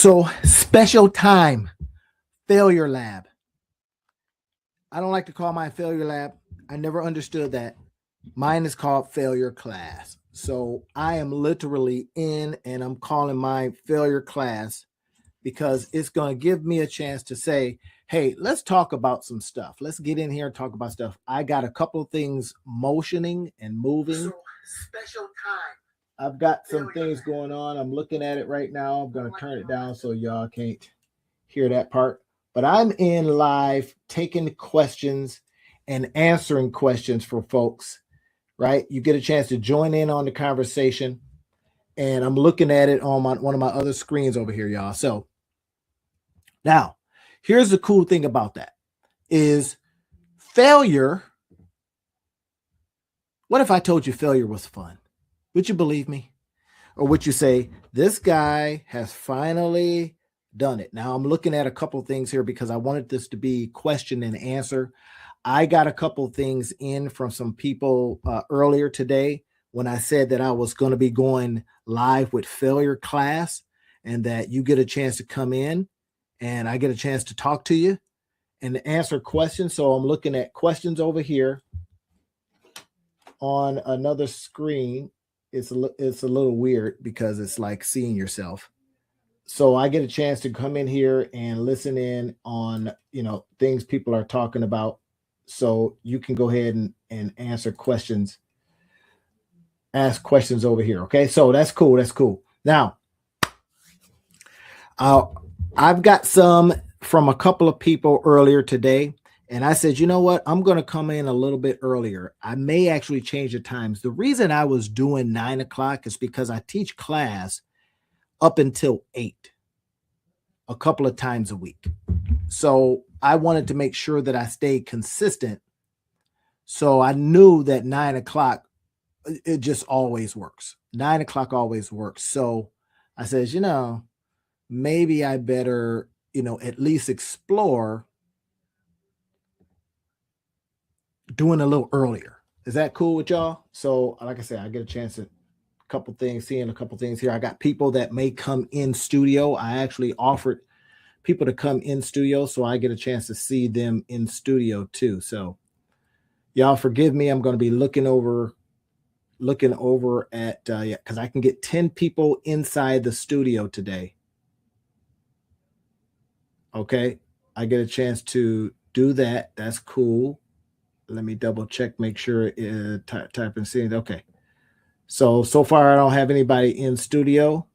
So, special time, failure lab. I don't like to call mine failure lab. I never understood that. Mine is called failure class. So, I am literally in and I'm calling mine failure class because it's going to give me a chance to say, hey, let's talk about some stuff. Let's get in here and talk about stuff. I got a couple of things motioning and moving. So, special time. I've got some things going on. I'm looking at it right now. I'm going to turn it down so y'all can't hear that part. But I'm in live taking questions and answering questions for folks, right? You get a chance to join in on the conversation. And I'm looking at it on one of my other screens over here, y'all. So now, here's the cool thing about that is failure. What if I told you failure was fun? Would you believe me? Or would you say, this guy has finally done it? Now, I'm looking at a couple of things here because I wanted this to be question and answer. I got a couple of things in from some people earlier today when I said that I was going to be going live with failure class and that you get a chance to come in and I get a chance to talk to you and answer questions. So I'm looking at questions over here on another screen. It's a little weird because it's like seeing yourself. So I get a chance to come in here and listen in on, things people are talking about. So you can go ahead and answer questions, ask questions over here. Okay. So that's cool. That's cool. Now, I've got some from a couple of people earlier today. And I said, you know what? I'm going to come in a little bit earlier. I may actually change the times. The reason I was doing 9 o'clock is because I teach class up until 8 a couple of times a week. So I wanted to make sure that I stayed consistent. So I knew that 9 o'clock, it just always works. 9 o'clock always works. So I says, maybe I better, at least explore doing a little earlier. Is that cool with y'all? So like I said, I get a chance to seeing a couple things here. I got people that may come in studio. I actually offered people to come in studio, so I get a chance to see them in studio too. So y'all forgive me. I'm going to be looking over at, because I can get 10 people inside the studio today. Okay. I get a chance to do that. That's cool. Let me double check, make sure type and see. Okay. So far I don't have anybody in studio.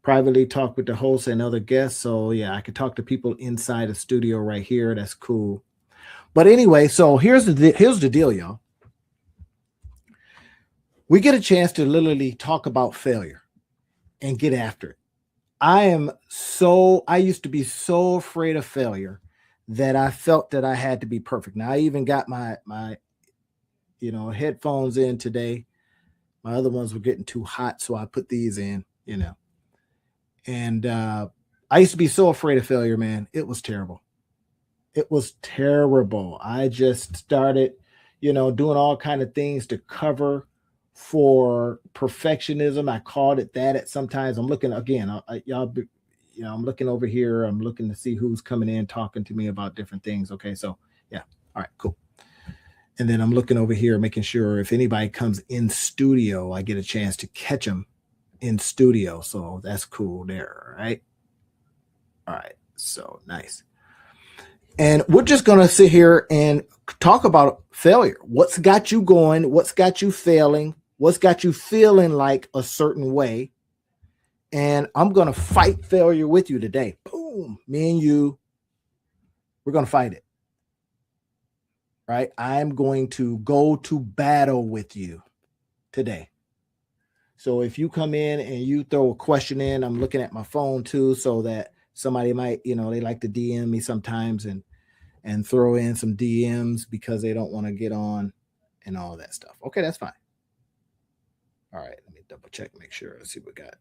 Privately talk with the host and other guests. So yeah, I can talk to people inside the studio right here. That's cool. But anyway, so here's the deal, y'all. We get a chance to literally talk about failure and get after it. I used to be so afraid of failure that I felt that I had to be perfect. Now I even got my headphones in today. My other ones were getting too hot, so I put these in, And I used to be so afraid of failure, man. It was terrible. It was terrible. I just started, doing all kind of things to cover for perfectionism. I called it that at sometimes. I'm looking again, I'm looking over here. I'm looking to see who's coming in, talking to me about different things. Okay. So yeah. All right, cool. And then I'm looking over here, making sure if anybody comes in studio, I get a chance to catch them in studio. So that's cool there. Right. All right. So nice. And we're just going to sit here and talk about failure. What's got you going? What's got you failing? What's got you feeling like a certain way? And I'm going to fight failure with you today. Boom. Me and you, we're going to fight it. Right? I'm going to go to battle with you today. So if you come in and you throw a question in, I'm looking at my phone too, so that somebody might, they like to DM me sometimes and throw in some DMs because they don't want to get on and all that stuff. Okay, that's fine. All right, let me double check, make sure. Let's see what we got.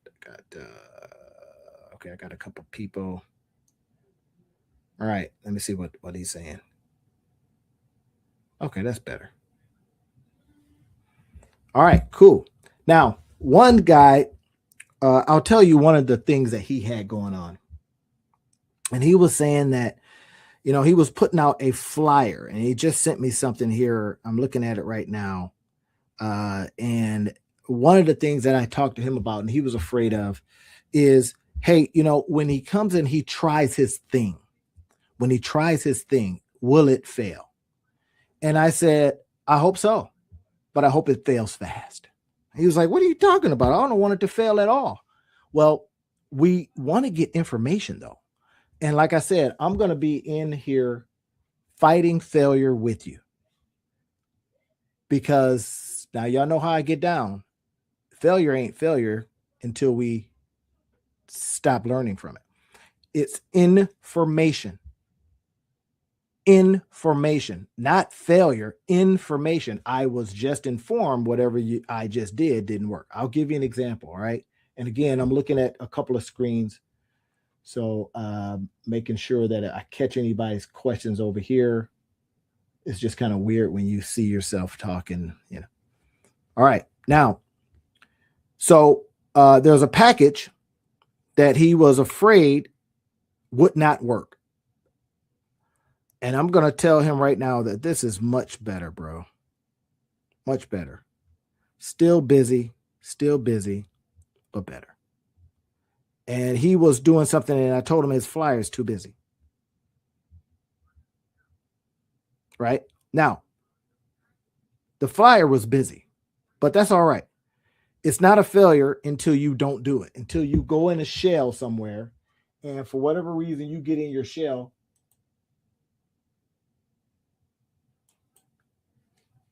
Okay, I got a couple people. All right, let me see what he's saying. Okay, that's better. All right, cool. Now, one guy I'll tell you one of the things that he had going on. And he was saying that, he was putting out a flyer, and he just sent me something here. I'm looking at it right now. And one of the things that I talked to him about, and he was afraid of, is, hey, when he comes in, he tries his thing. When he tries his thing, will it fail? And I said, I hope so, but I hope it fails fast. He was like, what are you talking about? I don't want it to fail at all. Well, we want to get information, though. And like I said, I'm going to be in here fighting failure with you, because now y'all know how I get down. Failure ain't failure until we stop learning from it. It's information. Information, not failure. Information. I was just informed whatever I just didn't work. I'll give you an example. All right. And again, I'm looking at a couple of screens. So making sure that I catch anybody's questions over here. It's just kind of weird when you see yourself talking, All right. Now, so there's a package that he was afraid would not work. And I'm going to tell him right now that this is much better, bro. Much better. Still busy, but better. And he was doing something, and I told him his flyer is too busy. Right? Now, the flyer was busy, but that's all right. It's not a failure until you don't do it, until you go in a shell somewhere, and for whatever reason you get in your shell,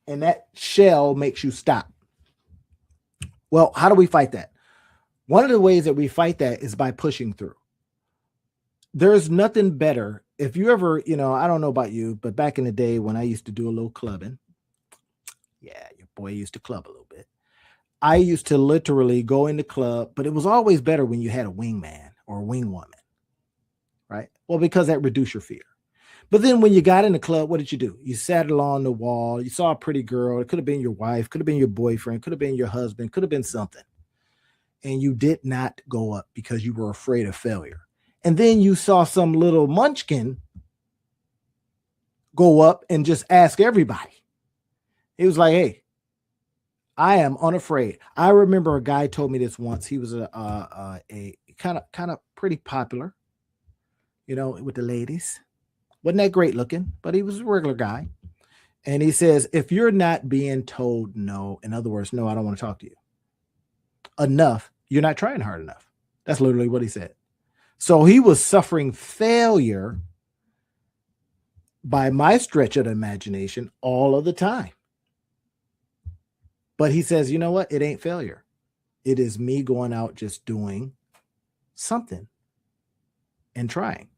and that shell makes you stop. Well, how do we fight that? One of the ways that we fight that is by pushing through. There's nothing better. If you ever, I don't know about you, but back in the day when I used to do a little clubbing, yeah, your boy used to club a little bit. I used to literally go in the club, but it was always better when you had a wingman or a wingwoman, right? Well, because that reduced your fear. But then when you got in the club, what did you do? You sat along the wall. You saw a pretty girl. It could have been your wife, could have been your boyfriend, could have been your husband, could have been something. And you did not go up because you were afraid of failure. And then you saw some little munchkin go up and just ask everybody. He was like, hey, I am unafraid. I remember a guy told me this once. He was a kind of pretty popular, with the ladies. Wasn't that great looking, but he was a regular guy. And he says, if you're not being told no, in other words, no, I don't want to talk to you enough, you're not trying hard enough. That's literally what he said. So he was suffering failure by my stretch of the imagination all of the time. But he says, you know what? It ain't failure. It is me going out just doing something and trying.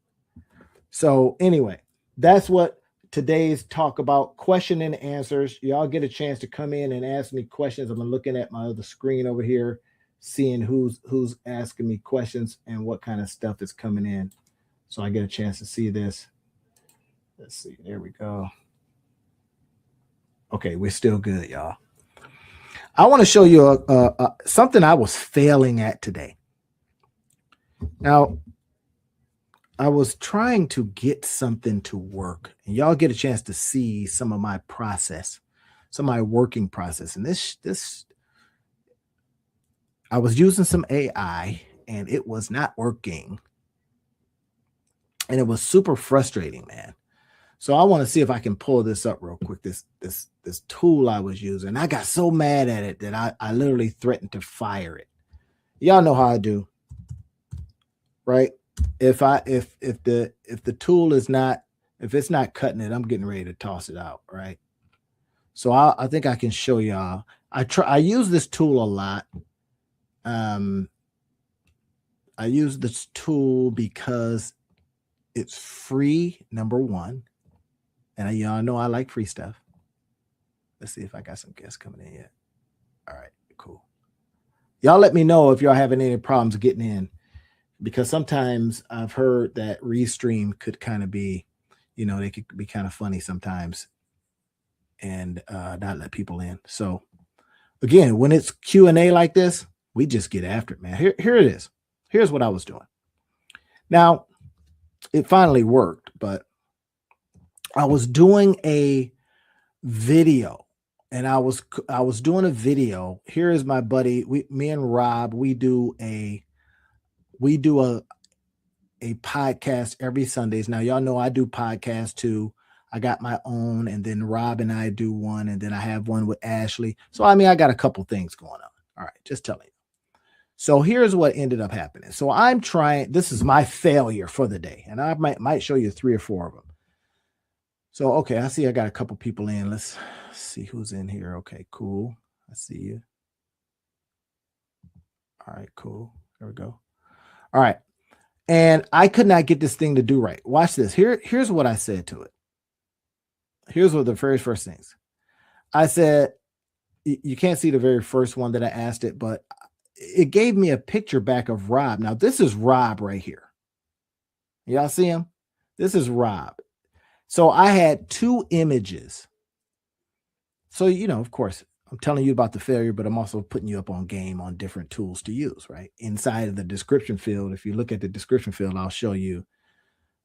So anyway, that's what today's talk about, question and answers. Y'all get a chance to come in and ask me questions. I'm looking at my other screen over here, seeing who's asking me questions and what kind of stuff is coming in. So I get a chance to see this. Let's see. There we go. Okay, we're still good, y'all. I want to show you something I was failing at today. Now, I was trying to get something to work, and y'all get a chance to see some of my process, some of my working process. And this, I was using some AI, and it was not working, and it was super frustrating, man. So I want to see if I can pull this up real quick. This tool I was using. I got so mad at it that I literally threatened to fire it. Y'all know how I do, right? If the tool is not, if it's not cutting it, I'm getting ready to toss it out, right? So I think I can show y'all. I use this tool a lot. I use this tool because it's free, number one. And y'all know I like free stuff. Let's see if I got some guests coming in yet. All right, cool. Y'all let me know if y'all having any problems getting in, because sometimes I've heard that Restream could kind of be, they could be kind of funny sometimes and not let people in. So again, when it's Q&A like this, We just get after it, man. Here it is. Here's what I was doing. Now, it finally worked, but I was doing a video, and I was doing a video. Here is my buddy. Me and Rob, we do a podcast every Sundays. Now, y'all know I do podcasts too. I got my own, and then Rob and I do one, and then I have one with Ashley. So, I mean, I got a couple things going on. All right, just telling you. So here's what ended up happening. So I'm trying, this is my failure for the day, and I might show you 3 or 4 of them. So, okay, I see I got a couple people in. Let's see who's in here. Okay, cool. I see you. All right, cool. There we go. All right. And I could not get this thing to do right. Watch this. Here's what I said to it. Here's what the very first things. I said, you can't see the very first one that I asked it, but it gave me a picture back of Rob. Now, this is Rob right here. Y'all see him? This is Rob. So I had 2 images. So, of course, I'm telling you about the failure, but I'm also putting you up on game on different tools to use, right? Inside of the description field, if you look at the description field, I'll show you,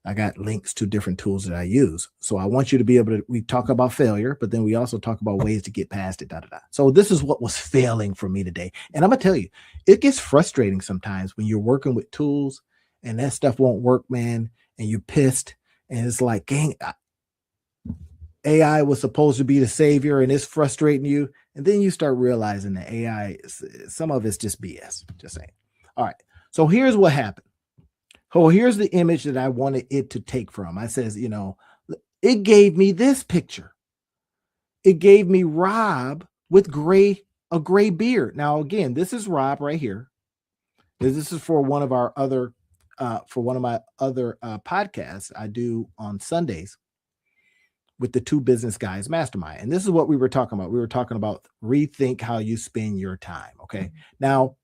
I got links to different tools that I use. So I want you to be able to, we talk about failure, but then we also talk about ways to get past it, So this is what was failing for me today. And I'm going to tell you, it gets frustrating sometimes when you're working with tools and that stuff won't work, man, and you're pissed. And it's like, dang, AI was supposed to be the savior and it's frustrating you. And then you start realizing that AI, some of it's just BS. Just saying. All right. So here's what happened. Oh, here's the image that I wanted it to take from. I says, it gave me this picture. It gave me Rob with a gray beard. Now, again, this is Rob right here. This is for one of our other, podcasts I do on Sundays with the 2 Business Guys Mastermind. And this is what we were talking about. We were talking about rethink how you spend your time. Okay. Mm-hmm. Now,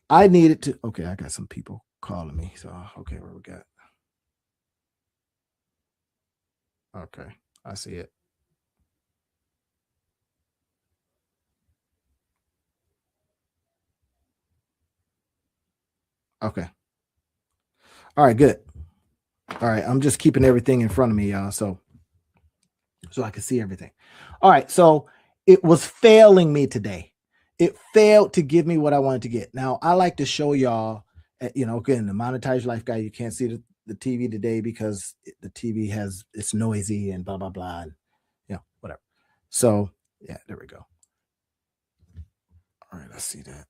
I needed to, okay, I got some people calling me. So, okay, where we got? Okay, I see it. Okay. All right, good. All right, I'm just keeping everything in front of me, y'all, so I can see everything. All right, so it was failing me today. It failed to give me what I wanted to get. Now, I like to show y'all, again, the Monetize Life Guy, you can't see the TV today because the TV it's noisy and blah, blah, blah, and, whatever. So, yeah, there we go. All right, I see that.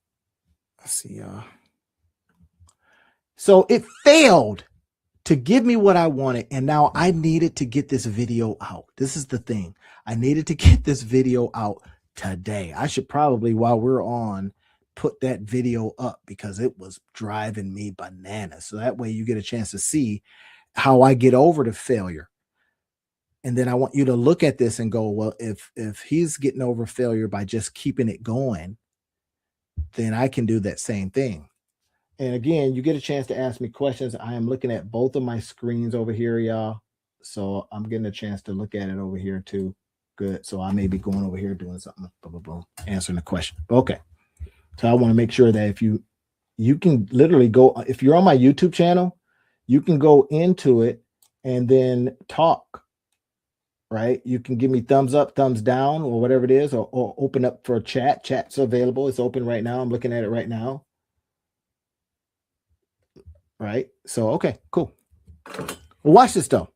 I see y'all. So it failed to give me what I wanted. And now I needed to get this video out. This is the thing. I needed to get this video out today. I should probably, while we're on, put that video up because it was driving me bananas. So that way you get a chance to see how I get over the failure. And then I want you to look at this and go, well, if he's getting over failure by just keeping it going, then I can do that same thing. And again, you get a chance to ask me questions. I am looking at both of my screens over here, y'all. So I'm getting a chance to look at it over here too. Good. So I may be going over here doing something, boom, boom, boom, answering the question. Okay. So I want to make sure that if you can literally go, if you're on my YouTube channel, you can go into it and then talk, right? You can give me thumbs up, thumbs down, or whatever it is, or open up for a chat. Chat's available. It's open right now. I'm looking at it right now. Right. So, okay, cool. Well, watch this though.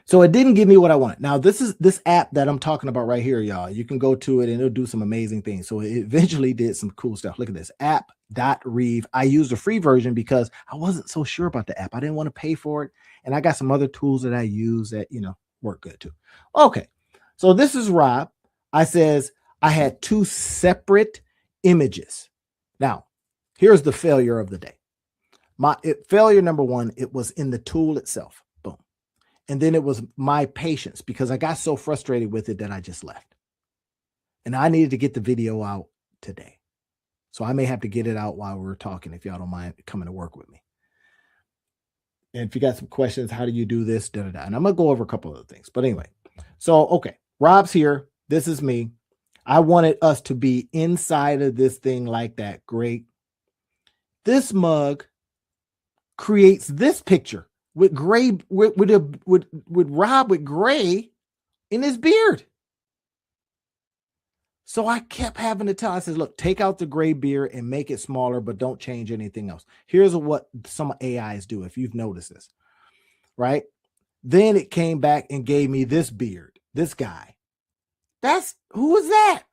So it didn't give me what I wanted. Now, this app that I'm talking about right here, y'all. You can go to it and it'll do some amazing things. So it eventually did some cool stuff. Look at this app.reeve. I used the free version because I wasn't so sure about the app. I didn't want to pay for it. And I got some other tools that I use that, work good too. Okay. So this is Rob. I says I had 2 separate images. Now, here's the failure of the day. Failure number 1, it was in the tool itself. Boom. And then it was my patience because I got so frustrated with it that I just left. And I needed to get the video out today. So I may have to get it out while we're talking if y'all don't mind coming to work with me. And if you got some questions, how do you do this? And I'm going to go over a couple of things. But anyway, so, okay, Rob's here. This is me. I wanted us to be inside of this thing like that. Great. This mug creates this picture with gray with Rob with gray in his beard. So I kept having to tell, I said, look, take out the gray beard and make it smaller, but don't change anything else. Here's what some AIs do, if you've noticed this, right? Then it came back and gave me this beard, this guy. Who is that?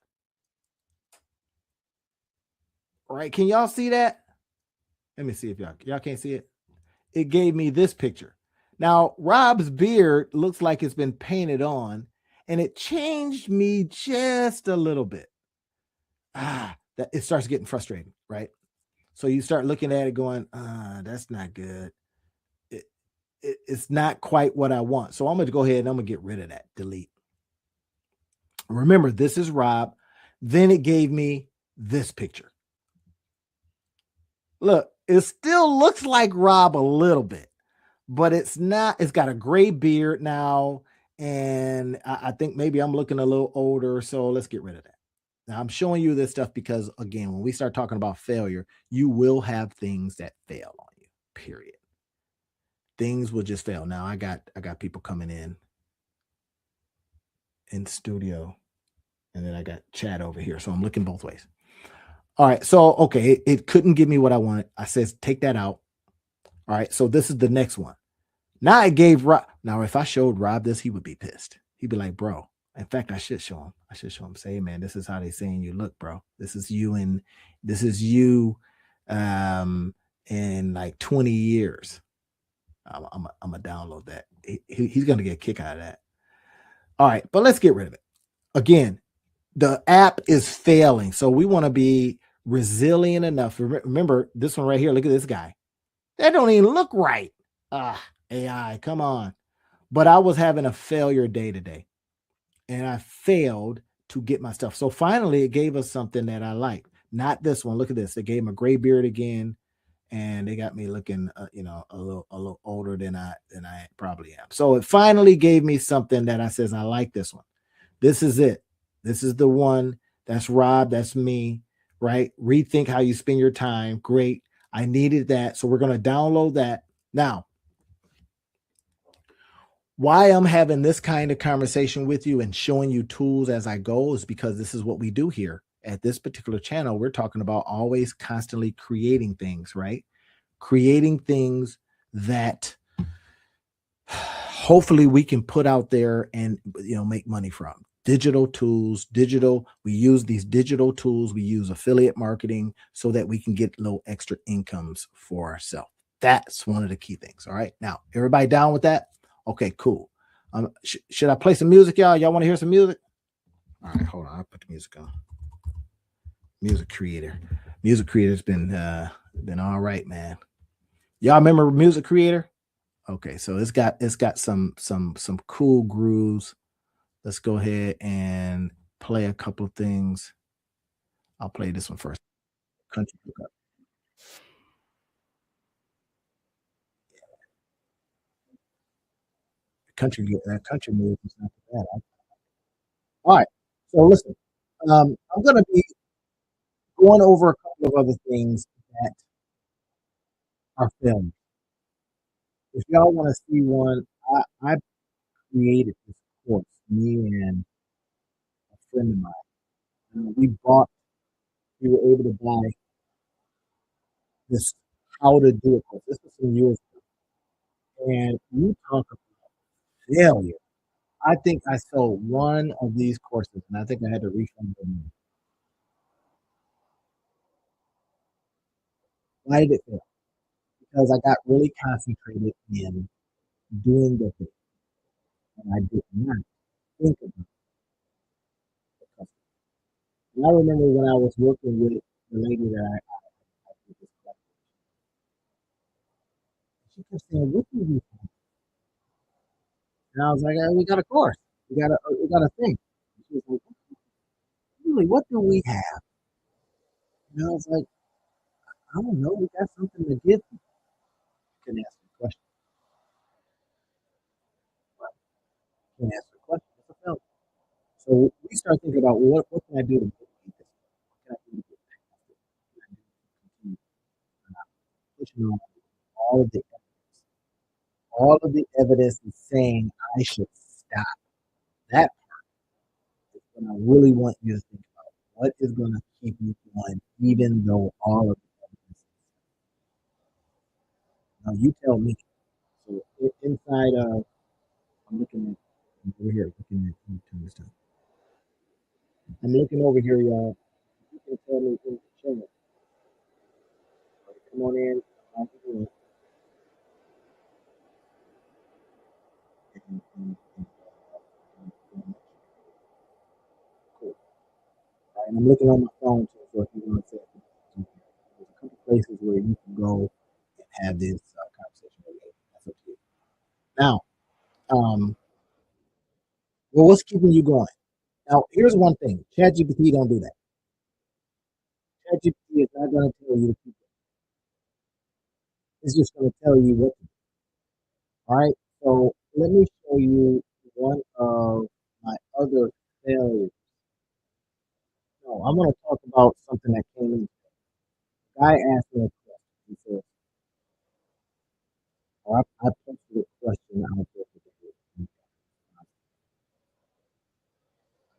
All right, can y'all see that? Let me see if y'all can't see it. It gave me this picture. Now, Rob's beard looks like it's been painted on, and it changed me just a little bit. That it starts getting frustrating, right? So you start looking at it going, that's not good. It's not quite what I want. So I'm going to go ahead and I'm going to get rid of that. Delete. Remember, this is Rob. Then it gave me this picture. Look, it still looks like Rob a little bit, but it's not. It's got a gray beard now. And I think maybe I'm looking a little older. So let's get rid of that. Now I'm showing you this stuff because, again, when we start talking about failure, you will have things that fail on you, period. Things will just fail. Now I got people coming in studio, and then I got chat over here. So I'm looking both ways. All right. So, okay, it couldn't give me what I wanted. I says, take that out. All right. So this is the next one. Now I gave Rob. Now, if I showed Rob this, he would be pissed. He'd be like, bro. In fact, I should show him. Say, hey, man, this is how they saying you look, bro. This is you in like 20 years. I'm gonna download that. He's gonna get a kick out of that. All right, but let's get rid of it. Again, the app is failing, so we want to be resilient enough. Remember this one right here. Look at this guy. That don't even look right. AI, come on. But I was having a failure day today, and I failed to get my stuff. So finally, it gave us something that I like. Not this one. Look at this. They gave him a gray beard again, and they got me looking, a little older than I probably am. So it finally gave me something that I says I like this one. This is it. This is the one. That's Rob. That's me. Right? Rethink how you spend your time. Great. I needed that, so we're going to download that now. Why I'm having this kind of conversation with you and showing you tools as I go is because this is what we do here at this particular channel. We're talking about always constantly creating things, right? Creating things that hopefully we can put out there and make money from. Digital tools, we use these digital tools, we use affiliate marketing so that we can get little extra incomes for ourselves. That's one of the key things. All right. Now, everybody down with that? Okay, cool. Should I play some music, y'all? Y'all want to hear some music? All right, hold on. I'll put the music on. Music Creator's been all right, man. Y'all remember Music Creator? Okay, so it's got some cool grooves. Let's go ahead and play a couple of things. I'll play this one first. Country Hookup. Country music is not bad. All right, so listen, I'm going to be going over a couple of other things that are filmed. If y'all want to see one, I created this course, me and a friend of mine. We were able to buy this how to do it course. This was some years ago. And you talk about failure. I think I sold one of these courses, and I think I had to refund them. Why did it fail? Because I got really concentrated in doing the thing, and I did not think about the customer. And I remember when I was working with the lady that I did this class with, she kept saying, "What do we have?" And I was like, "We got a course. We got a thing." And she was like, "Really? What do we have?" And I was like, "I don't know. We got something to give you." Can ask a question. Can ask a question. It's a failure. So we start thinking about what can I do to mitigate this? What can I do to get past it? What can I do to continue pushing on all of the evidence? All of the evidence is saying I should stop. That is what I really want you to think about. What is going to keep you going, even though all of the evidence? Now you tell me. So inside of, I'm looking at over here, looking at this time. I'm looking over here, y'all. You can tell me in the chat. Come on in. How you doing? Cool. All right, and I'm looking on my phone too, so if you want to say something, there's a couple places where you can go and have this conversation with me. That's up to you. Now, well, what's keeping you going? Now, here's one thing: ChatGPT don't do that. ChatGPT is not going to tell you to keep it. It's just going to tell you what to do. All right. So let me show you one of my other failures. No, I'm going to talk about something that came in. The guy asked me a question. He said, or I posted a question out there today.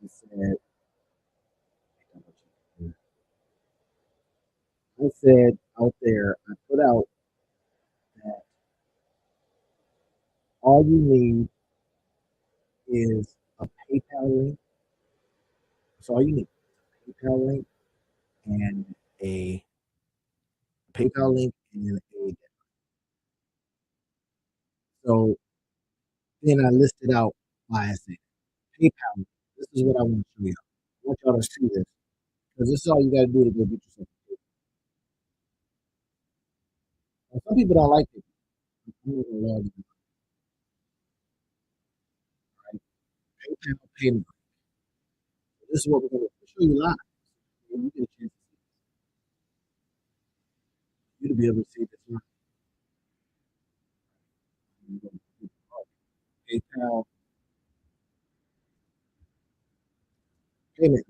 He said, I said out there, I put out that all you need is a PayPal link. That's all you need. A PayPal link and a PayPal link and a. So then I listed out why I said PayPal. This is what I want to show you. I want y'all to see this because this is all you got to do to go get yourself a PayPal. Now, some people don't like it. I'm not gonna log in, right? PayPal payment. This is what we're going to show you live. You get a chance to see you to be able to see this live. PayPal payment.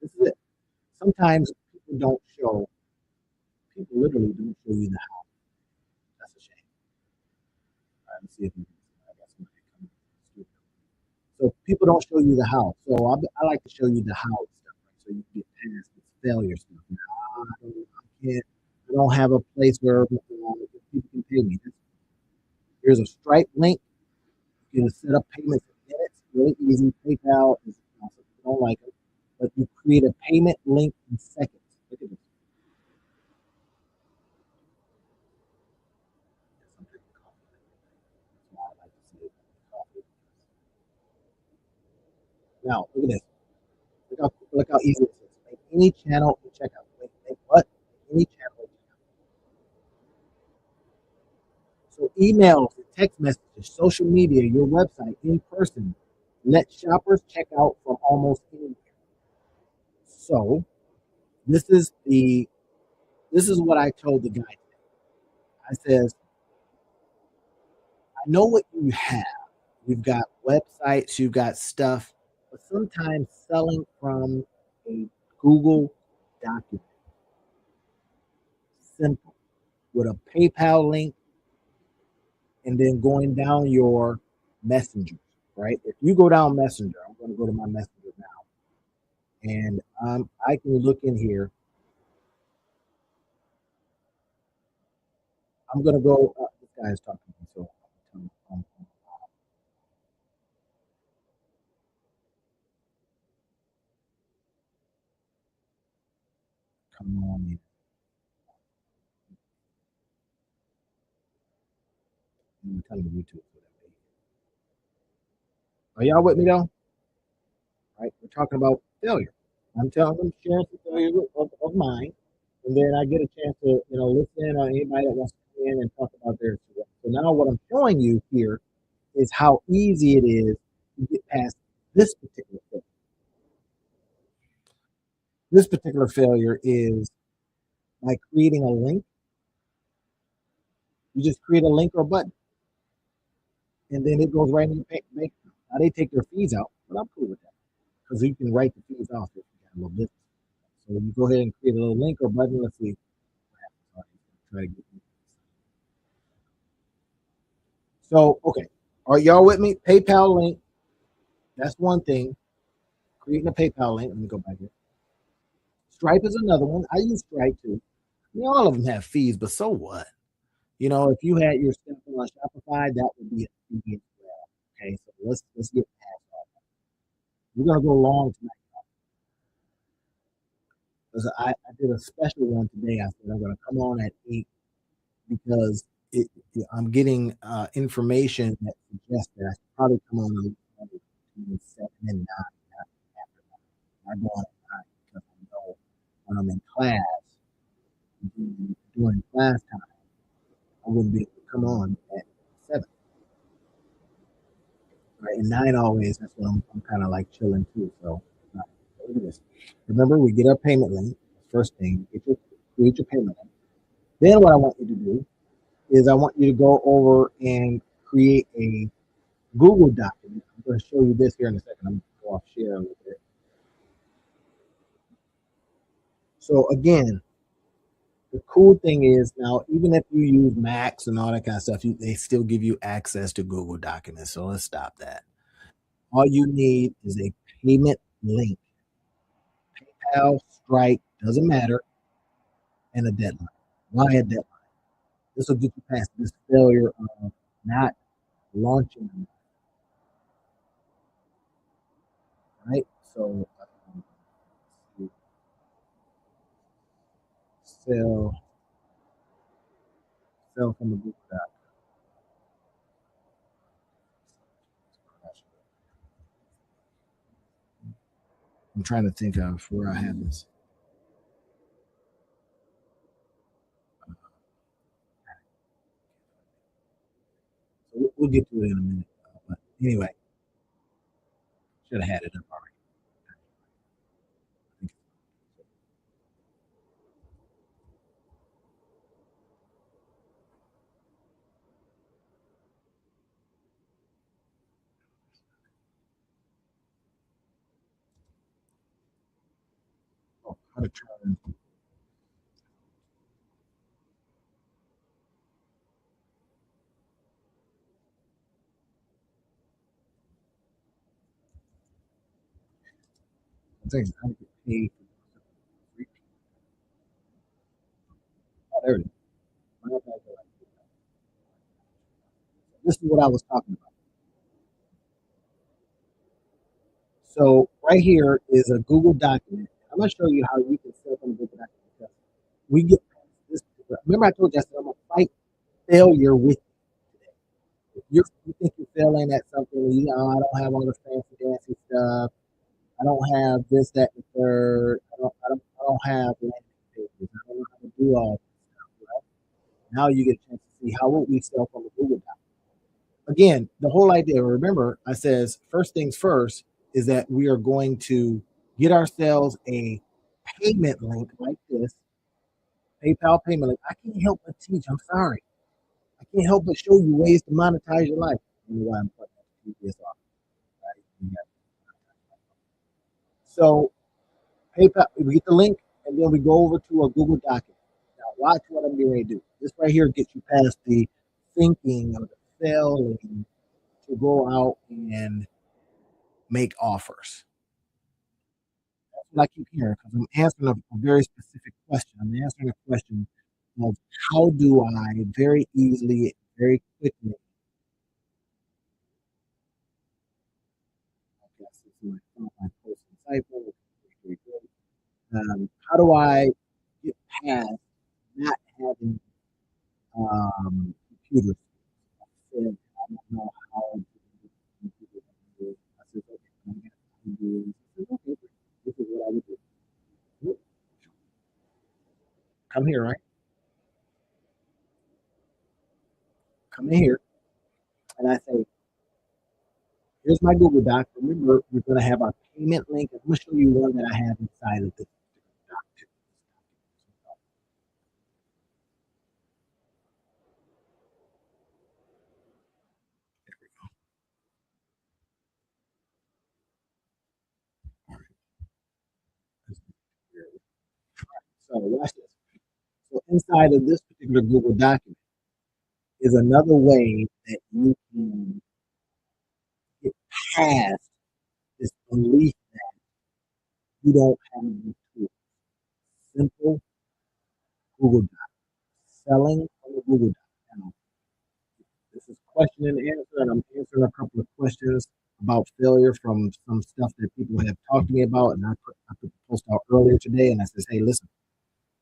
This is it. Sometimes people don't show. People literally don't show you the how. That's a shame. All right, let's see if we can. I got somebody coming. So people don't show you the how. So I like to show you the how stuff, right? So you can get past this failure stuff. I can't. I don't have a place where people can pay me. Here's a Stripe link. You can set up payments in minutes. Really easy. PayPal is some people don't like it, but you create a payment link in seconds. Look at this. Now look at this. Look how easy this is. Make any channel in checkout. Make what? Any channel in checkout. So emails, text messages, social media, your website, in person. Let shoppers check out from almost anywhere. So this is what I told the guy today. I says, I know what you have. You've got websites, you've got stuff, but sometimes selling from a Google document, simple, with a PayPal link, and then going down your messengers, right? If you go down Messenger, I'm going to go to my Messenger now, and I can look in here. I'm going to go. This guy is talking to me, so come on in. I'm telling YouTube. Are y'all with me though? Right? We're talking about failure. I'm telling them sharing some failures of mine, and then I get a chance to listen or anybody that wants to come in and talk about theirs. So now what I'm showing you here is how easy it is to get past this particular failure. This particular failure is by creating a link. You just create a link or a button, and then it goes right in your bank account. Now they take their fees out, but I'm cool with that. because you can write the fees off if you got a little business. So you go ahead and create a little link or button. Let's see. Try to get so okay. Are y'all with me? PayPal link. That's one thing. Creating a PayPal link. Let me go back here. Stripe is another one. I use Stripe too. I mean, all of them have fees, but so what? You know, if you had your stuff on Shopify, that would be a fee as well. Okay, so let's get past that. We're gonna go long tonight. 'Cause I did a special one today. I said I'm gonna come on at 8 because I'm getting information that suggests that I should probably come on a little between 7 and 9, not after 9. I go on at 9 because I know when I'm in class, during class time, I wouldn't be able to come on at 7. Right? And 9 always, that's when I'm kind of like chilling too. So look at this. Remember, we get our payment link. First thing, create your payment link. Then what I want you to do is I want you to go over and create a Google document. I'm going to show you this here in a second. I'm going to go off share a little bit. So again, the cool thing is now, even if you use Macs and all that kind of stuff, they still give you access to Google Documents. So let's stop that. All you need is a payment link. PayPal, Stripe, doesn't matter, and a deadline. Why a deadline? This will get you past this failure of not launching them, right? So sell sell from the Google Doc. I'm trying to think of where I have this. So we'll get to it in a minute. But anyway, should have had it up already. Oh, how to turn. I think how to get paid. Oh, there it is. This is what I was talking about. So right here is a Google document. I'm going to show you how you can sell from a Google document. Because we get past this. Remember, I told you I said I'm going to fight failure with you. If you think you're failing at something, you know, I don't have all the fancy dancy stuff. I don't have this, that, and the third. I don't have landing pages. I don't know how to do all this stuff. Right? Now you get a chance to see how would we sell from a Google Doc. Again, the whole idea. Remember, I says first things first is that we are going to get ourselves a payment link like this, PayPal payment link. I can't help but teach. I'm sorry. I can't help but show you ways to monetize your life. I don't know why I'm putting this off. Right? So PayPal, we get the link, and then we go over to a Google document. Now, watch what I'm getting ready to do. This right here gets you past the thinking or the failing to go out and make offers. That's what I keep hearing because I'm answering a very specific question. I'm answering a question of how do I very easily, very quickly. Okay, so my post insightful. How do I get past not having computers? Said, I don't know how to do it. I said, okay, I'm going to do this. I said, okay, this is what I would do. Come here, right? Come in here. And I say, here's my Google Doc. Remember, we're going to have our payment link. I'm going to show you one that I have inside of the doc. So watch this. So inside of this particular Google document is another way that you can get past this belief that you don't have the tool. Simple Google Doc. Selling on the Google Doc. Now, this is question and answer, and I'm answering a couple of questions about failure from some stuff that people have talked to me about. And I put the post out earlier today, and I says, hey, listen,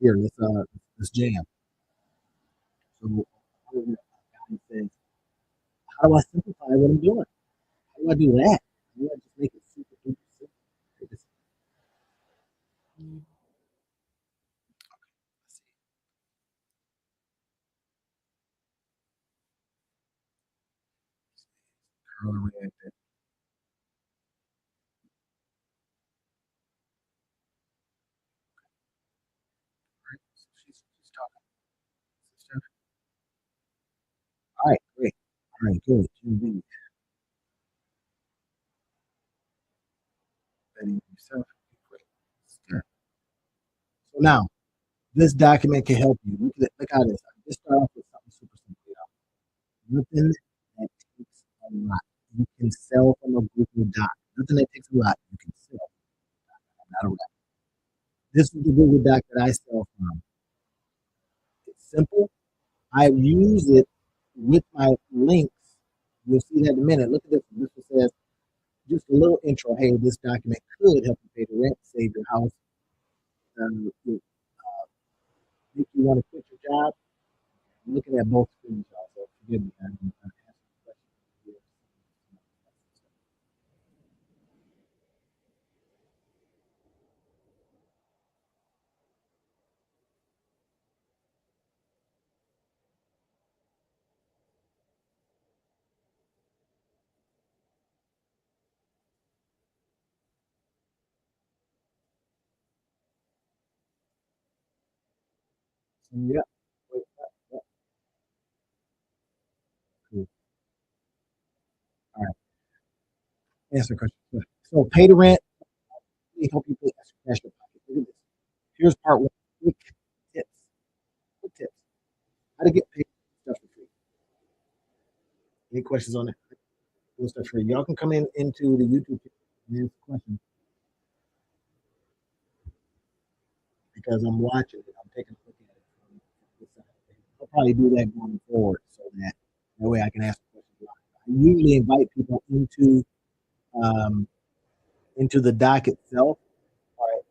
here, let's jam. So guy says, how do I simplify what I'm doing? How do I do that? How do I just make it super duper simple? Just, curl reacted. Right? So she's talking. All right, great. All right, good. QB, Betty yourself. Great. Sure. So now, this document can help you. Look at this. I just start off with something super simple. Nothing that takes a lot. You can sell from a Google Doc. Nothing that takes a lot. You can sell. Not a lot. This is the Google Doc that I sell from. It's simple. I use it with my links. You'll see that in a minute. Look at this. This one says just a little intro. Hey, this document could help you pay the rent, save your house, make you want to quit your job. I'm looking at both screens, y'all, so forgive me. I'm asking questions. So, yeah. Wait, cool. All right. Answer the question. So pay the rent. Let me help you pay extra cash in your pocket. Look at this. Here's part one. Quick tips. Quick tips. How to get paid stuff for free. Any questions on that? Cool stuff for free. Y'all can come in into the YouTube and ask questions because I'm watching it. I'm taking a look at it from this side. I'll probably do that going forward so that way I can ask questions live. I usually invite people um, into the doc itself. All right.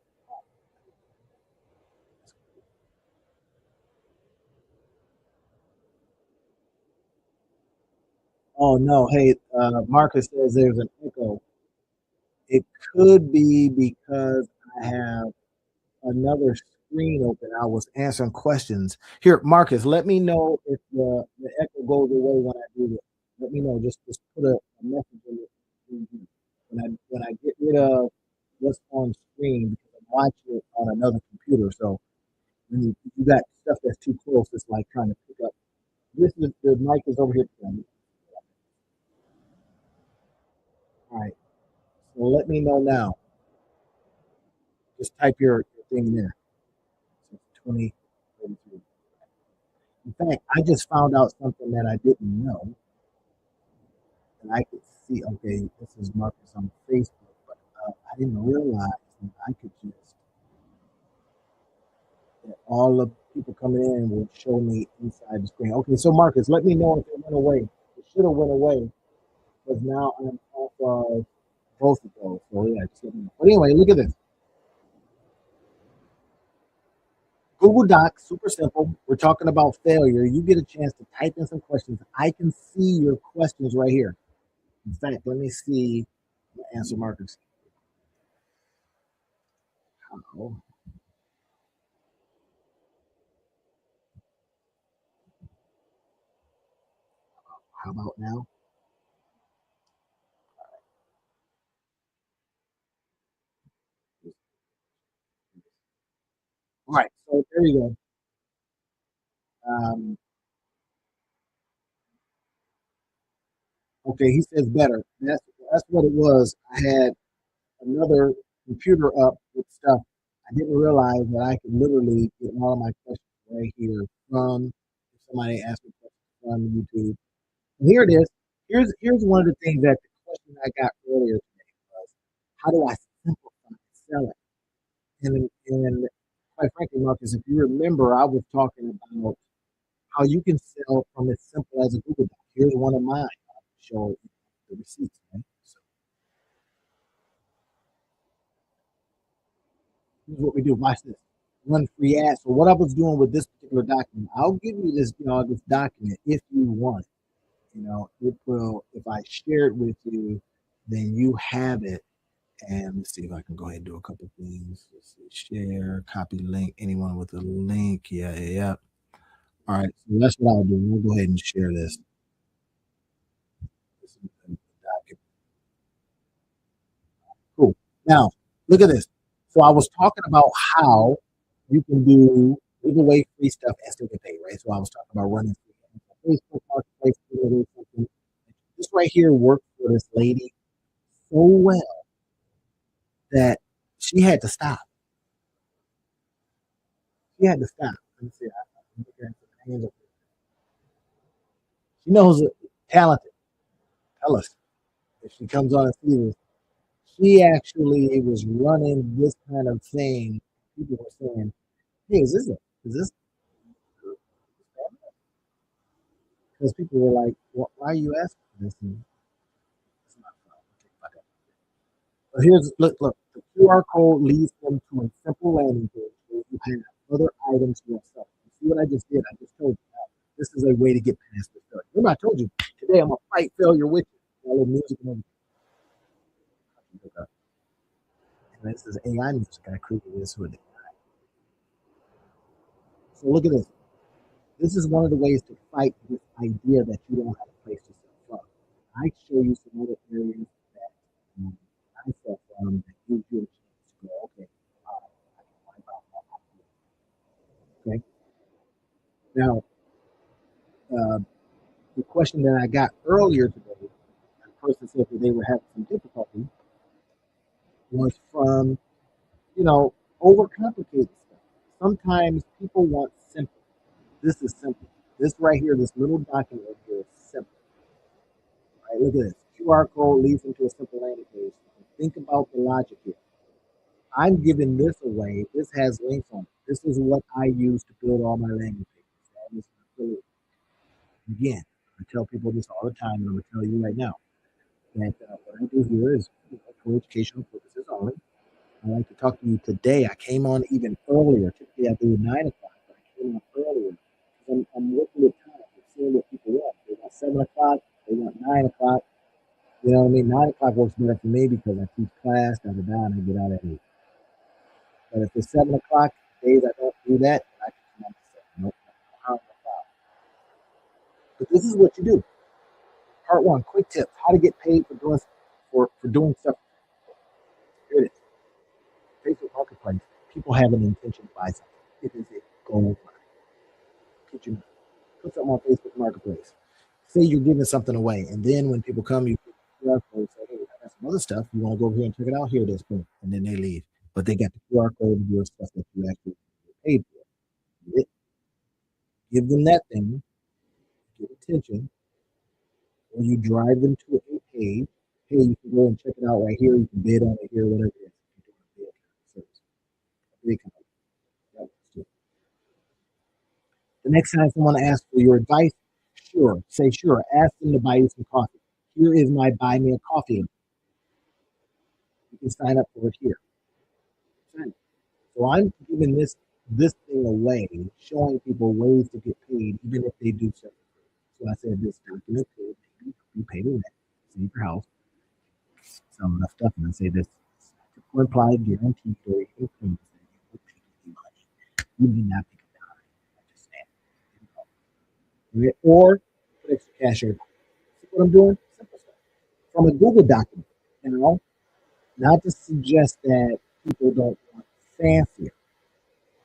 Oh no, hey, Marcus says there's an echo. It could be because I have another screen open. I was answering questions. Here, Marcus, let me know if the echo goes away when I do this. Let me know. Just put a message in it when I get rid of what's on screen because I'm watching it on another computer. So when you got stuff that's too close, it's like trying to pick up. This is the mic is over here. All right. So let me know now. Just type your thing there. So 20, 33. In fact, I just found out something that I didn't know, and I could see. Okay, this is Marcus on Facebook, but I didn't realize that I could just that all the people coming in would show me inside the screen. Okay, so Marcus, let me know if it went away. It should have went away because now I'm off of both of those. So yeah, just let me know. But anyway, look at this. Google Docs, super simple. We're talking about failure. You get a chance to type in some questions. I can see your questions right here. In fact, let me see the answer markers. How, how about now? All right, so there you go. Um, okay, he says better. That's what it was. I had another computer up with stuff. I didn't realize that I could literally get all of my questions right here from if somebody asked me questions from YouTube. And here it is. Here's one of the things that the question I got earlier today was, how do I simplify selling? And quite frankly, Marcus, if you remember, I was talking about how you can sell from as simple as a Google Doc. Here's one of mine. I'll show the receipts. Right? So here's what we do. Watch this. Run free ads. So what I was doing with this particular document, I'll give you this, this document if you want. It will. If I share it with you, then you have it. And let's see if I can go ahead and do a couple things. Let's see, share, copy link. Anyone with a link? Yeah, yeah, yeah. All right. So that's what I'll do. We'll go ahead and share this. This is the document. Cool. Now, look at this. So I was talking about how you can give away free stuff and still get paid, right? So I was talking about running free Facebook Marketplace, something. This right here worked for this lady so well that she had to stop. She had to stop. Let me see. I'm looking at the hands up. She knows it, talented. Tell us if she comes on and sees this. She actually was running this kind of thing. People were saying, "Hey, is this?" Because people were like, "Why are you asking this?" And it's not fun. But look. The QR code leads them to a simple landing page where you have other items yourself. You see what I just did? I just told you that this is a way to get past the failure. Remember, I told you today I'm gonna fight failure with you. All the music and everything. And this is AI music. I created this with it. So look at this. This is one of the ways to fight this idea that you don't have a place to sell from. I show you some other areas that I sell from that gives you a chance to go, okay, I can wipe out that idea. Okay. Now, uh, the question that I got earlier today, a person said that they were having some difficulty, was from, you know, overcomplicated stuff. Sometimes people want simple. This is simple. This right here, this little document right here is simple. Right? Look at this. QR code leads into a simple landing page. Think about the logic here. I'm giving this away. This has links on it. This is what I use to build all my landing pages. That is affiliate. Again, I tell people this all the time, and I'm going to tell you right now that what I do here is for educational purposes only. I like to talk to you today. I came on even earlier. Typically, I do 9 o'clock, but I came on earlier because I'm working with time. I'm seeing what people want. They want 7 o'clock. They want 9 o'clock. You know what I mean? 9 o'clock works better for me because I teach class, and I get out at 8. But if it's 7 o'clock, days I don't do that, I can come on at 7. Nope. But this is what you do. Part one, quick tips: how to get paid for doing stuff. Here it is. Facebook Marketplace. People have an intention to buy something. It is a gold mine. Put something on Facebook Marketplace. Say you're giving something away, and then when people come, you put the QR code. Say, "Hey, I got some other stuff. You want to go over here and check it out? Here it is." Boom, and then they leave. But they got the QR code of your stuff that you actually paid for. Give them that thing. Get attention. Or you drive them to a page. Hey, you can go and check it out right here. You can bid on it here, whatever it is. You're doing a bid service. The next time someone asks for your advice, sure, say sure. Ask them to buy you some coffee. Here is my buy me a coffee. You can sign up for it here. So I'm giving this thing away, showing people ways to get paid, even if they do so. So I said this document could maybe you pay the rent, save your house, some of the stuff, and I say this implied guaranteed or income that will pay you money. You may not pick up the high. I just stand. Or put extra cash in. See what I'm doing? Simple stuff. From a Google document, you know, not to suggest that people don't want fancier.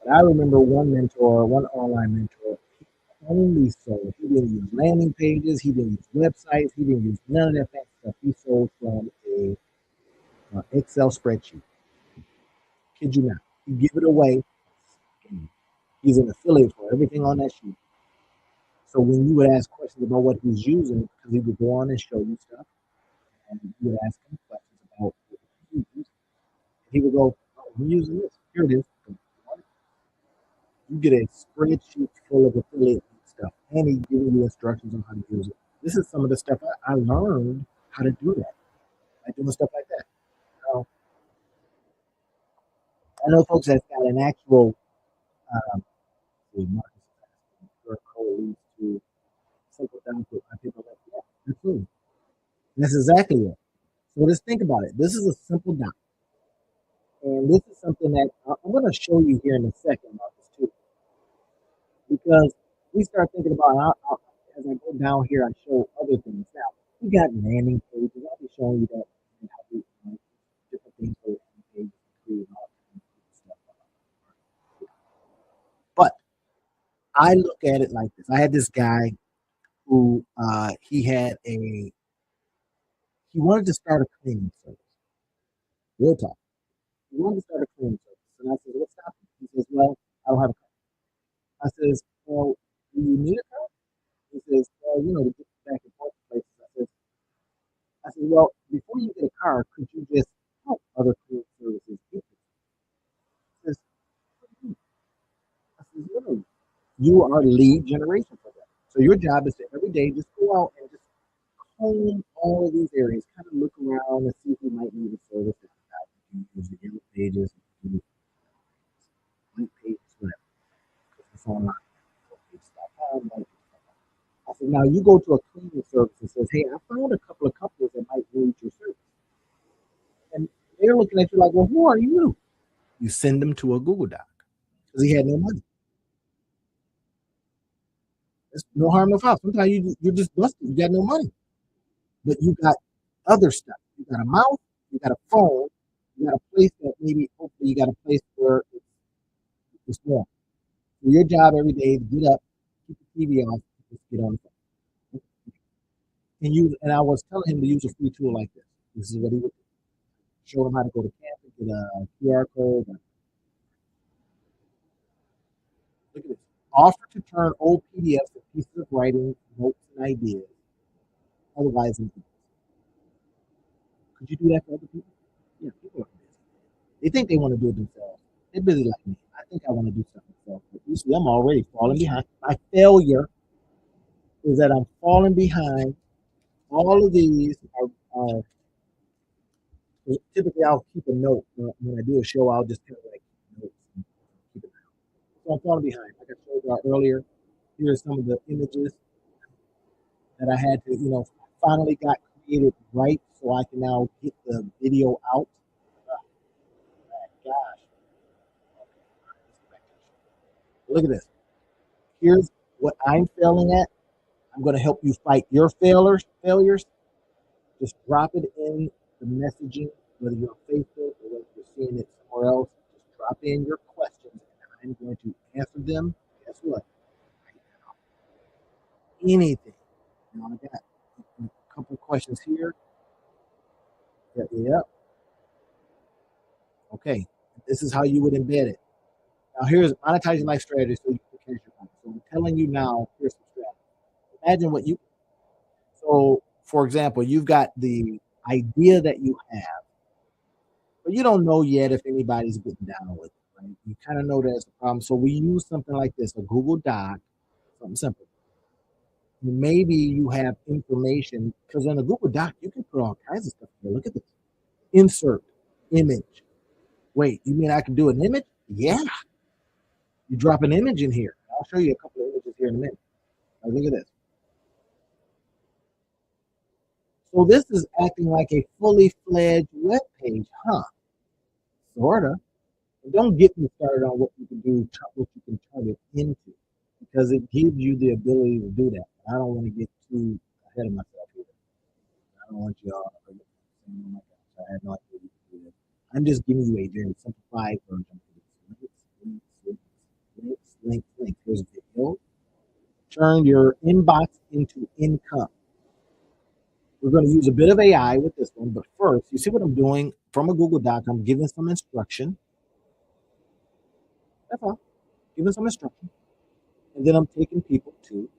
But I remember one online mentor, he only sold. He didn't use landing pages. He didn't use websites. He didn't use none of that fancy stuff. He sold from a Excel spreadsheet. Kid you not. You give it away. He's an affiliate for everything on that sheet. So when you would ask questions about what he's using, because he would go on and show you stuff, and you would ask him questions about what he uses, he would go, "Oh, I'm using this. Here it is." You get a spreadsheet full of affiliate stuff, and he's giving you instructions on how to use it. This is some of the stuff I learned how to do that. By doing stuff like that. Now, I know folks that's got an actual market code leads to simple download. I think like, yeah, absolutely. That's exactly it. So just think about it. This is a simple doc. And this is something that I'm going to show you here in a second about this too. Because we start thinking about, as I go down here, I show other things. Now, we got landing pages. I'll be showing you that and how we different things for landing pages and create all kinds of stuff. But I look at it like this. I had this guy who he wanted to start a cleaning service. Real talk. He wanted to start a cleaning service. And I said, what's stopping? He says, well, I don't have a car. I says, well, do you need a car? He says, well, to get back and forth to places. I said, well, before you get a car, could you just help other cleaning services get this? He says, what do you mean? I said, literally, you are lead generation for them. So your job is to every day just go out and just comb all of these areas, kind of look around and see who might need a service. You can use the yellow pages, you can use white pages, whatever. It's online. I said, now you go to a cleaning service and says, hey, I found a couple of companies that might need your service. And they're looking at you like, well, who are you? You send them to a Google Doc because he had no money. There's no harm, no foul. Sometimes you're just busted. You got no money. But you got other stuff. You got a mouse, you got a phone, you got a place that maybe, hopefully, you got a place where it's warm. So your job every day is to get up, keep the TV on, just get on the phone. And I was telling him to use a free tool like this. This is what he would do. Show him how to go to campus, get a QR code. Look at this. Offer to turn old PDFs to pieces of writing, notes, and ideas. Otherwise, could you do that for other people? Yeah, people are busy. They think they want to do it themselves. They're busy like me. I think I want to do something myself. But you see, I'm already falling behind. My failure is that I'm falling behind. All of these are typically I'll keep a note when I do a show. I'll just kind of like notes and keep it down. So I'm falling behind. Like I showed you earlier, here are some of the images that I had to, finally got created right so I can now get the video out. Oh, my gosh. Look at this. Here's what I'm failing at. I'm going to help you fight your failures. Just drop it in the messaging, whether you're on Facebook or whether you're seeing it somewhere else. Just drop in your questions, and I'm going to answer them. Guess what? Anything. Now I got a couple of questions here. Yeah. Okay. This is how you would embed it. Now here's monetizing life strategy so you can cash your money. So I'm telling you now, here's some strategy. Imagine what you. So for example, you've got the idea that you have, but you don't know yet if anybody's getting down with it, right? You kind of know that's a problem. So we use something like this, a Google Doc, something simple. Maybe you have information because on a Google Doc, you can put all kinds of stuff here. Look at this. Insert image. Wait, you mean I can do an image? Yeah. You drop an image in here. I'll show you a couple of images here in a minute. Now, look at this. So this is acting like a fully fledged web page, huh? Sorta. Don't get me started on what you can do, what you can turn it into, because it gives you the ability to do that. I don't want to get too ahead of myself here. I don't want y'all to saying, oh my gosh, I had no idea you could do this. I'm just giving you a very simplified version of this. Links. Here's a video. Turn your inbox into income. We're going to use a bit of AI with this one, but first, you see what I'm doing from a Google Doc? I'm giving some instruction. That's all. Giving some instruction. And then I'm taking people to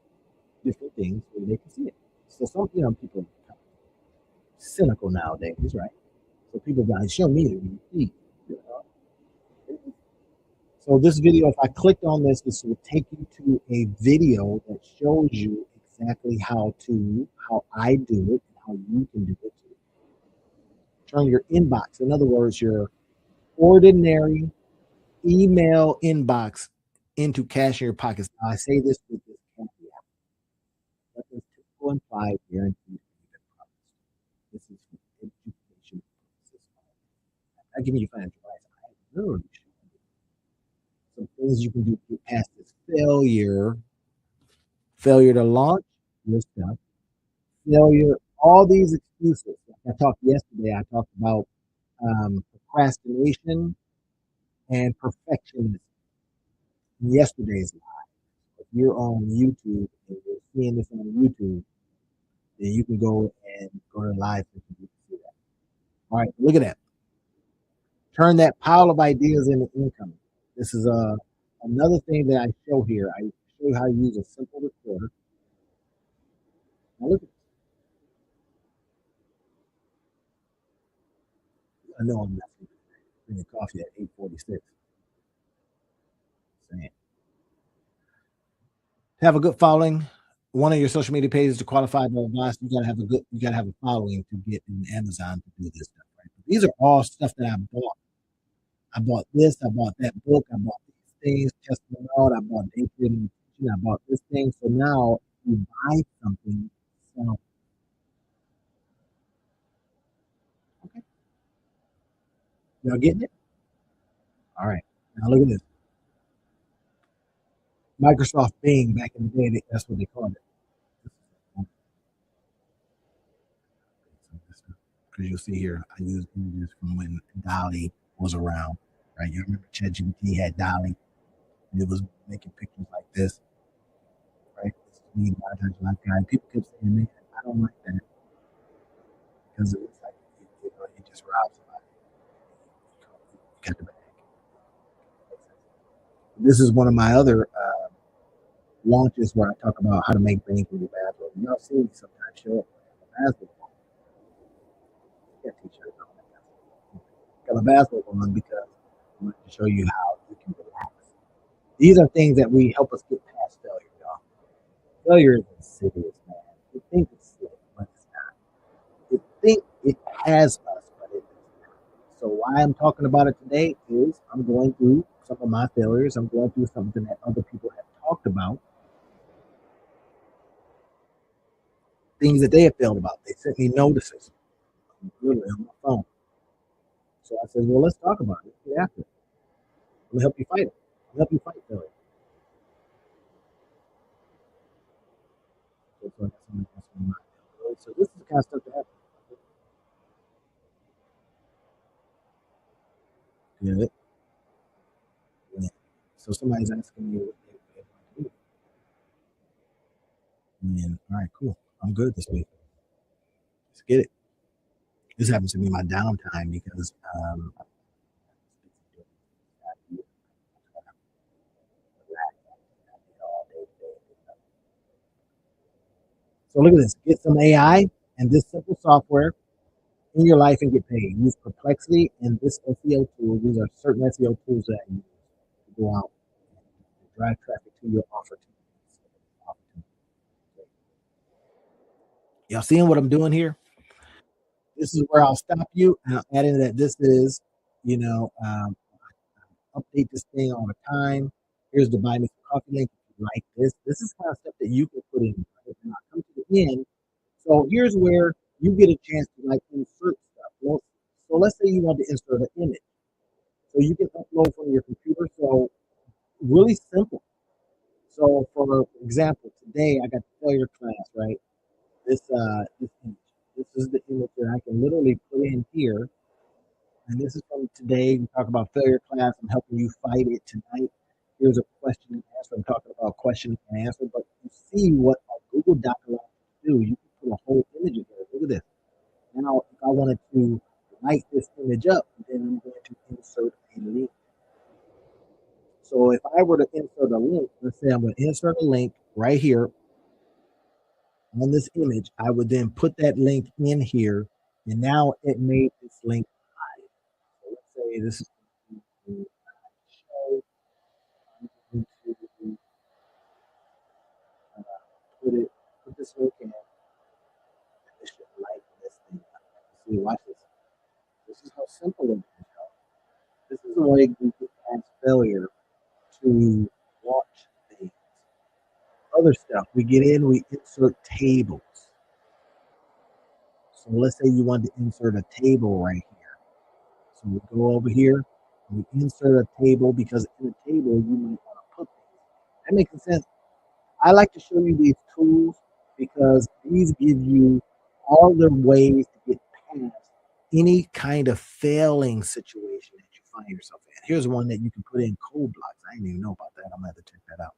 different things where they can see it. So some, people are cynical nowadays, right? So people guys show me that you see. You know? So this video, if I clicked on this will take you to a video that shows you exactly how I do it, and how you can do it too. Turn your inbox, in other words, your ordinary email inbox into cash in your pockets. Now, I say this with this caveat. That is typical and implied guaranteed. This is for education purposes. I'm giving you financial advice. I literally some things you can do to get past this failure to launch your stuff, failure, all these excuses. Like I talked yesterday, I talked about procrastination and perfectionism in yesterday's live. If you're on YouTube and you're seeing this on YouTube, then you can go and go to live and you can see that. All right, look at that. Turn that pile of ideas into income. This is another thing that I show here. I show you how to use a simple recorder. Now look at this. I know I'm not drinking coffee at 8:46. Saying. To have a good following, one of your social media pages to qualify for advice, you gotta have a following to get in Amazon to do this stuff, right? But these are all stuff that I bought. I bought this, I bought that book, I bought these things, testing it out, I bought David, I bought this thing. So now you buy something, so okay, y'all getting it? All right. Now look at this. Microsoft Bing back in the day, that's what they called it. Because you'll see here, I use images from when Dolly was around, right? You remember ChatGPT had Dolly, and it was making pictures like this, right? This is me, my guy. People kept saying, man, I don't like that because it was like, it just robs somebody. You got the bag. This is one of my other launches where I talk about how to make brain from your bathroom. Y'all see me sometimes show up in a basketball. Got t-shirts on. Got a basketball on because I want to show you how you can relax. These are things that we help us get past failure, y'all. Failure isn't serious, man. You think it's silly, but it's not. You think it has us, but it does not. So why I'm talking about it today is I'm going through some of my failures. I'm going through something that other people have talked about, things that they have failed about. They sent me notices, literally on my phone. So I said, well, let's talk about it. Get after it. Let me help you fight it. Let me help you fight failure. So this is the kind of stuff that happens. Yeah. Yeah. So somebody's asking me what they want to do. And all right, cool. I'm good this week. Let's get it. This happens to be my downtime because so look at this. Get some AI and this simple software in your life and get paid. Use Perplexity and this SEO tool. These are certain SEO tools that I use to go out and drive traffic to your offer. Y'all seeing what I'm doing here? This is where I'll stop you and I'll add in that this is, you know, update this thing all the time. Here's the buy me some coffee link. If you like this, this is kind of stuff that you can put in. Right? And I'll come to the end. So here's where you get a chance to like insert stuff. Well, so let's say you want to insert an image. So you can upload from your computer. So really simple. So for example, today I got the failure class, right? This image. This is the image that I can literally put in here. And this is from today. We talk about failure class. I'm helping you fight it tonight. Here's a question and answer. I'm talking about question and answer, but you see what a Google Doc allows you to do. You can put a whole image in there. Look at this. Now, if I wanted to light this image up, then I'm going to insert a link. So if I were to insert a link, let's say I'm going to insert a link right here on this image, I would then put that link in here, and now it made this link live. So let's say this is going to show. I'm going to uh, put this link in, and it should like this thing. See, watch this. This is how simple it is. This is a way we get past failure to watch things. Other stuff, we get in, we insert tables. So let's say you want to insert a table right here. So we go over here, we insert a table because in a table you might want to put things. That makes sense. I like to show you these tools because these give you all the ways to get past any kind of failing situation that you find yourself in. Here's one that you can put in code blocks. I didn't even know about that. I'm gonna have to check that out.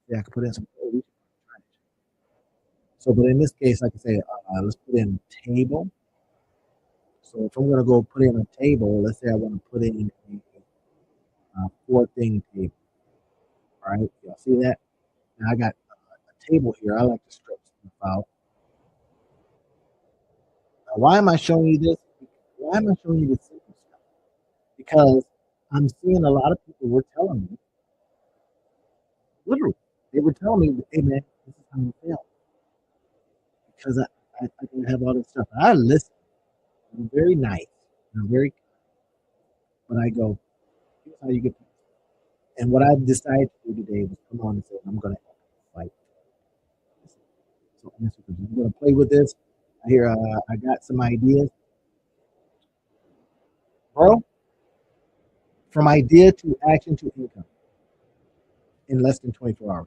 Yeah, I can put in some code. So, but in this case, like I say, let's put in table. So if I'm going to go put in a table, let's say I want to put in a four-thing table. All right, y'all see that? Now I got a table here. I like to stretch stuff out. Now, why am I showing you this? Why am I showing you this simple stuff? Because I'm seeing a lot of people were telling me, literally, they were telling me, hey man, this is how you fail. Because I can have all this stuff. And I listen. I'm very nice. I'm very, but I go, here's how you get. And what I decided to do today was come on and say, I'm going to fight. So I'm going to play with this. I hear I got some ideas. Bro, from idea to action to income in less than 24 hours.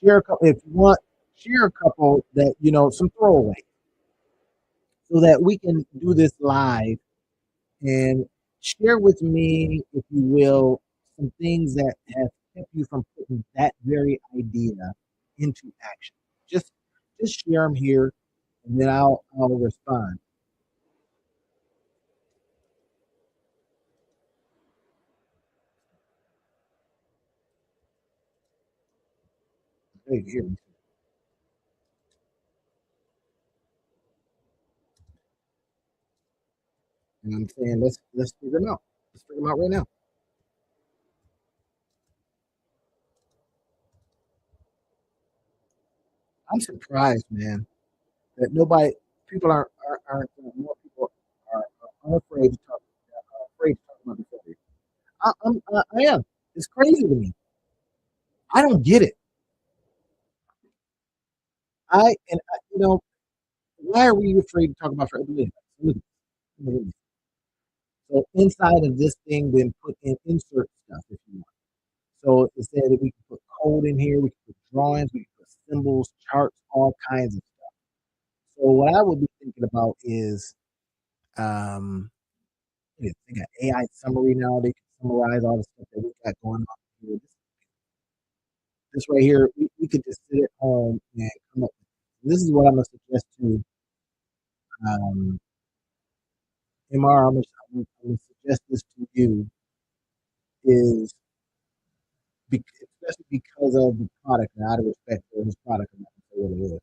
Share a couple, if you want, share a couple that, some throwaway so that we can do this live and share with me, if you will, some things that have kept you from putting that very idea into action. Just, just share them here, and then I'll respond. Hey, here, and I'm saying let's figure them out. Let's figure them out right now. I'm surprised, man, that people aren't more people are afraid to talk, afraid to talk about the failure. I am. It's crazy to me. I don't get it. Why are we afraid to talk about failure? So inside of this thing, then put in insert stuff if you want. So it said that we can put code in here, we can put drawings, we can put symbols, charts, all kinds of stuff. So what I would be thinking about is um, they got AI summary now. They can summarize all the stuff that we got going on here. This right here, we could just sit at home and come up with. This is what I'm gonna suggest to um, MR. I'm gonna suggest this to you is especially because of the product and out of respect for his product. I'm not gonna say what it is.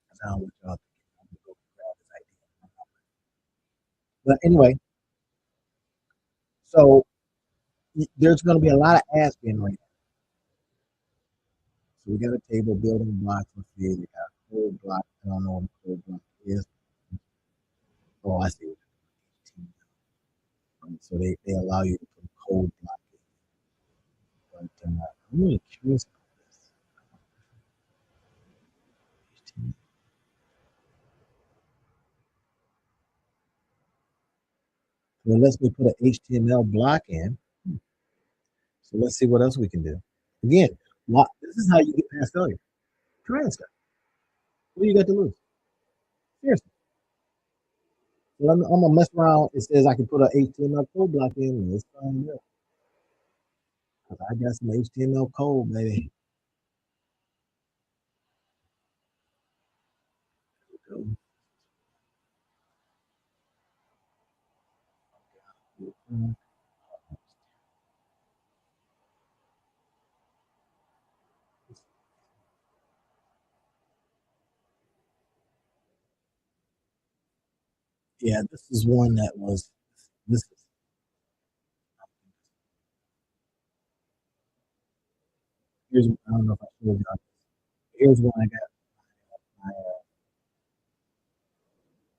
Because I don't want y'all thinking I'm gonna go grab this idea. But anyway, so there's going to be a lot of asking right now. So we got a table building blocks. Let's see, they got a code block. I don't know what a code block is. Oh, I see. Right? So they allow you to put a code block in. But I'm really curious about this. So it lets me put an HTML block in. So let's see what else we can do. Again, this is how you get past failure. Try stuff. What do you got to lose? Seriously. So I'm gonna mess around. It says I can put an HTML code block in. Let's find out. I got some HTML code, baby. Yeah, this is one that was this is here's I don't know if I showed you. Here's one I got my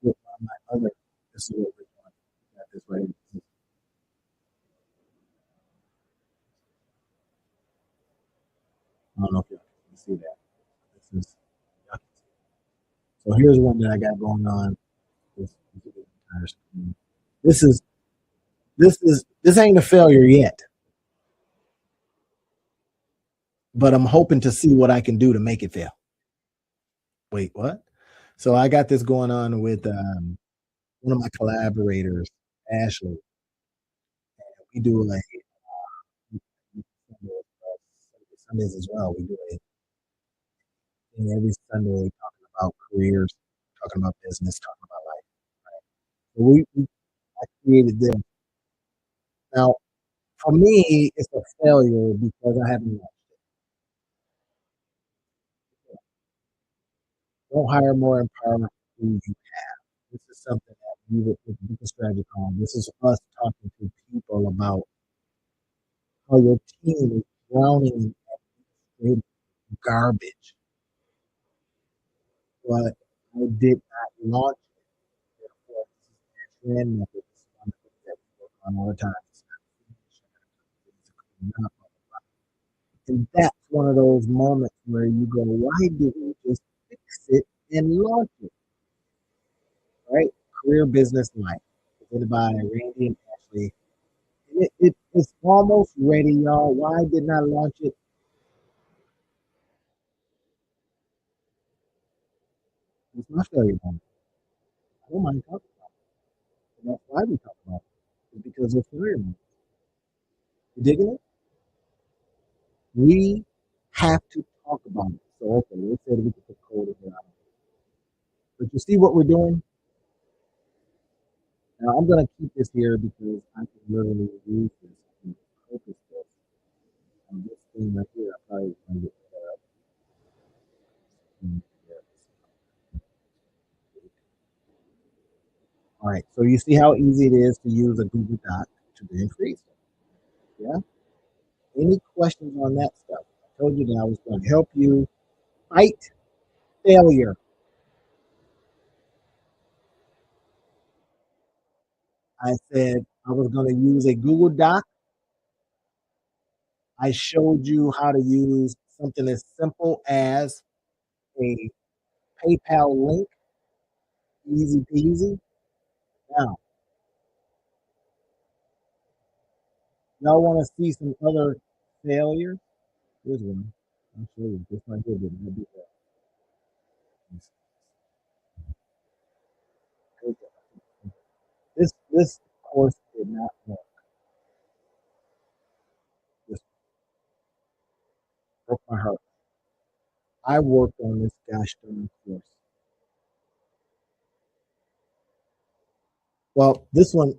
with my other. This is what we're doing. Got this right. I don't know if y'all can see that. This is so here's one that I got going on. This, this is this ain't a failure yet, but I'm hoping to see what I can do to make it fail. Wait, what? So I got this going on with one of my collaborators, Ashley. We do like Sundays as well. We do a thing every Sunday talking about careers, talking about business, talking about life. Right? So I created this. Now, for me, it's a failure because I haven't. Don't hire more, empower who you have. This is something that we would with the strategy call. This is us talking to people about how your team is drowning in garbage. But I did not launch it. Therefore, this is a trend method. This is one that we work on all the time. And that's one of those moments where you go, why didn't we just fix it and launch it? Right? Career Business Life. Presented by Randy and Ashley. It's almost ready, y'all. Why didn't I launch it? It's my failure moment. I don't mind talking about it. And that's why we talk about it. It's because it's failure moment. You digging it? We have to talk about it. So, okay, let's say that we can put code in here. But you see what we're doing? Now, I'm going to keep this here because I can literally use this and focus this on this thing right here. I probably going to get all right, so you see how easy it is to use a Google Doc to increase. Yeah. Any questions on that stuff? I told you that I was going to help you fight failure. I said I was going to use a Google Doc. I showed you how to use something as simple as a PayPal link, easy peasy. Now, y'all want to see some other failures? Here's one. I'll show you. This right here didn't do that. This course did not work. This broke my heart. I worked on this gosh darn course. Well, this one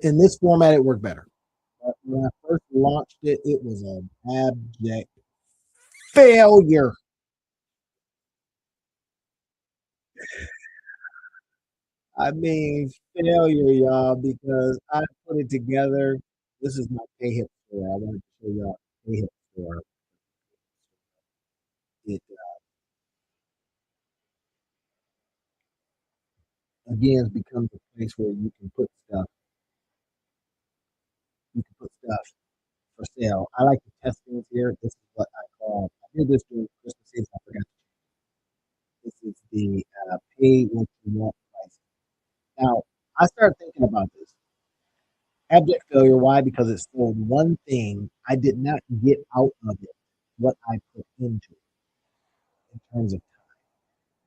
in this format it worked better. When I first launched it, it was an abject failure. I mean, failure, y'all, because I put it together. This is my K-hip store. I wanted to show y'all K-hip store. It again becomes a place where you can put stuff. You can put stuff for sale. I like to test things here. This is what I call. I did this during Christmas season. I forgot. This is the pay what you want price. Now, I started thinking about this. Abject failure. Why? Because it sold one thing. I did not get out of it what I put into it in terms of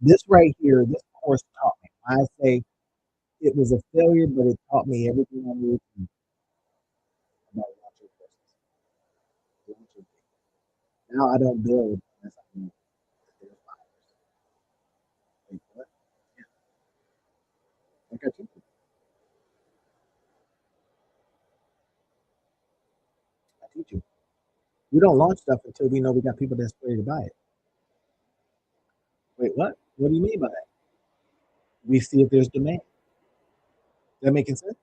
this right here. This course taught me. I say it was a failure, but it taught me everything I knew about launching courses. Now I don't build unless I know there's buyers. Wait, what? Yeah, like I teach you. I teach you. We don't launch stuff until we know we got people that's ready to buy it. Wait, what? What do you mean by that? We see if there's demand. That making sense?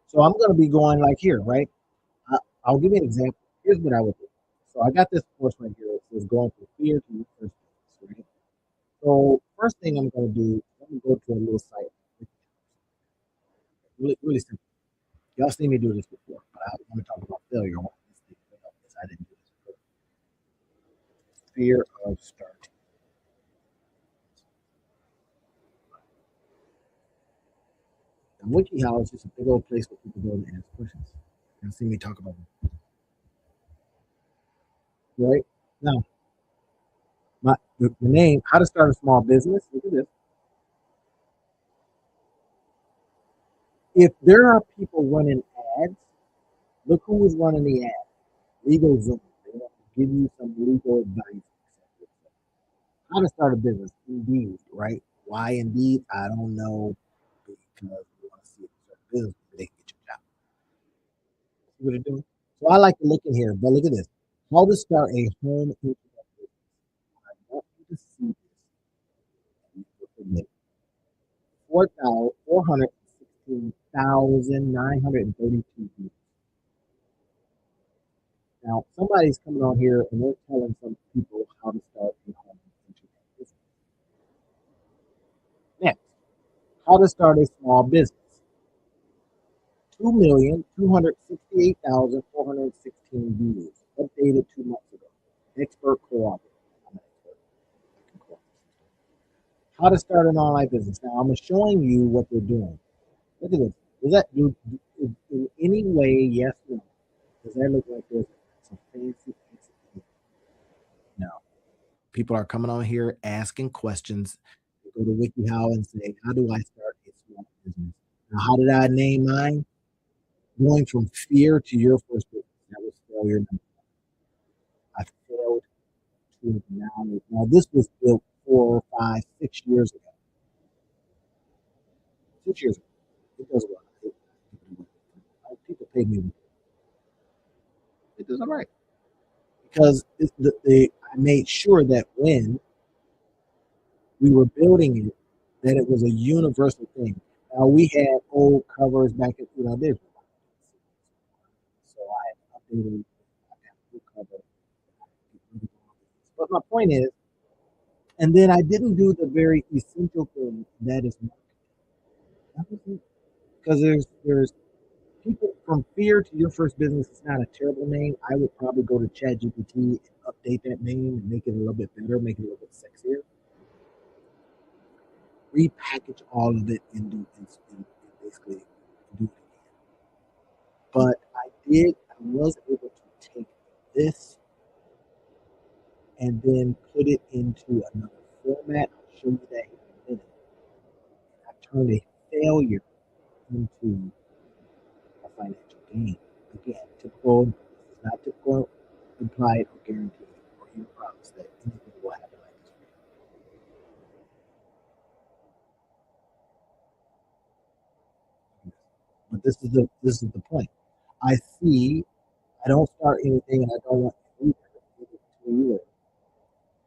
So I'm going to be going like here, right? I, I'll give you an example. Here's what I would do. So I got this course right here. It says going from fear to your first business, right? So first thing I'm going to do, I'm going to go to a little site. Really, really simple. Y'all seen me do this before, but I want to talk about failure. I want this thing to fail because I didn't do this before. Fear of starting. And WikiHow is just a big old place where people go and ask questions. You'll see me talk about it. Right? Now, the name, how to start a small business. Look at this. If there are people running ads, look who is running the ad. LegalZoom. They want to give you some legal advice. How to start a business. Indeed, right? Why Indeed? I don't know because we want to see if it's a business where they can get your job. See what they're doing? So I like to look in here, but look at this. How to start a home internet business. I want you to see this. 416,932 views. Now, somebody's coming on here and they're telling some people how to start a home internet business. Next, how to start a small business. 2,268,416 views. Updated 2 months ago. Expert cooperative. I'm an expert. How to start an online business. Now, I'm showing you what they're doing. Look at this. Does that do in any way? Yes or no? Does that look like there's some fancy execution? No. People are coming on here asking questions. They go to WikiHow and say, "How do I start a small business?" Now, how did I name mine? Going from fear to your first business. That was failure number one. I failed to now. Now, this was built 4, 5, 6 years ago. 6 years ago. It does well. People pay me. It does all right. Because I made sure that when we were building it, that it was a universal thing. Now we had old covers back at this, so I updated. I got a new cover. But my point is, and then I didn't do the very essential thing that is marketing. Because there's people from fear to your first business is not a terrible name. I would probably go to ChatGPT and update that name and make it a little bit better, make it a little bit sexier. Repackage all of it and basically do it again. But I was able to take this and then put it into another format. I'll show you that in a minute. I turned a failure into a financial gain. Again, typical, this is not typical implied or guaranteed or even promise that anything will happen like this. But this is the point. I see I don't start anything and I don't want to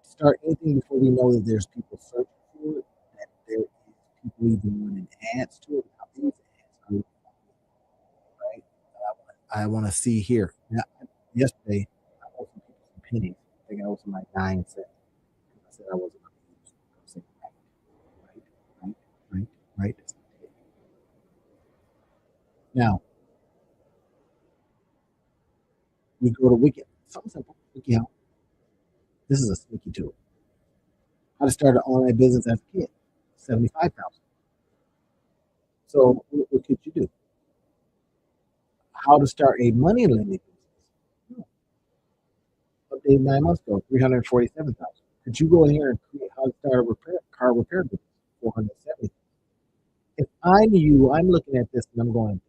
start anything before we know that there's people searching for it, that there is people even running ads to it. Now, these ads are right. I want to see here. Now, yesterday, I owed some people some pennies. I think I owed some like 9 cents. I said I wasn't going to use them. I'm saying, right, right, right, right. Now, we go to Wiki. Something simple. WikiHow. This is a sneaky tool. How to start an online business as a kid. 75,000. So what could you do? How to start a money lending business. Updated 9 months ago, 347,000. Could you go in here and create how to start a car repair business? 470. If I'm you, I'm looking at this and I'm going,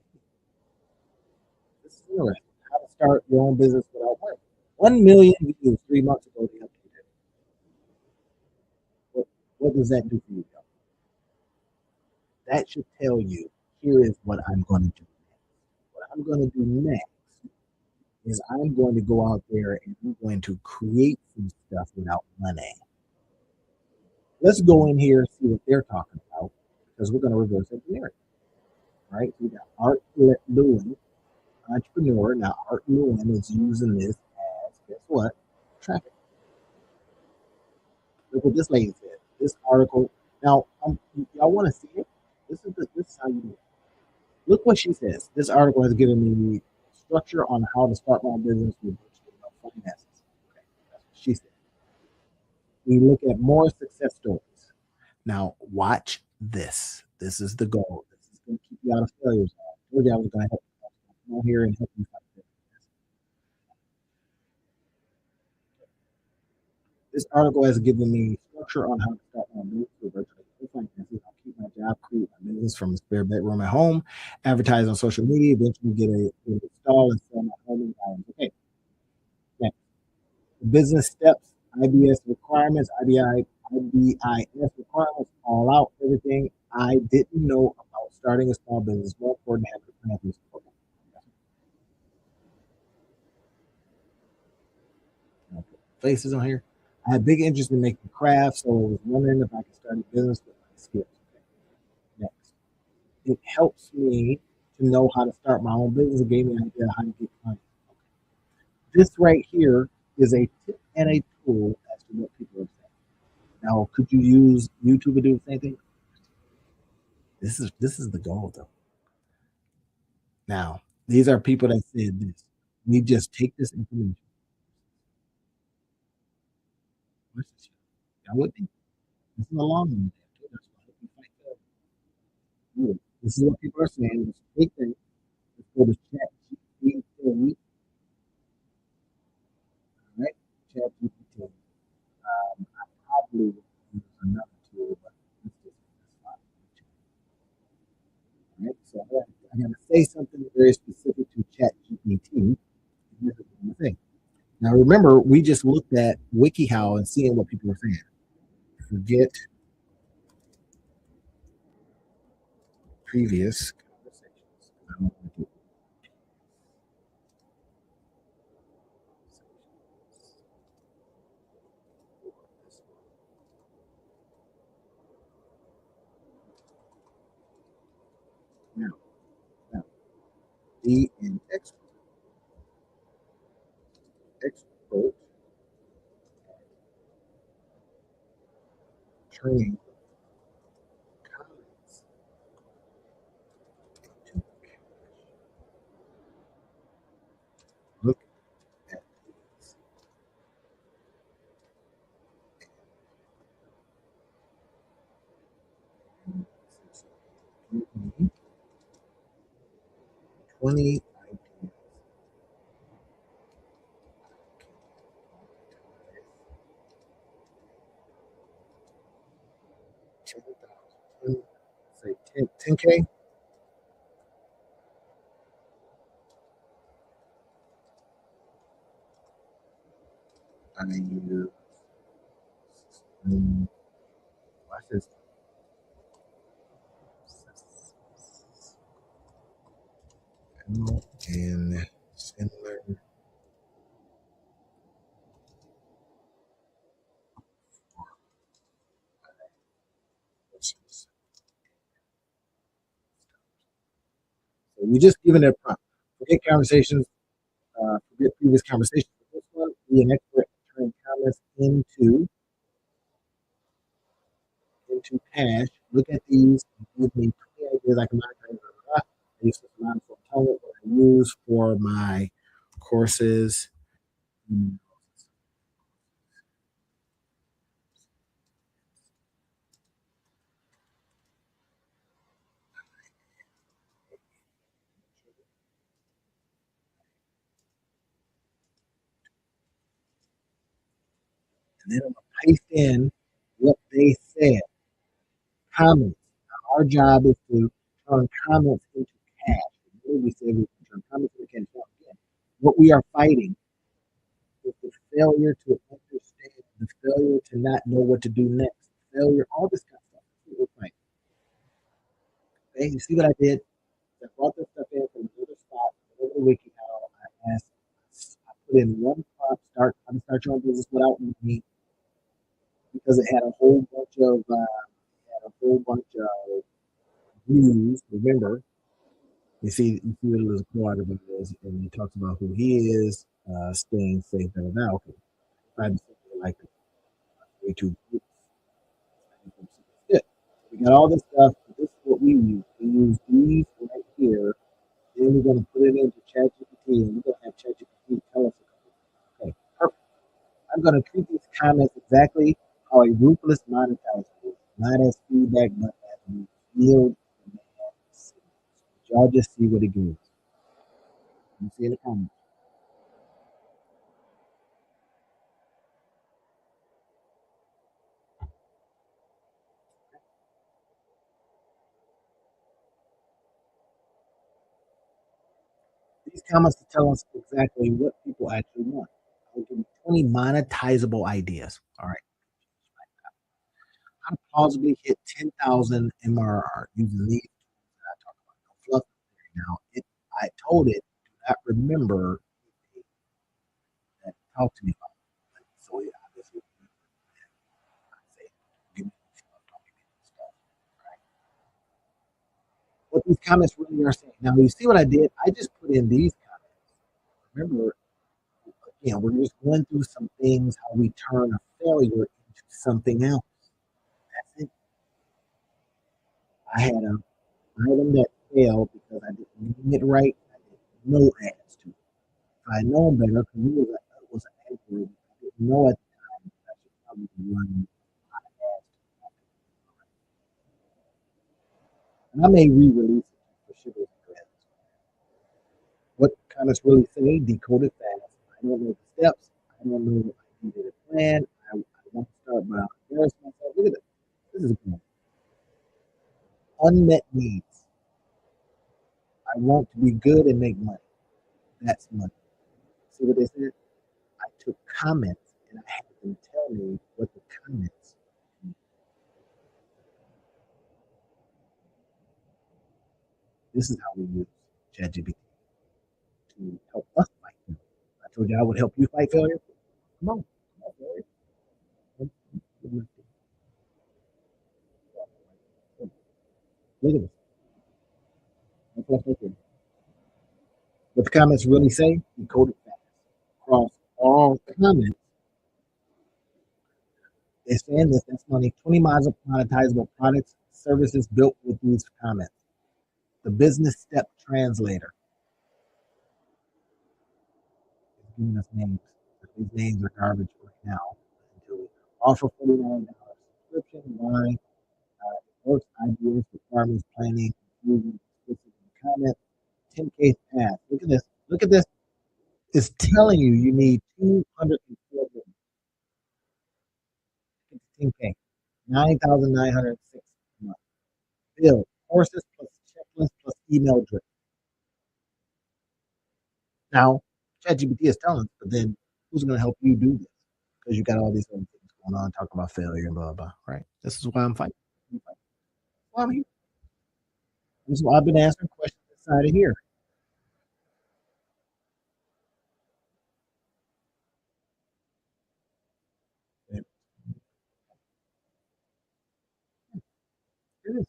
this is interesting. How to start your own business without money. 1 million views 3 months ago. They updated. What does that do for you, Joe? That should tell you here is what I'm going to do next. What I'm going to do next is I'm going to go out there and I'm going to create some stuff without money. Let's go in here and see what they're talking about because we're going to reverse engineer it, right? So we got Art Lewin, entrepreneur. Now, Art Lewin is using this as, guess what? Traffic. Look what this lady said. This article. Now, y'all want to see it? This is how you do it. Look what she says. This article has given me structure on how to start my business with virtually no finances. Okay, that's what she said. We look at more success stories. Now, watch this. This is the goal. This is going to keep you out of failures. I told you I was going to help you. Come on here and help you fight this. This article has given me structure on how to start my business with virtually no finances. I'll keep my job, create my business from a spare bedroom at home, advertise on social media, eventually get a install and sell my home environment. Okay, next. Business steps, IBS requirements, IBIS requirements, all out, everything I didn't know about starting a small business. More important to have a plan to support. Faces on here. I had big interest in making crafts, so I was wondering if I could start a business with my skills. Okay. Next, it helps me to know how to start my own business. It gave me an idea how to get clients. Okay. This right here is a tip and a tool as to what people are saying. Now, could you use YouTube to do the same thing? This is the goal, though. Now, these are people that said this. We just take this information. I would think this is a long one. This is what people are saying. Let's take that. Let's go to chat GPT. Right? Chat GPT. I probably would use another tool, but let's just right? So I got to say something very specific to chat GPT. Now remember, we just looked at WikiHow and seeing what people are saying. Forget previous conversations. Now, now, be an expert turning comments into look at these. 20 ideas. 10,000. Say 10K. I use watch this. And similar. So we just given it a prompt. Forget conversations, forget previous conversations. This one, be an expert at turning comments into cash. Look at these and give me 20 ideas I can monetize. I use this amount for what I use for my courses. And then I'm gonna paste in what they said. Comments. Now, our job is to turn comments into cash. We say we can turn comments into cash. Now, again, what we are fighting is the failure to understand, the failure to not know what to do next, failure, all this kind of stuff. That's what we're fighting. Okay, you see what I did? I brought this stuff in from another spot, another wiki how I asked, I put in one prompt, how to start your own business without me, because it had a whole bunch of views. Remember, You see what little part of it is, and he talks about who he is, staying safe. And now, okay, I just like way too. Yeah. We got all this stuff. This is what we use. We use these right here. Then we're going to put it into ChatGPT, and we're going to have ChatGPT tell us. Okay, perfect. I'm going to treat these comments exactly how a ruthless monetizer would, not as feedback, but as revealed demand signals. Y'all just see what it gives. You see in the comments. These comments to tell us exactly what people actually want. I'll give you 20 monetizable ideas. All right. How to plausibly hit 10,000 MRR using these tools that I talk about. No fluff now. I told it, do not remember that talk to me about it. So it obviously I say, give me fluff, don't give me stuff. Right? What these comments really are saying. Now you see what I did? I just put in these comments. Remember, we're just going through some things, how we turn a failure into something else. That's it. I had a item that failed because I didn't name it right. I did no ads to it. If I had known better, because it was an Android, I didn't know at the time that I should probably be running a lot of ads to it. And I may re-release it for sugars and grams. What comments really say? Decode it fast. I don't know the steps. I don't know. I needed a plan. I want to start, but I'll embarrass myself. Look at this. This is good. Unmet needs. I want to be good and make money. That's money. See what they said? I took comments and I had them tell me what the comments mean. This is how we use ChatGPT to help us fight failure. I told you I would help you fight failure. Come on. Come on, failure. Look at this. What the comments really say, decode it fast. Across all comments, they're saying this, that's money, 20 monetizable products, services built with these comments. The business step translator is giving us names. But these names are garbage right now. Offer $49 subscription. Why? Works ideas for farmers planning, including explicit in the comment. 10K path. Look at this. Look at this. It's telling you you need 204 10K. 9,906 a month. Build courses plus checklist plus email drip. Now, ChatGPT is telling us, but then who's going to help you do this? Because you got all these other things going on, talk about failure and blah, blah, right? This is why I'm fighting. Well, I mean, this is why I've been answering questions inside of here. It is.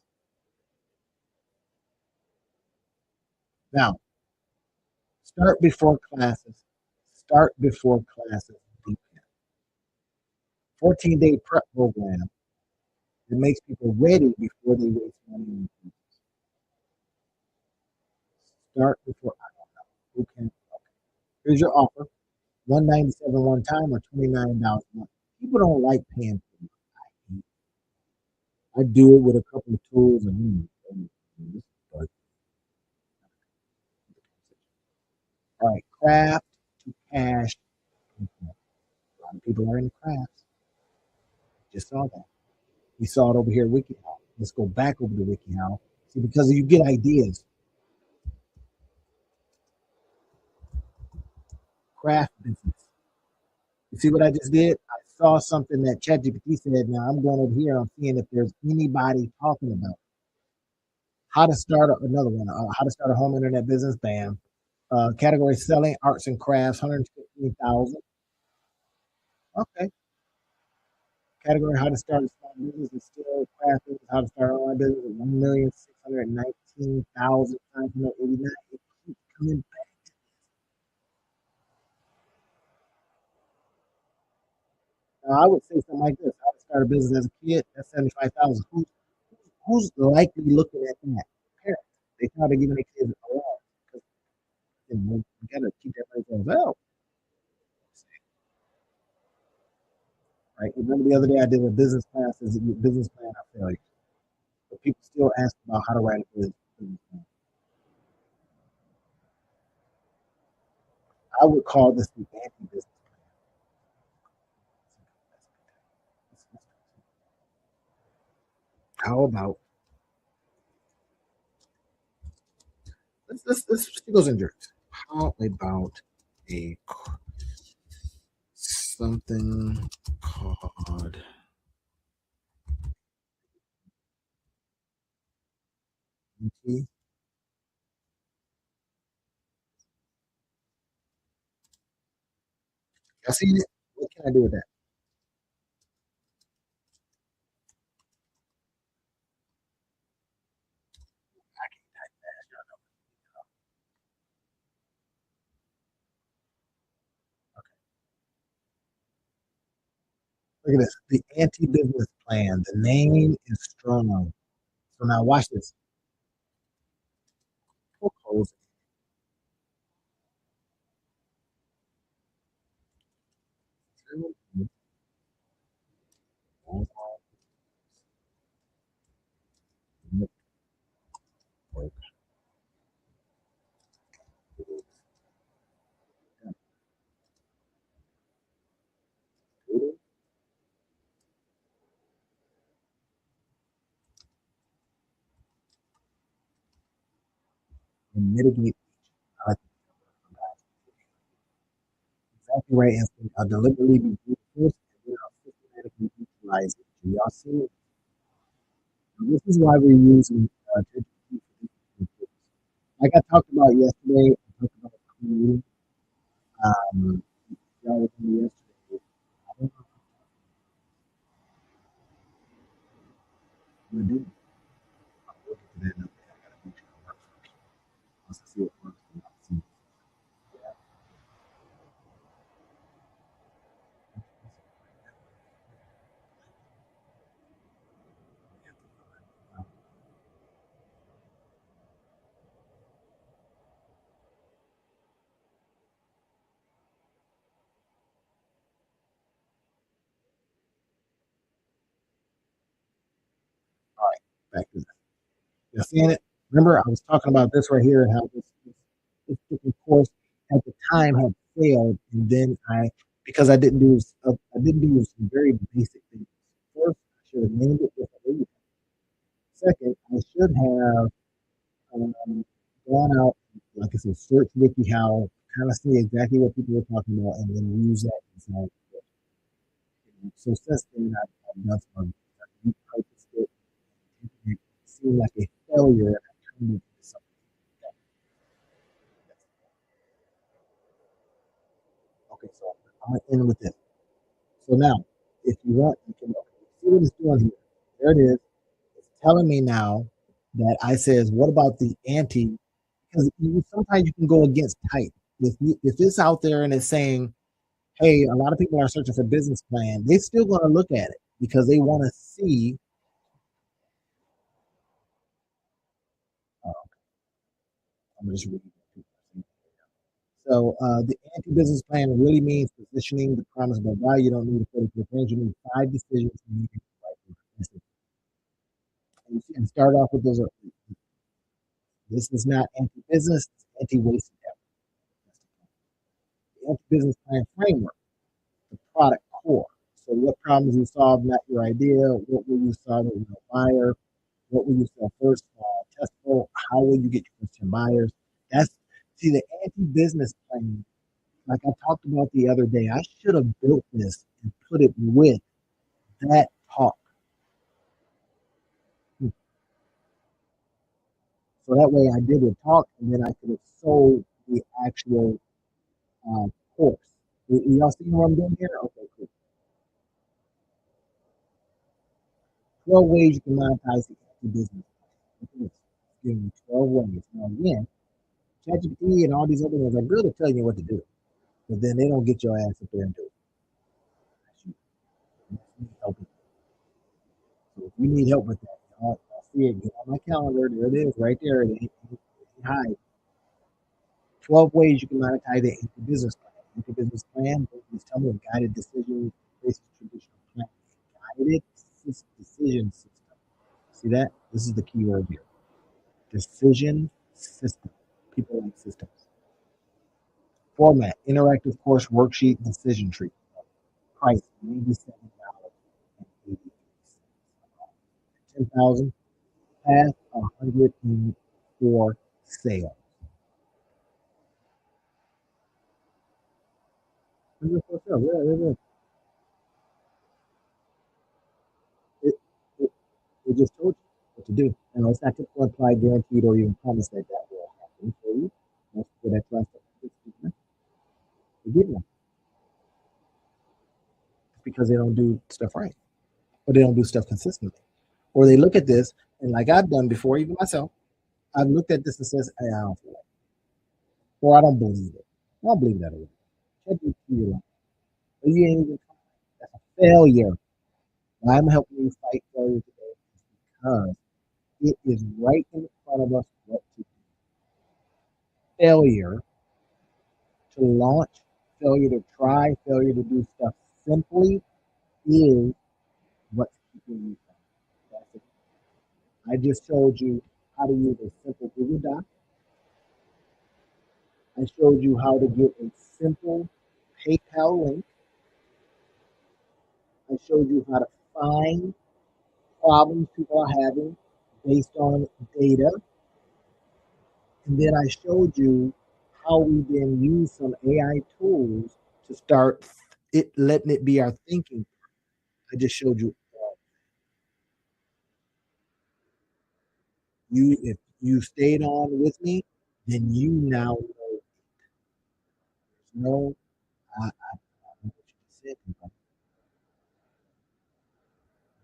Now, start before classes. Start before classes. 14-day prep program that makes people ready before they waste money. Start before. I don't know. Who can? Okay. Here's your offer: 197 one time or $29 a month. People don't like paying for it. I do it with a couple of tools and all right, craft to cash. A lot of people are in crafts. Just saw that. We saw it over here at WikiHow. Let's go back over to WikiHow. See, because you get ideas, craft business. You see what I just did? I saw something that ChatGPT said. Now I'm going over here. I'm seeing if there's anybody talking about how to start another one. How to start a home internet business. Bam. Category selling arts and crafts. 115,000. Okay. Category how to start a small business and still crafting. How to start an online business. 1,619,000. $19,589. It keeps coming back. Now, I would say something like this: I started a business as a kid. That's 75,000. Who's likely looking at that? Parents. They probably giving their kids a lot because you gotta keep that money for themselves, right? Remember the other day I did a business class. Is a business plan I failure? But people still ask about how to write a business plan. I would call this the anti-business plan. How about let's goes in jerks. How about a something called anti? Y'all seen it? What can I do with that? I can't type fast. Y'all know. Look at this. The anti-business plan. The name is strong. So now watch this. We'll close it. And mitigate. I like exactly right. And I'll deliberately be brute force and then I'll systematically utilize it. Do y'all see it? This is why we're using ChatGPT for these tools. Like I talked about yesterday, I talked about creating. Um, y'all with me yesterday. I don't know what to do. I'll look into that another day. I gotta make sure it works first. Once I see it works, then I'll see. Yeah. All right, back to that. You seeing it? Remember, I was talking about this right here and how this particular course at the time had failed, and then because I didn't do some very basic things. First, I should have named it differently. Second, I should have gone out, like I said, search WikiHow, kind of see exactly what people were talking about, and then use that inside. So since then, I've done some repurposed it. It seemed like a failure, and I turned it into something. Okay, so I'm gonna end with this. So now, if you want, you can see what it's doing here. There it is. It's telling me now that I says, what about the anti? Because sometimes you can go against type. If it's out there and it's saying, hey, a lot of people are searching for business plan, they're still going to look at it because they want to see. Uh, I'm just reading. So the anti-business plan really means positioning the promise of value. You don't need a 44 things. You need 5 decisions. And start off with those. This is not anti-business, it's anti-waste effort. The anti-business plan framework, the product core. So what problems you solve, not your idea. What will you solve with your buyer? What will you sell first? Testable. How will you get your first 10 buyers? That's see the anti-business plan. Like I talked about the other day, I should have built this and put it with that talk. So that way I did a talk and then I could have sold the actual course. Y'all see what I'm doing here? Okay, cool. 12 ways you can monetize the business. you 12 ways. Now, again, ChatGPT and all these other ones are good at telling you what to do, but then they don't get your ass up there and do it. You need help. So if you need help with that, I'll see it. Get on my calendar. There it is, right there. It ain't hide. 12 ways you can monetize the Anchor business plan. Anchor business plan is tell me a guided decision based traditional plan. Guided decision system. See that? This is the key word here. Decision system. People like systems. Format, interactive course worksheet, decision tree. Price, $97.83. 10,000. Path, 104 sales. 104 sales. Yeah. It, it, it just told you what to do. And it's not typical implied guaranteed or even promise that that will happen for you. That's why they give them. It's because they don't do stuff right. Or they don't do stuff consistently. Or they look at this, and like I've done before, even myself, I've looked at this and says, hey, I don't feel like it. Or I don't believe it. I don't believe that away. Check it to your life. Or you ain't even that's a failure. And I'm helping you fight failure today because it is right in front of us what to do. Failure to launch, failure to try, failure to do stuff simply is what's keeping you from. That's it. I just showed you how to use a simple Google Doc. I showed you how to get a simple PayPal link. I showed you how to find problems people are having based on data. And then I showed you how we then use some AI tools to start it letting it be our thinking. I just showed you you if you stayed on with me, then you now know no I know what you just said, but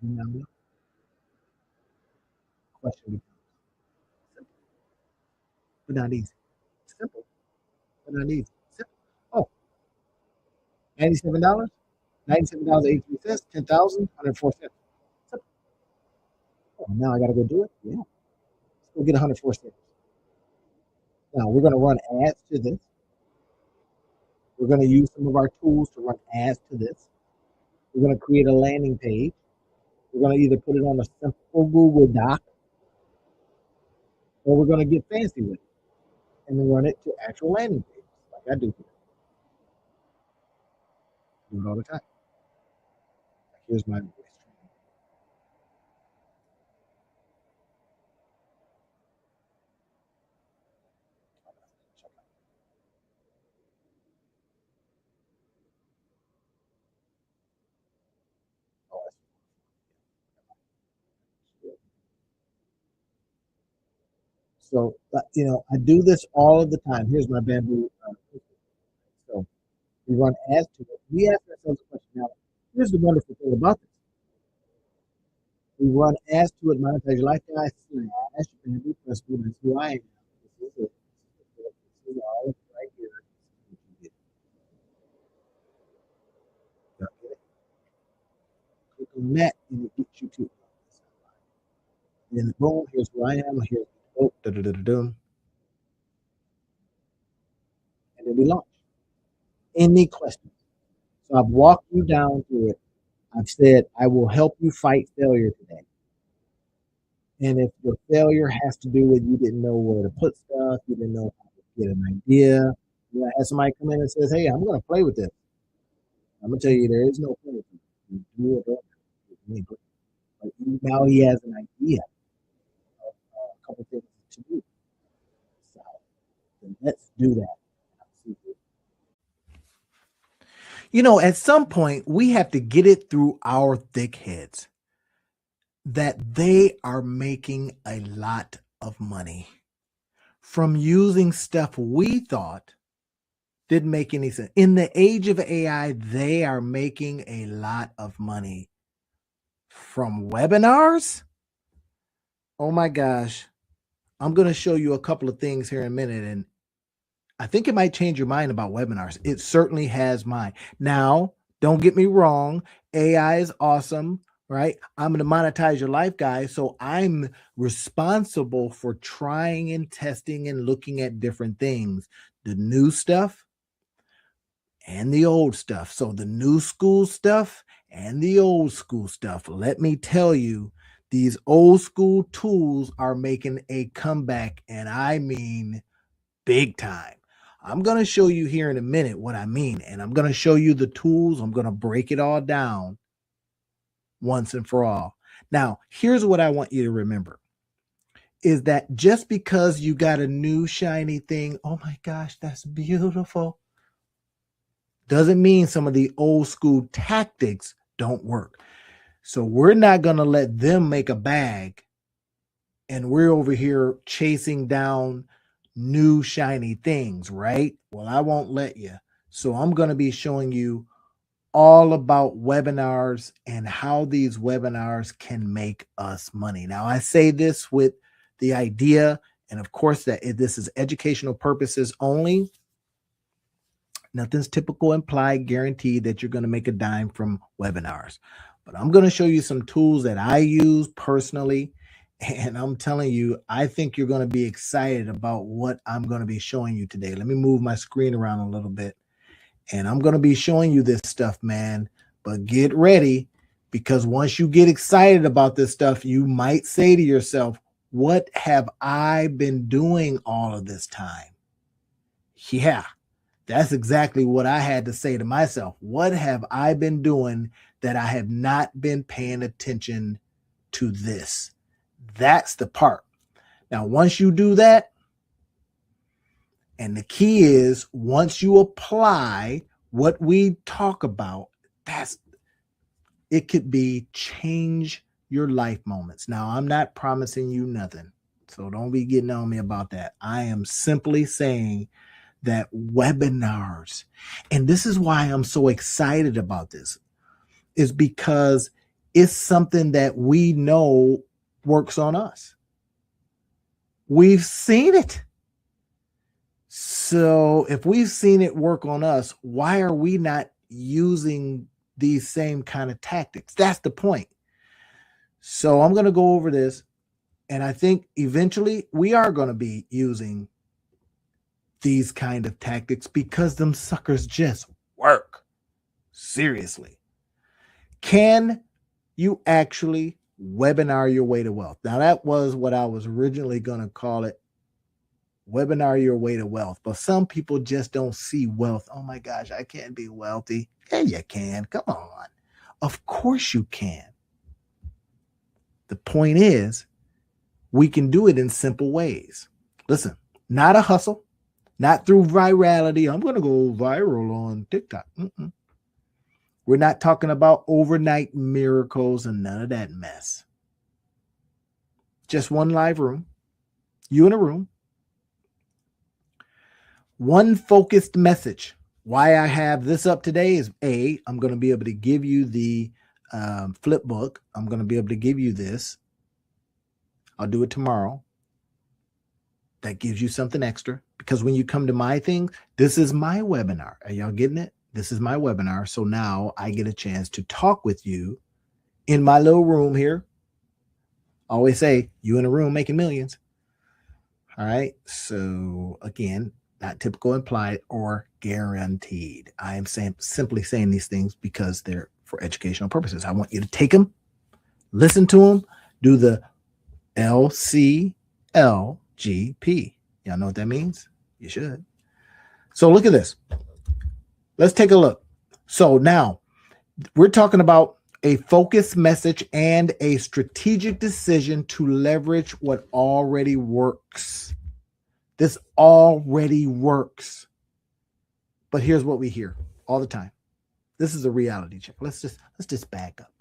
you now know question becomes simple, but not easy. Simple, but not easy. Simple. Oh, $97? $97.83, 10,000, 104 cents. Simple. Oh, now I gotta go do it? Yeah. Let's go get 104 cents. Now we're gonna run ads to this. We're gonna use some of our tools to run ads to this. We're gonna create a landing page. We're gonna either put it on a simple Google Doc or we're gonna get fancy with it and then run it to actual landing pages like I do here. Do it all the time. Like here's my voice training. Oh, so, I do this all of the time. Here's my bamboo. So we run ads to it. We ask ourselves a question now. Here's the wonderful thing about this. We run ads to it, monetize your life guys. Slash bamboo press good. That's who I am. This is it. This is all right here. Click on that and it gets you to it. And then boom, here's who I am. Here's and then we launch. Any questions? So I've walked you down through it. I've said I will help you fight failure today. And if your failure has to do with you didn't know where to put stuff, you didn't know how to get an idea, you have somebody come in and says, "Hey, I'm going to play with this." I'm going to tell you, there is no play with it. You do it or but now he has an idea of a couple things to do. So then let's do that. At some point, we have to get it through our thick heads that they are making a lot of money from using stuff we thought didn't make any sense. In the age of AI, they are making a lot of money from webinars. Oh my gosh. I'm going to show you a couple of things here in a minute, and I think it might change your mind about webinars. It certainly has mine. Now, don't get me wrong. AI is awesome, right? I'm going to monetize your life, guys. So I'm responsible for trying and testing and looking at different things, the new stuff and the old stuff. So the new school stuff and the old school stuff. Let me tell you, these old school tools are making a comeback, and I mean big time. I'm going to show you here in a minute what I mean, and I'm going to show you the tools. I'm going to break it all down once and for all. Now, here's what I want you to remember is that just because you got a new shiny thing, oh my gosh, that's beautiful, doesn't mean some of the old school tactics don't work. So we're not going to let them make a bag and we're over here chasing down new shiny things, right? Well, I won't let you. So I'm going to be showing you all about webinars and how these webinars can make us money. Now, I say this with the idea, and of course, that this is educational purposes only. Nothing's typical, implied, guaranteed that you're going to make a dime from webinars. But I'm going to show you some tools that I use personally. And I'm telling you, I think you're going to be excited about what I'm going to be showing you today. Let me move my screen around a little bit. And I'm going to be showing you this stuff, man. But get ready, because once you get excited about this stuff, you might say to yourself, what have I been doing all of this time? Yeah, that's exactly what I had to say to myself. What have I been doing that I have not been paying attention to this? That's the part. Now, once you do that, and the key is once you apply what we talk about, it could be change your life moments. Now, I'm not promising you nothing, so don't be getting on me about that. I am simply saying that webinars, and this is why I'm so excited about this, is because it's something that we know works on us. We've seen it. So if we've seen it work on us, why are we not using these same kind of tactics? That's the point. So I'm going to go over this, and I think eventually we are going to be using these kind of tactics because them suckers just work. Seriously. Can you actually webinar your way to wealth? Now, that was what I was originally going to call it, webinar your way to wealth. But some people just don't see wealth. Oh my gosh, I can't be wealthy. Yeah, you can. Come on. Of course you can. The point is, we can do it in simple ways. Listen, not a hustle, not through virality. I'm going to go viral on TikTok. We're not talking about overnight miracles and none of that mess. Just one live room, you in a room, one focused message. Why I have this up today is I'm going to be able to give you the flip book. I'm going to be able to give you this. I'll do it tomorrow. That gives you something extra, because when you come to my thing, this is my webinar. Are y'all getting it? This is my webinar. So now I get a chance to talk with you in my little room here. I always say, you in a room making millions. All right. So again, not typical, implied, or guaranteed. I am simply saying these things because they're for educational purposes. I want you to take them, listen to them, do the LCLGP. Y'all know what that means? You should. So look at this. Let's take a look. So now we're talking about a focused message and a strategic decision to leverage what already works. This already works. But here's what we hear all the time. This is a reality check. Let's just back up.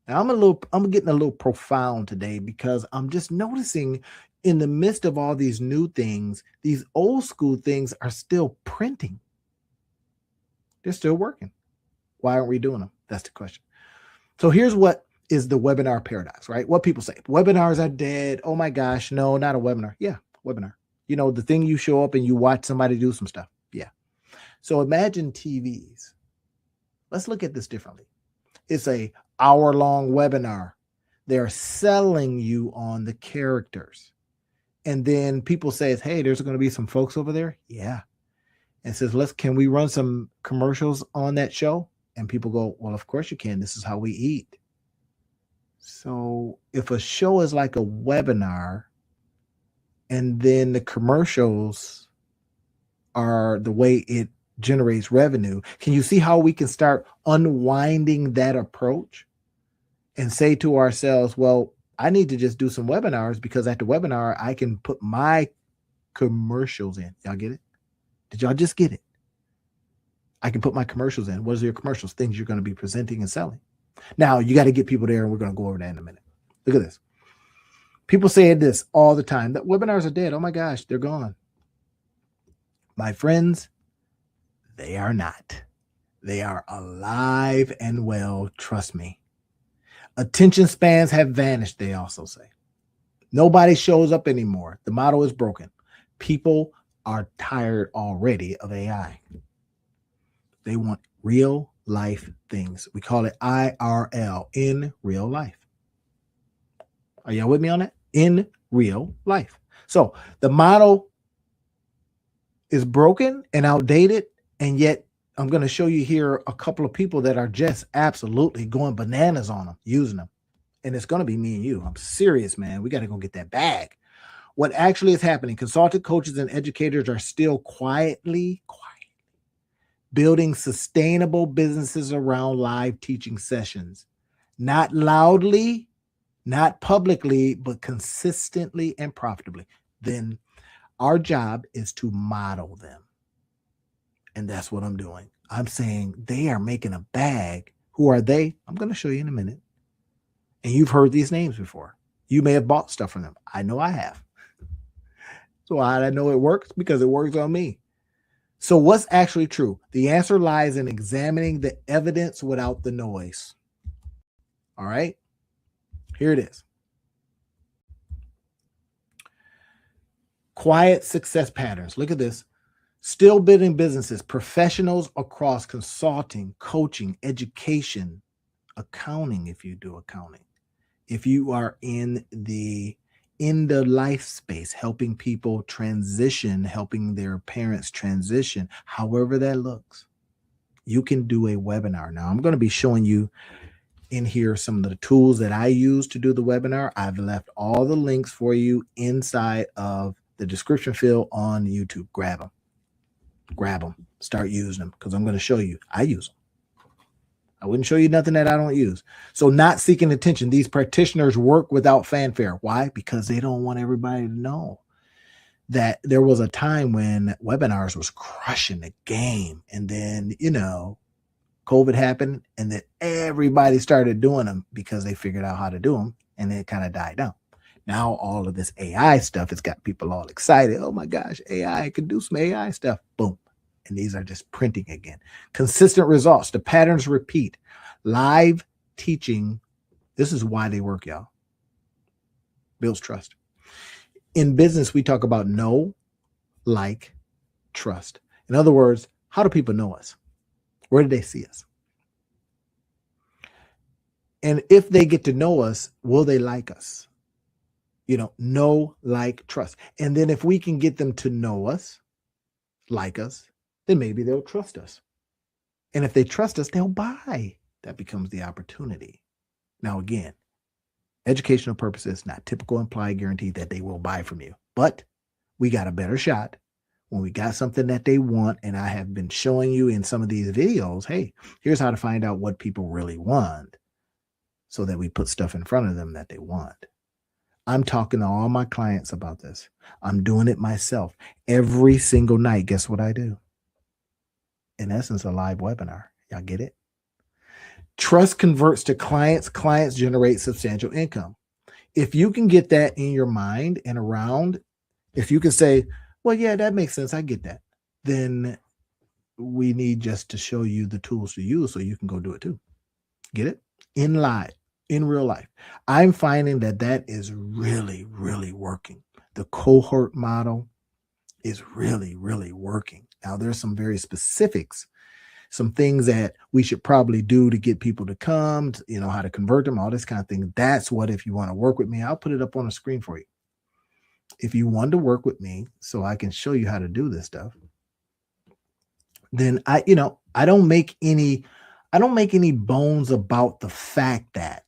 Now I'm getting a little profound today because I'm just noticing in the midst of all these new things, these old school things are still printing. They're still working. Why aren't we doing them? That's the question. So here's what is the webinar paradox, right? What people say, webinars are dead. Oh my gosh, no, not a webinar. Yeah, webinar. You know, the thing you show up and you watch somebody do some stuff. Yeah. So imagine TVs. Let's look at this differently. It's a hour-long webinar. They're selling you on the characters. And then people say, hey, there's going to be some folks over there. Yeah. And says, can we run some commercials on that show? And people go, well, of course you can. This is how we eat. So if a show is like a webinar and then the commercials are the way it generates revenue, can you see how we can start unwinding that approach and say to ourselves, well, I need to just do some webinars because at the webinar, I can put my commercials in. Y'all get it? Did y'all just get it? I can put my commercials in. What is your commercials? Things you're going to be presenting and selling. Now, you got to get people there, and we're going to go over that in a minute. Look at this. People say this all the time, that webinars are dead. Oh my gosh, they're gone. My friends, they are not. They are alive and well, trust me. Attention spans have vanished, they also say. Nobody shows up anymore. The model is broken. People are tired already of AI. They want real life things. We call it IRL, in real life. Are y'all with me on that? In real life. So the model is broken and outdated, and yet I'm going to show you here a couple of people that are just absolutely going bananas on them, using them. And it's going to be me and you. I'm serious, man. We got to go get that bag. What actually is happening, consultant coaches and educators are still quietly building sustainable businesses around live teaching sessions. Not loudly, not publicly, but consistently and profitably. Then our job is to model them. And that's what I'm doing. I'm saying they are making a bag. Who are they? I'm going to show you in a minute. And you've heard these names before. You may have bought stuff from them. I know I have. So how do I know it works? Because it works on me. So what's actually true? The answer lies in examining the evidence without the noise. All right, here it is. Quiet success patterns. Look at this. Still building businesses, professionals across consulting, coaching, education, accounting, if you do accounting. If you are in the life space, helping people transition, helping their parents transition, however that looks, you can do a webinar. Now, I'm going to be showing you in here some of the tools that I use to do the webinar. I've left all the links for you inside of the description field on YouTube. Grab them, start using them, because I'm going to show you. I use them. I wouldn't show you nothing that I don't use. So not seeking attention. These practitioners work without fanfare. Why? Because they don't want everybody to know that there was a time when webinars was crushing the game. And then, COVID happened and then everybody started doing them because they figured out how to do them, and it kind of died down. Now all of this AI stuff has got people all excited. Oh my gosh, AI can do some AI stuff. Boom. And these are just printing again. Consistent results. The patterns repeat. Live teaching. This is why they work, y'all. Builds trust. In business, we talk about know, like, trust. In other words, how do people know us? Where do they see us? And if they get to know us, will they like us? Know, like, trust. And then if we can get them to know us, like us, then maybe they'll trust us. And if they trust us, they'll buy. That becomes the opportunity. Now, again, educational purposes, not typical implied guarantee that they will buy from you. But we got a better shot when we got something that they want. And I have been showing you in some of these videos, hey, here's how to find out what people really want so that we put stuff in front of them that they want. I'm talking to all my clients about this. I'm doing it myself every single night. Guess what I do? In essence, a live webinar. Y'all get it? Trust converts to clients. Clients generate substantial income. If you can get that in your mind and around, if you can say, well, yeah, that makes sense. I get that. Then we need just to show you the tools to use so you can go do it too. Get it? In live. in real life. I'm finding that that is really, really working. The cohort model is really, really working. Now, there's some very specifics, some things that we should probably do to get people to come, how to convert them, all this kind of thing. That's what, if you want to work with me, I'll put it up on the screen for you. If you want to work with me so I can show you how to do this stuff, then I don't make any bones about the fact that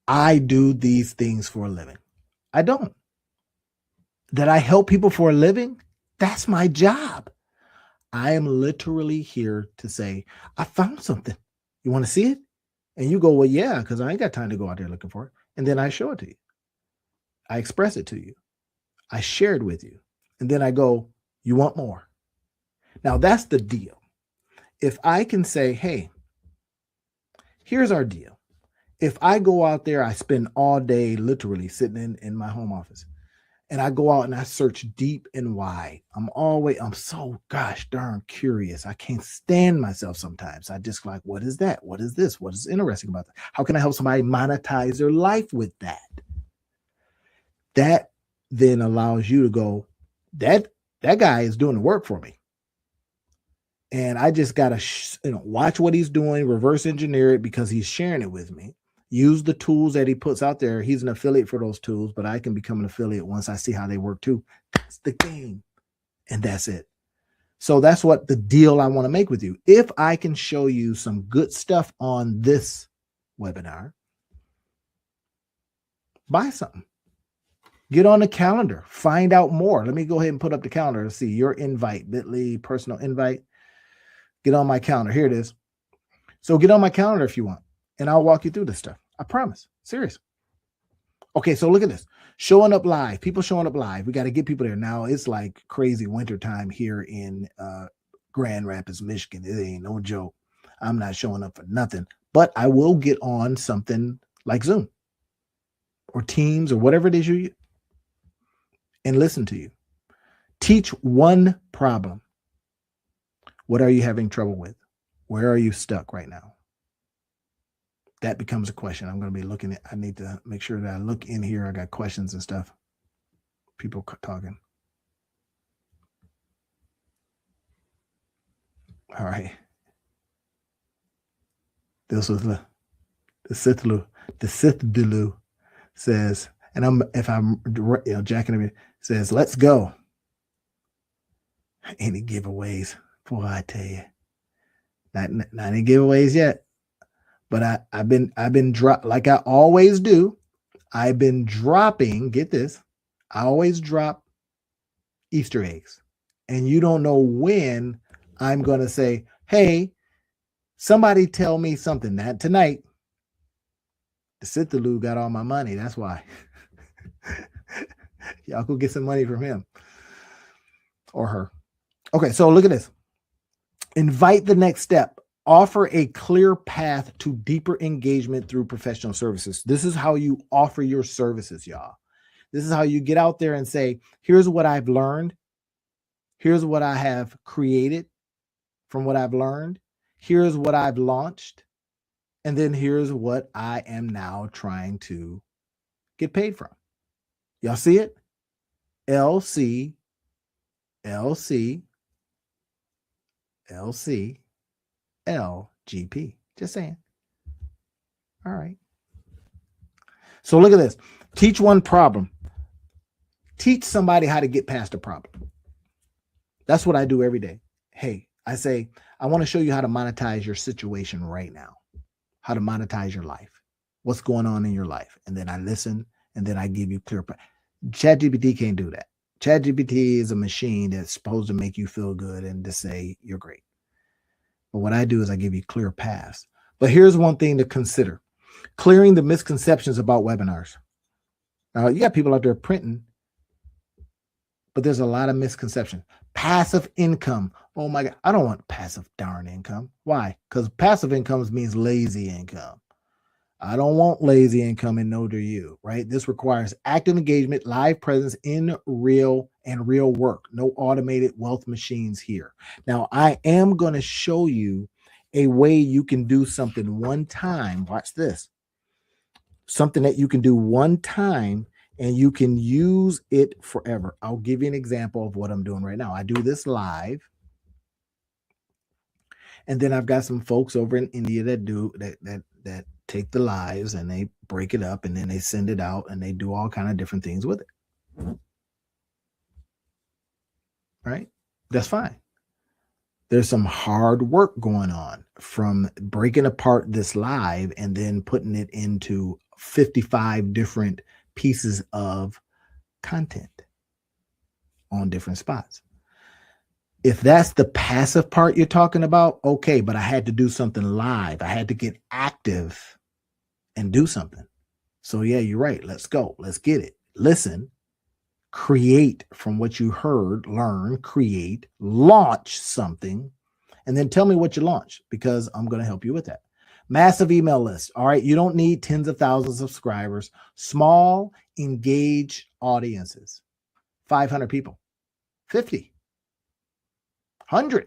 I do these things for a living. I don't. That I help people for a living, that's my job. I am literally here to say, I found something. You want to see it? And you go, well, yeah, because I ain't got time to go out there looking for it. And then I show it to you. I express it to you. I share it with you. And then I go, you want more? Now, that's the deal. If I can say, hey, here's our deal. If I go out there, I spend all day literally sitting in my home office, and I go out and I search deep and wide. I'm so gosh darn curious. I can't stand myself sometimes. I just like, what is that? What is this? What is interesting about that? How can I help somebody monetize their life with that? That then allows you to go, that guy is doing the work for me. And I just got to watch what he's doing, reverse engineer it because he's sharing it with me. Use the tools that he puts out there. He's an affiliate for those tools, but I can become an affiliate once I see how they work too. That's the game. And that's it. So that's what the deal I want to make with you. If I can show you some good stuff on this webinar, buy something. Get on the calendar. Find out more. Let me go ahead and put up the calendar to see your invite, bit.ly personal invite. Get on my calendar. Here it is. So get on my calendar if you want, and I'll walk you through this stuff. I promise. Serious. Okay, so look at this. Showing up live. People showing up live. We got to get people there. Now, it's like crazy winter time here in Grand Rapids, Michigan. It ain't no joke. I'm not showing up for nothing. But I will get on something like Zoom or Teams or whatever it is you use and listen to you. Teach one problem. What are you having trouble with? Where are you stuck right now? That becomes a question. I'm going to be looking at. I need to make sure that I look in here. I got questions and stuff. People talking. All right. This was the Sithdilu says, and if I'm jacking it, says, let's go. Any giveaways? Boy, I tell you, not any giveaways yet. But I've been like I always do. I've been dropping, get this, I always drop Easter eggs. And you don't know when I'm going to say, hey, somebody tell me something. That tonight, the Sithdilu got all my money. That's why. Y'all go get some money from him or her. Okay, so look at this. Invite the next step. Offer a clear path to deeper engagement through professional services. This is how you offer your services, y'all. This is how you get out there and say, here's what I've learned. Here's what I have created from what I've learned. Here's what I've launched. And then here's what I am now trying to get paid from. Y'all see it? LC, LGP. Just saying. All right. So look at this. Teach one problem. Teach somebody how to get past a problem. That's what I do every day. Hey, I say, I want to show you how to monetize your situation right now. How to monetize your life. What's going on in your life. And then I listen, and then I give you clear. ChatGPT can't do that. ChatGPT is a machine that's supposed to make you feel good and to say you're great. But what I do is I give you clear paths. But here's one thing to consider. Clearing the misconceptions about webinars. Now, you got people out there printing, but there's a lot of misconception. Passive income. Oh my God. I don't want passive darn income. Why? Because passive income means lazy income. I don't want lazy income, and no do you, right? This requires active engagement, live presence in real work. No automated wealth machines here. Now, I am going to show you a way you can do something one time. Watch this. Something that you can do one time and you can use it forever. I'll give you an example of what I'm doing right now. I do this live. And then I've got some folks over in India that do that take the lives and they break it up and then they send it out and they do all kind of different things with it. Right? That's fine. There's some hard work going on from breaking apart this live and then putting it into 55 different pieces of content on different spots. If that's the passive part you're talking about, okay, but I had to do something live. I had to get active and do something. So yeah, you're right. Let's go. Let's get it. Listen, create from what you heard, learn, create, launch something, and then tell me what you launched because I'm going to help you with that. Massive email list. All right. You don't need tens of thousands of subscribers. Small, engaged audiences. 500 people. 50. 100.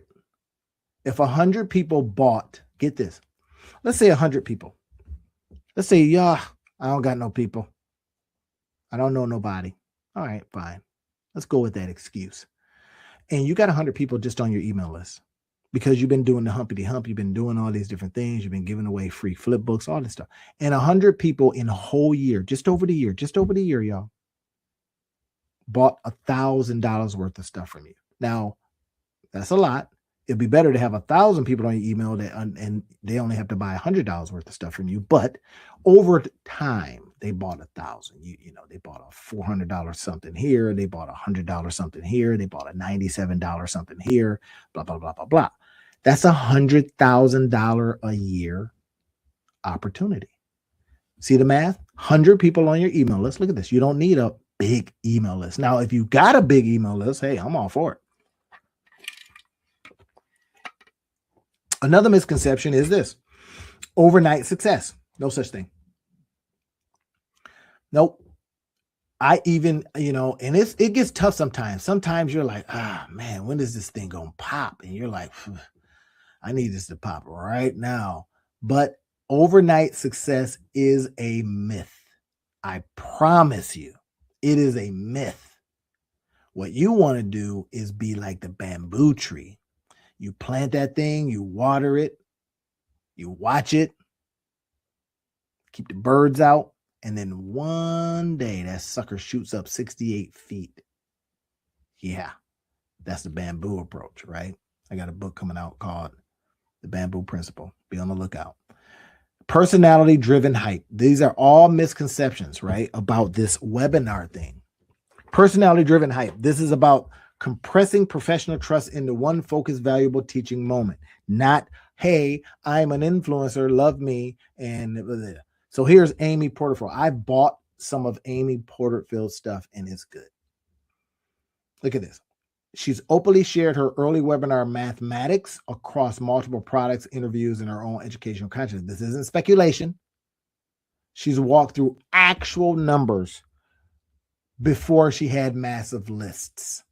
If 100 people bought, get this. Let's say 100 people. Let's say, yeah, I don't got no people. I don't know nobody. All right, fine. Let's go with that excuse. And you got 100 people just on your email list because you've been doing the humpity hump. You've been doing all these different things. You've been giving away free flip books, all this stuff. And 100 people in a whole year, just over the year, y'all, bought $1,000 worth of stuff from you. Now, that's a lot. It'd be better to have 1,000 people on your email and they only have to buy $100 worth of stuff from you. But over time, they bought 1,000. You know, they bought a $400 something here. They bought a $100 something here. They bought a $97 something here. Blah blah blah blah blah. That's $100,000 a year opportunity. See the math? 100 people on your email list. Look at this. You don't need a big email list. Now, if you got a big email list, hey, I'm all for it. Another misconception is this: overnight success. No such thing. Nope. I even, and it gets tough sometimes. Sometimes you're like, man, when is this thing gonna pop? And you're like, I need this to pop right now. But overnight success is a myth. I promise you, it is a myth. What you want to do is be like the bamboo tree. You plant that thing, you water it, you watch it, keep the birds out, and then one day that sucker shoots up 68 feet. Yeah, that's the bamboo approach, right? I got a book coming out called The Bamboo Principle. Be on the lookout. Personality-driven hype. These are all misconceptions, right, about this webinar thing. Personality-driven hype. This is about compressing professional trust into one focused, valuable teaching moment. Not, hey, I'm an influencer, love me, and blah, blah, blah. So here's Amy Porterfield. I bought some of Amy Porterfield's stuff, and it's good. Look at this. She's openly shared her early webinar mathematics across multiple products, interviews, and her own educational content. This isn't speculation. She's walked through actual numbers before she had massive lists.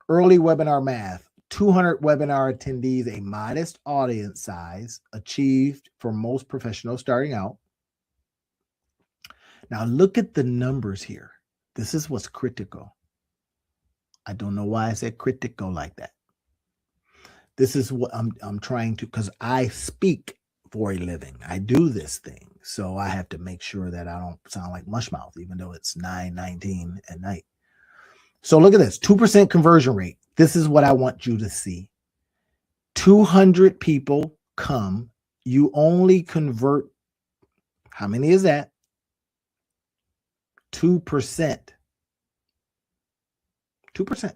Early webinar math, 200 webinar attendees, a modest audience size achieved for most professionals starting out. Now look at the numbers here. This is what's critical. I don't know why I said critical like that. This is what I'm trying to, because I speak for a living. I do this thing. So I have to make sure that I don't sound like mushmouth, even though it's 9:19 at night. So look at this, 2% conversion rate. This is what I want you to see. 200 people come. You only convert, how many is that? 2%. 2%.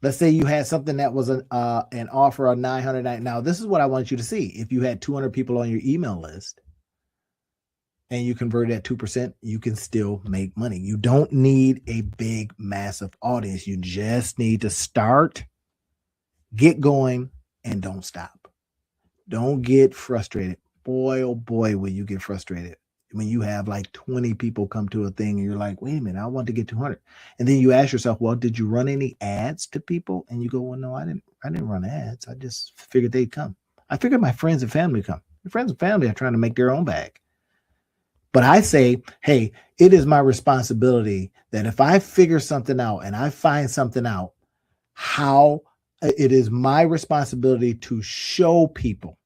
Let's say you had something that was an offer of $900. Now, this is what I want you to see. If you had 200 people on your email list and you converted at 2%, you can still make money. You don't need a big, massive audience. You just need to start, get going, and don't stop. Don't get frustrated. Boy, oh boy, will you get frustrated when you have like 20 people come to a thing and you're like, wait a minute, I want to get 200. And then you ask yourself, well, did you run any ads to people? And you go, well, no, I didn't run ads. I just figured they'd come. I figured my friends and family come. Your friends and family are trying to make their own bag. But I say, hey, it is my responsibility that if I figure something out and I find something out, how it is my responsibility to show people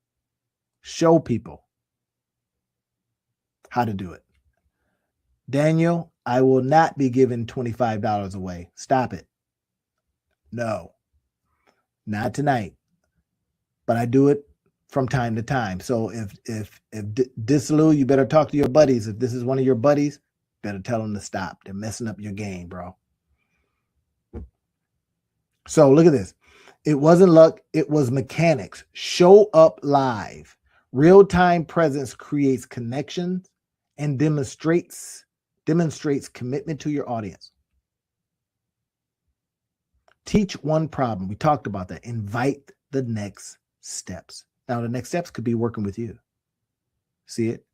how to do it. Daniel, I will not be giving $25 away. Stop it. No, not tonight. But I do it from time to time. So if Dislu, you better talk to your buddies. If this is one of your buddies, better tell them to stop. They're messing up your game, bro. So look at this. It wasn't luck. It was mechanics. Show up live. Real-time presence creates connections and demonstrates commitment to your audience. Teach one problem. We talked about that. Invite the next steps. Now, the next steps could be working with you. See it?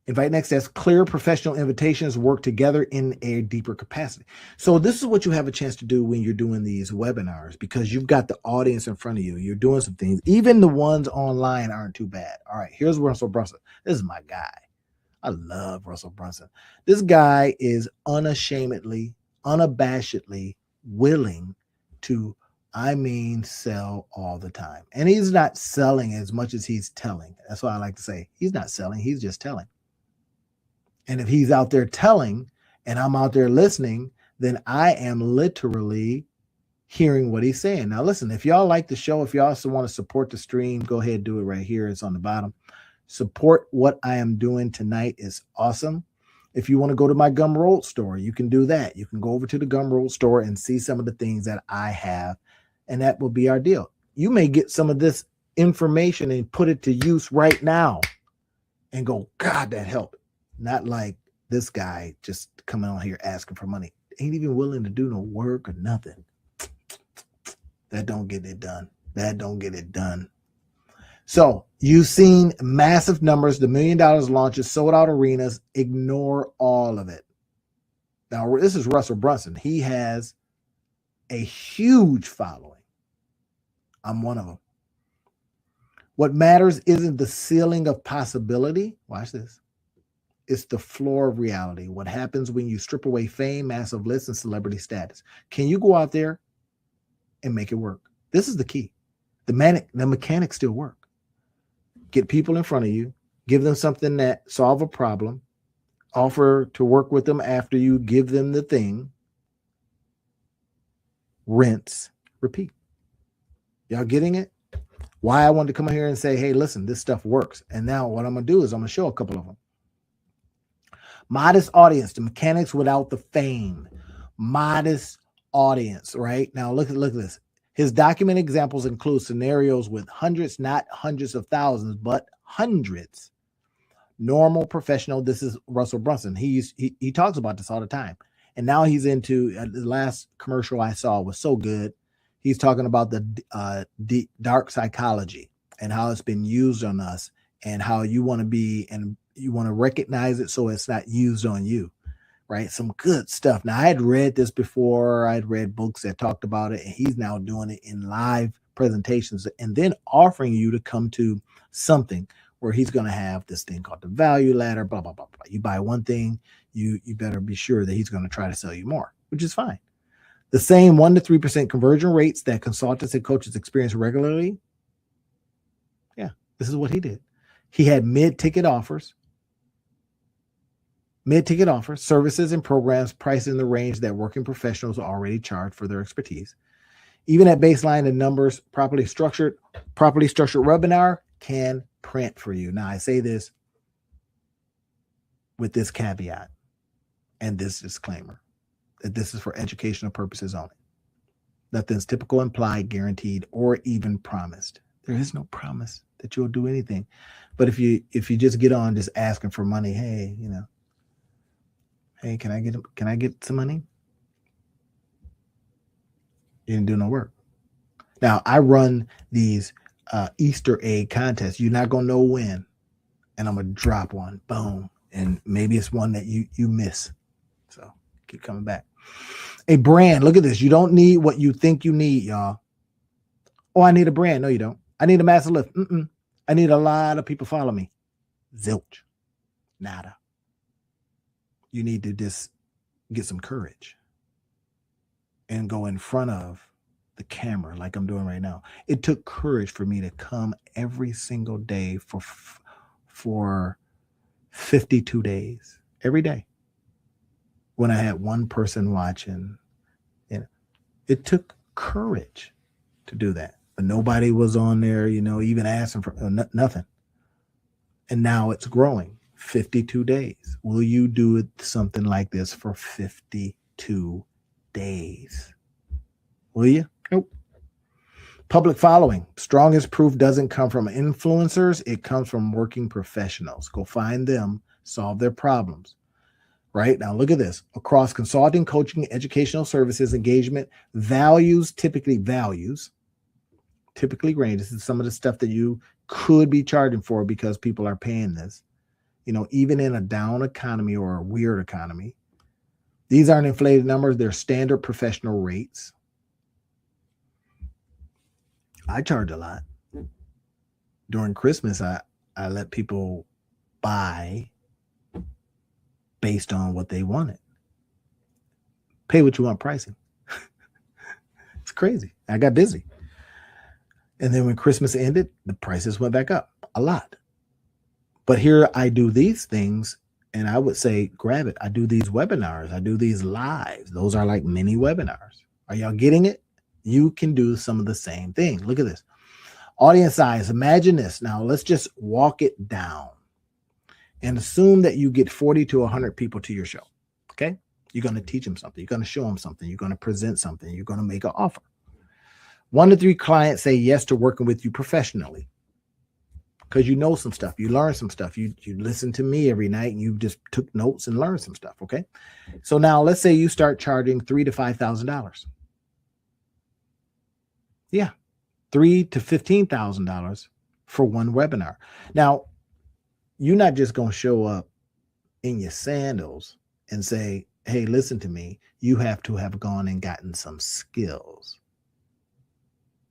Invite next steps. Clear professional invitations. Work together in a deeper capacity. So this is what you have a chance to do when you're doing these webinars, because you've got the audience in front of you. You're doing some things. Even the ones online aren't too bad. All right, here's Russell Brunson. This is my guy. I love Russell Brunson. This guy is unabashedly willing to, sell all the time. And he's not selling as much as he's telling. That's what I like to say. He's not selling. He's just telling. And if he's out there telling and I'm out there listening, then I am literally hearing what he's saying. Now, listen, if y'all like the show, if y'all also want to support the stream, go ahead and do it right here. It's on the bottom. Support what I am doing tonight is awesome. If you want to go to my Gumroad store, you can do that. You can go over to the Gumroad store and see some of the things that I have, and that will be our deal. You may get some of this information and put it to use right now and go, God, that helped. Not like this guy just coming on here asking for money. Ain't even willing to do no work or nothing. That don't get it done. That don't get it done. So you've seen massive numbers, the $1 million launches, sold out arenas. Ignore all of it. Now, this is Russell Brunson. He has a huge following. I'm one of them. What matters isn't the ceiling of possibility. Watch this. It's the floor of reality. What happens when you strip away fame, massive lists, and celebrity status? Can you go out there and make it work? This is the key. The mechanics still work. Get people in front of you, give them something that solve a problem, offer to work with them after you give them the thing, rinse, repeat. Y'all getting it? Why I wanted to come here and say, hey, listen, this stuff works. And now what I'm going to do is I'm going to show a couple of them. Modest audience, the mechanics without the fame. Modest audience, right? Now look at this. His document examples include scenarios with hundreds, not hundreds of thousands, but hundreds. Normal, professional. This is Russell Brunson. He talks about this all the time. And now he's into, the last commercial I saw was so good. He's talking about the dark psychology and how it's been used on us and how you want to be, and you want to recognize it so it's not used on you. Right? Some good stuff. Now, I had read this before. I'd read books that talked about it, and he's now doing it in live presentations and then offering you to come to something where he's going to have this thing called the value ladder, blah, blah, blah, blah. You buy one thing, you better be sure that he's going to try to sell you more, which is fine. The same 1% to 3% conversion rates that consultants and coaches experience regularly. Yeah, this is what he did. He had mid-ticket offers, services and programs priced in the range that working professionals already charge for their expertise. Even at baseline, the numbers properly structured webinar can print for you. Now, I say this with this caveat and this disclaimer, that this is for educational purposes only. Nothing's typical, implied, guaranteed, or even promised. There is no promise that you'll do anything. But if you just get on just asking for money, hey, hey, can I get some money? You didn't do no work. Now, I run these Easter egg contests. You're not going to know when. And I'm going to drop one. Boom. And maybe it's one that you miss. So keep coming back. A brand. Look at this. You don't need what you think you need, y'all. Oh, I need a brand. No, you don't. I need a massive lift. I need a lot of people follow me. Zilch. Nada. You need to just get some courage and go in front of the camera like I'm doing right now. It took courage for me to come every single day for 52 days, every day. When I had one person watching, it took courage to do that. But nobody was on there, even asking for nothing. And now it's growing. 52 days. Will you do something like this for 52 days? Will you? Nope. Public following. Strongest proof doesn't come from influencers. It comes from working professionals. Go find them, solve their problems. Right? Now look at this. Across consulting, coaching, educational services, engagement, typically range. This is some of the stuff that you could be charging for because people are paying this. Even in a down economy or a weird economy, these aren't inflated numbers. They're standard professional rates. I charge a lot. During Christmas, I let people buy based on what they wanted. Pay what you want pricing. It's crazy. I got busy. And then when Christmas ended, the prices went back up a lot. But here I do these things, and I would say, grab it. I do these webinars. I do these lives. Those are like mini webinars. Are y'all getting it? You can do some of the same thing. Look at this. Audience size. Imagine this. Now, let's just walk it down and assume that you get 40 to 100 people to your show. Okay? You're going to teach them something. You're going to show them something. You're going to present something. You're going to make an offer. 1 to 3 clients say yes to working with you professionally. Because you know some stuff, you learn some stuff, you listen to me every night, and you just took notes and learned some stuff. Okay, so now let's say you start charging $3,000 to $5,000. Yeah, $3,000 to $15,000 for one webinar. Now, you're not just going to show up in your sandals and say, "Hey, listen to me." You have to have gone and gotten some skills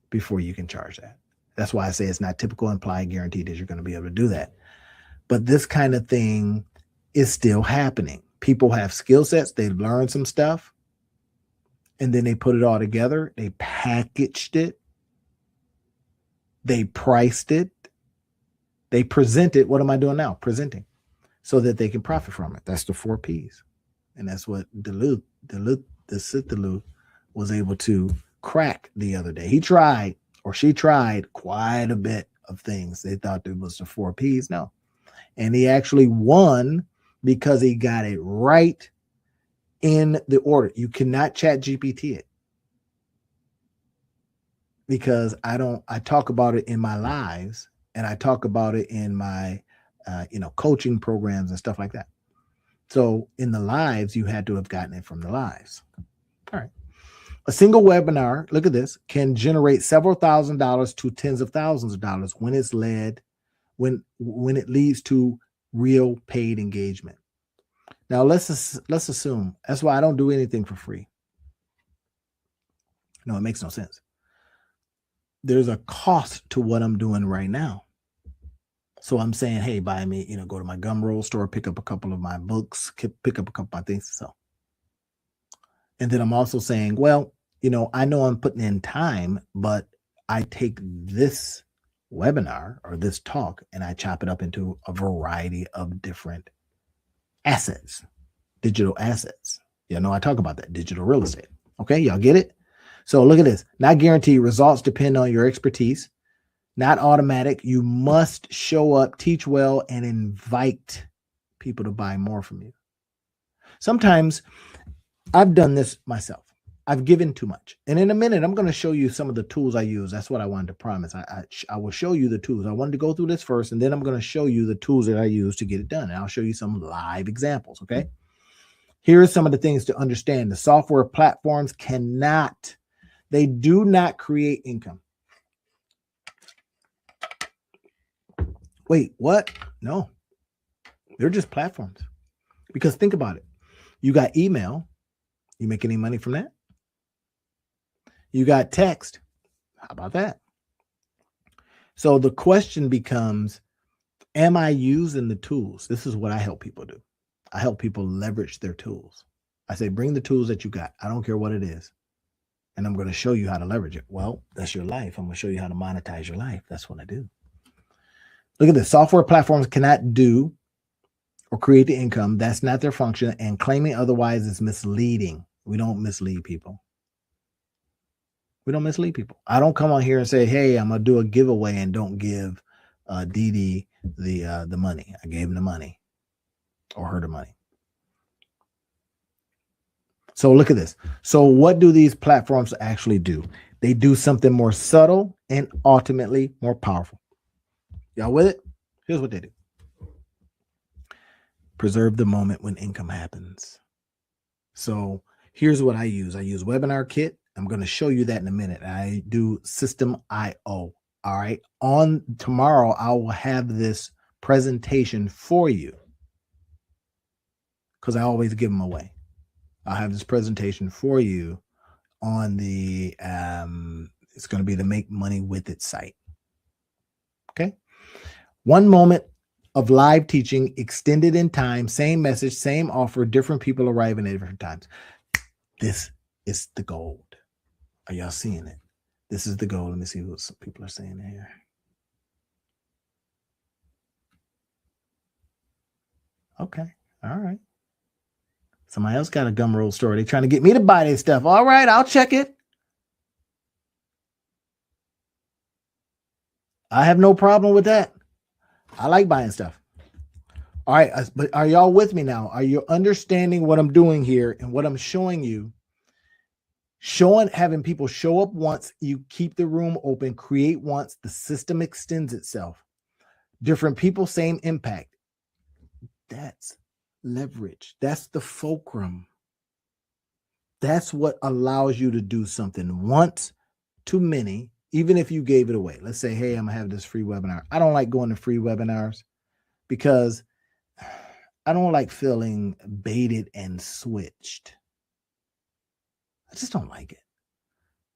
before you can charge that. That's why I say it's not typical, implied, guaranteed that you're going to be able to do that. But this kind of thing is still happening. People have skill sets. They've learned some stuff. And then they put it all together. They packaged it. They priced it. They presented. What am I doing now? Presenting. So that they can profit from it. That's the 4 Ps. And that's what Duluth was able to crack the other day. He tried. Or she tried quite a bit of things. They thought it was the 4 Ps. No. And he actually won because he got it right in the order. You cannot chat GPT it. Because I talk about it in my lives, and I talk about it in my coaching programs and stuff like that. So in the lives, you had to have gotten it from the lives. All right. A single webinar, look at this, can generate several $1,000s to tens of thousands of dollars when it's when it leads to real paid engagement. Now let's assume, that's why I don't do anything for free. No, it makes no sense. There's a cost to what I'm doing right now. So I'm saying, hey, buy me, go to my Gumroad store, pick up a couple of my books, pick up a couple of my things. So. And then I'm also saying, well, I know I'm putting in time, but I take this webinar or this talk and I chop it up into a variety of different assets, digital assets. I talk about that, digital real estate. Okay, y'all get it? So look at this. Not guaranteed. Results depend on your expertise. Not automatic. You must show up, teach well, and invite people to buy more from you. Sometimes I've done this myself. I've given too much. And in a minute, I'm going to show you some of the tools I use. That's what I wanted to promise. I will show you the tools. I wanted to go through this first, and then I'm going to show you the tools that I use to get it done. And I'll show you some live examples, okay? Here are some of the things to understand. The software platforms they do not create income. Wait, what? No. They're just platforms. Because think about it. You got email. You make any money from that? You got text. How about that? So the question becomes, am I using the tools? This is what I help people do. I help people leverage their tools. I say, bring the tools that you got. I don't care what it is. And I'm going to show you how to leverage it. Well, that's your life. I'm going to show you how to monetize your life. That's what I do. Look at this. Software platforms cannot do or create the income. That's not their function. And claiming otherwise is misleading. We don't mislead people. We don't mislead people. I don't come on here and say, hey, I'm going to do a giveaway and don't give Dee the money. I gave him the money or her the money. So look at this. So what do these platforms actually do? They do something more subtle and ultimately more powerful. Y'all with it? Here's what they do. Preserve the moment when income happens. So here's what I use. I use Webinar Kit. I'm going to show you that in a minute. I do System.io. All right. On tomorrow, I will have this presentation for you because I always give them away. I'll have this presentation for you on the, it's going to be the Make Money With It site. Okay. 1 moment of live teaching, extended in time, same message, same offer, different people arriving at different times. This is the gold. Are y'all seeing it? This is the gold. Let me see what some people are saying here. Okay. All right. Somebody else got a Gumroad story. They're trying to get me to buy this stuff. All right, I'll check it. I have no problem with that. I like buying stuff. All right, but are y'all with me now? Are you understanding what I'm doing here and what I'm showing you? Having people show up once, you keep the room open, create once, the system extends itself. Different people, same impact. That's leverage. That's the fulcrum. That's what allows you to do something once to many, even if you gave it away. Let's say, hey, I'm gonna have this free webinar. I don't like going to free webinars because I don't like feeling baited and switched. I just don't like it,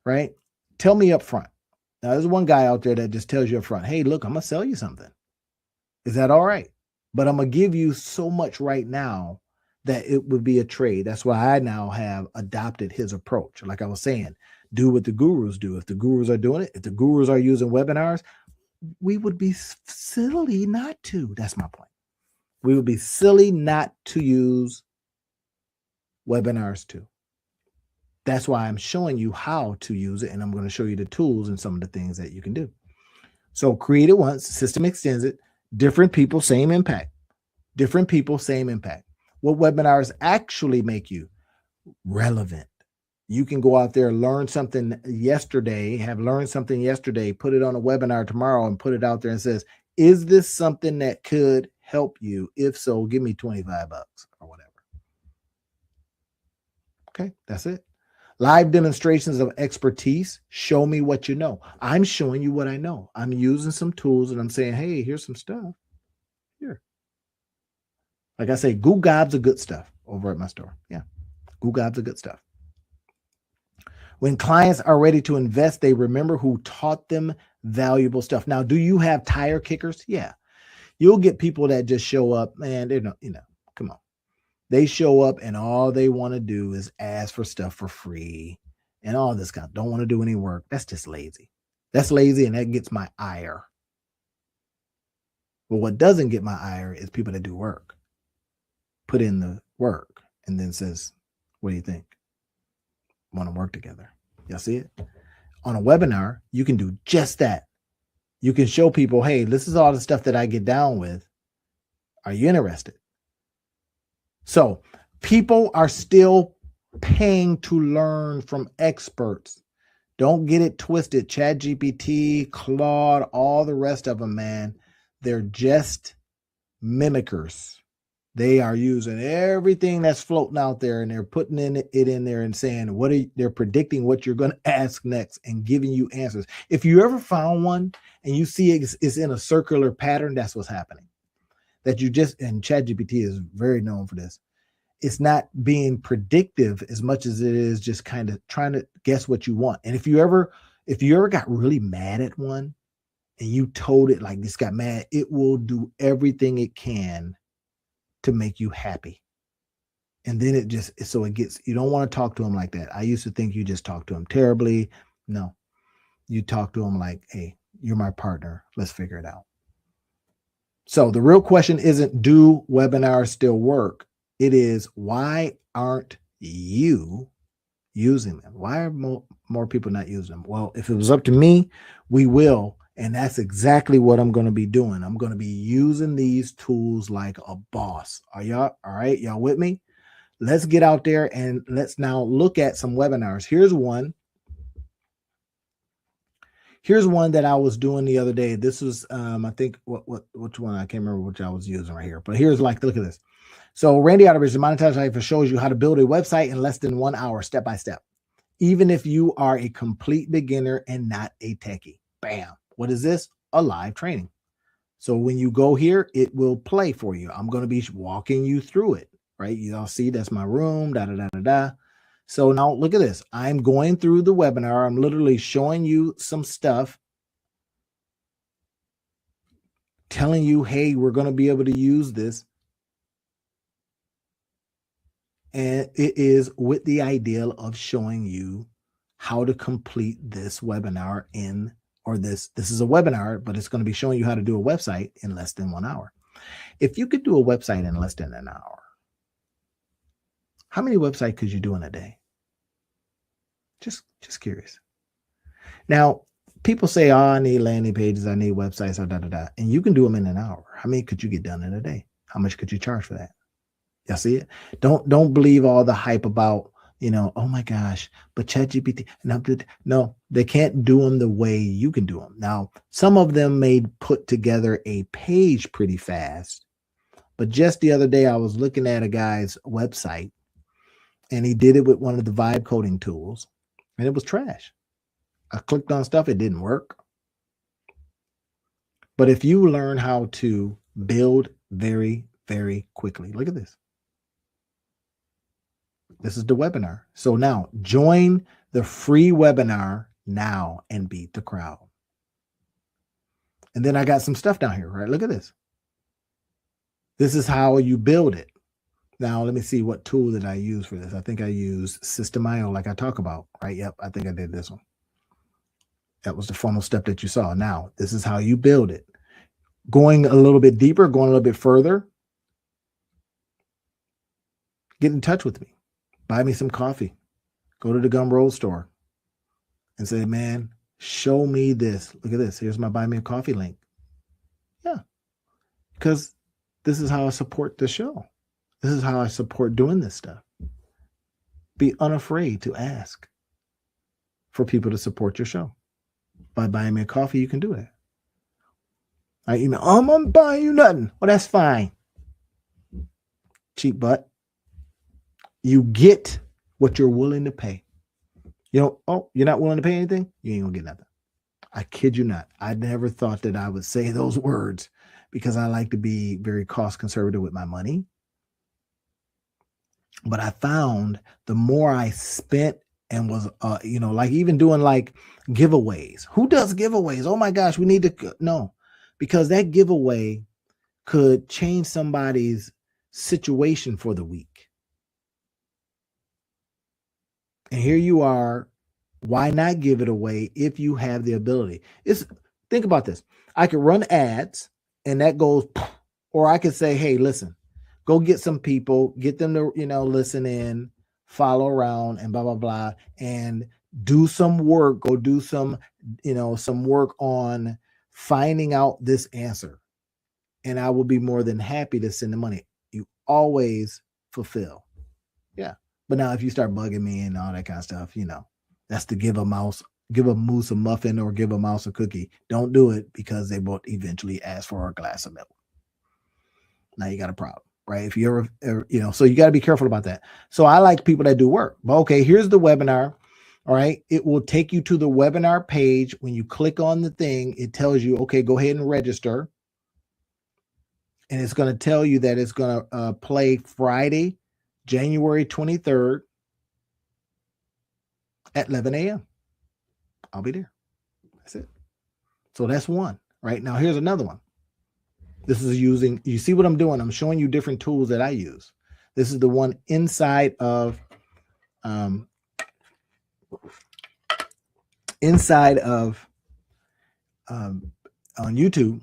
right? Tell me up front. Now, there's one guy out there that just tells you up front, hey, look, I'm gonna sell you something. Is that all right? But I'm gonna give you so much right now that it would be a trade. That's why I now have adopted his approach. Like I was saying, do what the gurus do. If the gurus are doing it, if the gurus are using webinars, we would be silly not to. That's my point. We would be silly not to use webinars too. That's why I'm showing you how to use it, and I'm going to show you the tools and some of the things that you can do. So create it once, system extends it, different people, same impact. Different people, same impact. What webinars actually make you? Relevant. You can go out there, learn something yesterday, have learned something yesterday, put it on a webinar tomorrow and put it out there and says, is this something that could help you? If so, give me $25 or whatever. Okay, that's it. Live demonstrations of expertise. Show me what you know. I'm showing you what I know. I'm using some tools and I'm saying, hey, here's some stuff. Here. Like I say, Goo Gob's a good stuff over at my store. Yeah, Goo Gob's a good stuff. When clients are ready to invest, they remember who taught them valuable stuff. Now, do you have tire kickers? Yeah. You'll get people that just show up, man, they're not, come on. They show up and all they want to do is ask for stuff for free and all this kind. Don't want to do any work. That's just lazy. That's lazy and that gets my ire. But what doesn't get my ire is people that do work. Put in the work and then says, what do you think? Want to work together. Y'all see it? On a webinar, you can do just that. You can show people, hey, this is all the stuff that I get down with. Are you interested? So people are still paying to learn from experts. Don't get it twisted. ChatGPT, Claude, all the rest of them, man, they're just mimickers. They are using everything that's floating out there and they're putting it in there and saying they're predicting what you're going to ask next and giving you answers. If you ever found one and you see it's in a circular pattern, that's what's happening. And ChatGPT is very known for this. It's not being predictive as much as it is just kind of trying to guess what you want. And if you ever got really mad at one and you told it like this got mad, it will do everything it can to make you happy. And then it just, so it gets, you don't want to talk to them like that. I used to think you just talk to them terribly. No, you talk to them like, hey, you're my partner. Let's figure it out. So the real question isn't, do webinars still work? It is, why aren't you using them? Why are more people not using them? Well, if it was up to me, we will. And that's exactly what I'm going to be doing. I'm going to be using these tools like a boss. Are y'all all right? Y'all with me? Let's get out there and let's now look at some webinars. Here's one. Here's one that I was doing the other day. This was, I think, which one? I can't remember which I was using right here. But here's like, look at this. So Randy Otterbridge, the Monetized Life, shows you how to build a website in less than 1 hour, step by step, even if you are a complete beginner and not a techie. Bam. What is this? A live training. So when you go here, it will play for you. I'm going to be walking you through it, right? You all see that's my room, da, da, da, da, da. So now look at this. I'm going through the webinar. I'm literally showing you some stuff, telling you, hey, we're going to be able to use this. And it is with the ideal of showing you how to complete this webinar in, or this is a webinar, but it's going to be showing you how to do a website in less than 1 hour. If you could do a website in less than an hour, how many websites could you do in a day? Just curious. Now, people say, oh, I need landing pages, I need websites, and you can do them in an hour. How many could you get done in a day? How much could you charge for that? Y'all see it? Don't believe all the hype about, oh my gosh, but ChatGPT. No, they can't do them the way you can do them. Now, some of them may put together a page pretty fast, but just the other day I was looking at a guy's website and he did it with one of the vibe coding tools and it was trash. I clicked on stuff, it didn't work. But if you learn how to build very, very quickly, look at this. This is the webinar. So now join the free webinar now and beat the crowd. And then I got some stuff down here, right? Look at this. This is how you build it. Now, let me see what tool did I use for this. I think I used System.io like I talk about, right? Yep, I think I did this one. That was the funnel step that you saw. Now, this is how you build it. Going a little bit deeper, going a little bit further, get in touch with me. Buy me some coffee. Go to the Gumroad store and say, man, show me this. Look at this. Here's my buy me a coffee link. Yeah, because this is how I support the show. This is how I support doing this stuff. Be unafraid to ask for people to support your show. By buying me a coffee, you can do that. I email, oh, I'm not buying you nothing. Well, that's fine. Cheap butt. You get what you're willing to pay. You're not willing to pay anything? You ain't gonna get nothing. I kid you not. I never thought that I would say those words because I like to be very cost conservative with my money. But I found the more I spent and was, like even doing like giveaways. Who does giveaways? Oh my gosh, we need to, no, because that giveaway could change somebody's situation for the week. And here you are. Why not give it away if you have the ability? Think about this. I could run ads and that goes, or I could say, hey, listen, go get some people, get them to, listen in, follow around and blah, blah, blah, and do some work, go do some, some work on finding out this answer. And I will be more than happy to send the money. You always fulfill. Yeah. But now if you start bugging me and all that kind of stuff, that's to give a moose a muffin or give a mouse a cookie. Don't do it because they won't eventually ask for a glass of milk. Now you got a problem, right? If you ever, so you got to be careful about that. So I like people that do work. But okay, here's the webinar. All right. It will take you to the webinar page. When you click on the thing, it tells you, okay, go ahead and register. And it's going to tell you that it's going to play Friday, January 23rd at 11 a.m. I'll be there. That's it. So that's one. right? Now, here's another one. This is using, you see what I'm doing? I'm showing you different tools that I use. This is the one inside of, on YouTube.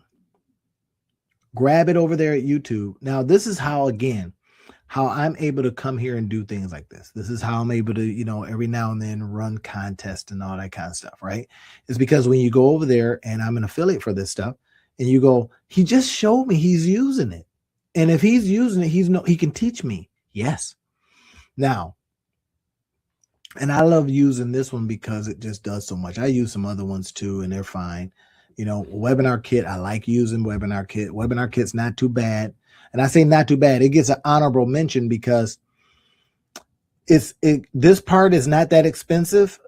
Grab it over there at YouTube. Now, this is how, again, how I'm able to come here and do things like this. This is how I'm able to, you know, every now and then run contests and all that kind of stuff, right? It's because when you go over there, and I'm an affiliate for this stuff, and you go, he just showed me he's using it. And if he's using it, he can teach me. Yes. Now, and I love using this one because it just does so much. I use some other ones too, and they're fine. You know, Webinar Kit, I like using Webinar Kit. Webinar Kit's not too bad. And I say not too bad. It gets an honorable mention because this part is not that expensive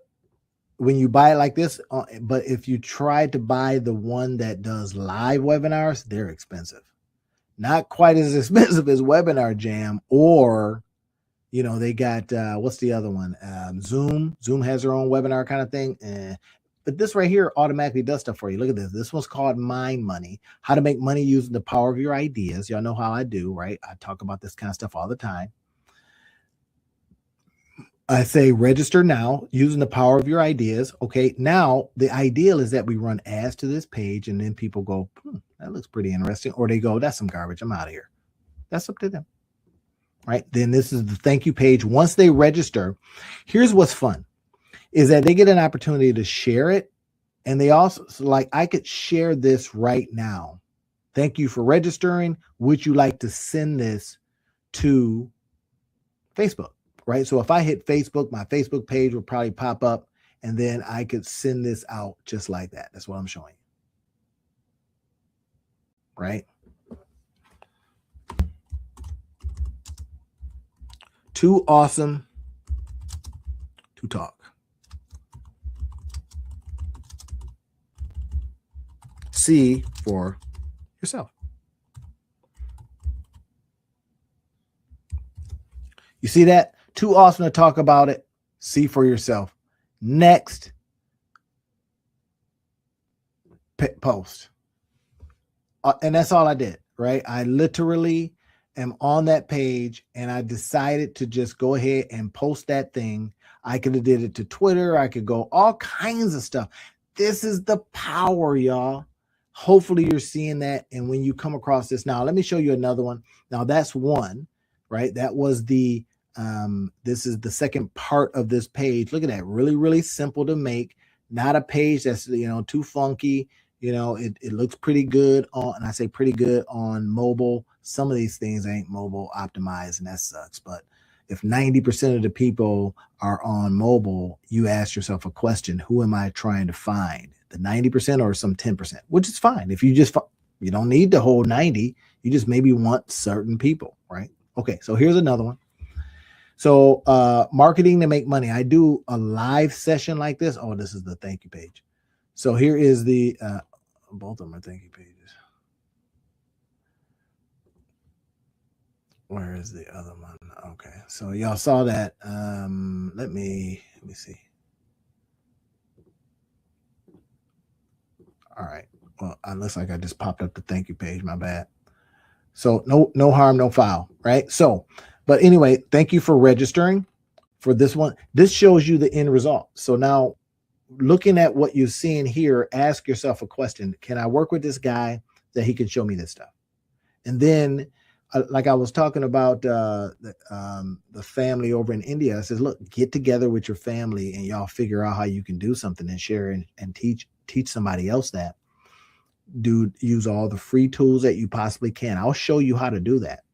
when you buy it like this. But if you try to buy the one that does live webinars, they're expensive. Not quite as expensive as Webinar Jam, or, you know, they got, what's the other one? Zoom. Zoom has their own webinar kind of thing. But this right here automatically does stuff for you. Look at this. This one's called Mind Money. How to make money using the power of your ideas. Y'all know how I do, right? I talk about this kind of stuff all the time. I say register now using the power of your ideas. Okay, now the ideal is that we run ads to this page, and then people go, that looks pretty interesting. Or they go, that's some garbage. I'm out of here. That's up to them. Right? Then this is the thank you page. Once they register, here's what's fun. Is that they get an opportunity to share it. And they also, like, I could share this right now. Thank you for registering. Would you like to send this to Facebook? Right? So if I hit Facebook, my Facebook page will probably pop up, and then I could send this out just like that. That's what I'm showing you. Right? Too awesome to talk. See for yourself. You see that? Too awesome to talk about it. See for yourself. Next post. And that's all I did, right? I literally am on that page, and I decided to just go ahead and post that thing. I could have did it to Twitter. I could go all kinds of stuff. This is the power, y'all. Hopefully you're seeing that. And when you come across this, now let me show you another one. Now that's one, right? That was the, this is the second part of this page. Look at that. Really, really simple to make. Not a page that's, you know, too funky. You know, it looks pretty good on, and I say pretty good on mobile. Some of these things ain't mobile optimized, and that sucks. But if 90% of the people are on mobile, you ask yourself a question: who am I trying to find? The 90% or some 10%, which is fine. If you just, you don't need the whole 90, you just maybe want certain people, right? Okay, so here's another one. So marketing to make money. I do a live session like this. Oh, this is the thank you page. So here is the, both of them are thank you pages. Where is the other one? Okay, so y'all saw that. Let me see. All right. Well, it looks like I just popped up the thank you page. My bad. So no harm, no foul, right? So, but anyway, thank you for registering for this one. This shows you the end result. So now, looking at what you're seeing here, ask yourself a question. Can I work with this guy that he can show me this stuff? And then, like I was talking about the family over in India, I says, look, get together with your family and y'all figure out how you can do something and share and teach somebody else that. Use all the free tools that you possibly can. I'll show you how to do that.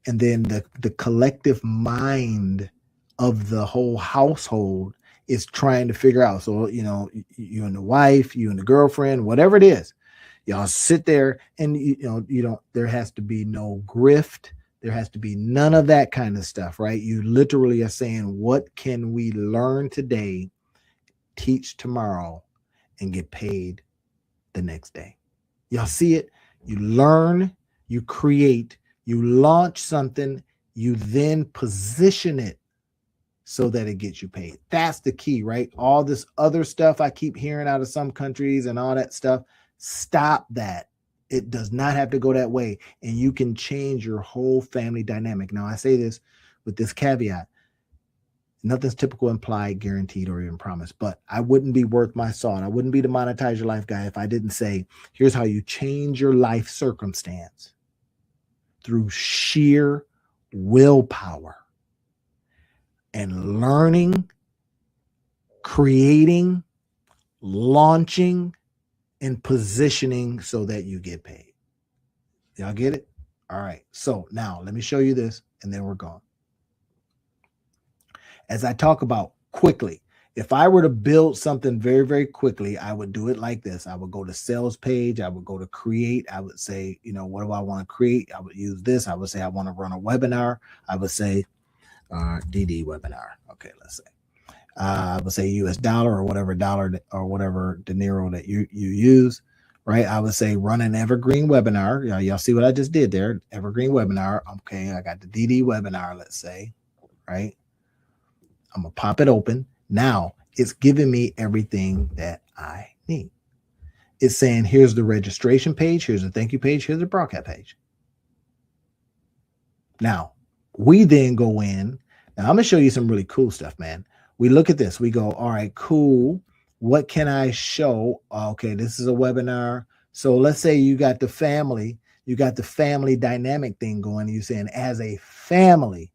And then the collective mind of the whole household is trying to figure out. So, you know, you and the wife, you and the girlfriend, whatever it is, y'all sit there and, there has to be no grift. There has to be none of that kind of stuff, right? You literally are saying, what can we learn today, teach tomorrow, and get paid the next day? Y'all see it? You learn, you create, you launch something, you then position it so that it gets you paid. That's the key, right? All this other stuff I keep hearing out of some countries and all that stuff, stop that. It does not have to go that way. And you can change your whole family dynamic. Now, I say this with this caveat. Nothing's typical, implied, guaranteed, or even promised. But I wouldn't be worth my salt. I wouldn't be the Monetize Your Life guy if I didn't say, here's how you change your life circumstance through sheer willpower and learning, creating, launching, and positioning so that you get paid. Y'all get it? All right. So now let me show you this, and then we're gone. As I talk about quickly, if I were to build something very, very quickly, I would do it like this. I would go to sales page. I would go to create. I would say, what do I want to create? I would use this. I would say, I want to run a webinar. I would say DD webinar. Okay, let's say. I would say US dollar or whatever dinero that you use, right? I would say run an evergreen webinar. Y'all see what I just did there? Evergreen webinar. Okay, I got the DD webinar, let's say, right? I'm going to pop it open. Now it's giving me everything that I need. It's saying, here's the registration page. Here's the thank you page. Here's the broadcast page. Now we then go in. Now I'm going to show you some really cool stuff, man. We look at this. We go, all right, cool. What can I show? Okay, this is a webinar. So let's say you got the family dynamic thing going. You're saying, as a family,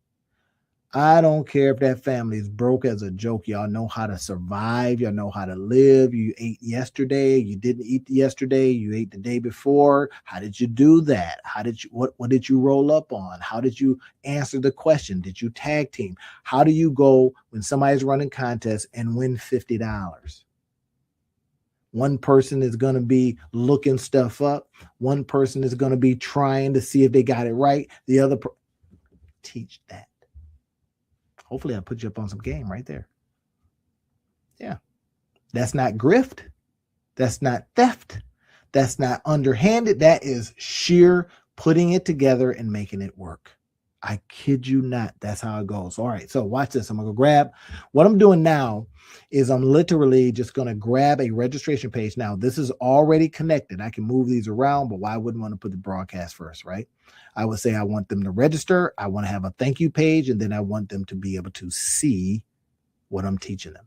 I don't care if that family is broke as a joke. Y'all know how to survive. Y'all know how to live. You ate yesterday. You didn't eat yesterday. You ate the day before. How did you do that? What did you roll up on? How did you answer the question? Did you tag team? How do you go when somebody's running contests and win $50? One person is going to be looking stuff up. One person is going to be trying to see if they got it right. The other teach that. Hopefully I put you up on some game right there. Yeah. That's not grift. That's not theft. That's not underhanded. That is sheer putting it together and making it work. I kid you not. That's how it goes. All right. So watch this. I'm going to grab what I'm doing now is I'm literally just going to grab a registration page. Now this is already connected. I can move these around, but why wouldn't want to put the broadcast first, right? I would say I want them to register. I want to have a thank you page, and then I want them to be able to see what I'm teaching them.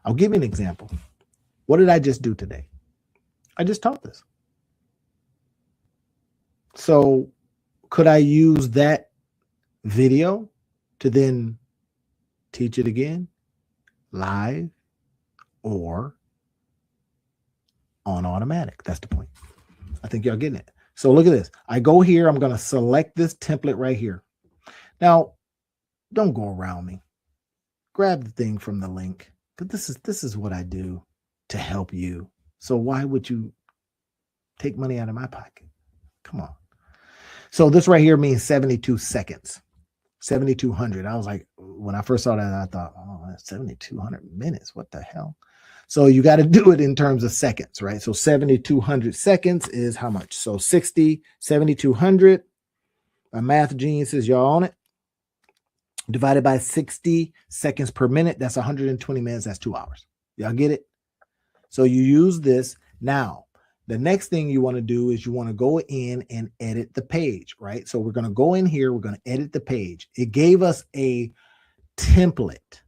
I'll give you an example. What did I just do today? I just taught this. So could I use that video to then teach it again live or on automatic? That's the point. I think y'all getting it. So look at this. I go here. I'm going to select this template right here. Now, don't go around me. Grab the thing from the link. But this is what I do to help you. So why would you take money out of my pocket? Come on. So this right here means 72 seconds. 7,200. I was like, when I first saw that, I thought, oh, that's 7,200 minutes. What the hell? So you got to do it in terms of seconds, right? So 7,200 seconds is how much? So 7,200. My math geniuses, y'all on it. Divided by 60 seconds per minute. That's 120 minutes. That's 2 hours. Y'all get it? So you use this. Now, the next thing you want to do is you want to go in and edit the page, right? So we're going to go in here. We're going to edit the page. It gave us a template.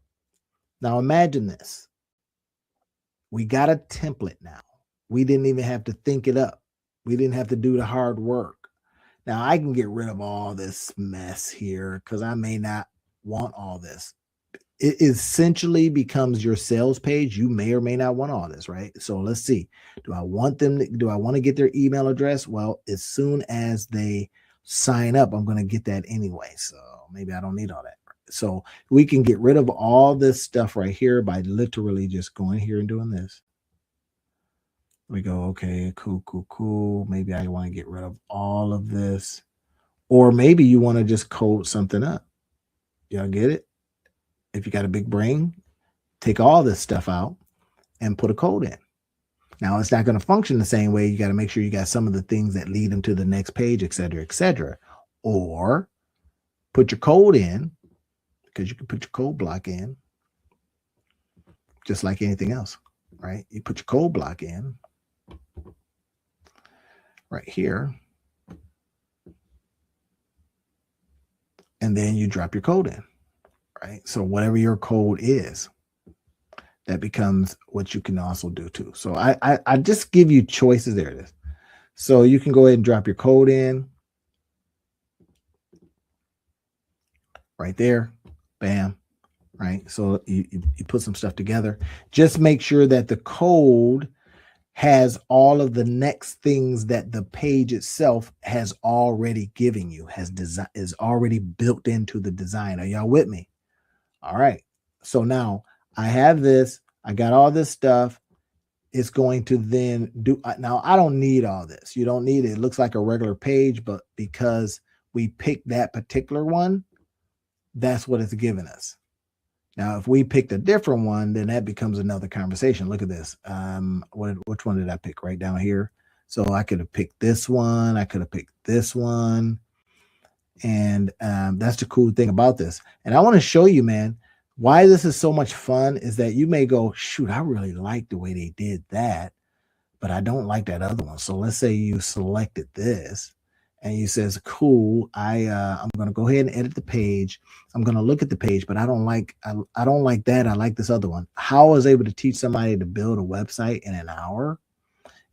Now imagine this. We got a template now. We didn't even have to think it up. We didn't have to do the hard work. Now I can get rid of all this mess here because I may not want all this. It essentially becomes your sales page. You may or may not want all this, right? So let's see. Do I want to get their email address? Well, as soon as they sign up, I'm going to get that anyway. So maybe I don't need all that. So we can get rid of all this stuff right here by literally just going here and doing this. We go, okay, cool. Maybe I want to get rid of all of this. Or maybe you want to just code something up. Y'all get it? If you got a big brain, take all this stuff out and put a code in. Now, it's not going to function the same way. You got to make sure you got some of the things that lead them to the next page, et cetera, et cetera. Or put your code in because you can put your code block in just like anything else, right? You put your code block in right here, and then you drop your code in, right? So whatever your code is, that becomes what you can also do too. So I just give you choices. There it is. So you can go ahead and drop your code in right there. Bam. Right. So you put some stuff together. Just make sure that the code has all of the next things that the page itself has already given you, is already built into the design. Are y'all with me? All right. So now I have this. I got all this stuff. It's going to then do. Now I don't need all this. You don't need it. It looks like a regular page, but because we picked that particular one, that's what it's giving us. Now, if we picked a different one, then that becomes another conversation. Look at this. Which one did I pick right down here? So I could have picked this one. I could have picked this one. And that's the cool thing about this. And I want to show you, man, why this is so much fun is that you may go, shoot, I really like the way they did that, but I don't like that other one. So let's say you selected this. And you says, cool, I'm going to go ahead and edit the page. I'm going to look at the page, but I don't like that. I like this other one. How I was able to teach somebody to build a website in an hour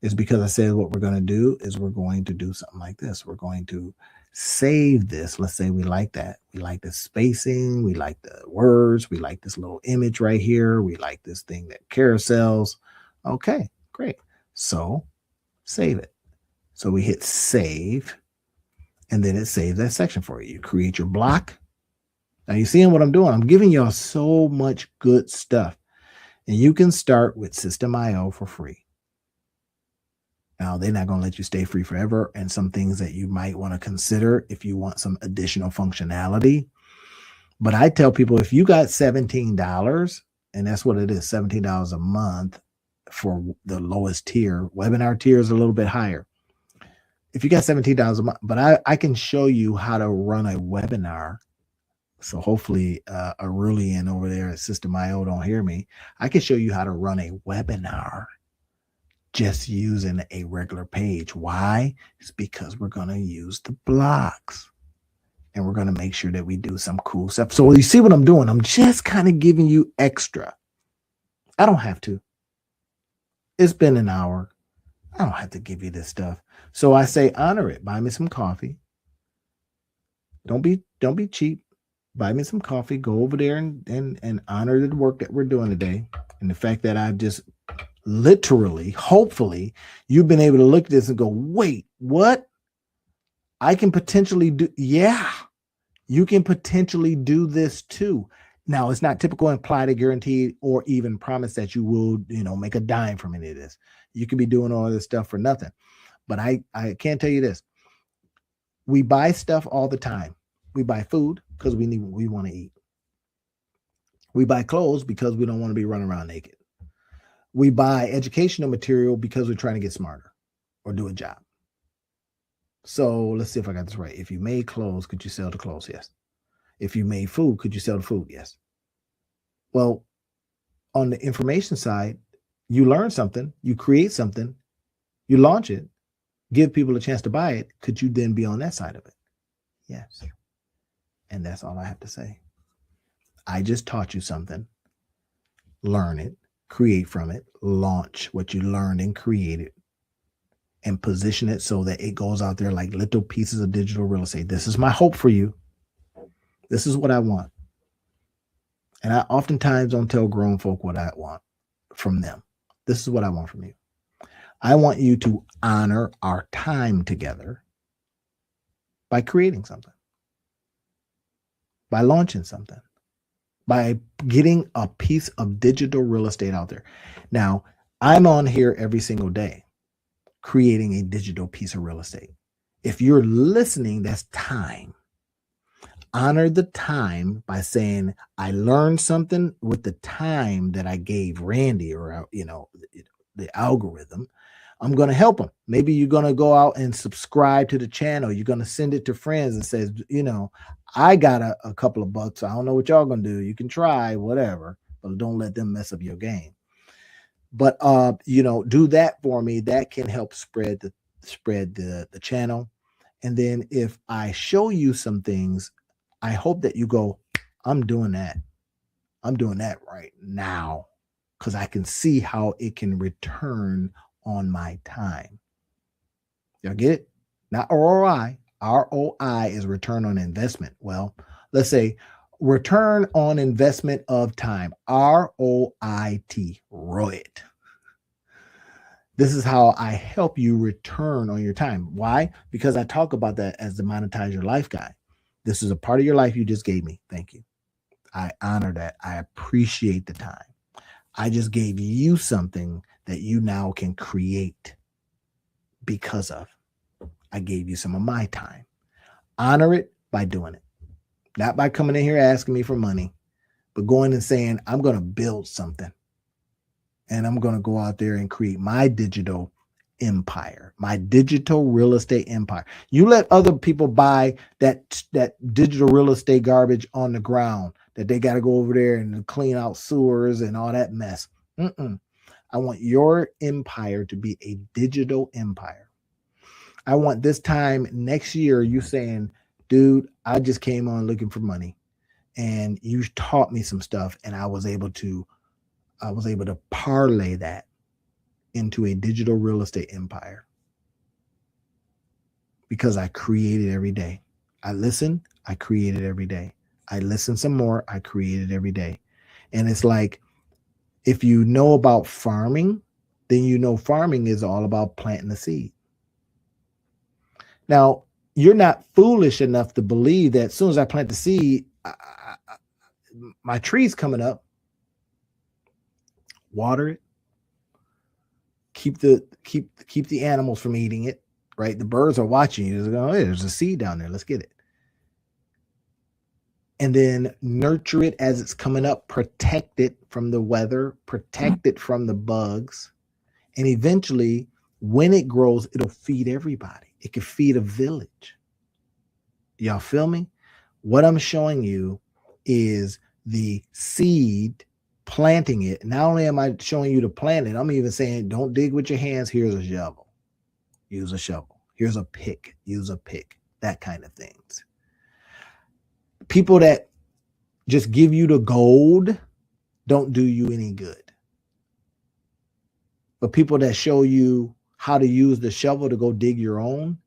is because I said what we're going to do is we're going to do something like this. We're going to save this. Let's say we like that. We like the spacing. We like the words. We like this little image right here. We like this thing that carousels. Okay, great. So save it. So we hit save. And then it saves that section for you. You create your block. Now you're seeing what I'm doing. I'm giving y'all so much good stuff. And you can start with System.io for free. Now, they're not going to let you stay free forever. And some things that you might want to consider if you want some additional functionality. But I tell people, if you got $17, and that's what it is, $17 a month for the lowest tier. Webinar tier is a little bit higher. If you got $17 a month, but I can show you how to run a webinar. So hopefully Aurelian over there at System.io don't hear me. I can show you how to run a webinar just using a regular page. Why? It's because we're going to use the blocks and we're going to make sure that we do some cool stuff. So you see what I'm doing? I'm just kind of giving you extra. I don't have to. It's been an hour. I don't have to give you this stuff. So I say, honor it. Buy me some coffee. Don't be cheap. Buy me some coffee. Go over there and honor the work that we're doing today. And the fact that I've just literally, hopefully, you've been able to look at this and go, wait, what? I can potentially do. Yeah, you can potentially do this too. Now, it's not typical implied, guaranteed, or even promise that you will, make a dime from any of this. You could be doing all this stuff for nothing. But I can't tell you this. We buy stuff all the time. We buy food because we want to eat. We buy clothes because we don't want to be running around naked. We buy educational material because we're trying to get smarter or do a job. So let's see if I got this right. If you made clothes, could you sell the clothes? Yes. If you made food, could you sell the food? Yes. Well, on the information side, you learn something, you create something, you launch it, give people a chance to buy it. Could you then be on that side of it? Yes. And that's all I have to say. I just taught you something. Learn it, create from it, launch what you learned and created, and position it so that it goes out there like little pieces of digital real estate. This is my hope for you. This is what I want. And I oftentimes don't tell grown folk what I want from them. This is what I want from you. I want you to honor our time together by creating something, by launching something, by getting a piece of digital real estate out there. Now, I'm on here every single day creating a digital piece of real estate. If you're listening, that's time. Honor the time by saying, I learned something with the time that I gave Randy or, the algorithm. I'm going to help them. Maybe you're going to go out and subscribe to the channel. You're going to send it to friends and says, I got a couple of bucks. I don't know what y'all going to do. You can try whatever, but don't let them mess up your game. But do that for me. That can help spread the channel. And then if I show you some things, I hope that you go, I'm doing that. I'm doing that right now, because I can see how it can return on my time. Y'all get it? Not ROI. ROI is return on investment. Well, let's say return on investment of time. ROIT. ROIT. This is how I help you return on your time. Why? Because I talk about that as the Monetize Your Life guy. This is a part of your life you just gave me. Thank you. I honor that. I appreciate the time. I just gave you something that you now can create because of. I gave you some of my time. Honor it by doing it. Not by coming in here asking me for money, but going and saying, I'm going to build something. And I'm going to go out there and create my digital empire, my digital real estate empire. You let other people buy that digital real estate garbage on the ground that they got to go over there and clean out sewers and all that mess. I want your empire to be a digital empire. I want this time next year you saying, dude, I just came on looking for money and you taught me some stuff and I was able to parlay that into a digital real estate empire because I create it every day. I listen, I create it every day. I listen some more, I create it every day. And it's like, if you know about farming, then you know farming is all about planting the seed. Now, you're not foolish enough to believe that as soon as I plant the seed, my tree's coming up. Water it. Keep the animals from eating it, right? The birds are watching you. They're going, oh, there's a seed down there. Let's get it. And then nurture it as it's coming up. Protect it from the weather. Protect it from the bugs. And eventually, when it grows, it'll feed everybody. It can feed a village. Y'all feel me? What I'm showing you is the seed, planting it. Not only am I showing you to plant it, I'm even saying don't dig with your hands. Here's a shovel. Use a shovel. Here's a pick. Use a pick. That kind of things. People that just give you the gold don't do you any good. But people that show you how to use the shovel to go dig your own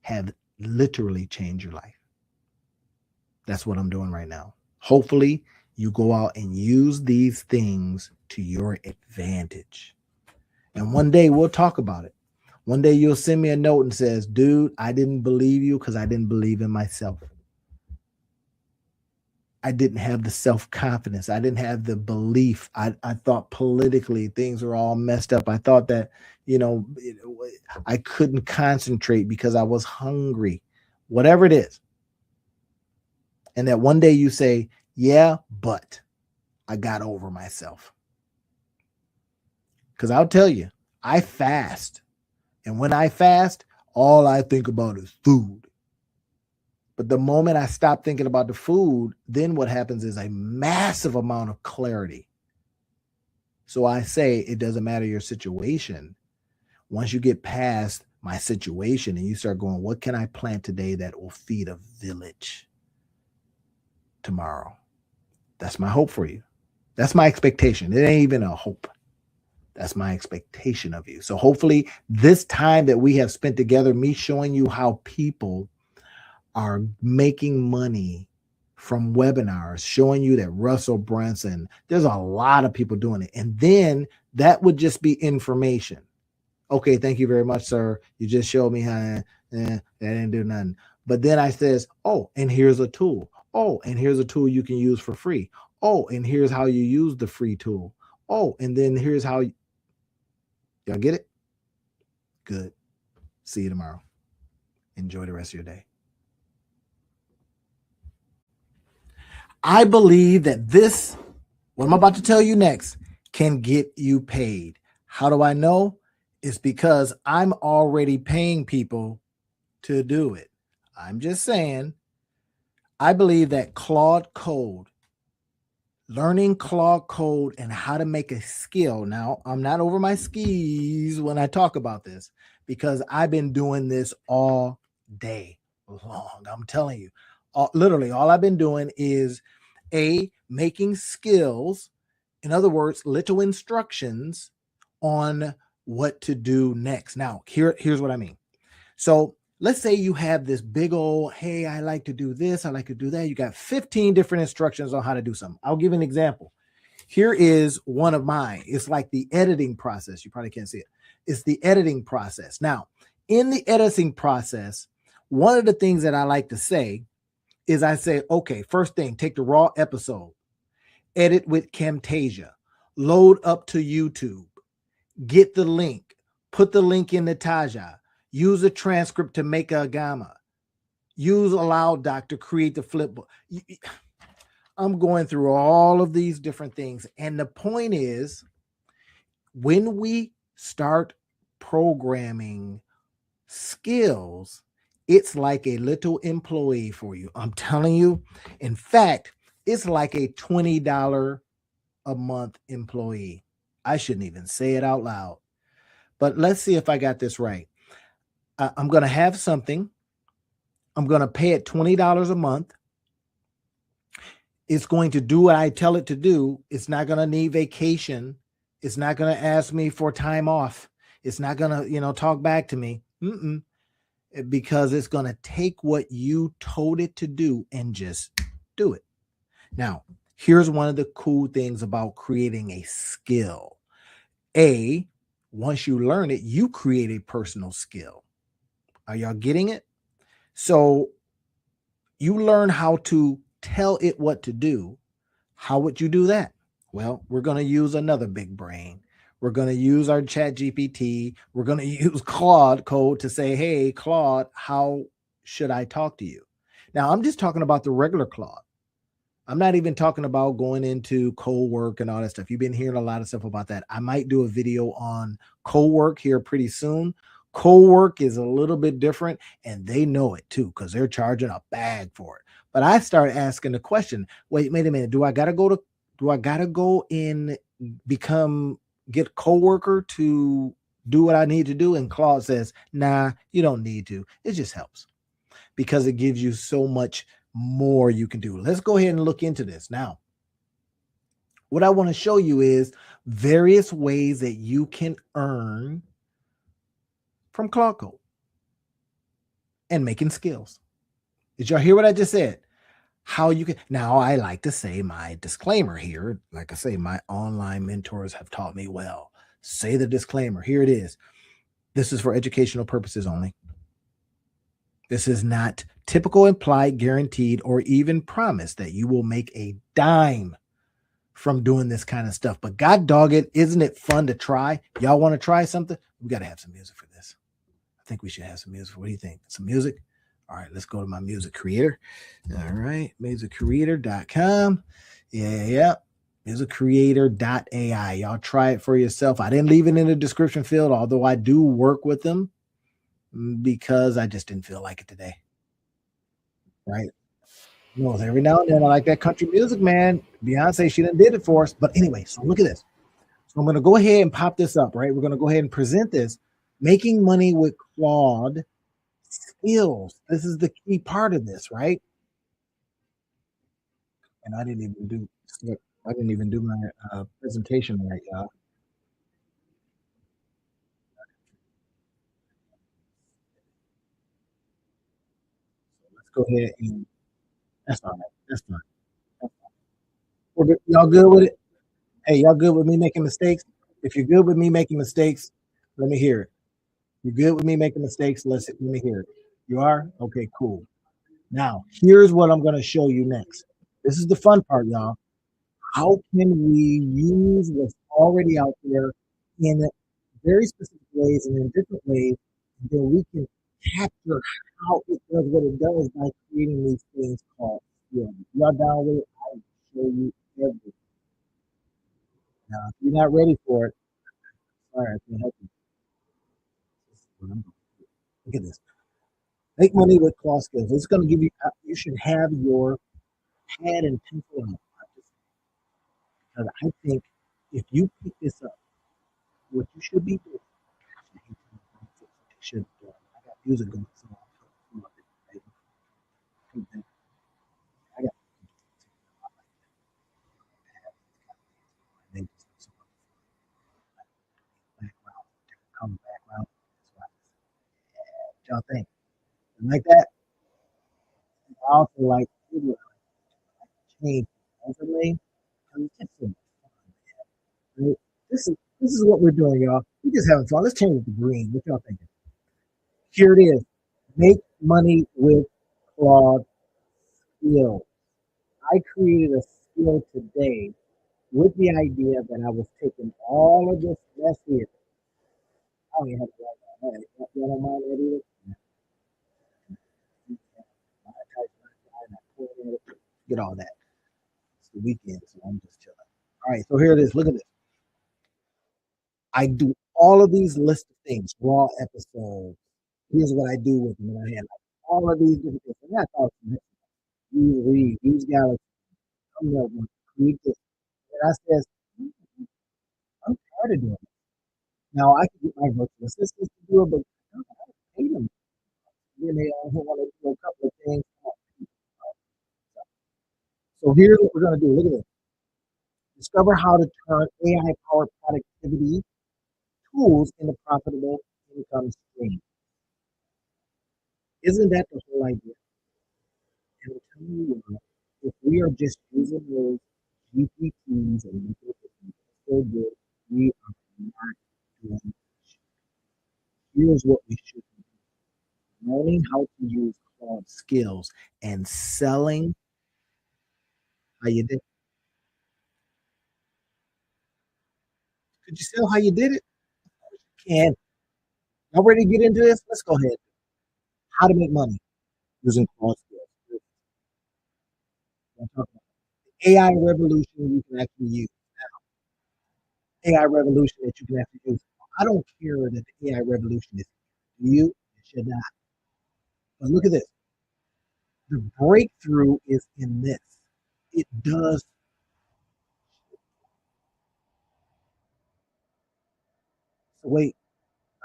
have literally changed your life. That's what I'm doing right now. Hopefully, you go out and use these things to your advantage. And one day we'll talk about it. One day you'll send me a note and says, dude, I didn't believe you because I didn't believe in myself. I didn't have the self-confidence. I didn't have the belief. I thought politically things were all messed up. I thought that, I couldn't concentrate because I was hungry, whatever it is. And that one day you say, yeah, but I got over myself. Because I'll tell you, I fast. And when I fast, all I think about is food. But the moment I stop thinking about the food, then what happens is a massive amount of clarity. So I say it doesn't matter your situation. Once you get past my situation and you start going, what can I plant today that will feed a village tomorrow? That's my hope for you. That's my expectation. It ain't even a hope. That's my expectation of you. So hopefully this time that we have spent together, me showing you how people are making money from webinars, showing you that Russell Brunson, there's a lot of people doing it. And then that would just be information. Okay, thank you very much, sir. You just showed me how that didn't do nothing. But then I says, oh, and here's a tool. Oh, and here's a tool you can use for free. Oh, and here's how you use the free tool. Oh, and then here's how y'all get it? Good. See you tomorrow. Enjoy the rest of your day. I believe that this, what I'm about to tell you next, can get you paid. How do I know? It's because I'm already paying people to do it. I'm just saying, I believe that Claude Code, learning Claude Code and how to make a skill. Now, I'm not over my skis when I talk about this because I've been doing this all day long. I'm telling you, literally, all I've been doing is making skills. In other words, little instructions on what to do next. Now, here's what I mean. So let's say you have this big old, hey, I like to do this, I like to do that. You got 15 different instructions on how to do something. I'll give an example. Here is one of mine. It's like the editing process. You probably can't see it. It's the editing process. Now, in the editing process, one of the things that I like to say is I say, okay, first thing, take the raw episode, edit with Camtasia, load up to YouTube, get the link, put the link in the Taja, use a transcript to make a gamma, use AllowDoc to create the flipbook. I'm going through all of these different things. And the point is, when we start programming skills, it's like a little employee for you. I'm telling you. In fact, it's like a $20 a month employee. I shouldn't even say it out loud. But let's see if I got this right. I'm going to have something. I'm going to pay it $20 a month. It's going to do what I tell it to do. It's not going to need vacation. It's not going to ask me for time off. It's not going to, talk back to me. Because it's going to take what you told it to do and just do it. Now, here's one of the cool things about creating a skill. Once you learn it, you create a personal skill. Are y'all getting it? So you learn how to tell it what to do. How would you do that? Well, we're going to use another big brain. We're going to use our Chat GPT. We're going to use Claude Code to say, hey, Claude, how should I talk to you? Now, I'm just talking about the regular Claude. I'm not even talking about going into co-work and all that stuff. You've been hearing a lot of stuff about that. I might do a video on co-work here pretty soon. Co-work is a little bit different, and they know it too because they're charging a bag for it. But I started asking the question, wait a minute, do I gotta go and get co-worker to do what I need to do? And Claude says, nah, you don't need to. It just helps because it gives you so much more you can do. Let's go ahead and look into this. Now, what I want to show you is various ways that you can earn from Claude Code and making skills. Did y'all hear what I just said? How you can. Now, I like to say my disclaimer here. Like I say, my online mentors have taught me well. Say the disclaimer. Here it is. This is for educational purposes only. This is not typical, implied, guaranteed, or even promise that you will make a dime from doing this kind of stuff. But God dog it, isn't it fun to try? Y'all want to try something? We got to have some music for this. I think we should have some music. What do you think? Some music? All right, let's go to my music creator. All right, musiccreator.com. Yeah. Musiccreator.ai. Y'all try it for yourself. I didn't leave it in the description field, although I do work with them because I just didn't feel like it today. Right? No, every now and then I like that country music, man. Beyonce, she done did it for us. But anyway, so look at this. So I'm going to go ahead and pop this up, right? We're going to go ahead and present this. Making money with Claude skills. This is the key part of this, right? And I didn't even do my presentation right, y'all. Let's go ahead and that's all right. That's fine. Y'all good with it? Hey, y'all good with me making mistakes? If you're good with me making mistakes, let me hear it. You good with me making mistakes? Let me hear it. You are? Okay, cool. Now, here's what I'm going to show you next. This is the fun part, y'all. How can we use what's already out there in very specific ways and in different ways that we can capture how it does what it does by creating these things called skills. Y'all down with it? I will show you everything. Now, if you're not ready for it, all right, I can help you. Look at this. Make money with Claw Skills. It's going to give you. You should have your pad and pencil out. Because I think if you pick this up, what you should be doing. I hate to should be doing. I got music going, so I got they just background, come background. Y'all think like that? I also like video change overlay. It's just so fun, right? This is what we're doing, y'all. We just having fun. Let's change it to green. What y'all thinking? Here it is. Make money with Claude Skill. I created a skill today with the idea that I was taking all of this mess here. I don't even have to write that. Hey, you don't mind that either? Get all that. It's the weekend, so I'm just chilling. All right, so here it is. Look at this. I do all of these list of things, raw episodes. Here's what I do with them. And I had like all of these different things. And I thought, use Read, use Galaxy. I'm going to create this. And I says, I'm tired of doing it. Now I can get my virtual assistants to do it, but I don't pay them. Then they all want to do a couple of things. So here's what we're going to do. Look at this. Discover how to turn AI powered productivity tools into profitable income streams. Isn't that the whole idea? And I'm telling you what, if we are just using those GPTs and so good, we are not doing much. Here's what we should be doing. Learning how to use Claude Skills and selling how you did. Could you sell how you did it? Can. Y'all ready to get into this? Let's go ahead. How to make money using Claude Skills. We'll talk about AI revolution you can actually use. AI revolution that you can actually use. I don't care that the AI revolution is do you. It should not. But look at this. The breakthrough is in this. It does. So wait,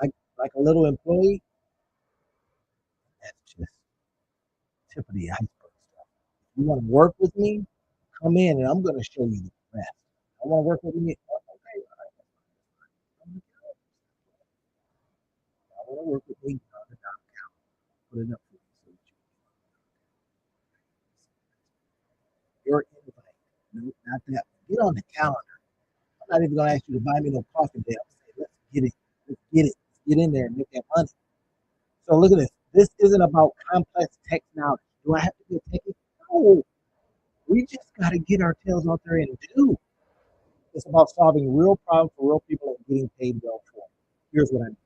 like a little employee. That's just tip of the iceberg stuff. If you want to work with me, come in and I'm going to show you the rest. I want to work with me. Okay, all right. I want to work with me. Put it up for you so that your invite. No, not that. Get on the calendar. I'm not even going to ask you to buy me no coffee today. I'm saying, let's get it. Let's get it. Let's get in there and make that money. So look at this. This isn't about complex technology. Do I have to be a techie? No. We just got to get our tails out there and do. It's about solving real problems for real people and getting paid well for it. Here's what I mean.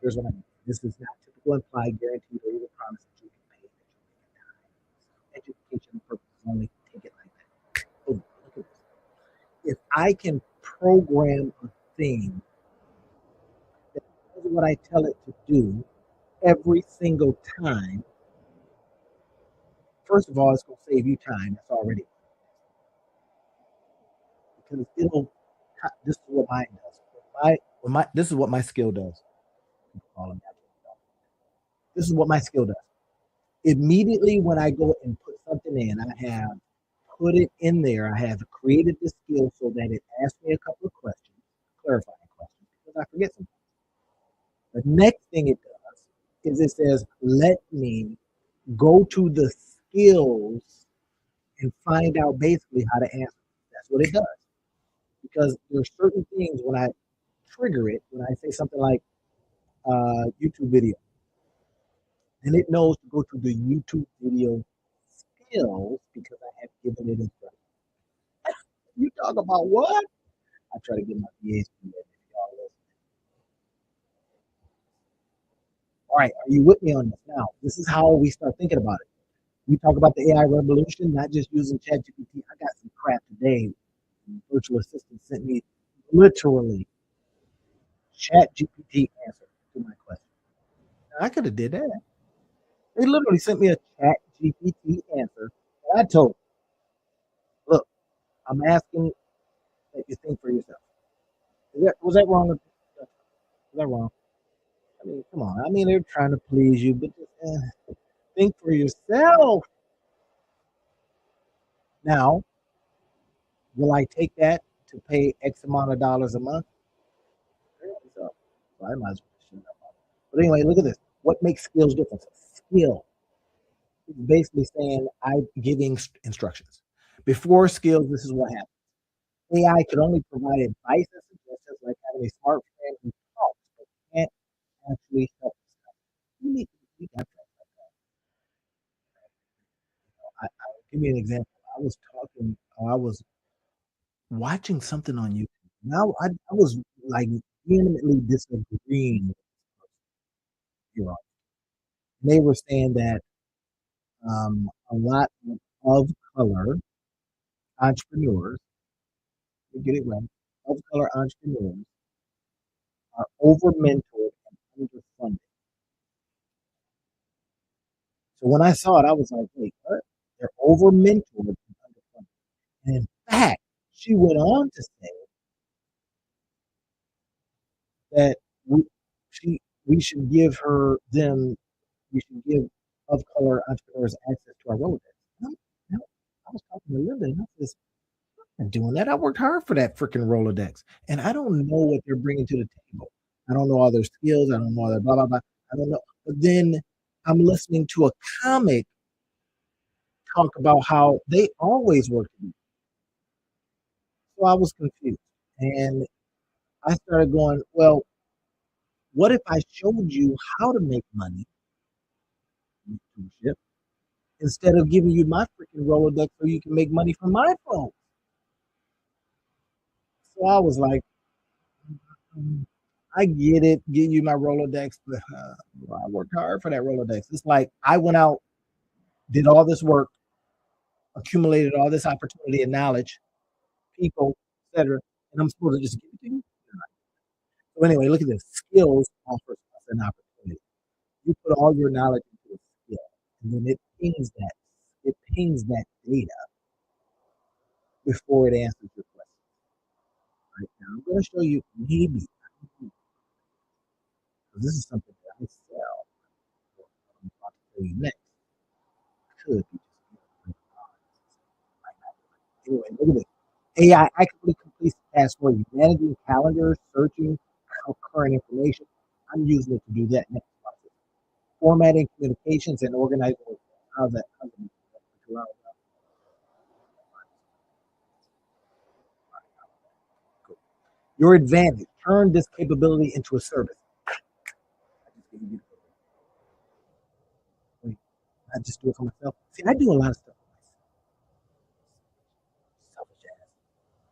Here's what I mean. This is not typical implied guaranteed or even promise that you can pay. Education purposes only. Take it like that. Oh, look at this. If I can program a thing that does what I tell it to do every single time, first of all, it's going to save you time. That's already because it'll. This is what mine does. This is what my skill does. This is what my skill does. Immediately when I go and put something in, I have put it in there. I have created the skill so that it asks me a couple of questions, clarifying questions, because I forget something. The next thing it does is it says, let me go to the skills and find out basically how to answer. That's what it does. Because there's certain things when I trigger it, when I say something like YouTube video, and it knows to go to the YouTube video skills because I have given it instructions. You talk about what? I try to get my VAs to do that. All right, are you with me on this now? This is how we start thinking about it. We talk about the AI revolution, not just using ChatGPT. I got some crap today. Virtual assistant sent me literally ChatGPT answer to my question. I could have did that. They literally sent me a chat GPT answer. And I told them, look, I'm asking that you think for yourself. Was that wrong? Was that wrong? I mean, come on. I mean, they're trying to please you, but just, think for yourself. Now, will I take that to pay X amount of dollars a month? So, I might as well shut up. But anyway, look at this. What makes skills different? Skill is basically saying I'm giving instructions. Before skills, this is what happened. AI could only provide advice and suggestions like having a smart friend who talks but can't actually help us. You need to that. Give me an example. I was watching something on YouTube. Now I was like vehemently disagreeing with you. They were saying that a lot of color entrepreneurs, you get it right, of color entrepreneurs are over mentored and underfunded. So when I saw it, I was like, wait, what? They're over mentored and underfunded. And in fact, she went on to say that we, we should give we should give of color entrepreneurs access to our Rolodex. I was talking to Linda, and I said, I'm doing that. I worked hard for that freaking Rolodex, and I don't know what they're bringing to the table. I don't know all their skills. I don't know all their blah blah blah. I don't know. But then I'm listening to a comic talk about how they always work together. So I was confused, and I started going, well, what if I showed you how to make money in YouTube instead of giving you my freaking Rolodex so you can make money from my phone? So I was like, I get it, give you my Rolodex, but I worked hard for that Rolodex. It's like I went out, did all this work, accumulated all this opportunity and knowledge, people, etc., and I'm supposed to just give it to you. So anyway, look at this. Skills offers us an opportunity. You put all your knowledge into a skill, and then it pings that data before it answers your question. Right now, I'm going to show you maybe this is something that I sell. I'm about to tell you next. Could be just anyway. Look at this. AI actively completes the task for you, managing calendars, searching current information. I'm using it to do that next process. Formatting communications and organizing. How's that? Your advantage. Turn this capability into a service. I just do it for myself. See, I do a lot of stuff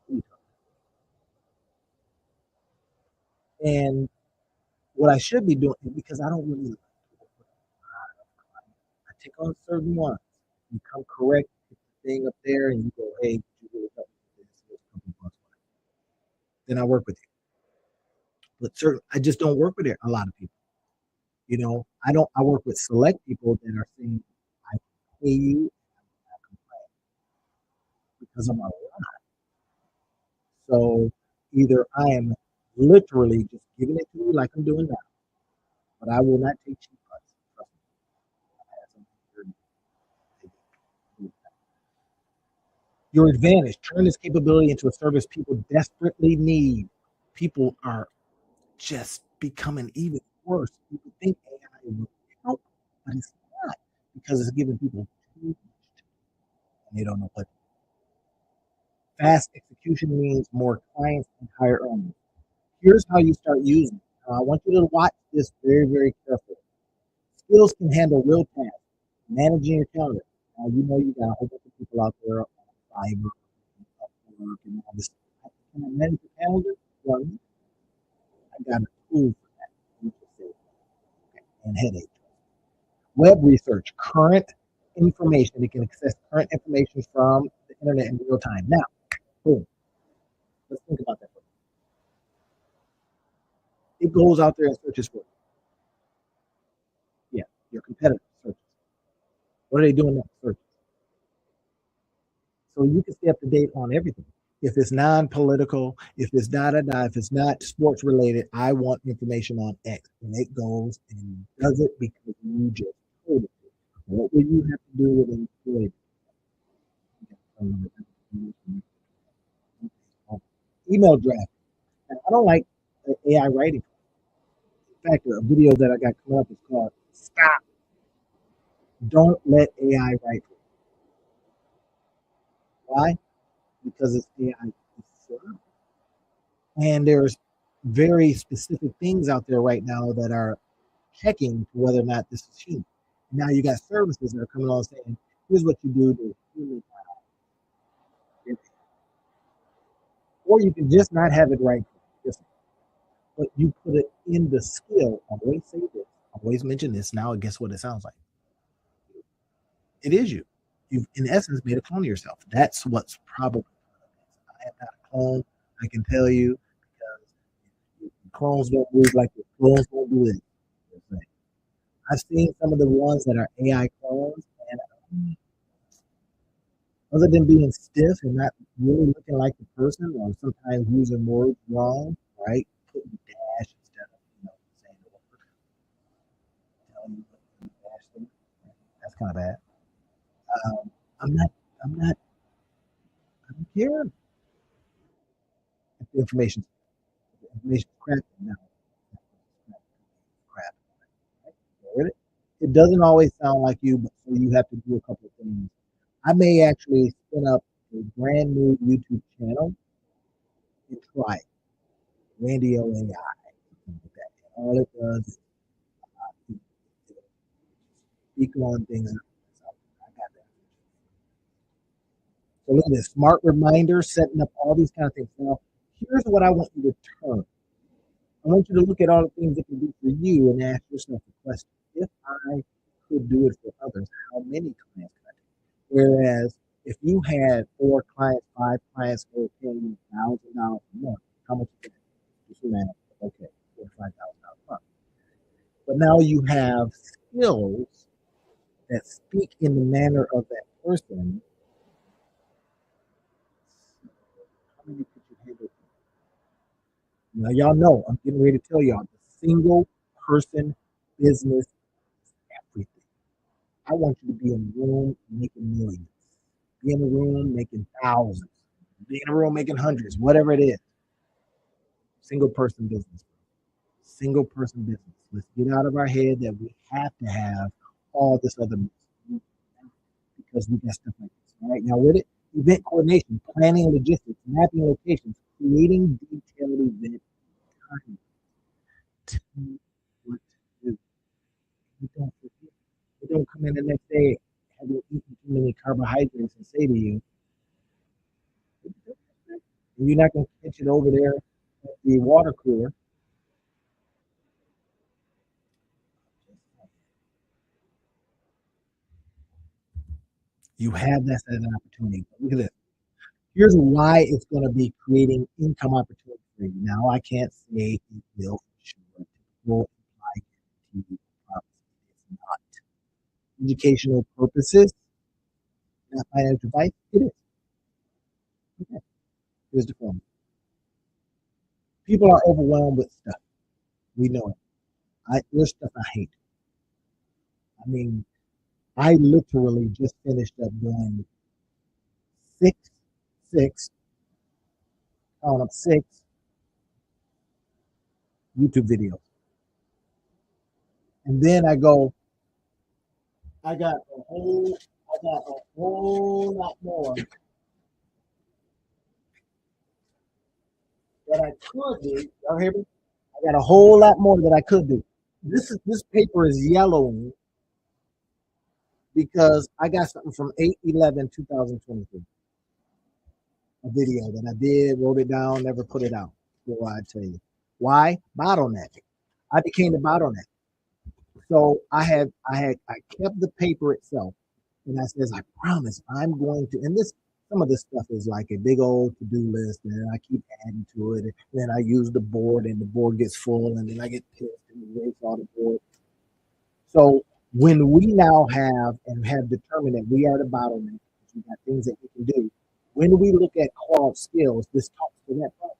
for myself. And what I should be doing, because I don't really, I take on certain ones. You come correct thing up there, and you go, hey, you really help me with this? Then I work with you. But certain, I just don't work with a lot of people. You know, I don't. I work with select people that are saying, I pay you because I'm a lot. So either I am literally just giving it to you like I'm doing now, but I will not take cheap cuts. Your advantage. Turn this capability into a service people desperately need. People are just becoming even worse. People think AI will help, but it's not because it's giving people too much and they don't know what. Fast execution means more clients and higher earnings. Here's how you start using it. I want you to watch this very, very carefully. Skills can handle real tasks, managing your calendar. Now, you know you got a whole bunch of people out there on Fiverr and all this. Can I manage your calendar? Well, I got a tool for that. And headache. Web research, current information. It can access current information from the internet in real time. Now, boom. Let's think about that. It goes out there and searches for it. What are they doing next? Search. So you can stay up to date on everything. If it's non-political, if it's if it's not sports related, I want information on X, and it goes and does it because you just told it. What will you have to do with employee? Email draft. And I don't like AI writing. In fact, a video that I got coming up is called "Stop! Don't Let AI Write." Why? Because it's AI. And there's very specific things out there right now that are checking whether or not this is human. Now you got services that are coming on saying, here's what you do to human. Or you can just not have it right, but you put it in the skill. Always say this, always mention this. Now guess what it sounds like? It is you. You've in essence made a clone of yourself. That's what's probably. I am not a clone. I can tell you because clones don't move like this. Clones don't do this. I've seen some of the ones that are AI clones, and other than being stiff and not really looking like the person, or sometimes using words wrong, right? Putting dash instead of saying the word. Telling you what dash thing. That's kind of bad. I'm not. I'm not. I don't care if the information's crap now. Crap. Right? It doesn't always sound like you, but so you have to do a couple of things. I may actually spin up a brand new YouTube channel and try it. Randy O AI. All it does is speak on things. I got that. So look at this smart reminders, setting up all these kind of things. Now, here's what I want you to turn. I want you to look at all the things it can do for you and ask yourself the question: if I could do it for others, how many clients could I do? Whereas if you had 4 clients, 5 clients for $10,000 a month, how much is that? Just math. Okay, $45,000 a month. But now you have skills that speak in the manner of that person. How many could you handle? Now, y'all know, I'm getting ready to tell y'all the single person business is everything. I want you to be in the room making millions, be in the room making thousands, be in the room making hundreds, whatever it is. Single person business. Single person business. Let's get out of our head that we have to have all this other because we got stuff like this. All right, now with it, event coordination, planning logistics, mapping locations, creating detailed event time. Tell me what to do. You don't forget. You don't come in the next day having eaten too many carbohydrates and say to you, you're not going to catch it over there at the water cooler. You have that as an opportunity. Look at this. Here's why it's going to be creating income opportunities for you. Now, I can't say it will for sure. It will imply guarantee promise. It's not. Educational purposes, not financial advice. It is. Okay. Here's the formula. People are overwhelmed with stuff. We know it. There's stuff I hate. I mean, I literally just finished up doing six, six, count up 6 YouTube videos. And then I got a whole lot more that I could do. Y'all hear me? I got a whole lot more that I could do. This paper is yellowing because I got something from 8/11/2023. A video that I did, wrote it down, never put it out. Before I tell you. Why? Bottleneck. I became the bottleneck. So I kept the paper itself, and I says, I promise I'm going to. And some of this stuff is like a big old to do list, and then I keep adding to it. And then I use the board, and the board gets full, and then I get pissed and erase all the board. So When we now have determined that we are the bottleneck, we got things that we can do. When we look at cloud skills, this talks to that problem.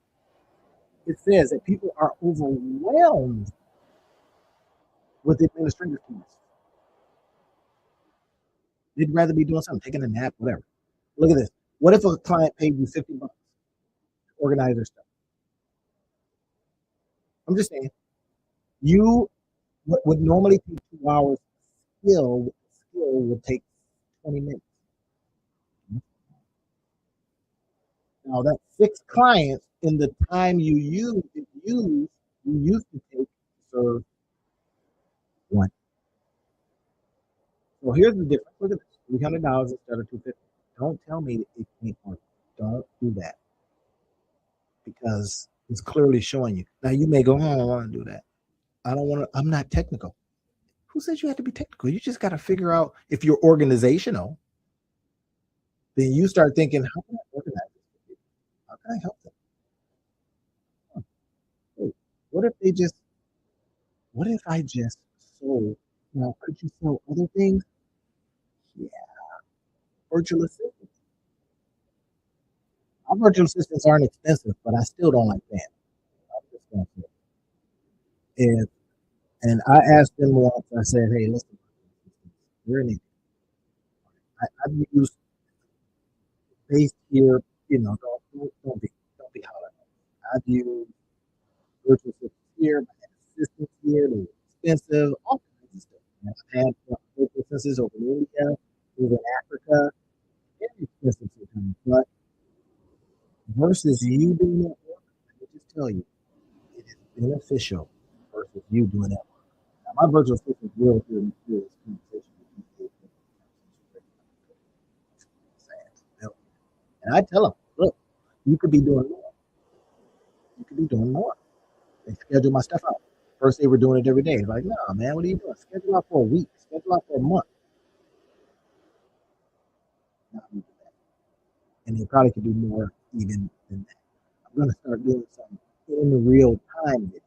It says that people are overwhelmed with administrative tasks. They'd rather be doing something, taking a nap, whatever. Look at this. What if a client paid you $50 to organize their stuff? I'm just saying, you what would normally take 2 hours skill would take 20 minutes. Now that's 6 clients in the time you used to take to serve one. So here's the difference. Look at this: $300 instead of 250. Don't tell me that it can't work. Don't do that because it's clearly showing you. Now you may go, oh, I don't want to do that. I don't want to. I'm not technical. Who says you have to be technical? You just got to figure out if you're organizational. Then you start thinking, how can I organize this? How can I help them? Hey, what if they just? What if I just sold? Now, could you sell other things? Yeah, virtual assistants. Our virtual assistants aren't expensive, but I still don't like that. I'm just gonna say, if and I asked them once. I said, "Hey, listen, we're in. I've used based here. Don't be hollering. I've used virtual assistants here, I had assistants here. They were expensive, all kinds of stuff. Man. I've had virtual assistants over in India, over in Africa. Very expensive sometimes, but versus you doing that work, let me just tell you, it is beneficial versus you doing that work. Now, my virtual assistant will hear me through this conversation with you. And I tell them, look, you could be doing more. You could be doing more. They schedule my stuff out. First, they were doing it every day. Like, no, man, what are you doing? Schedule out for a week. Schedule out for a month. No, and they probably could do more even than that. I'm going to start doing some in real time videos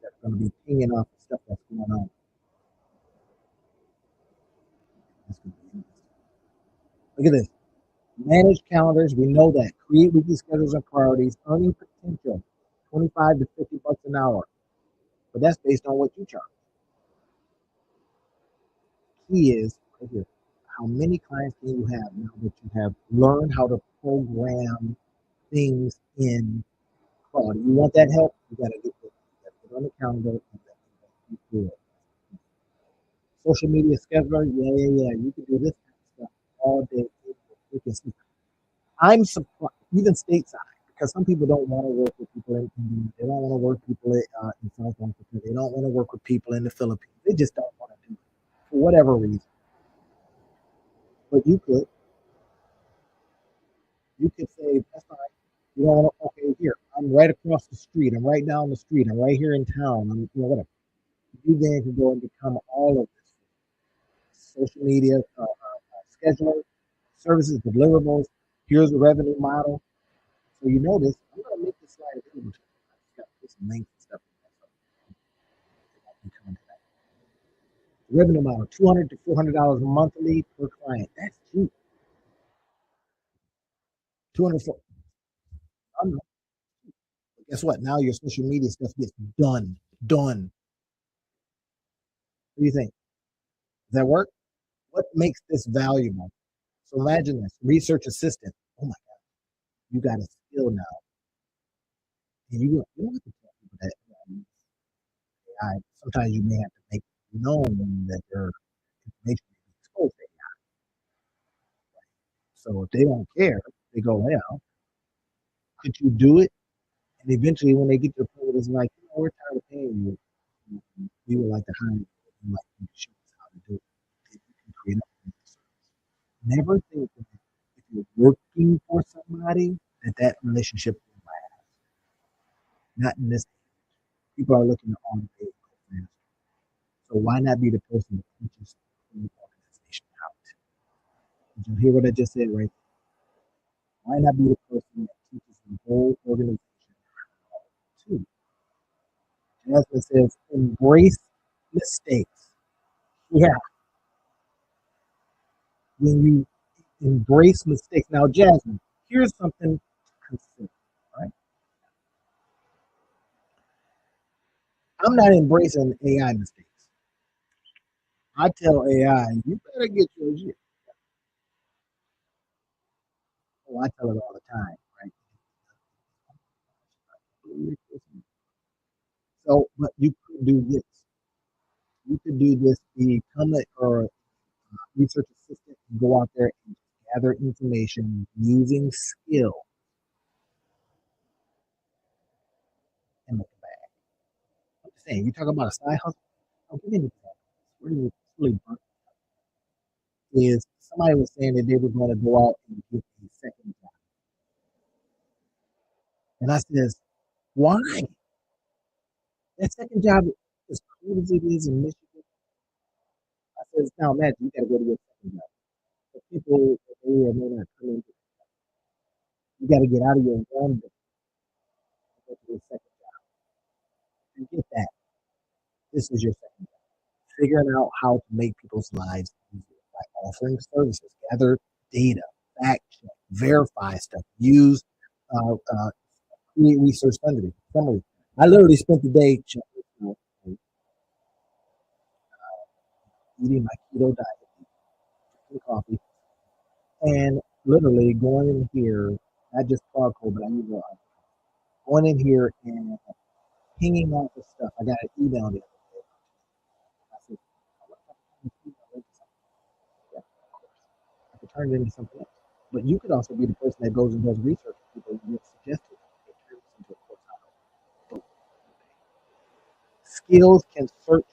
that's going to be pinging off the stuff that's going on. That's going to be interesting. Look at this. Manage calendars. We know that. Create weekly schedules and priorities. Earning potential. 25 to $50 an hour. But that's based on what you charge. Key is right here. How many clients can you have now that you have learned how to program things in quality? You want that help? You got to get it on the calendar and do it. Social media scheduler, yeah. You can do this kind of stuff all day. I'm surprised, even stateside, because some people don't want to work with people in India. They don't want to work with people in South Africa. They don't want to work with people in the Philippines. They just don't want to do it for whatever reason. But you could say, that's fine. You don't want to, okay, here, I'm right across the street. I'm right down the street. I'm right here in town. Whatever. You then can go and become all of this social media, scheduler, services, deliverables. Here's the revenue model. So you notice, I'm going to make this slide available to you. I just got to put some links and stuff in there. The revenue model, $200 to $400 monthly per client. That's cheap. 200 for, guess what? Now your social media stuff gets done. Done. What do you think? Does that work? What makes this valuable? So imagine this research assistant. Oh my God, you got a skill now. And you don't have to tell people that. Sometimes you may have to make known that their information is exposed to AI. So if they don't care, they go, well, could you do it? And eventually, when they get to the point where it's like, we're tired of paying you, we would like to hire you. We like to show us how to do it. If you can create a service. Never think that if you're working for somebody, that relationship will last. Not in this. People are looking to automate. So why not be the person that teaches the organization how to? Did you hear what I just said right there? Why not be the person that teaches the whole organization how to? Jasmine says, embrace mistakes. Yeah, when you embrace mistakes. Now, Jasmine, here's something to consider. Right? I'm not embracing AI mistakes. I tell AI, you better get yours. Oh, I tell it all the time, right? So, but you could do this. You could do this, become a or research assistant, and go out there and gather information using skill and make it back. I'm just saying, you talk about a side hustle. I'll give you an example. Really burnt is somebody was saying that they were going to go out and get a second job. And I says, why? That second job, as cold as it is in Michigan, I says, now imagine you got to go to your second job. The people that may or may not come in, you got to get out of your one to go to your second job. And get that. This is your second job. Figuring out how to make people's lives easier by offering services, gather data, fact check, verify stuff, use create research summary. I literally spent the day eating my keto diet, drinking coffee, and literally going in here, not just charcoal, but I need more. Going in here and pinging off the stuff. I got an email the other day. I said, yeah, of course. I could turn it into something else. But you could also be the person that goes and does research with people and gets suggested. Turn this into a course. Skills can search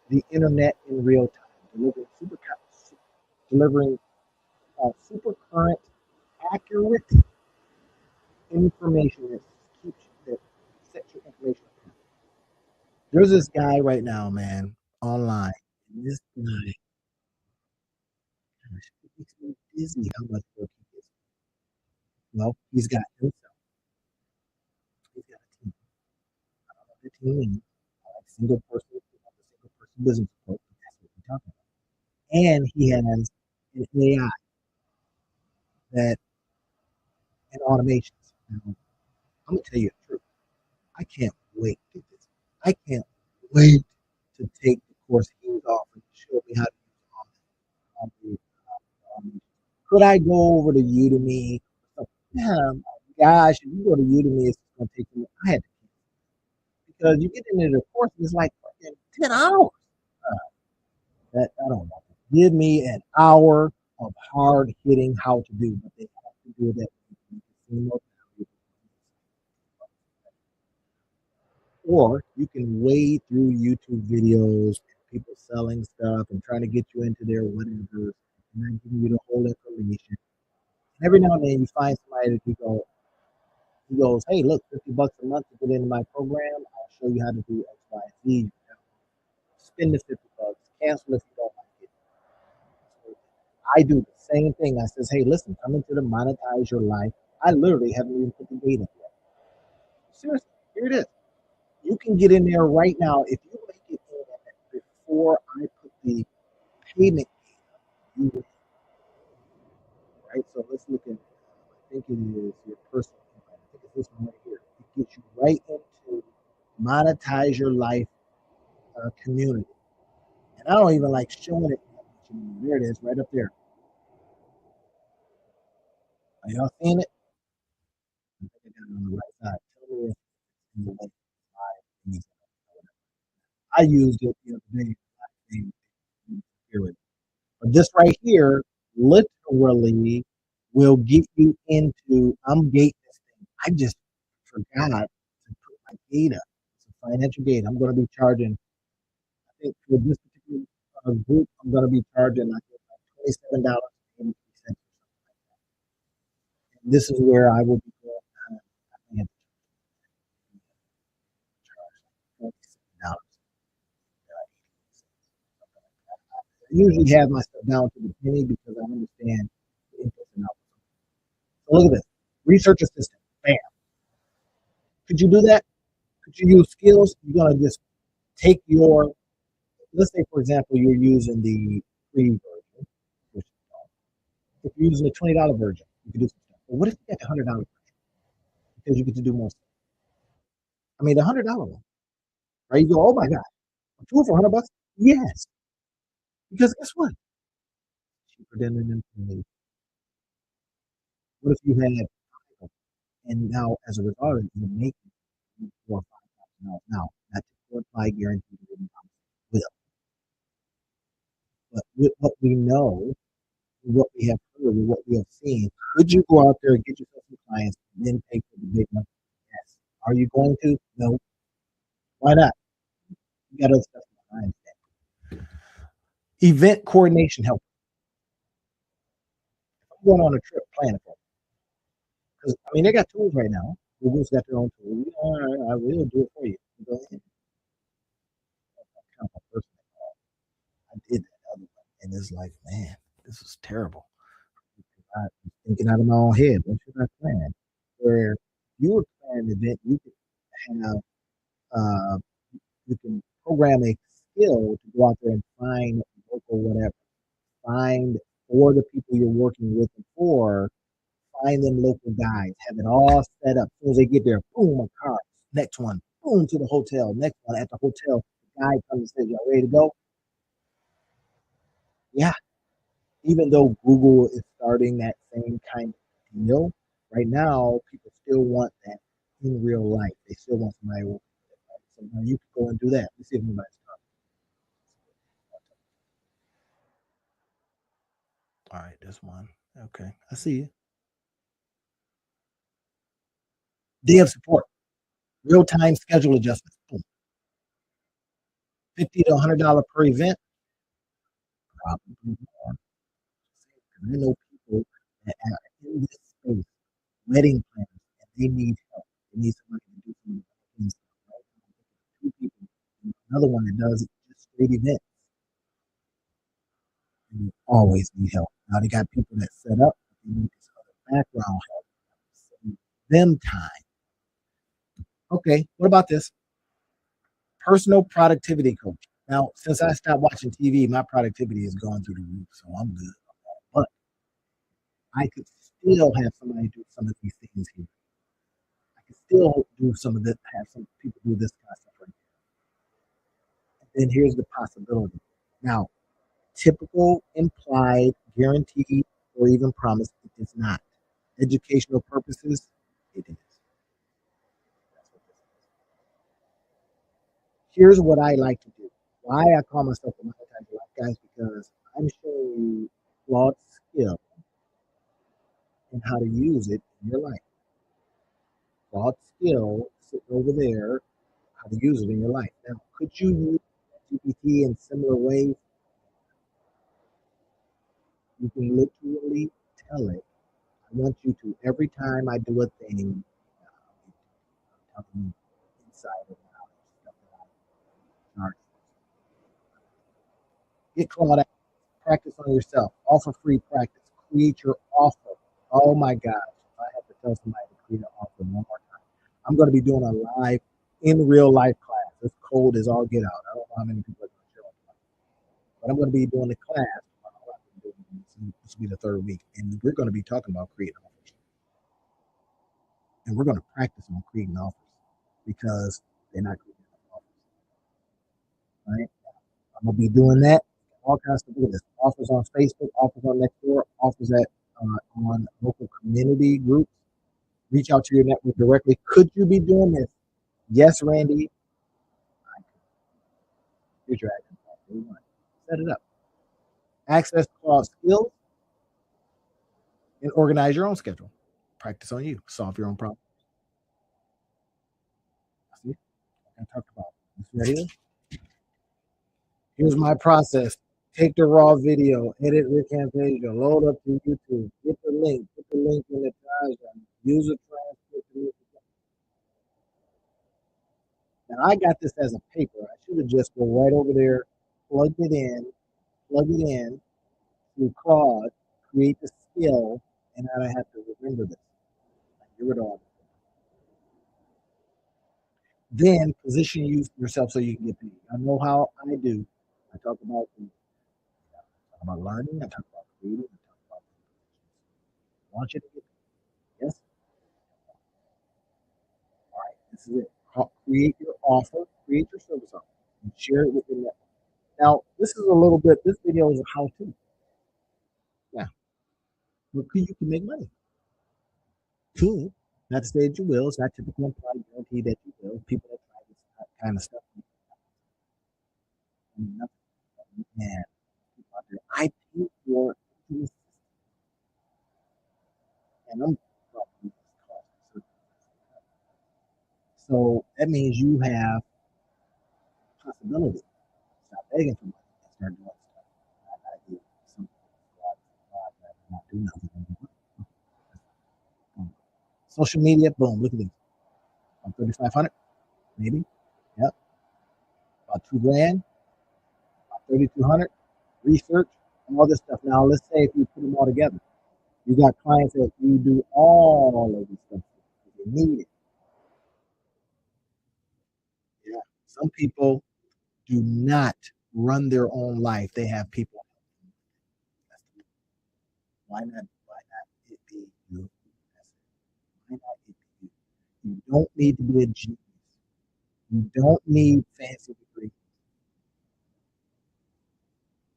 the internet in real time, delivering super current, accurate information that sets your information apart. There's this guy right now, man, online. And this guy, gosh, it makes me dizzy how much work he gets. Well, he's got himself. He's got a team. I don't know what the team is. Like single person, single person business approach. That's what we're talking about. And he has an AI that and automations. Now, I'm gonna tell you the truth. I can't wait to do this. I can't wait to take the course he's offering to show me how to use all the could I go over to Udemy? Yeah, gosh, if you go to Udemy, it's going to take me. I had to because you get into the course, it's like 10 hours. That I don't know. Give me an hour of hard hitting how to do, but they have to do that. Or you can wade through YouTube videos, people selling stuff and trying to get you into their whatever, and then giving you the whole information. And every now and then you find somebody that he goes, hey, look, $50 a month to get into my program. I'll show you how to do X, Y, Z. Spend the $50, cancel if you don't like it. I do the same thing. I says, hey, listen, come into the monetize your life. I literally haven't even put the date up yet. Seriously, here it is. You can get in there right now. If you make it in before I put the payment you will, right? So let's look at, I think it is your personal income. I think it's this one right here. It gets you right into monetize your life community. And I don't even like showing it. There it is, right up there. Are y'all seeing it? I think I got it on the right side. Tell me if it's in the left side. I used it the other day. But this right here literally will get you into. I'm gating this thing. I just forgot to put my gate up. It's a financial gate. I'm going to be charging. I think for this particular group, I'm going to be charging like $27.83. And this is where I will be going. I have to charge $27. I usually have my stuff down to the penny because I understand the inputs and outputs. So look at this. Research assistant. Bam. Could you do that? Could you use skills? You're gonna just take your let's say, for example, you're using the free version, which if you're using the $20 version, you can do some stuff. But what if you get the $100 version? Because you get to do more stuff. I mean, the $100 one, right? You go, oh my God, a tool for $100? Yes. Because guess what? Cheaper than an employee. What if you had, and now as a result, you're making $4,000 or $5,000 now? Not to apply guaranteed income will, but with what we know, what we have heard, and what we have seen, could you go out there and get yourself some clients and then pay for the big money? Yes. Are you going to? No. Why not? You got other stuff behind that. Event coordination help. If I'm going on a trip, plan it for me. Because I mean, they got tools right now. Google's got their own tool. All right, I will do it for you. Go ahead. Kind of a person. I did that other one, and it's like, man, this is terrible. I'm thinking out of my own head. What should I plan? Where you would plan an event, you could have uh, you can program a skill to go out there and find local whatever. Find for the people you're working with and for, find them local guys, have it all set up. As soon as they get there, boom, a car. Next one, boom, to the hotel. Next one at the hotel. The guy comes and says, y'all ready to go? Yeah. Even though Google is starting that same kind of deal, right now people still want that in real life. They still want somebody working with it. Right? So now you can go and do that. Let's see if anybody's talking. All right, there's one. Okay, I see you. Day of support, real time schedule adjustments. Boom. $50 to $100 per event. Probably more. I know people that are in this space, wedding planners, and they need help. They need somebody to do some things. Right? Two people, and another one that does just straight events. And they always need help. Now they got people that set up, but they need this other background help. Save them time. Okay, what about this? Personal productivity coach. Now, since I stopped watching TV, my productivity has gone through the roof, so I'm good. But I could still have somebody do some of these things here. I could still do some of this, have some people do this kind of stuff right there. And then here's the possibility. Now, typical, implied, guaranteed, or even promised, it is not. Educational purposes, it is. That's what this is. Here's what I like to do. Why I call myself a monetizer life, guys, because I'm showing you flawed skill and how to use it in your life. Flawed skill sitting over there, how to use it in your life. Now, could you use GPT in similar ways? You can literally tell it, I want you to, every time I do a thing, tell me inside and out, stuff that I charge. Get Claude out, practice on yourself, offer free practice, create your offer. Oh my gosh, if I have to tell somebody to create an offer one more time, I'm going to be doing a live in real life class. It's cold as all get out. I don't know how many people are going to show up, but I'm going to be doing the class. This will be the third week, and we're going to be talking about creating offers, and we're going to practice on creating offers because they're not creating offers. Right? I'm gonna be doing that. All kinds of stuff. Offers on Facebook, offers on Nextdoor, offers at on local community groups. Reach out to your network directly. Could you be doing this? Yes, Randy. Here's your action plan. Set it up. Access Claude skills and organize your own schedule. Practice on you. Solve your own problem. See, I talked about this right here. Here's my process. Take the raw video, edit Rick Camtasia, load up to YouTube, get the link, put the link in the diagram, use a transcript. Now I got this as a paper. I should have just go right over there, plug it in through Claude, create the skill, and I don't have to remember this. Get rid of all. Then position you yourself so you can get paid. I know how I do. I talk about learning. I talk about creating. I talk about I want you to get yes. All right, this is it. Create your offer, create your service offer, and share it with your network. Now, this is a little bit. This video is a how-to. Yeah, but you can make money. Cool. Not to say that you will. It's not typical employee guarantee that you will. People that try this kind of stuff, I mean, nothing. Man, I pay for this, and I'm so that means you have possibility. Stop begging for money and start doing stuff. I gotta do something. Not do nothing. Social media, boom, look at this. I'm 3,500, maybe. Yep. About 2 grand, about 3,200. Research, and all this stuff. Now, let's say if you put them all together, you got clients that you do all of this stuff. You need it. Yeah. Some people do not run their own life. They have people. Why not? Why not it be you? Why not it be you? You don't need to be a genius. You don't need fancy degrees.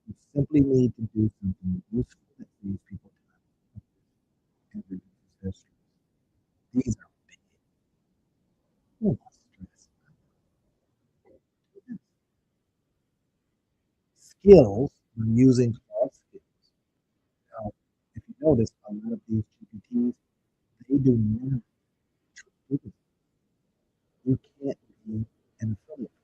You simply need to do something useful that saves people time and reduces their stress. These are big. Who wants stress? Skills. I'm using all skills. Now, if you notice, a lot of these GPTs, they do not. You can't be an affiliate.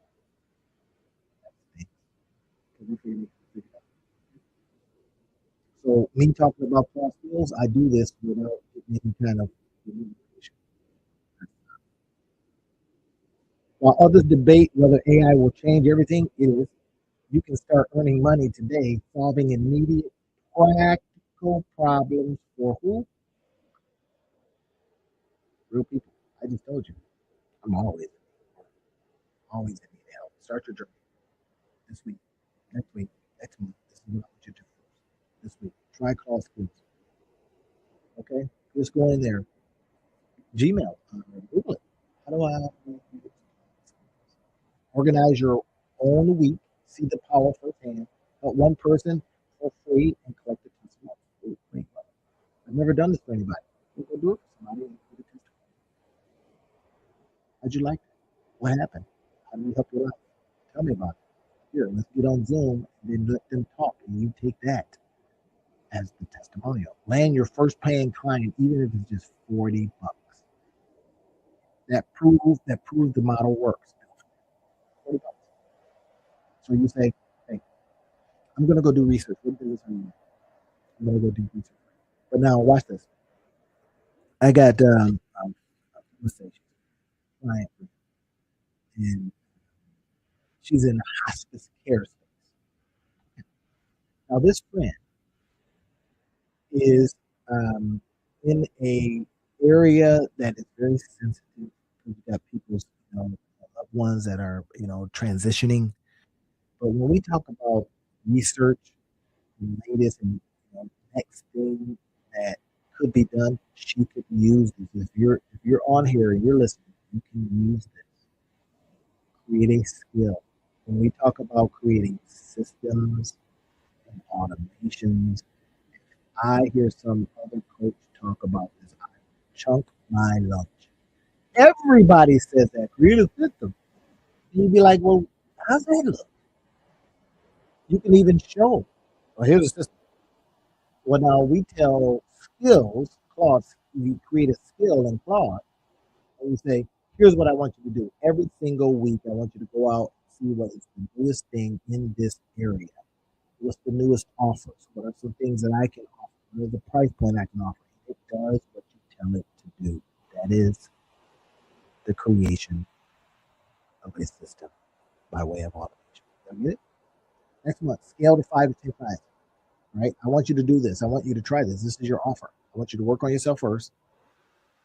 So me talking about cross skills, I do this without any kind of communication. While others debate whether AI will change everything, it is you can start earning money today, solving immediate practical problems for who? Real people. I just told you. I'm always in need of help. Start your journey this week, next week, next month. This is what I want you to do first. This week. Try cross skills. Okay? Just go in there. Gmail. Google it. How do I organize your own week? See the power firsthand. Help one person for free and collect the testimony. I've never done this for anybody. Go do it for somebody. How'd you like it? What happened? How did we help your life? Tell me about it. Here, let's get on Zoom and then let them talk, and you take that as the testimonial. Land your first paying client, even if it's just $40. That proves the model works. $40. So you say, hey, I'm gonna go do research. I'm gonna go do research. But now watch this. I got let's say client, and she's in hospice care space. Now this friend is in a area that is very sensitive. You've got people's loved ones that are transitioning. But when we talk about research, the latest and next thing that could be done, she could use this. If you're on here and you're listening, you can use this. Create a skill. When we talk about creating systems and automations, I hear some other coach talk about this. I chunk my lunch. Everybody says that. Create a system. You'd be like, well, how's that look? You can even show. Well, here's a system. Well, now we tell skills, Claude, you create a skill in Claude, and you say, here's what I want you to do. Every single week, I want you to go out and see what is the newest thing in this area. What's the newest offers? What are some things that I can offer? What is the price point I can offer? It does what you tell it to do. That is the creation of a system by way of automation. You get it? Next month, scale to 5 to 10 clients. Right? I want you to do this. I want you to try this. This is your offer. I want you to work on yourself first,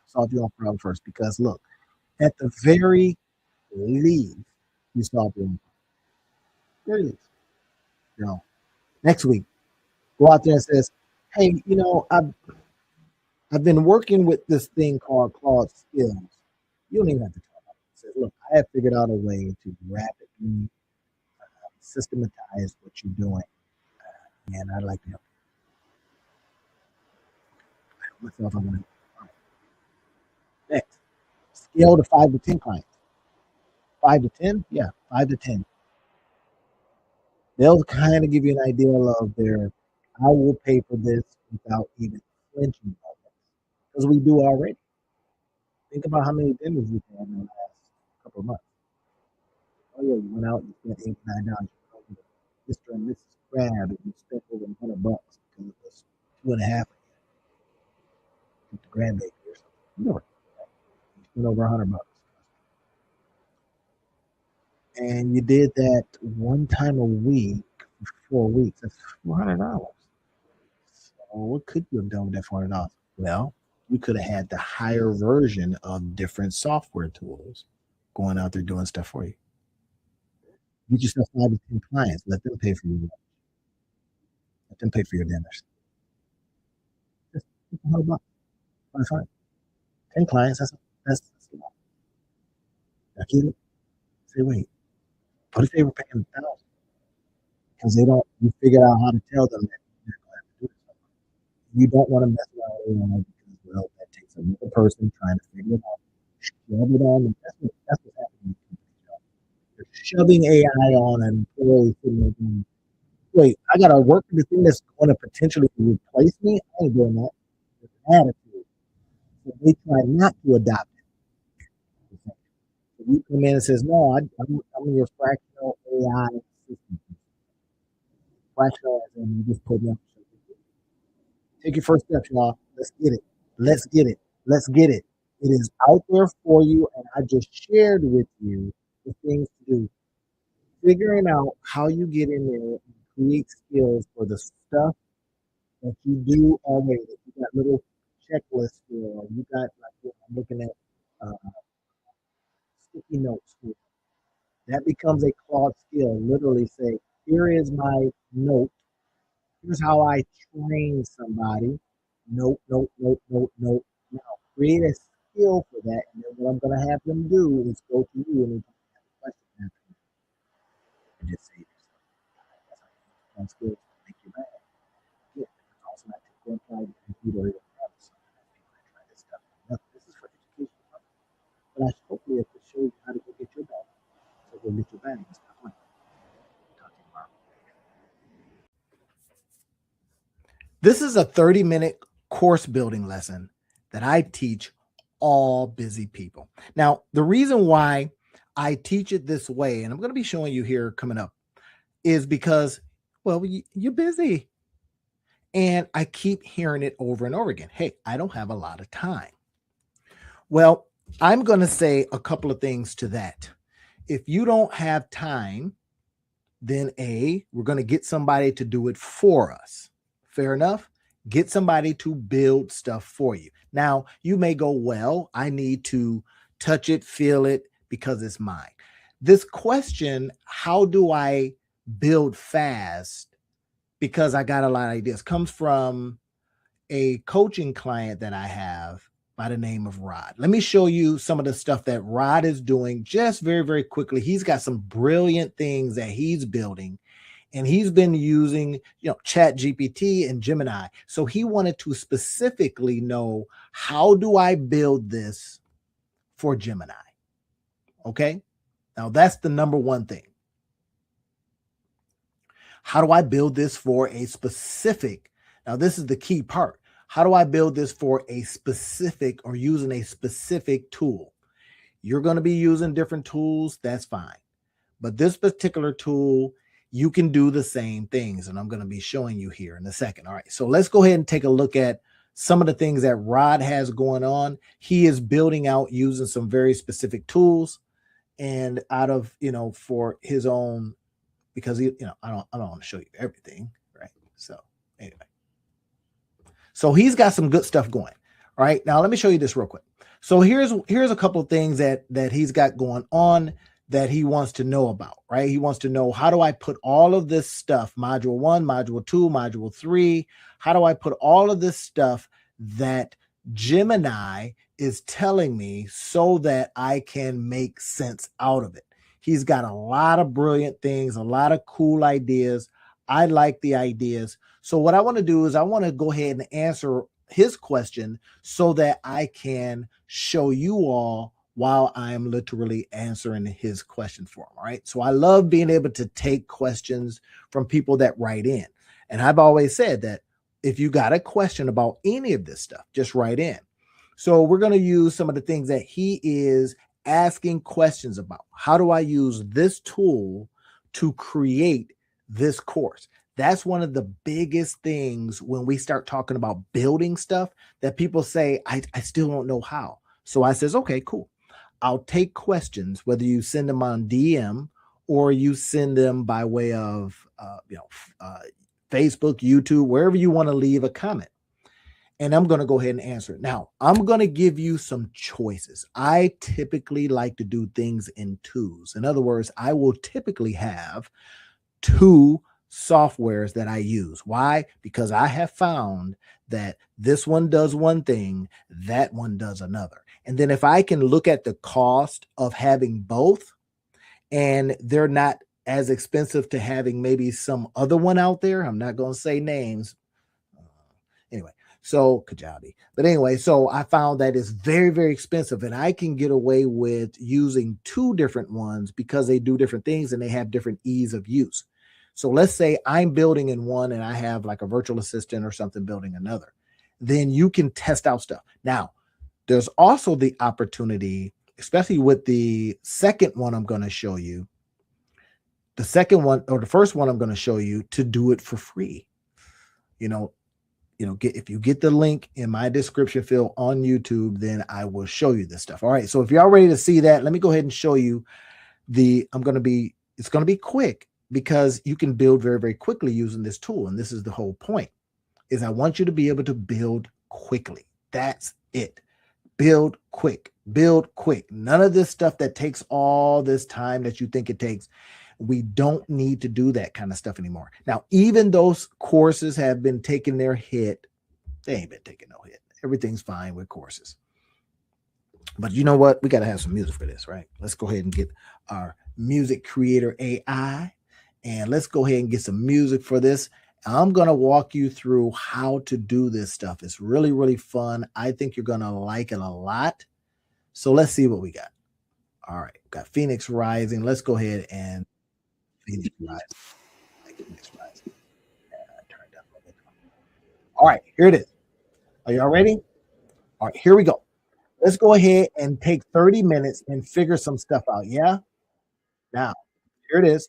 solve your own problem first. Because look, at the very least, you solve your own problem. Very least. You know, next week, go out there and says, hey, I've been working with this thing called Claude Skills. You don't even have to talk about it. Says, look, I have figured out a way to rapidly systematize what you're doing, and I'd like to help myself. I'm gonna next scale to 5 to 10 clients. 5 to 10, yeah, 5 to 10. They'll kind of give you an idea of their. I will pay for this without even flinching about this because we do already. Think about how many dinners we've had in the last couple of months. Oh yeah, you went out and spent $89. Mr. and Mrs. Crab, and you spent over $100 because it was 2.5 with the grandbaby or something. You spent over $100, and you did that one time a week for 4 weeks. That's $400. So what could you have done with that $400? Well, you could have had the higher version of different software tools going out there doing stuff for you. Get yourself 5 to 10 clients. Let them pay for your lunch. Let them pay for your dinners. Just $100. That's fine. 10 clients. That's a lot. Now get it. Say, wait. What if they were paying 1,000? Because they don't. You figured out how to tell them that they're going to have to do it. You don't want to mess around with because, well, that takes another person trying to figure it out. Shove it on. That's what's happening. You're shoving AI on an employee sitting there going, wait, I got to work with the thing that's going to potentially replace me? I ain't doing that. It's an attitude. So they try not to adopt it. So you come in and says, no, I'm your fractional AI assistant. Fractional, and you just put me up. Take your first step, y'all. Let's get it. Let's get it. Let's get it. It is out there for you, and I just shared with you the things to do. Figuring out how you get in there and create skills for the stuff that you do already. You got little checklists for. You got like I'm looking at sticky notes for. That becomes a Claude skill. Literally say, here is my note. Here's how I train somebody. Note, note, note, note, note. Now create a skill for that, and then what I'm going to have them do is go to you and have a question after you. And just say yourself. That's how you use skills to make you mad. Yeah, it's also not to go and try the computer or have something that people that try this stuff. Nothing. This is for education. But I hopefully I could show you how to go get your bag. So go get your bag and stop playing. Talk to you tomorrow. This is a 30-minute course building lesson that I teach all busy people. Now, the reason why I teach it this way, and I'm going to be showing you here coming up, is because, well, you're busy. And I keep hearing it over and over again. Hey, I don't have a lot of time. Well, I'm going to say a couple of things to that. If you don't have time, then we're going to get somebody to do it for us. Fair enough? Get somebody to build stuff for you. Now, you may go, well, I need to touch it, feel it, because it's mine. This question, how do I build fast? Because I got a lot of ideas, comes from a coaching client that I have by the name of Rod. Let me show you some of the stuff that Rod is doing just very, very quickly. He's got some brilliant things that he's building, and he's been using, Chat GPT and Gemini. So he wanted to specifically know, how do I build this for Gemini? Okay. Now that's the number one thing. How do I build this for a specific? Now, this is the key part. How do I build this for a specific or using a specific tool? You're going to be using different tools. That's fine. But this particular tool, you can do the same things. And I'm going to be showing you here in a second. All right. So let's go ahead and take a look at some of the things that Rod has going on. He is building out using some very specific tools, and out of, for his own, because I don't want to show you everything, right? So anyway, so he's got some good stuff going. All right, now let me show you this real quick. So here's a couple of things that he's got going on that he wants to know about, right? He wants to know, how do I put all of this stuff, module 1, module 2, module 3, how do I put all of this stuff that Gemini is telling me so that I can make sense out of it? He's got a lot of brilliant things, a lot of cool ideas. I like the ideas. So what I want to do is I want to go ahead and answer his question so that I can show you all while I'm literally answering his question for him. All right. So I love being able to take questions from people that write in. And I've always said that if you got a question about any of this stuff, just write in. So we're going to use some of the things that he is asking questions about. How do I use this tool to create this course? That's one of the biggest things when we start talking about building stuff that people say, I still don't know how. So I says, okay, cool. I'll take questions, whether you send them on DM or you send them by way of, Facebook, YouTube, wherever you want to leave a comment. And I'm going to go ahead and answer it. Now, I'm going to give you some choices. I typically like to do things in twos. In other words, I will typically have two softwares that I use. Why? Because I have found that this one does one thing, that one does another. And then if I can look at the cost of having both, and they're not as expensive to having maybe some other one out there, I'm not going to say names. Anyway, so Kajabi. But anyway, so I found that it's very, very expensive, and I can get away with using two different ones because they do different things and they have different ease of use. So let's say I'm building in one and I have like a virtual assistant or something building another. Then you can test out stuff. Now, there's also the opportunity, especially with the second one I'm going to show you, the second one or the first one I'm going to show you, to do it for free. If you get the link in my description field on YouTube, then I will show you this stuff. All right. So if you're all ready to see that, let me go ahead and show you it's going to be quick because you can build very, very quickly using this tool. And this is the whole point, is I want you to be able to build quickly. That's it. Build quick, build quick. None of this stuff that takes all this time that you think it takes. We don't need to do that kind of stuff anymore. Now, even those courses have been taking their hit. They ain't been taking no hit. Everything's fine with courses. But you know what? We got to have some music for this, right? Let's go ahead and get our music creator AI, and let's go ahead and get some music for this. I'm going to walk you through how to do this stuff. It's really, really fun. I think you're going to like it a lot. So let's see what we got. All right. Got Phoenix Rising. Let's go ahead and Phoenix Rising. All right. Here it is. Are y'all ready? All right. Here we go. Let's go ahead and take 30 minutes and figure some stuff out. Yeah. Now, here it is.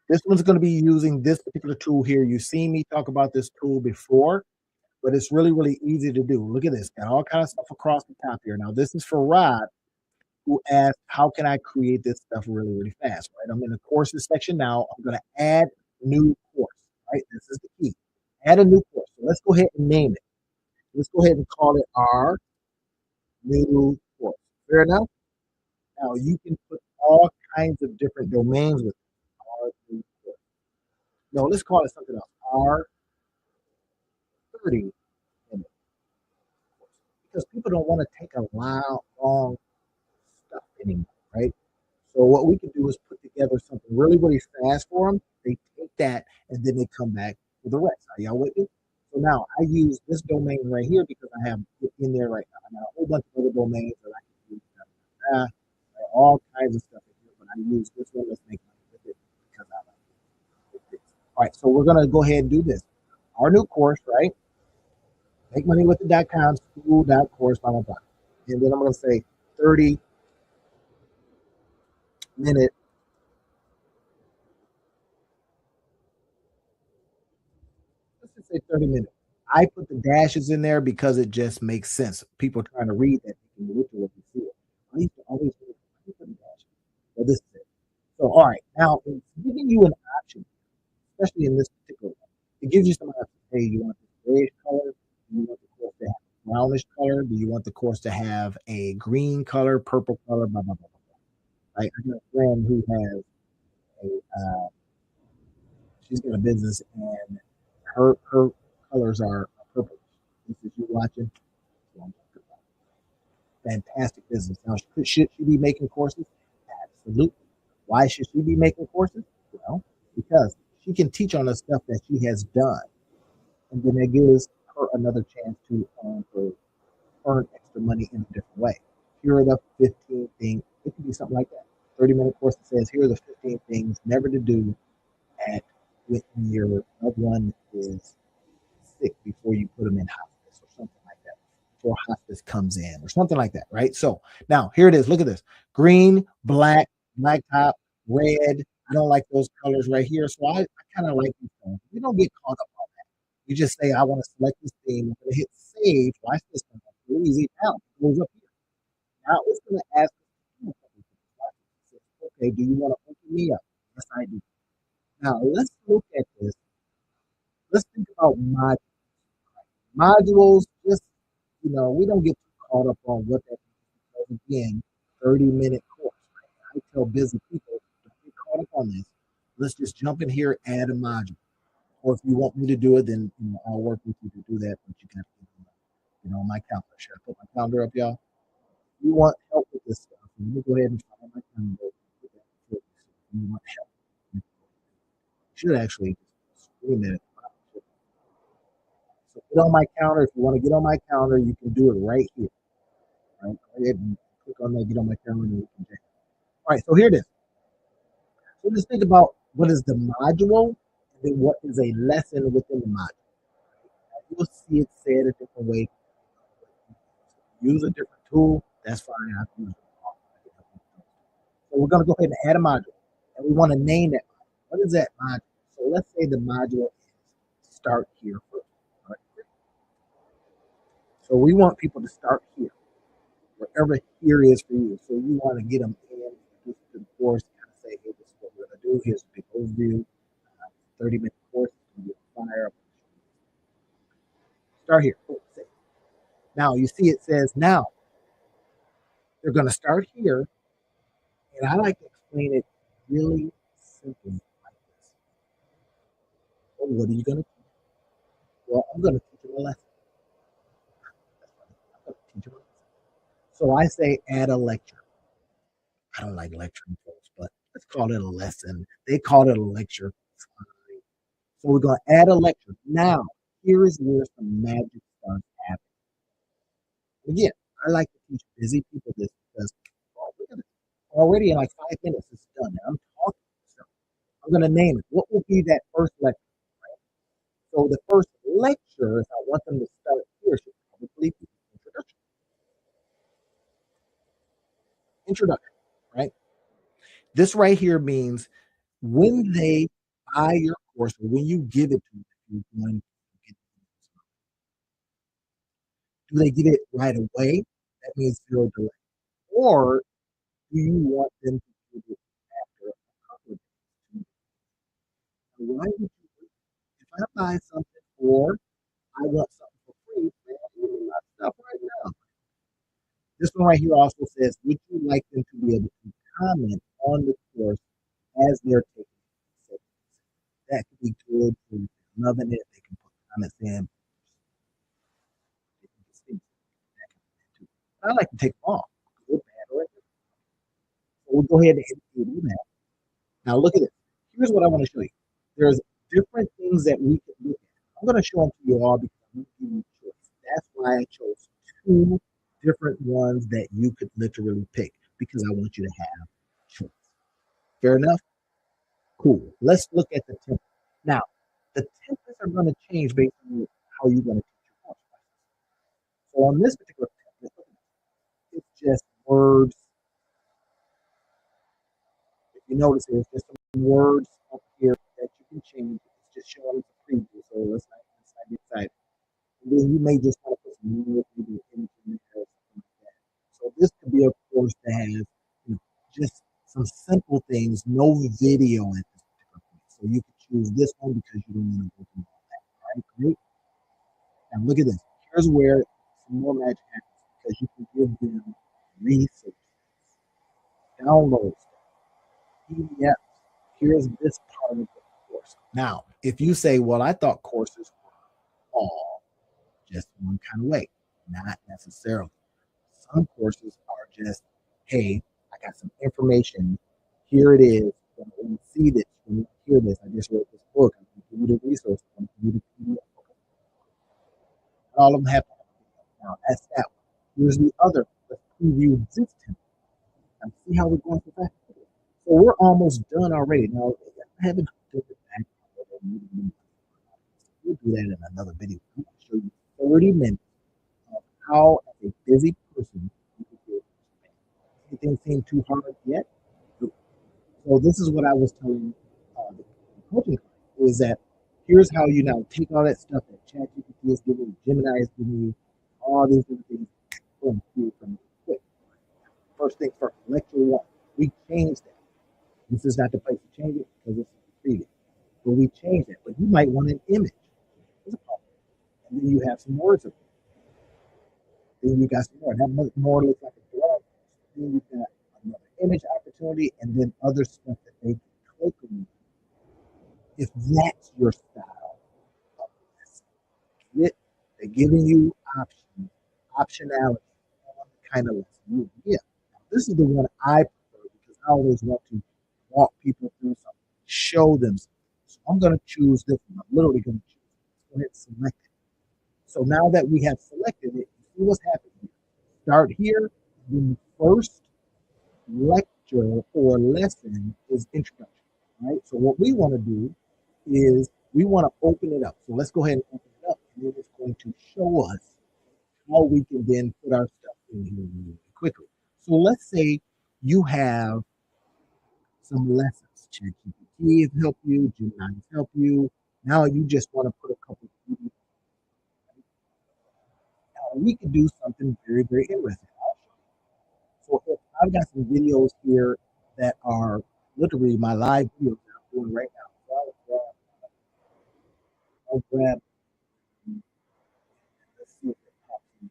This one's going to be using this particular tool here. You've seen me talk about this tool before, but it's really, really easy to do. Look at this. Got all kinds of stuff across the top here. Now, this is for Rod, who asked, how can I create this stuff really, really fast, right? I'm in the courses section now. I'm going to add new course, right? This is the key. Add a new course. So let's go ahead and name it. Let's go ahead and call it our new course. Fair enough? Now, you can put all kinds of different domains with our new course. No, let's call it something else. Our 30 minute course. Because people don't want to take a long stuff anymore, right? So what we can do is put together something really, really fast for them. They take that and then they come back with the rest. Are y'all with me? So now I use this domain right here because I have it in there right now. I got a whole bunch of other domains that I can use. All kinds of stuff in here, but I use this one. Let's make money with it because I like it. All right, so we're gonna go ahead and do this. Our new course, right? Make money with the.com, school.course, blah, blah, blah. And then I'm gonna say 30 minute. Let's just say 30 minutes. I put the dashes in there because it just makes sense. People trying to read that, they can literally see it. I used to always put the dashes. So this is it. So, all right, now it's giving you an option, especially in this particular one. It gives you some options. Hey, you want this grayish color? Do you want the course to have a brownish color? Do you want the course to have a green color, purple color, blah, blah, blah, blah. Right? I got a friend who has she's got a business, and her colors are purple. This is you watching. Fantastic business. Now, should she be making courses? Absolutely. Why should she be making courses? Well, because she can teach on the stuff that she has done, and then it gives her another chance to earn extra money in a different way. Here are the 15 things. It could be something like that. 30-minute course that says, here are the 15 things never to do at when your loved one is sick before you put them in hospice or something like that. Before hospice comes in or something like that, right? So now here it is. Look at this. Green, black, black top, red. I don't like those colors right here. So I kind of like these things. You don't get caught up on that. You just say, I want to select this thing. I'm going to hit save. Watch this one. It's easy. Now it goes up here. Now it's going to ask, okay, do you want to open me up? Yes, I do. Now let's look at this. Let's think about modules. Just, we don't get too caught up on what that means because, again, 30-minute course. Right? I tell busy people, don't get caught up on this. Let's just jump in here, add a module. Or if you want me to do it, then I'll work with you to do that. But you got to on my calendar. Should I put my calendar up, y'all? If you want help with this stuff, let me go ahead and find my calendar. You want help? You should actually screen it. So get on my calendar. If you want to get on my calendar, you can do it right here. Right? Go ahead and click on that, get on my calendar. And you can check. All right, so here it is. So just think about what is the module and then what is a lesson within the module. You will see it said a different way. Use a different tool, that's fine. I have to use it. So we're going to go ahead and add a module. And we want to name that module. What is that module? So let's say the module is start here first. Right? So we want people to start here, wherever here is for you. So you want to get them in to the course, kind of say, hey, this is what we're going to do. Here's a big overview. 30-minute course. Fire. Start here. Now you see it says now. They're going to start here. And I like to explain it really simply like this. Well, what are you going to teach? Well, I'm going to teach them a lesson. I'm going to teach them a lesson. So I say add a lecture. I don't like lecturing folks, but let's call it a lesson. They call it a lecture. So we're going to add a lecture. Now, here is where some magic starts happening. Again, I like to teach busy people this because look at it. Already in like 5 minutes, it's done. Now I'm talking. So I'm going to name it. What will be that first lecture? So the first lecture, if I want them to start here, should probably be introduction. Introduction, right? This right here means when they buy your course or when you give it to them, you're going to get do they get it right away? That means zero delay. Or do you want them to get it after a couple of days? Why would you, if I buy something or I want something for free, man, give me my stuff right now. This one right here also says, would you like them to be able to comment on the course as they're taking it? So that could be good for loving it. They can put comments in. I like to take them off. Good, bad, or indifferent. So we'll go ahead and do that. Now look at this. Here's what I want to show you. There's different things that we can look at. I'm going to show them to you all because I'm going to give you choice. That's why I chose two different ones that you could literally pick because I want you to have choice. Fair enough? Cool. Let's look at the template. Now, the templates are going to change based on how you're going to teach your course. So on this particular template, it's just words. If you notice, there's just some words up here that you can change. It's just showing it's a preview, so let's not get excited. And then you may just want to put some music, maybe an image in there or something like that. So this could be a course that has just some simple things, no video at this particular point. So you can choose this one because you don't want to go through all that. All right, great. Now look at this. Here's where some more magic happens because you can give them resources. downloads, PDFs. Here's this part of the course. Now, if you say, well, I thought courses were all just one kind of way, not necessarily. Some courses are just, hey, I got some information. Here it is. When you see this, when you hear this, I just wrote this book. I'm going to give you the resource. I'm going to give you the PDF. All of them have. Now, that's that one. Here's the other. Let's preview this template. And see how we're going so fast. So we're almost done already. Now, I haven't done it back. We'll do that in another video. I'm going to show you 30 minutes of how, as a busy person, you can do it. Anything seem too hard yet? So this is what I was telling the coaching client, is that here's how you now take all that stuff that ChatGPT is giving you, Gemini is giving you, all these different things, boom, do it from quick. First things first, lecture one. We changed that. This is not the place to change it because this is treated. But we changed it. But you might want an image. And then you have some words of it. Then you got some more. That more looks like a blog. Then you got another image opportunity, and then other stuff that they can click on. If that's your style of lesson, they're giving you options, optionality, kind of lesson. Yeah, this is the one I prefer because I always want to walk people through something, show them something. So I'm going to choose this one. I'm literally going to choose it. Go ahead and select it. So now that we have selected it, see what's happening here. Start here. The first lecture or lesson is introduction, right? So what we want to do is we want to open it up. So let's go ahead and open it up, and then it's going to show us how we can then put our stuff in here really quickly. So let's say you have some lessons. ChatGPT has helped you, Gemini has helped you. Now you just want to put a couple of videos. Now we can do something very, very interesting. So if I've got some videos here that are literally my live videos that I'm doing right now. So I'll grab let's see if it pops in.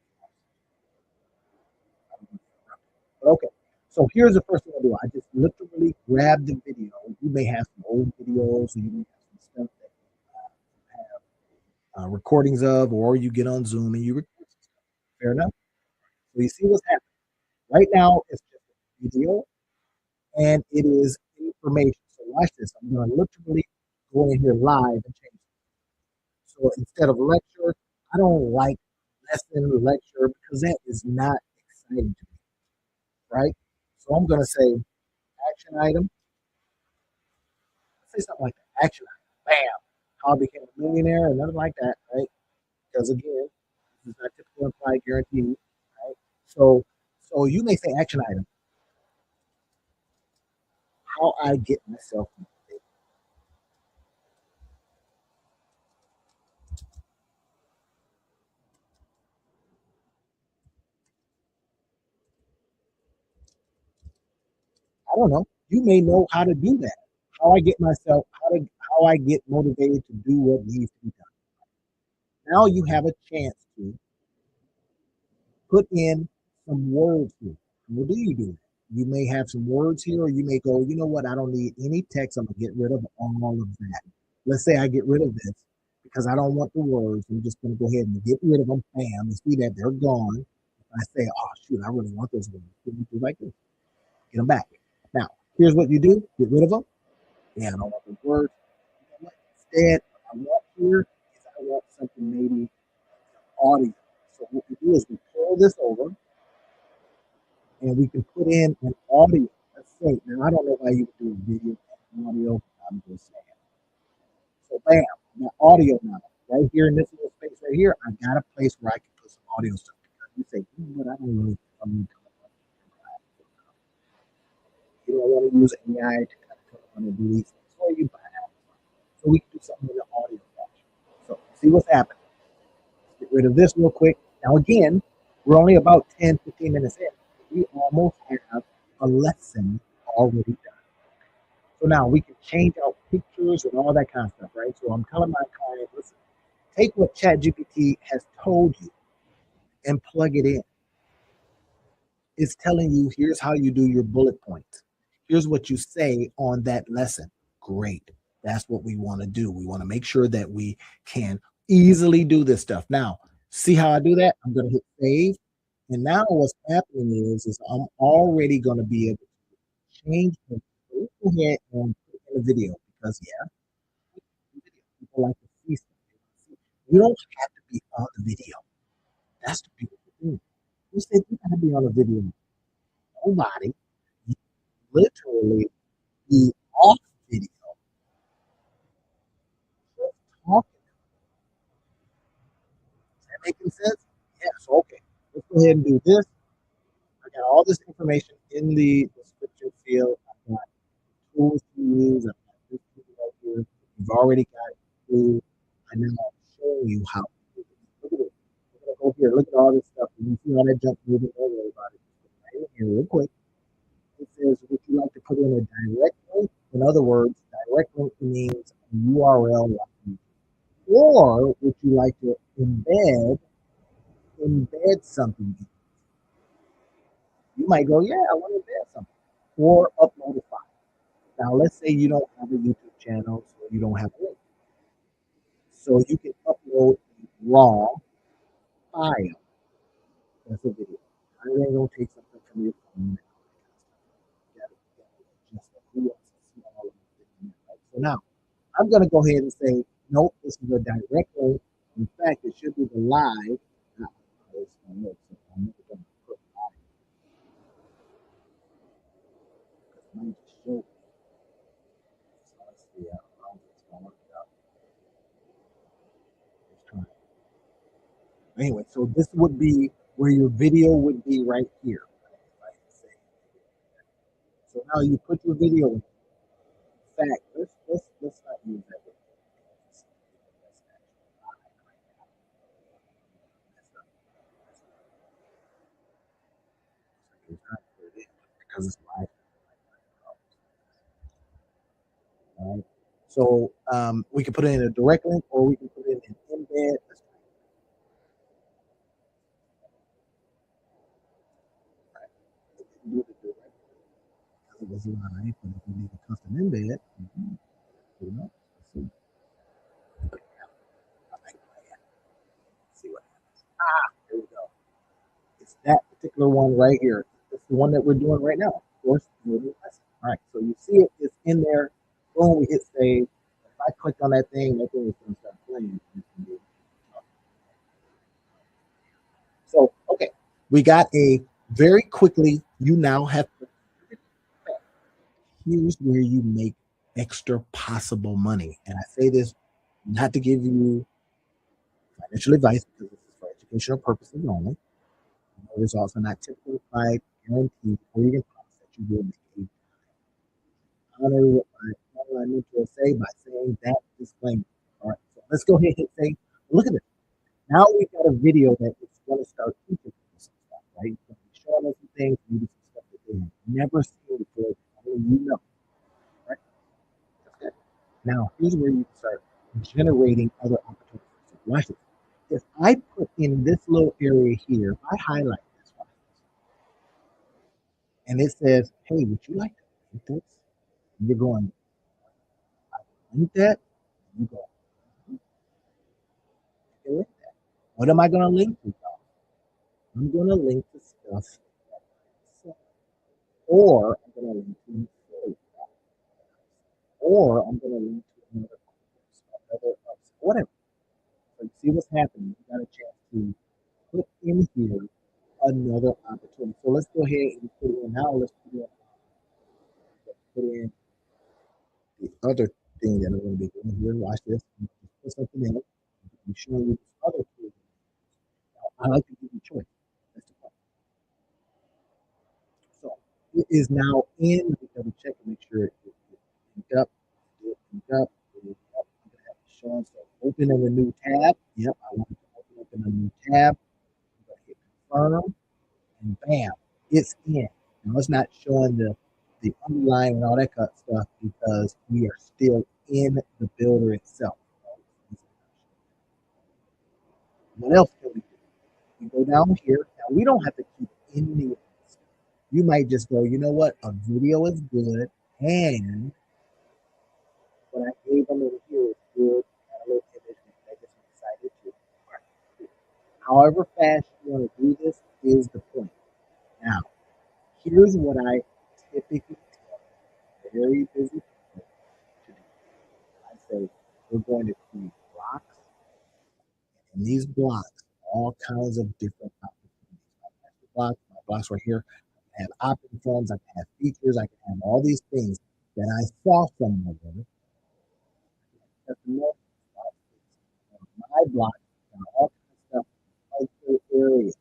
Okay. So here's the first thing I do. I just literally grab the video. You may have some old videos, or you may have some stuff that you have recordings of, or you get on Zoom and you record some stuff. Fair enough. So you see what's happening. Right now, it's just a video, and it is information. So watch this. I'm going to literally go in here live and change it. So instead of lecture, I don't like lesson lecture because that is not exciting to me, right? So I'm going to say action item. Say something like that. Action item. Bam. How I became a millionaire or nothing like that, right? Because again, this is not typical implied guarantee, right? So you may say action item. How I get myself motivated. I don't know. You may know how to do that. How I get myself, how I get motivated to do what needs to be done. Now you have a chance to put in some words here. What do you do? You may have some words here, or you may go, you know what, I don't need any text. I'm going to get rid of all of that. Let's say I get rid of this because I don't want the words. I'm just going to go ahead and get rid of them. Bam, and see that they're gone. I say, oh, shoot, I really want those words. What do you do like this? Get them back. Now, here's what you do. Get rid of them. Yeah, I don't want those words. Instead, what I want here is I want something maybe audio. So what we do is we pull this over and we can put in an audio. Let's say, now I don't know why you would do a video and audio. I'm just saying. So bam, my audio now. Right here in this little space right here, I got a place where I can put some audio stuff. You say, you know what, I don't really you don't want to use AI to kind of come on and do these things for you, but so we can do something in the audio fashion. So see what's happening. Get rid of this real quick. Now again, we're only about 10, 15 minutes in. We almost have a lesson already done. So now we can change out pictures and all that kind of stuff, right? So I'm telling my client, listen, take what ChatGPT has told you and plug it in. It's telling you, here's how you do your bullet points. Here's what you say on that lesson. Great. That's what we want to do. We want to make sure that we can easily do this stuff. Now, see how I do that? I'm going to hit save. And now what's happening is I'm already going to be able to change the go ahead and put in a video because yeah, people like to see stuff. You don't have to be on the video. That's the beautiful thing. Who said you got to be on a video? Nobody. You literally be off video, just talking. Is that making sense? Yes. Okay. Let's go ahead and do this. I got all this information in the description field. I've got tools to use. I've got this tool right here. You've already got it through. I now I'm showing you how to do this. Look at it. We're gonna go here. Look at all this stuff. You see all that junk moving. Don't worry about it. Just right in here real quick. It says, would you like to put in a direct link? In other words, direct link means a URL like YouTube. Or would you like to embed something? You might go, yeah, I want to embed something. Or upload a file. Now, let's say you don't have a YouTube channel, so you don't have a link. So you can upload a raw file. That's a video. I ain't gonna take something from your phone. So now I'm gonna go ahead and say, nope, this is a direct link. In fact, it should be the live. Not this one, no, so I'm never gonna put live because it might just show. So let's see how it's gonna work it out. Let's try it. Anyway, so this would be where your video would be right here. Right? So now you put your video in. In fact, let's not use that. Because it's live. All right. So we can put it in a direct link or we can put it in an embed. Right. Do the direct because it was live, but if we need a custom embed, you know, let's see. See what happens. Here we go. It's that particular one right here. It's the one that we're doing right now. Of course, all right. So you see it, it's in there. Boom, we hit save. If I click on that thing is going to start playing. So, okay, we got a very quickly, you now have, here's where you make extra possible money. And I say this not to give you financial advice because this is for educational purposes only. It is also not typical by guaranteed or even promise that you will make a honor what my online mentor say by saying that disclaimer. All right, so let's go ahead and say, look at this. Now we've got a video that is going to start teaching people some stuff, right? It's going to be showing us some things, maybe some stuff that they have never seen before. Only you know, right? That's good. Now here's where you start generating other opportunities. So watch this. If I put in this little area here, if I highlight this one, and it says, hey, would you like to link this? And you're going, I link that? And you go, I link that. What am I going to link to, y'all? I'm going to link to stuff, or I'm going to link to affiliate, or I'm going to link to another course, another whatever. So you see what's happening. You got a chance to put in here another opportunity. So let's go ahead and put in now. Let's put in the other thing that I'm going to be doing here. Watch this. Put something in. I'm showing you this other tool. I like to give you choice. That's the point. So it is now in. We double check and make sure it's linked up. Linked up. Linked up. I'm going to have to show it. So open in a new tab. Yep, I want it to open up in a new tab. I'm going to hit confirm, and bam, it's in. Now it's not showing the underline and all that kind of stuff because we are still in the builder itself. What else can we do? We go down here. Now we don't have to keep any of this. You might just go, you know what? A video is good, and what I gave them in here is good. Got a little image, they just excited too. However fast you want to do this is the point. Now, here's what I typically tell very busy people to do. I say we're going to create blocks, and these blocks, all kinds of different opportunities. My blocks right here. I have opt-in forms, I can have features, I can have all these things that I saw somewhere. That's my block, all kinds of stuff, other areas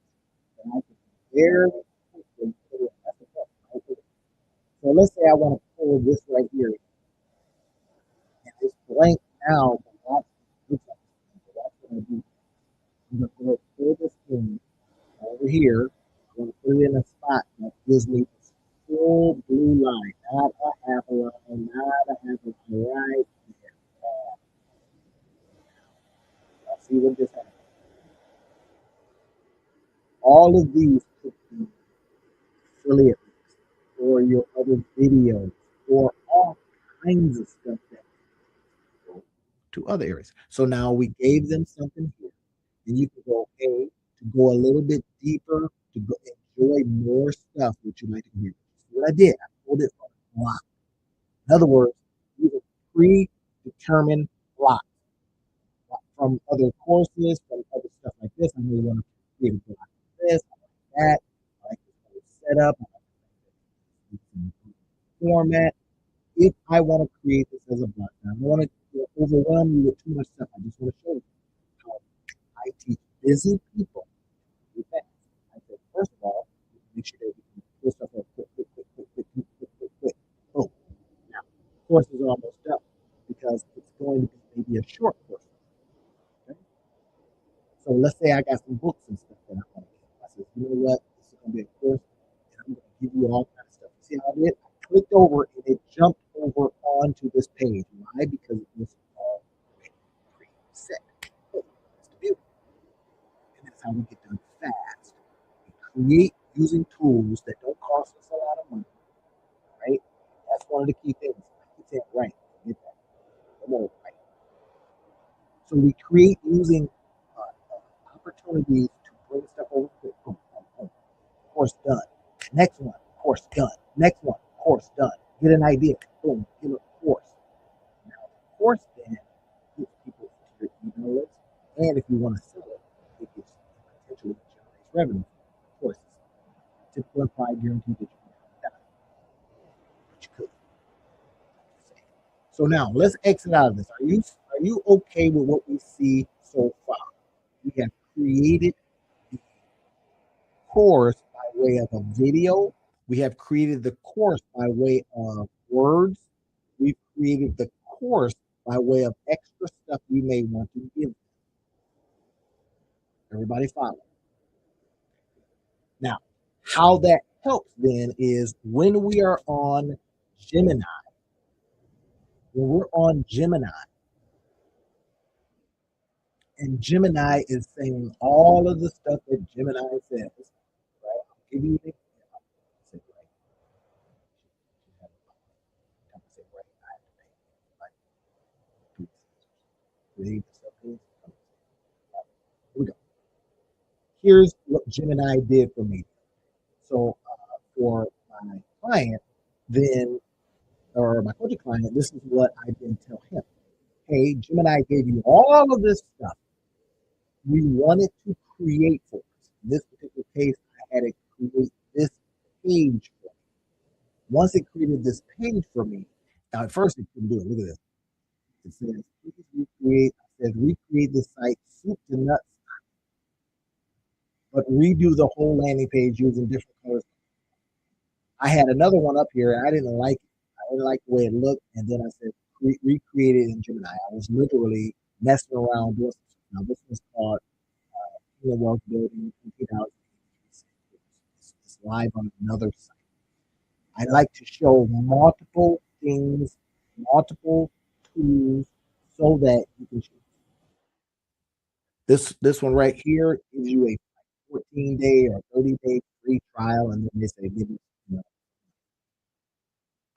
that I can very quickly put in. That's the point, right? So let's say I want to pull this right here, and it's blank now, but looks like so that's what I do. I'm going to pull this in over here. I'm going to put it in a spot that gives me this full blue line, not a half a line, not a half a line, right there. See what just happened. All of these could be affiliate links or your other videos or all kinds of stuff that go to other areas. So now we gave them something here, and you can go, hey, to go a little bit deeper, to go enjoy more stuff, which you like to hear. So what I did, I pulled it from a block. In other words, these are predetermined blocks from other courses, from other stuff like this. I know you want to create a block like this, I like that, I like this setup, I like this format. If I want to create this as a block, I don't want to overwhelm you with too much stuff. I just want to show you how I teach busy people to do fast. I said, first of all, make sure that you can pull stuff up quick, quick, quick, quick, quick, quick, quick, quick, quick. Oh, now, course is almost done because it's going to be maybe a short course. Okay? So let's say I got some books and stuff that I want to give. I said, you know what? This is going to be a course, and I'm going to give you all kinds of stuff. See how I did? I clicked over and it jumped over onto this page. Why? Because it was already preset. Oh, that's the beauty. And that's how we get done fast. We create using tools that don't cost us a lot of money, right? That's one of the key things. I keep saying right. Get that. Come on, right. So we create using opportunities to bring stuff over quick. Boom, boom, boom. Course done. Next one, course done. Next one, course done. Get an idea. Boom, give a course. Now, the course then gives people to your email list. And if you want to sell it, it gives potentially generates revenue. Of course, it's typical implied guarantee that you can have done. But you could. So now let's exit out of this. Are you okay with what we see so far? We have created the course by way of a video. We have created the course by way of words. We've created the course by way of extra stuff we may want to give. Everybody follow? Now, how that helps then is when we are on Gemini, when we're on Gemini, and Gemini is saying all of the stuff that Gemini says, right? I'll give you an example. Here we go. Here's what Gemini did for me. So for my client, then, or my coaching client, this is what I then tell him. Hey, Gemini gave you all of this stuff. We wanted to create for us. In this particular case, I had to create this page for me. Once it created this page for me, now at first it couldn't do it. Look at this. It says, please recreate. It says, recreate the site soup to nuts, but redo the whole landing page using different colors. I had another one up here, and I didn't like it. I didn't like the way it looked, and then I said, recreate it in Gemini. I was literally messing around doing some stuff. Now, this was called Wealth Building in 2008. It's live on another site. I like to show multiple things, multiple tools, so that you can choose. This one right here gives you a 14-day or 30-day free trial, and then they say give me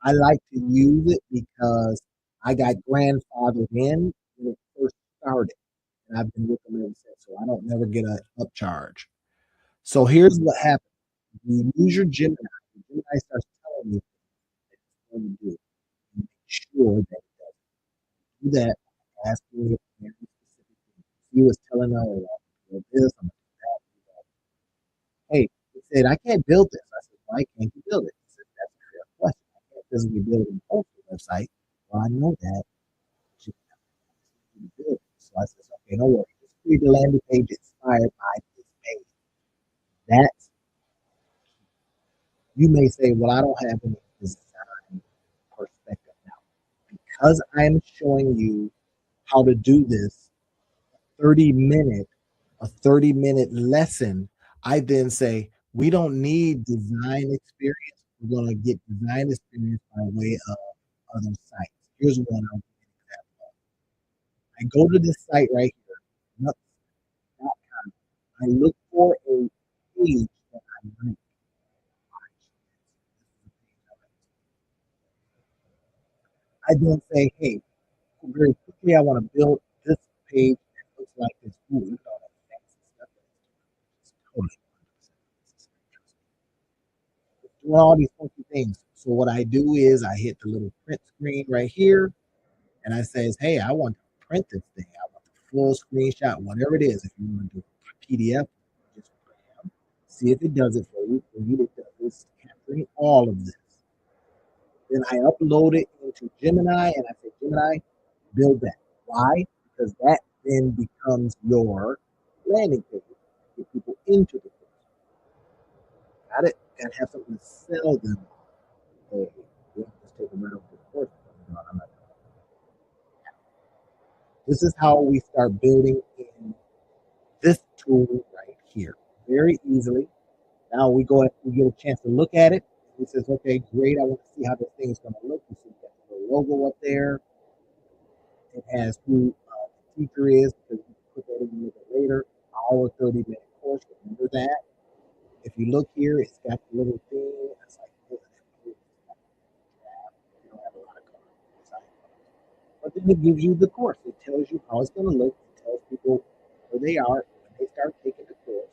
I like to use it because I got grandfathered in when it first started, and I've been with them ever since, so I don't never get a upcharge. So here's what happens. You use your Gemini. The Gemini starts telling you what it's going to do. And make sure that it does do that. Asking it very specific things. He was telling her, I'm this, I'm that. Hey, he said, I can't build this. I said, why can't you build it? He said, that's a fair question. I can't physically build it on the website. Well, I know that. She can build it. So I said, okay, no worries. Just create the landing page inspired by this page. That's, you may say, well, I don't have any design perspective now. Because I'm showing you how to do this 30 minute, a 30-minute lesson, I then say, we don't need design experience. We're going to get design experience by way of other sites. Here's one I'll give you an example. I go to this site right here, nuts.com. I look for a page that I like. I then say, hey, very quickly, I want to build this page that looks like this. Ooh, look at all that fancy stuff. It's totally doing all these funky things. So what I do is I hit the little print screen right here, and I says, hey, I want to print this thing. I want the full screenshot, whatever it is. If you want to do a PDF, just see if it does it for you. For you, it does. It's capturing all of this. Then I upload it into Gemini, and I say, Gemini, build that. Why? Because that then becomes your landing page. Get people into the course. Got it? Got to have something to sell them. Hey, you don't just take them right over the course. No, I'm not. This is how we start building in this tool right here. Very easily. Now we get a chance to look at it. He says, okay, great. I want to see how this thing is going to look. You see the logo up there. It has who the teacher is because you can put that in a little bit later. Our 30-minute course. Remember that. If you look here, it's got the little thing. It's like this. You don't have a lot of color. But then it gives you the course. It tells you how it's going to look. It tells people where they are when they start taking the course.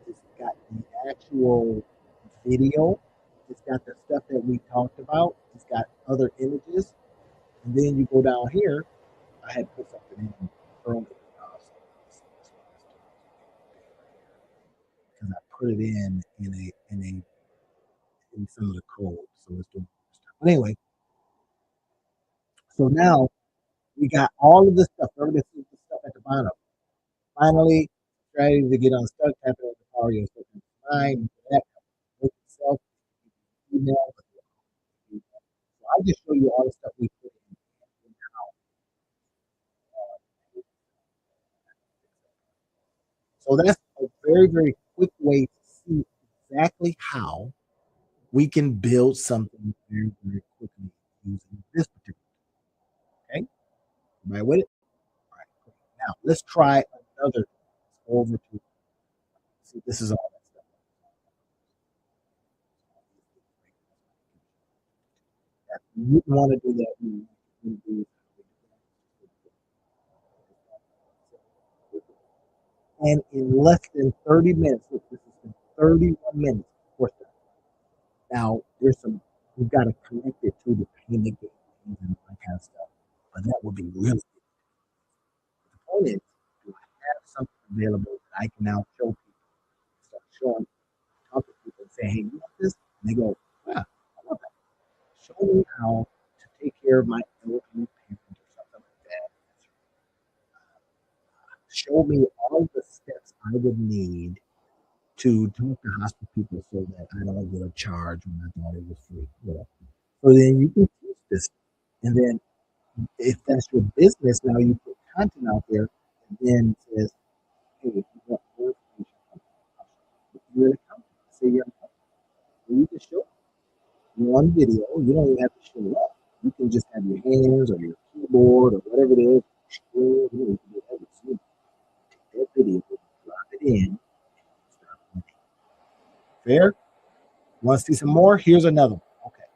It's got the actual video. It's got the stuff that we talked about. It's got other images. And then you go down here. I had put something in earlier. Because I put it in some of the code. So it's doing stuff. But anyway, so now we got all of this stuff. Remember this stuff at the bottom. Finally, strategy to get unstuck, tap into the power of your subconscious mind. That with itself, email. So I just show you all the stuff we put in. So that's a very, very quick way to see exactly how we can build something very, very quickly using this particular. Okay, everybody with it? All right. Cool. Now let's try another over to see. This is all that stuff. You wouldn't want to do that. You do and in less than 30 minutes, look, this has been 31 minutes. Of course, now there's some, we've got to connect it to the payment games and that kind of stuff. But that would be really good. The point is, do I have something available that I can now show people? Start showing, talk to people and say, hey, you want this? And they go, yeah, I want that. Show me how to take care of my elderly parent or something like that. Show me all the steps I would need to talk to hospital people so that I don't get a charge when I thought it was free. Whatever. So then you can teach this. And then if that's your business, now you put content out there and then it says, hey, if you want more information, if you're an accountant, say you're an accountant, you can show you on video, you don't even have to show up. You can just have your hands or your keyboard or whatever it is. You can do everything. Take that video, drop it in, start. Fair? Want to see some more? Here's another one. Okay.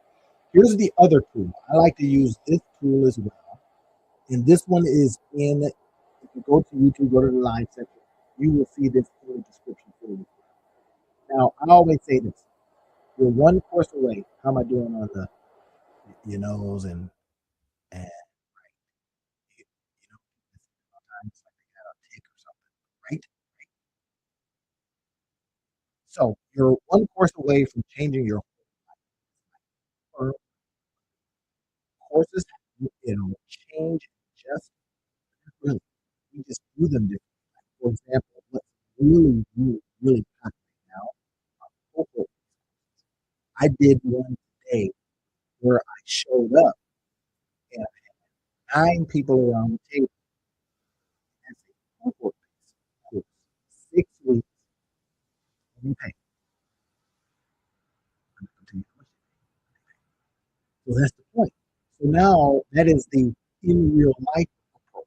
Here's the other tool. I like to use this tool as well. And this one is in, if you go to YouTube, go to the line section, you will see this in the description for you. Now, I always say this. You're one course away. How am I doing on the your nose and you know, sometimes like they got a tick or something, right? So you're one course away from changing your whole courses, change just really. We just do them differently. For example, what's really, really, really popular now, vocal. I did one today where I showed up and nine people around the table as a cohort course, 6 weeks, and you pay. So that's the point. So now that is the in real life approach.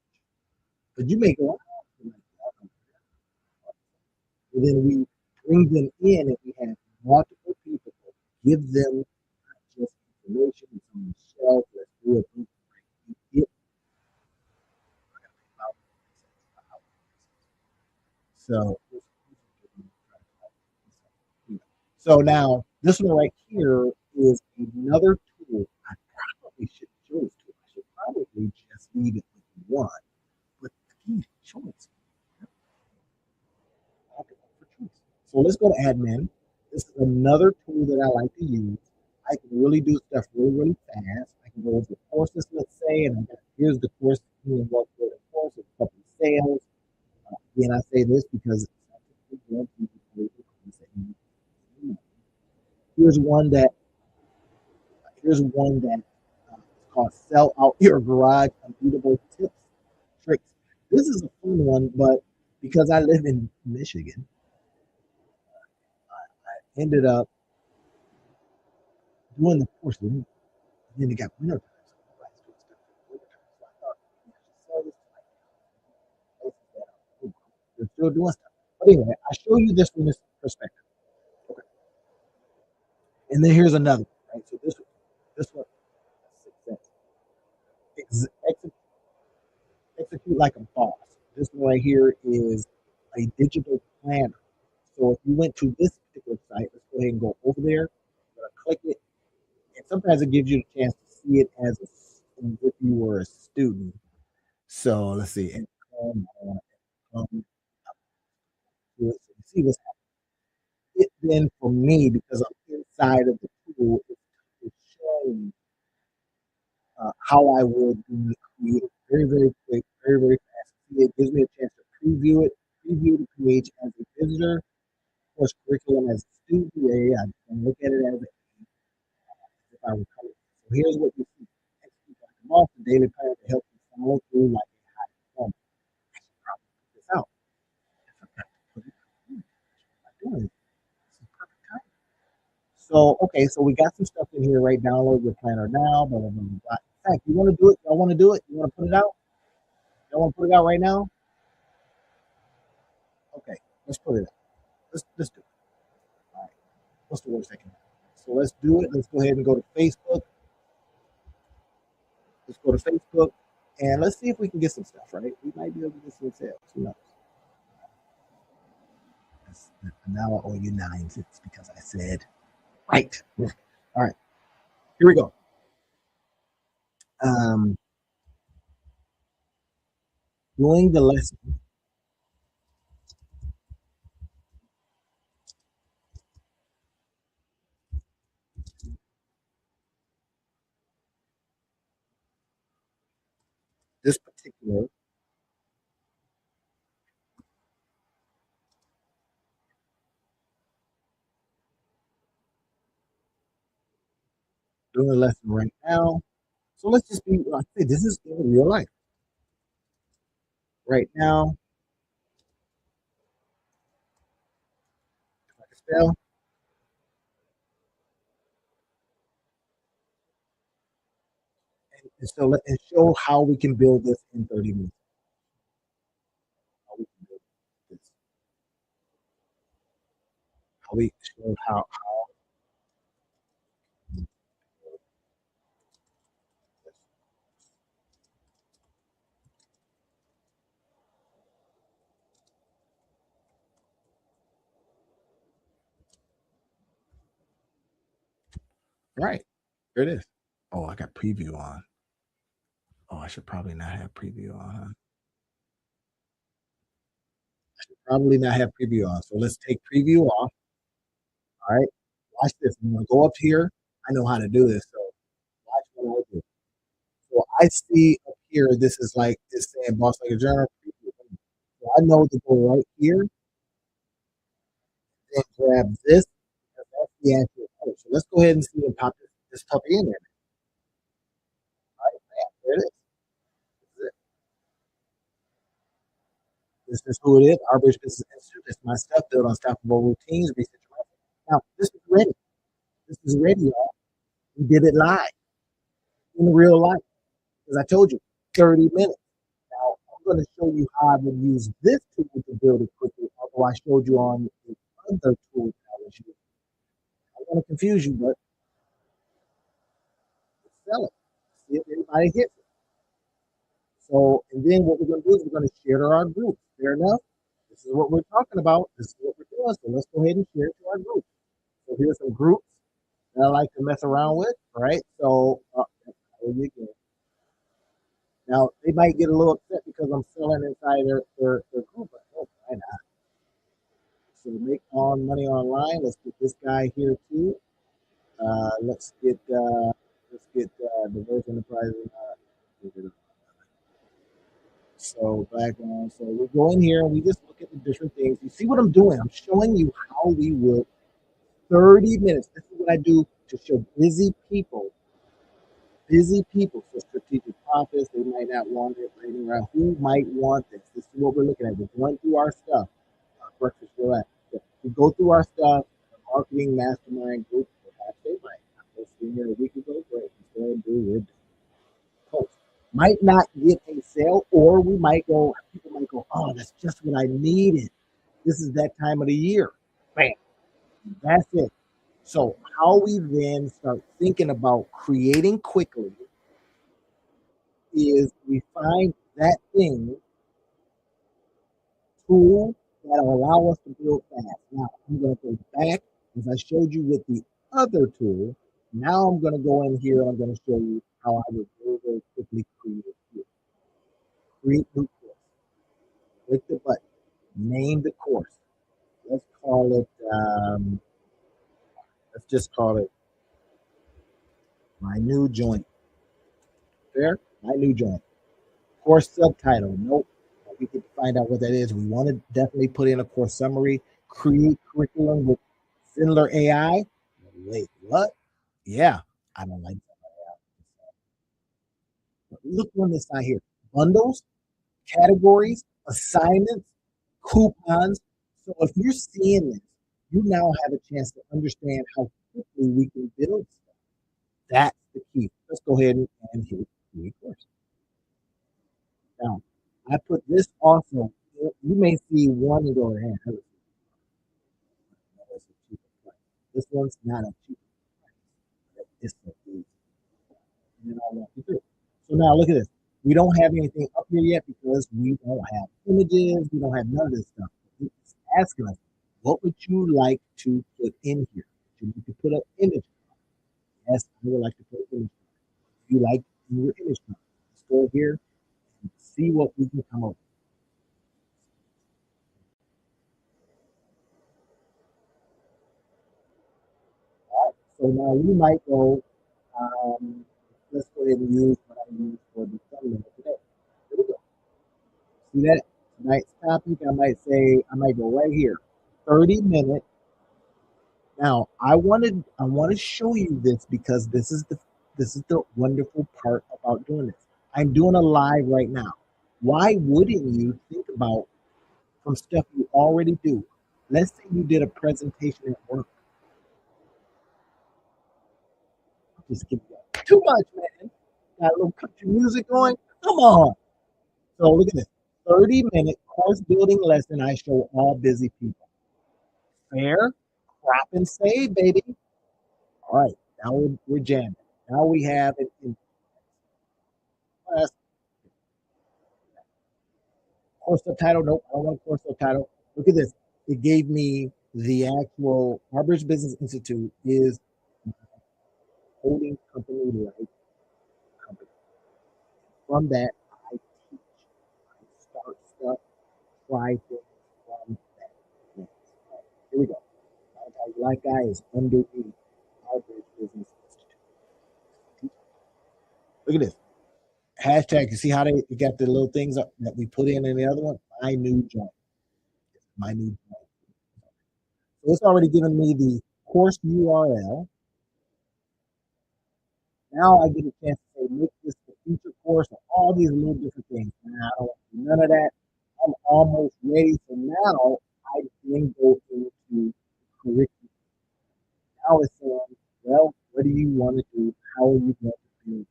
But you may go, oh, and then we bring them in and we have multiple people, give them not just information, it's on the shelf, let's do it. Get so, so now this one right here is another tool. I probably should show this to. I should probably just leave it with one, but again, choice. So let's go to admin. This is another tool that I like to use. I can really do stuff really, really fast. I can go over courses, let's say, and here's the course. Here's what the course, a couple of sales. Again, I say this because here's one that here's one that is called "Sell Out Your Garage: Unbeatable Tips, Tricks." This is a fun one, but because I live in Michigan, I ended up doing the course. And then it got winter time, so everybody's doing stuff in winter time. So I thought I should sell this to like places that they're still doing stuff. But anyway, I show you this from this perspective. Okay. And then here's another, right? So this one, success. Ex- execute like a boss. This one right here is a digital planner. So if you went to this particular site, let's go ahead and go over there. I'm gonna click it, and sometimes it gives you a chance to see it as if you were a student. So let's see. So you see what's happening. It then for me, because I'm inside of the tool, it's showing how I would create very, very quick, very, very fast. It gives me a chance to preview the page as a visitor, of course, curriculum as a student. Yeah, I can look at it as if I were coming. So here's what you see. Execute like a month, the daily plan to help you follow through like a high performer. I should probably put this out. I forgot to put it out. What am I doing? This is perfect time. So, okay, so we got some stuff in here, right? Download your planner now, blah, blah, blah, blah. In fact, you want to do it? Y'all want to do it? You want to put it out? Y'all want to put it out right now? Okay, let's put it out. Let's do it. All right. What's the worst that can happen? So let's do it. Let's go ahead and go to Facebook. Let's go to Facebook and let's see if we can get some stuff, right? We might be able to get some sales. Who knows? Now I owe you 9 cents because I said, right. All right, here we go. Um, Doing the lesson. This particular, doing the lesson right now. So let's just be, like I say, this is in real life. Right now, if I can spell, and so and show how we can build this in 30 minutes. How we can build this. How we show how Right. There it is. Oh, I got preview on. Oh, I should probably not have preview on, huh? Probably not have preview on. So let's take preview off. All right. Watch this. I'm gonna go up here. I know how to do this. So watch what I do. So I see up here, this is like it's saying boss like a journal. So I know to go right here and grab this. That's the actual color. So let's go ahead and see and pop this puppy in there. All right, there it is. This is who it is. Our Business Institute. It's my stuff built on unstoppable routines, research. Now, this is ready. This is ready, y'all. We did it live in real life. As I told you, 30 minutes. Now, I'm going to show you how I would use this tool to build it quickly, although I showed you on the other tool that I was using. I'm going to confuse you, but sell it. See if anybody hits it. So, and then what we're going to do is we're going to share to our group. Fair enough? This is what we're talking about. This is what we're doing. So let's go ahead and share it to our group. So here's some groups that I like to mess around with. All right. So now they might get a little upset because I'm selling inside their group. But oh, why not? So make on money online. Let's get this guy here too. Let's get diverse enterprise. So back on. So we go in here and we just look at the different things. You see what I'm doing? I'm showing you how we would 30 minutes. This is what I do to show busy people for strategic profits. They might not want it right around. Who might want this? This is what we're looking at. We're going through our stuff. Breakfast for that. We go through our stuff. The marketing mastermind group. Perhaps they might. I posted here a week ago. Great. Let's go ahead and do it. Post. Might not get a sale, or we might go. People might go, "Oh, that's just what I needed. This is that time of the year." Bam. That's it. So how we then start thinking about creating quickly is we find that thing, tool that'll allow us to build fast. Now I'm going to go back as I showed you with the other tool. Now I'm going to go in here and I'm going to show you how I would very quickly create it. Create new course. Click the button. Name the course. Let's call it. Let's just call it my new joint. There, my new joint. Course subtitle. Nope. We can find out what that is. We want to definitely put in a course summary. Create curriculum with Zenler AI. Wait, what? Yeah, I don't like that. Look on this side here. Bundles, categories, assignments, coupons. So if you're seeing this, you now have a chance to understand how quickly we can build stuff. That's the key. Let's go ahead and hit create course. Now, I put this also. You may see one and go ahead. This one's not a cheap price. It's a good. And then I walk you through. So now look at this. We don't have anything up here yet because we don't have images. We don't have none of this stuff. It's asking us, what would you like to put in here? You need to put an image. Yes, I would like to put an image. If you like your image, let's go here and see what we can come up with. So now you might go, let's go ahead and use what I use for the thumbnail today. Here we go. See that? Tonight's topic, I might go right here. 30-minute. Now I want to show you this because this is the wonderful part about doing this. I'm doing a live right now. Why wouldn't you think about from stuff you already do? Let's say you did a presentation at work. Just give me too much, man. Got a little country music going. Come on. So look at this. 30-minute course building lesson. I show all busy people. Fair, crop and save, baby. All right. Now we're jamming. Now we have it in class. Course subtitle. Nope. I don't want a course subtitle. Look at this. It gave me the actual Harvard Business Institute is holding company like company. From that, I teach, I start stuff, try things from that. Yes. Here we go. Like guy is underneath our Bridge Business Institute. Look at this. Hashtag, you see how they got the little things that we put in the other one? My new joint. My new joint. So it's already given me the course URL. Now I get a chance to say, make this the feature course and all these little different things. Now, I don't want to do none of that. I'm almost ready. So now I then go into curriculum. Now it's saying, well, what do you want to do? How are you going to do it?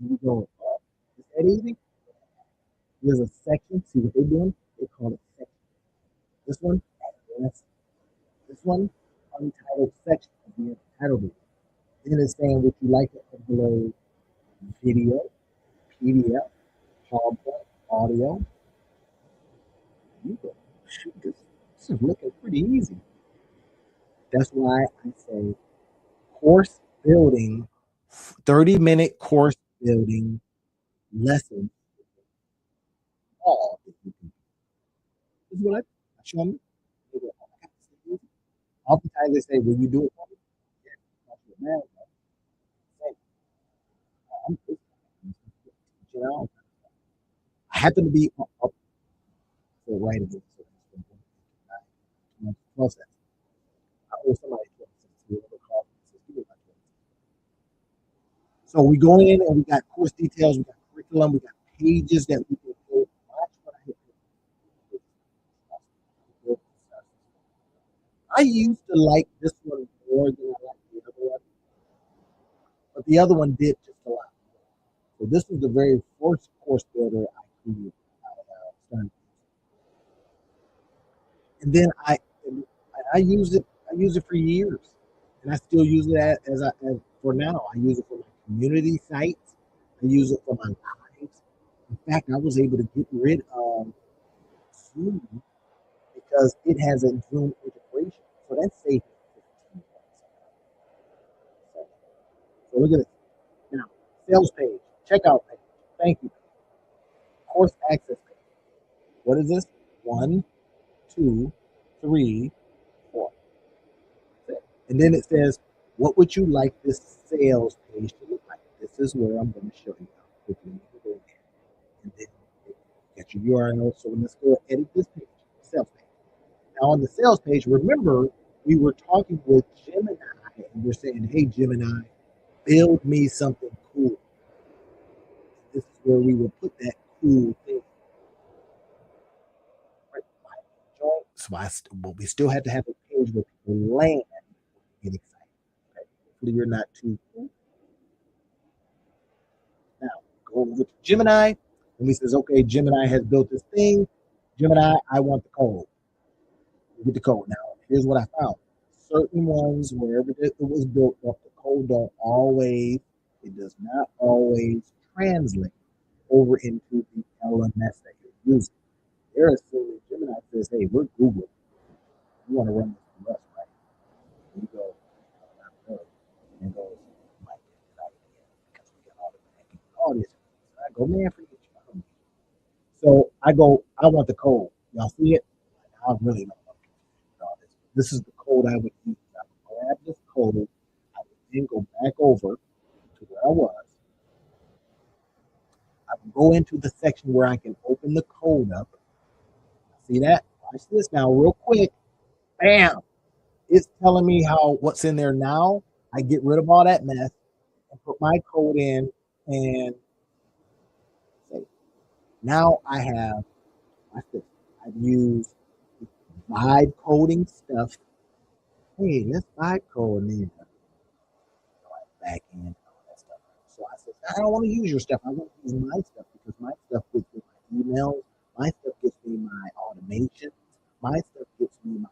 You go, is that easy? There's a section. See what they're doing? They call it section. This one, yes. This one, untitled section. The title. Then it's saying would you like to upload video, PDF, PowerPoint, audio. You go, shoot, this is looking pretty easy. That's why I say course building, 30-minute course building lesson. All this is what I show them. Oftentimes they say, will you do it for me? Yeah, man, I'm you know, I happen to be up for writing it. So 12 cents. I owe somebody 12 cents. So we go in and we got course details, we got curriculum, we got pages that we can go watch what I hit. I used to like this one more than I liked the other one, but the other one did just a lot. So this was the very first course builder I created. And then I used it. I used it for years, and I still use it as for now. I use it for my community sites. I use it for my lives. In fact, I was able to get rid of Zoom because it has a Zoom integration. So that's safe. So look at it. Now, sales page, checkout page. Thank you. Course access page. What is this? 1, 2, 3, 4. And then it says, what would you like this sales page to look like? This is where I'm going to show you how quickly you can go in. And then get your URL. So let's go edit this page, sales page. Now on the sales page, remember we were talking with Gemini and we're saying, hey, Gemini, build me something cool. This is where we will put that cool thing. But we still have to have a page where people land and get excited. Okay? Hopefully you're not too cool. Now go over to Gemini and he says, okay, Gemini has built this thing. Gemini, I want the code. You get the code. Now, here's what I found. Certain ones, wherever it was built up, the code it does not always translate over into the LMS that you're using. They're assuming Gemini says, hey, we're Google. You want to run this for us, right? You go, and goes, might get it out because we got all this. I go, man, forget you. So I go, I want the code. Y'all see it? I really don't know this. This is the code I would use. I would grab this code. I would then go back over to where I was. I would go into the section where I can open the code up. See that? Watch this now, real quick. Bam! It's telling me what's in there now. I get rid of all that mess and put my code in, and say, now I have. Watch this. I've used vibe coding stuff. Hey, let's vibe code in back end all that stuff. So I said, I don't want to use your stuff. I want to use my stuff because my stuff gets me my emails. My stuff gets me my automation. My stuff gets me my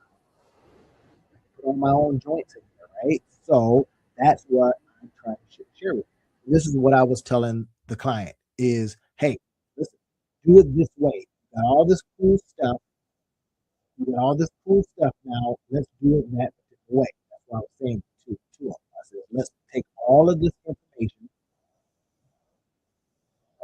put on my own joints in there, right? So that's what I'm trying to share with you. This is what I was telling the client is, hey, listen, do it this way. You got all this cool stuff. You got all this cool stuff now. Let's do it that way. That's what I was saying to them. I is let's take all of this information,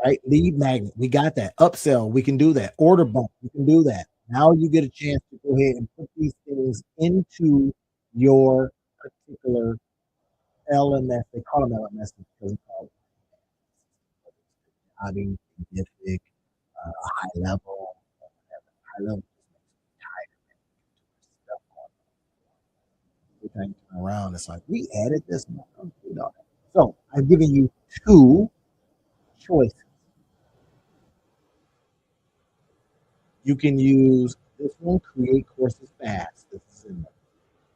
right? Lead magnet, we got that. Upsell, we can do that. Order bump, we can do that. Now you get a chance to go ahead and put these things into your particular LMS. They call them LMS because it's called jobbing, scientific, high level, whatever. High level stuff every time you turn around. It's like we added this. So I've given you two choices. You can use this one, create courses fast. This is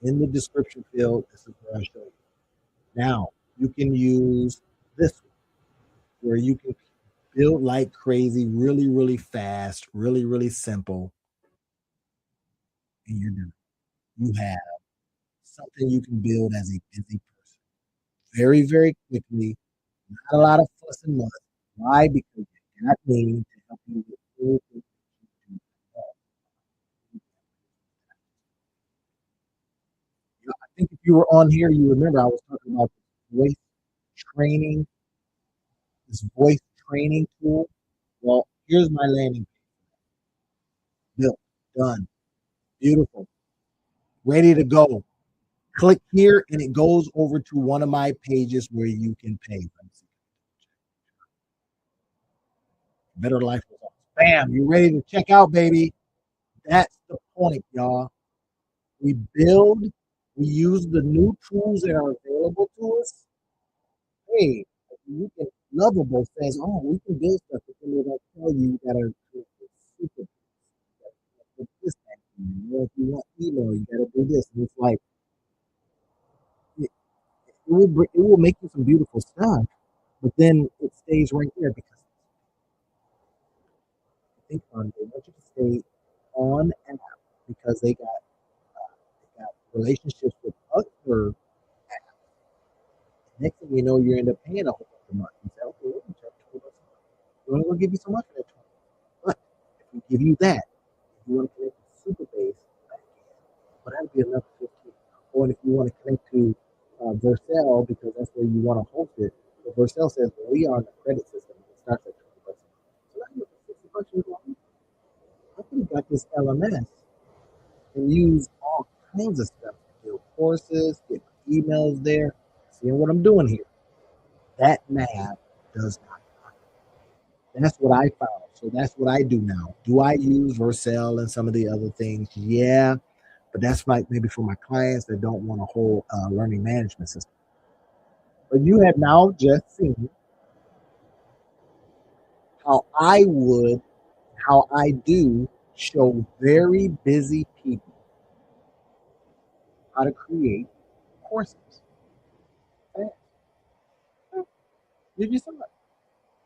in the description field. This is where I show you. Now you can use this one where you can build like crazy, really, really fast, really, really simple, and you're done. You have something you can build as a busy person very, very quickly. Not a lot of fuss and muss. Why? Because you got me to help you with everything. I think if you were on here, you remember I was talking about voice training, this voice training tool. Well, here's my landing page. Built, done, beautiful, ready to go. Click here and it goes over to one of my pages where you can pay. Better Life Results. Bam, you ready to check out, baby? That's the point, y'all. We build, we use the new tools that are available to us. Hey, you can Lovable says, oh, we can build stuff, but then they don't tell you that are super. This if you want email, you gotta do this. And it's like it will make you some beautiful stuff, but then it stays right there because I think they want you to stay on app because they got relationships with other. Next thing you know, you end up paying a whole bunch of money. You say, okay, we're going to charge $20 a month. We're only going to give you so much for that 20. But if we give you that, if you want to connect to Superbase, but that'd be another 15. Or if you want to connect to Vercel because that's where you want to host it, but Vercel says, well, we are on the credit system. It starts at $20 a month. So now you're $60 a month. I could have got this LMS and use all kinds of stuff. Build courses, get emails there, seeing what I'm doing here. That math does not. That's what I found. So that's what I do now. Do I use Vercel and some of the other things? Yeah, but that's like maybe for my clients that don't want a whole learning management system. But you have now just seen how I would, how I do show very busy people how to create courses. Did you see that?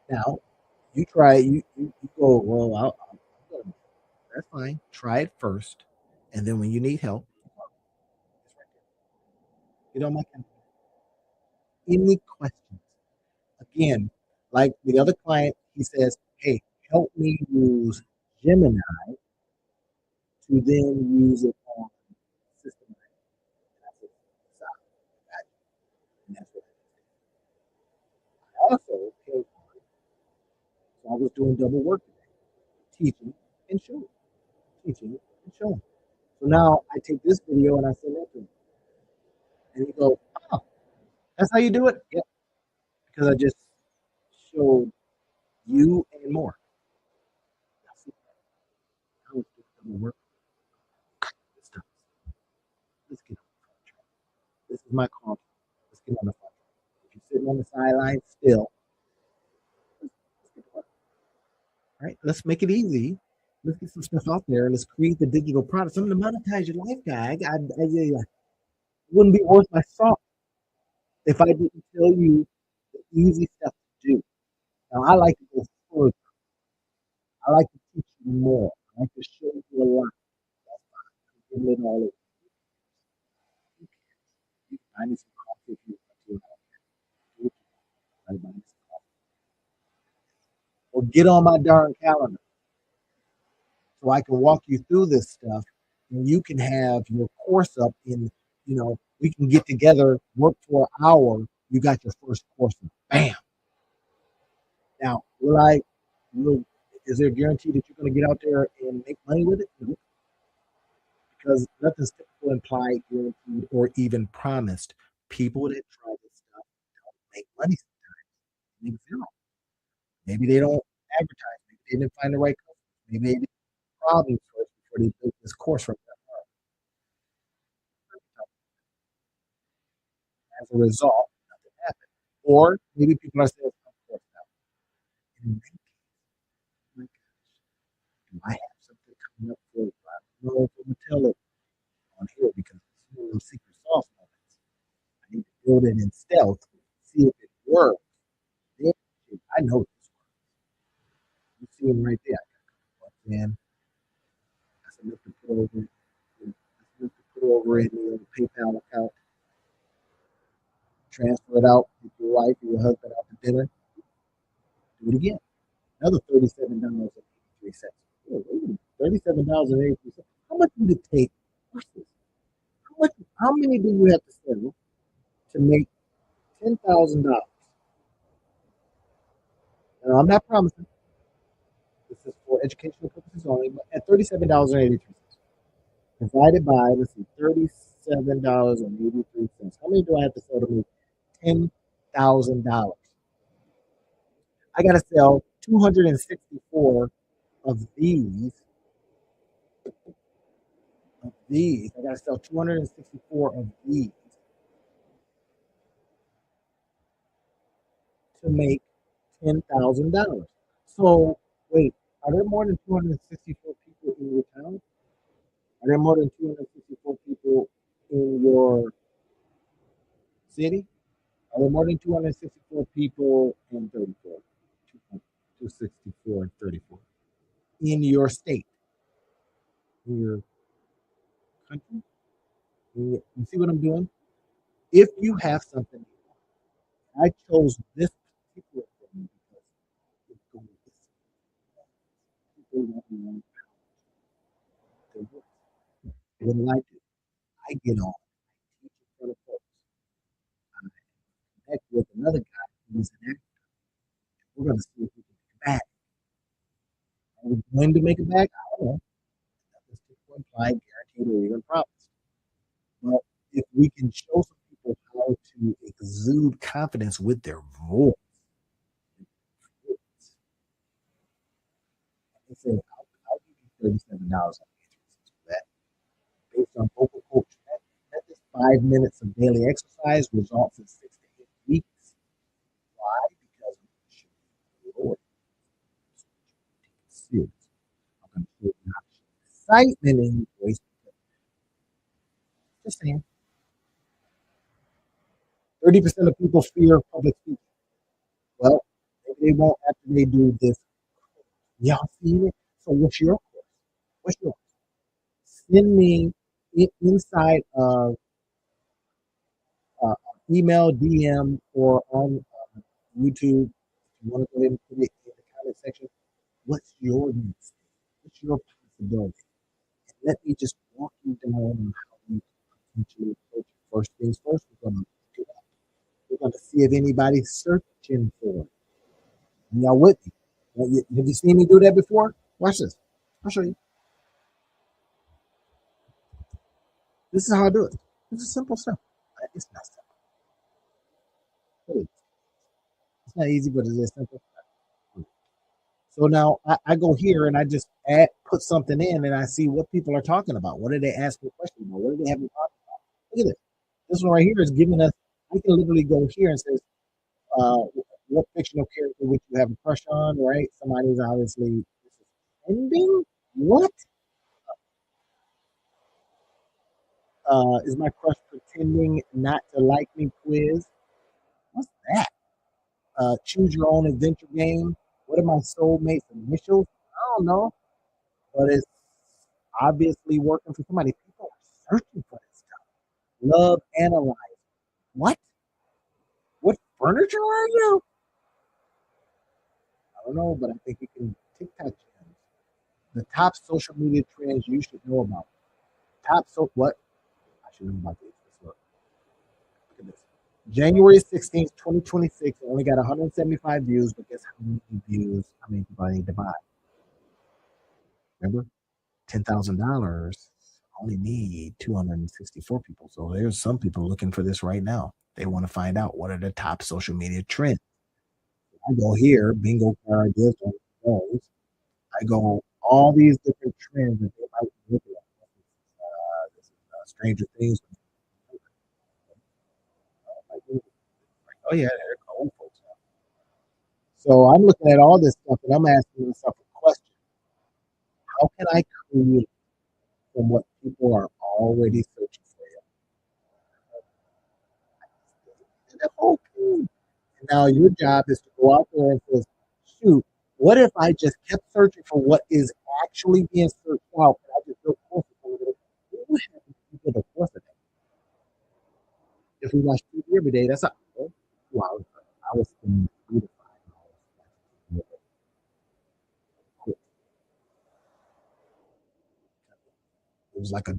Now, you try it, you go, well, that's fine. Try it first. And then when you need help, you don't make any questions. Again, like the other client, he says, hey, help me use Gemini to then use it on system. And that's what I also paid for it. So I was doing double work today, teaching and showing, teaching and showing. So now I take this video and I send it to him. And he goes, oh, that's how you do it? Yep. Because I just showed you and more. How it's double work. Let's get on the track. This is my call. Let's get on the phone. If you're sitting on the sideline still, all right, let's make it easy. Let's get some stuff out there. Let's create the digital product. Something to monetize your life, guy. It wouldn't be worth my salt if I didn't tell you the easy stuff to do. Now, I like to go further. I like to teach you more. I like to show you a lot. Give it all I need some coffee if you want to. Or get on my darn calendar so I can walk you through this stuff and you can have your course up in, We can get together, work for an hour. You got your first course. Bam. Now, will, is there a guarantee that you're going to get out there and make money with it? No, because nothing's typical, implied, guaranteed, or even promised. People that try this stuff don't make money sometimes. They make zero. Maybe they don't advertise. Maybe they didn't find the right customers. Maybe they didn't problem first before they built this course from that. As a result, nothing happened. Or maybe people are saying, of course not. In that case, my gosh, do I have something coming up for you? I don't know if I'm going to tell it on here because it's one of those secret sauce moments. I need to build it in stealth, see if it works. Then I know this works. You see them right there. And that's enough to put over. That's enough to put over in the PayPal account. Transfer it out with your wife or your husband out to dinner. Do it again. Another $37.83. $37.83. How much would it take? How many do you have to sell to make $10,000? Now, I'm not promising. This is for educational purposes only, but at $37.83 divided by, let's see, $37.83. How many do I have to sell to make $10,000? I got to sell 264 of these. I got to sell 264 of these to make $10,000. So, wait, are there more than 264 people in your town? Are there more than 264 people in your city? Are there more than 264 people in 34? 264 and 34. In your state, in your country? You see what I'm doing? If you have something, I chose this particular thing because it's going to people want me on their voice. What do? I get on, teach in front of folks. I connect with another guy who's an actor. We're going to see if we can make it back. Are we going to make it back? I don't know. Nothing's typical, implied, guaranteed, or even promised. But if we can show some people how to exude confidence with their voice, they say, I'll give you $37 for that. Based on vocal coach methods, 5 minutes of daily exercise results in 6 to 8 weeks. Why? Because I'm going to show you Lord. Serious. I'm going to show you how to show excitement in your voice. Just saying. 30% of people fear public speaking. Well, maybe they won't after they do this. Y'all seen it? So what's your course? What's yours? Send me inside of uh, email, DM, or on YouTube. If you want to go ahead and put it in the comment section. What's your next step? What's your possibility? And let me just walk you down on how you can potentially approach it. First things first, we're going to look it up. We're going to see if anybody's searching for it. And y'all with me? Have you seen me do that before? Watch this. I'll show you. This is how I do it. This is simple stuff. It's not simple. It's not easy, but it is simple. So now I go here and I just put something in and I see what people are talking about. What are they asking questions about? What do they have to talk about? Look at this. This one right here is giving us, I can literally go here and says, uh, what fictional character would you have a crush on, right? Somebody's obviously ending. What? Is my crush pretending not to like me quiz? What's that? Choose your own adventure game. What are my soulmates initials? I don't know, but it's obviously working for somebody. People are searching for this stuff. Love analyze. What? What furniture are you? I don't know, but I think you can TikTok trends. The top social media trends you should know about. Top so what? I should know about this. Let's look. January 16th, 2026. I only got 175 views, but guess how many views? How many people I need to buy? Remember? $10,000. Only need 264 people. So there's some people looking for this right now. They want to find out what are the top social media trends. I go here, bingo card ideas on those. I go all these different trends that they might be looking at. This is Stranger Things. Oh yeah, they're old folks now. So I'm looking at all this stuff and I'm asking myself a question: how can I create from what people are already searching for? And the whole thing. And now your job is to go out there and say, shoot, what if I just kept searching for what is actually being searched out? And I just built courses over it. What would happen if you did a course of that? If we watch TV every day, that's not 2 hours. I was spending 3 to 5 hours watching TV. It was like a so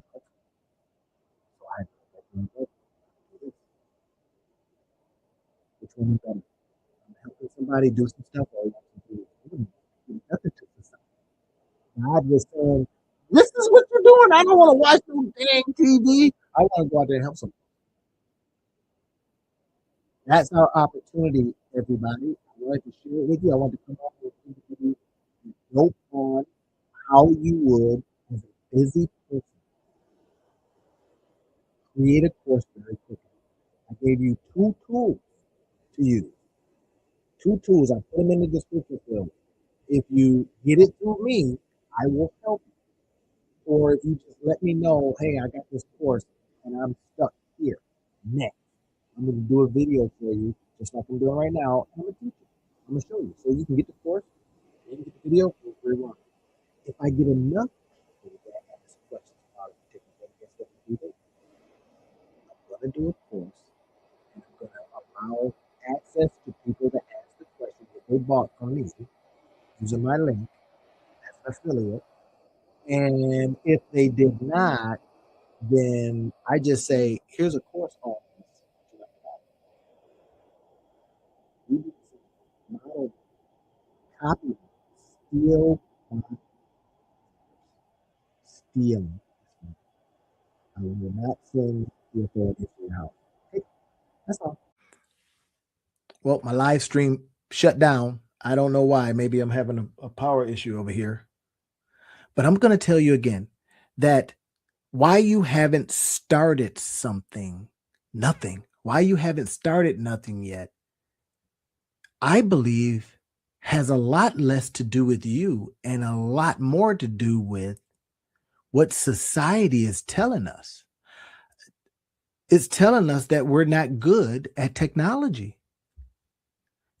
I had to which one is better? I'm helping somebody do some stuff or nothing to society. God was saying, this is what you're doing. I don't want to watch no dang TV. I want to go out there and help somebody. That's our opportunity, everybody. I wanted to share it with you. I want to come up with you note on how you would, as a busy person, create a course very quickly. I gave you 2 tools to use. 2 tools. I put them in the description field. If you get it through me, I will help you. Or if you just let me know, hey, I got this course and I'm stuck here. Next, I'm going to do a video for you, just like I'm doing right now. And I'm going to teach you. I'm going to show you. So you can get the course, and get the video, it's very well. If I get enough people that ask questions about a particular thing, guess what we do? I'm going to do a course, and I'm going to allow access to people that ask the questions that they bought from me using my link as an affiliate. And if they did not, then I just say, here's a course on this. We do model copy, steal, steal. I will not send the authorities to your house. Okay, that's all. Well, my live stream shut down. I don't know why. Maybe I'm having a power issue over here. But I'm going to tell you again that why you haven't started something, nothing, why you haven't started nothing yet, I believe has a lot less to do with you and a lot more to do with what society is telling us. It's telling us that we're not good at technology.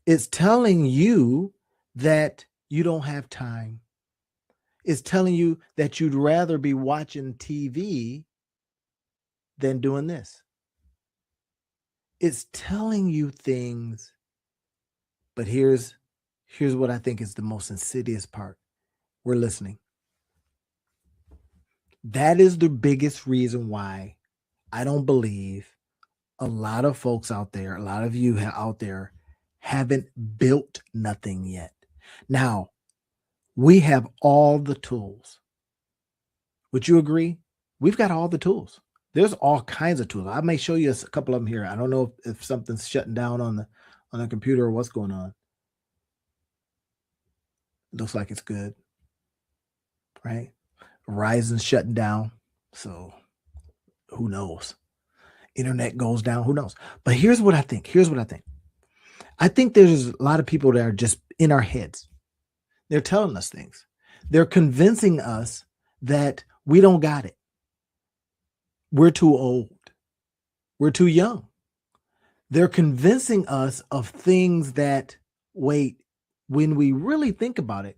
It's telling you that you don't have time. It's telling you that you'd rather be watching TV than doing this. It's telling you things, but here's what I think is the most insidious part. We're listening. That is the biggest reason why I don't believe a lot of folks out there, a lot of you out there haven't built nothing yet. Now, we have all the tools. Would you agree? We've got all the tools. There's all kinds of tools. I may show you a couple of them here. I don't know if something's shutting down on the computer or what's going on. Looks like it's good, right? Verizon's shutting down, so who knows? Internet goes down, who knows? But here's what I think. I think there's a lot of people that are just in our heads. They're telling us things. They're convincing us that we don't got it. We're too old. We're too young. They're convincing us of things that, wait, when we really think about it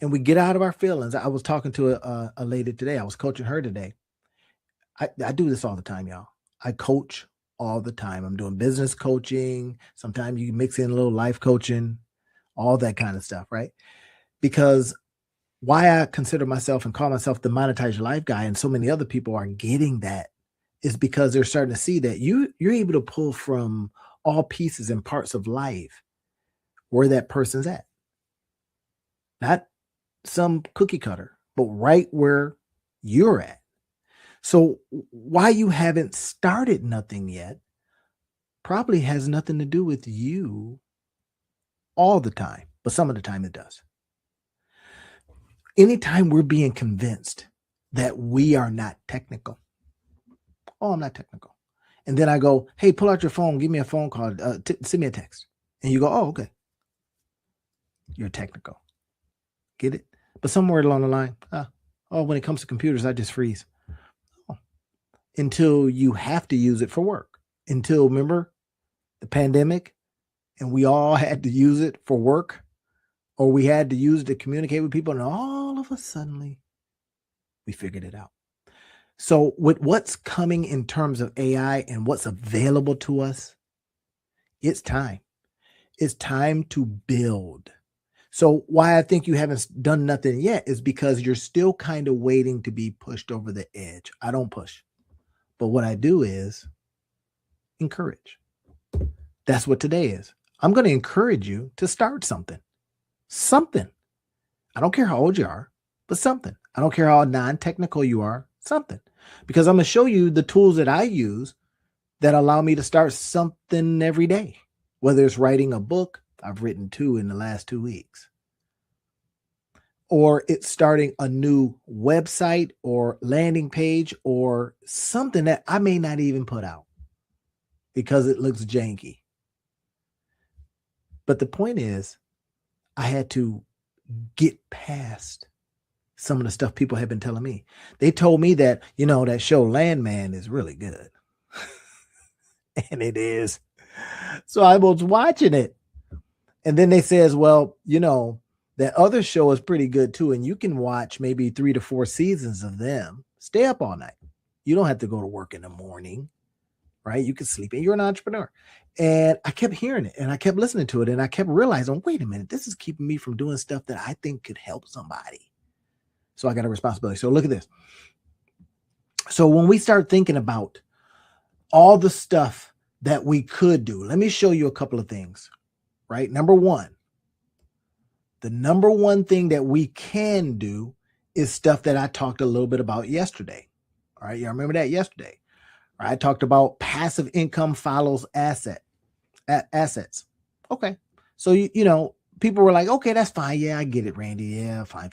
and we get out of our feelings. I was talking to a lady today. I was coaching her today. I do this all the time, y'all. I coach all the time. I'm doing business coaching. Sometimes you mix in a little life coaching, all that kind of stuff, right? Because why I consider myself and call myself the monetize your life guy, and so many other people are getting that, is because they're starting to see that you're able to pull from all pieces and parts of life where that person's at. Not some cookie cutter, but right where you're at. So why you haven't started nothing yet probably has nothing to do with you all the time, but some of the time it does. Anytime we're being convinced that we are not technical, oh, I'm not technical. And then I go, hey, pull out your phone, give me a phone call, send me a text. And you go, oh, okay. You're technical. Get it? But somewhere along the line, when it comes to computers, I just freeze. Oh. Until you have to use it for work. Until, remember, the pandemic, and we all had to use it for work, or we had to use it to communicate with people, and all of a sudden, we figured it out. So with what's coming in terms of AI and what's available to us, it's time. It's time to build. So why I think you haven't done nothing yet is because you're still kind of waiting to be pushed over the edge. I don't push. But what I do is encourage. That's what today is. I'm going to encourage you to start something. Something. I don't care how old you are, but something. I don't care how non-technical you are, something. Because I'm going to show you the tools that I use that allow me to start something every day. Whether it's writing a book, I've written 2 in the last 2 weeks. Or it's starting a new website or landing page or something that I may not even put out because it looks janky. But the point is, I had to get past some of the stuff people have been telling me. They told me that, that show Landman is really good. And it is. So I was watching it. And then they says, well, that other show is pretty good too. And you can watch maybe 3 to 4 seasons of them. Stay up all night. You don't have to go to work in the morning, right? You can sleep and you're an entrepreneur. And I kept hearing it and I kept listening to it. And I kept realizing, wait a minute, this is keeping me from doing stuff that I think could help somebody. So I got a responsibility. So look at this. So when we start thinking about all the stuff that we could do, let me show you a couple of things, right? Number one, the number one thing that we can do is stuff that I talked a little bit about yesterday. All right. Y'all remember that yesterday? All right, I talked about passive income follows assets. Okay. So, people were like, okay, that's fine. Yeah, I get it, Randy. Yeah, fine.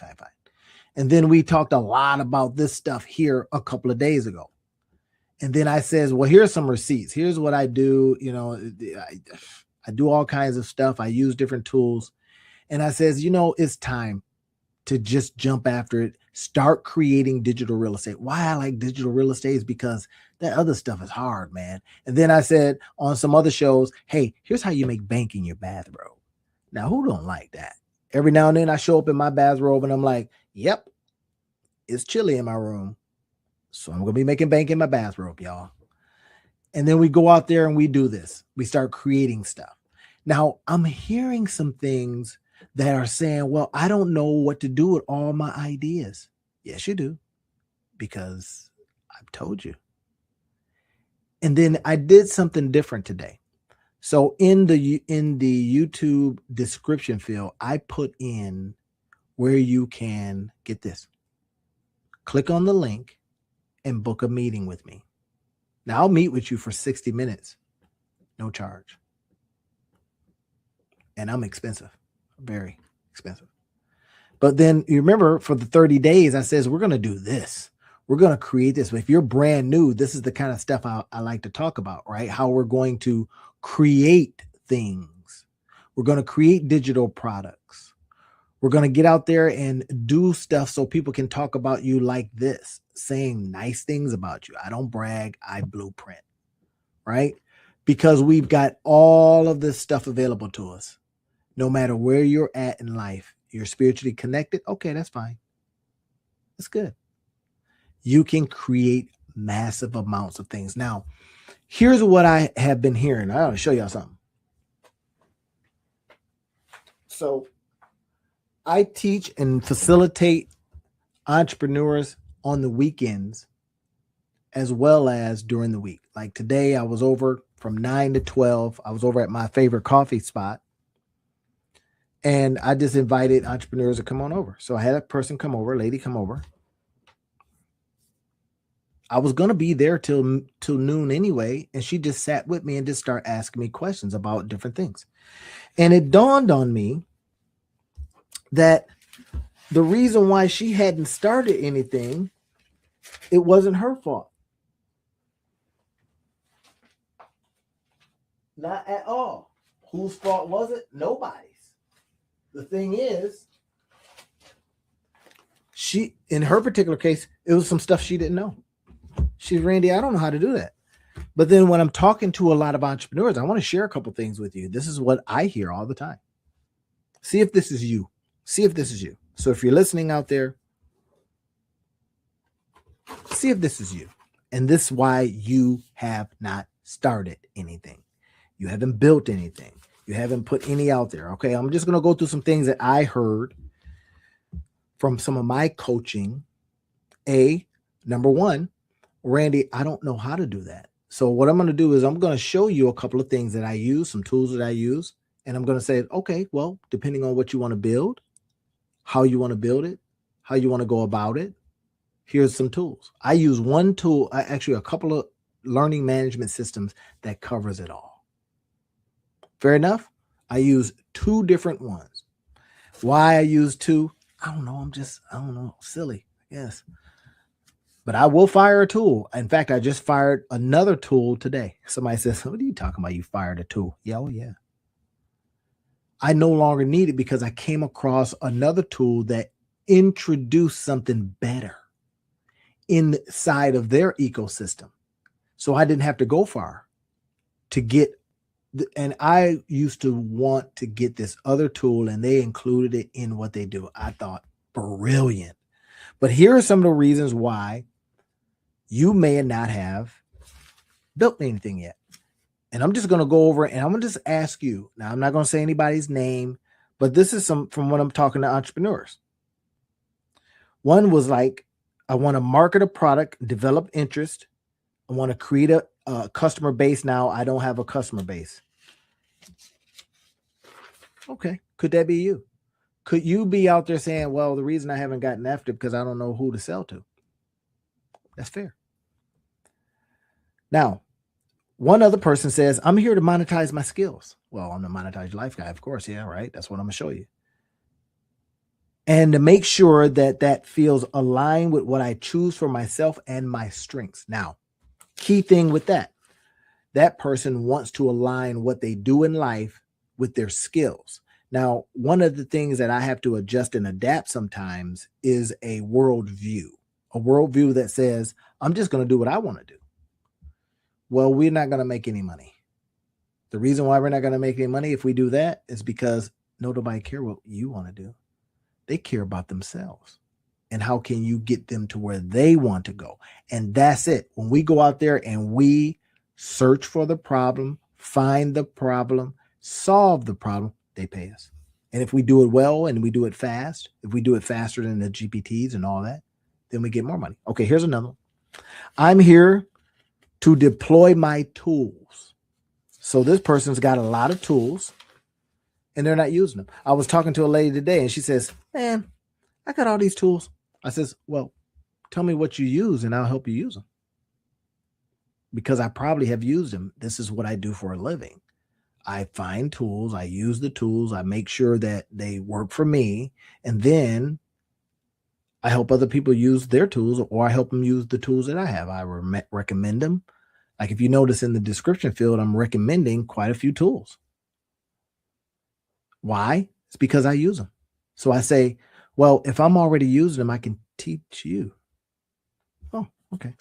And then we talked a lot about this stuff here a couple of days ago. And then I says, well, here's some receipts. Here's what I do. I do all kinds of stuff. I use different tools. And I says, it's time to just jump after it. Start creating digital real estate. Why I like digital real estate is because that other stuff is hard, man. And then I said on some other shows, hey, here's how you make bank in your bathrobe. Now, who don't like that? Every now and then I show up in my bathrobe and I'm like, yep, it's chilly in my room. So I'm going to be making bank in my bathrobe, y'all. And then we go out there and we do this. We start creating stuff. Now, I'm hearing some things that are saying, well, I don't know what to do with all my ideas. Yes, you do, because I've told you. And then I did something different today. So in the YouTube description field, I put in where you can get this. Click on the link and book a meeting with me. Now I'll meet with you for 60 minutes, no charge. And I'm expensive, very expensive. But then you remember for the 30 days, I says, we're going to do this. We're going to create this. If you're brand new, this is the kind of stuff I like to talk about, right? How we're going to create things. We're going to create digital products. We're going to get out there and do stuff so people can talk about you like this, saying nice things about you. I don't brag, I blueprint, right? Because we've got all of this stuff available to us. No matter where you're at in life, you're spiritually connected. Okay, that's fine. That's good. You can create massive amounts of things. Now, here's what I have been hearing. I want to show y'all something. So I teach and facilitate entrepreneurs on the weekends as well as during the week. Like today, I was over from 9 to 12. I was over at my favorite coffee spot. And I just invited entrepreneurs to come on over. So I had a person come over, a lady come over. I was going to be there till noon anyway. And she just sat with me and just started asking me questions about different things. And it dawned on me that the reason why she hadn't started anything, it wasn't her fault. Not at all. Whose fault was it? Nobody's. The thing is, she, in her particular case, it was some stuff she didn't know. She's, Randy, I don't know how to do that. But then when I'm talking to a lot of entrepreneurs, I want to share a couple things with you. This is what I hear all the time. See if this is you. See if this is you. So if you're listening out there, see if this is you. And this is why you have not started anything. You haven't built anything. You haven't put any out there. Okay, I'm just going to go through some things that I heard from some of my coaching. Number one, Randy, I don't know how to do that. So what I'm going to do is I'm going to show you a couple of things that I use, some tools that I use. And I'm going to say, okay, well, depending on what you want to build, how you want to build it, how you want to go about it, here's some tools. I use one tool, actually a couple of learning management systems that covers it all. Fair enough? I use two different ones. Why I use two? I don't know, silly, I guess. But I will fire a tool. In fact, I just fired another tool today. Somebody says, what are you talking about? You fired a tool. Yeah, oh yeah. I no longer need it because I came across another tool that introduced something better inside of their ecosystem. So I didn't have to go far to get, and I used to want to get this other tool and they included it in what they do. I thought, brilliant. But here are some of the reasons why you may not have built anything yet. And I'm just going to go over and I'm going to just ask you. Now, I'm not going to say anybody's name, but this is some from when I'm talking to entrepreneurs. One was like, I want to market a product, develop interest. I want to create a customer base. Now I don't have a customer base. Okay. Could that be you? Could you be out there saying, well, the reason I haven't gotten after it because I don't know who to sell to? That's fair. Now, one other person says, I'm here to monetize my skills. Well, I'm the Monetize Life guy, of course. Yeah, right. That's what I'm going to show you. And to make sure that that feels aligned with what I choose for myself and my strengths. Now, key thing with that person wants to align what they do in life with their skills. Now, one of the things that I have to adjust and adapt sometimes is a worldview that says, I'm just going to do what I want to do. Well, we're not going to make any money. The reason why we're not going to make any money if we do that is because nobody cares what you want to do. They care about themselves. And how can you get them to where they want to go? And that's it. When we go out there and we search for the problem, find the problem, solve the problem, they pay us. And if we do it well and we do it fast, if we do it faster than the GPTs and all that, then we get more money. Okay, here's another one. I'm here to deploy my tools. So this person's got a lot of tools and they're not using them. I was talking to a lady today and she says, man, I got all these tools. I says, well, tell me what you use and I'll help you use them. Because I probably have used them. This is what I do for a living. I find tools, I use the tools, I make sure that they work for me, and then I help other people use their tools, or I help them use the tools that I have. I recommend them. Like if you notice in the description field, I'm recommending quite a few tools. Why? It's because I use them. So I say, well, if I'm already using them, I can teach you. Oh, okay.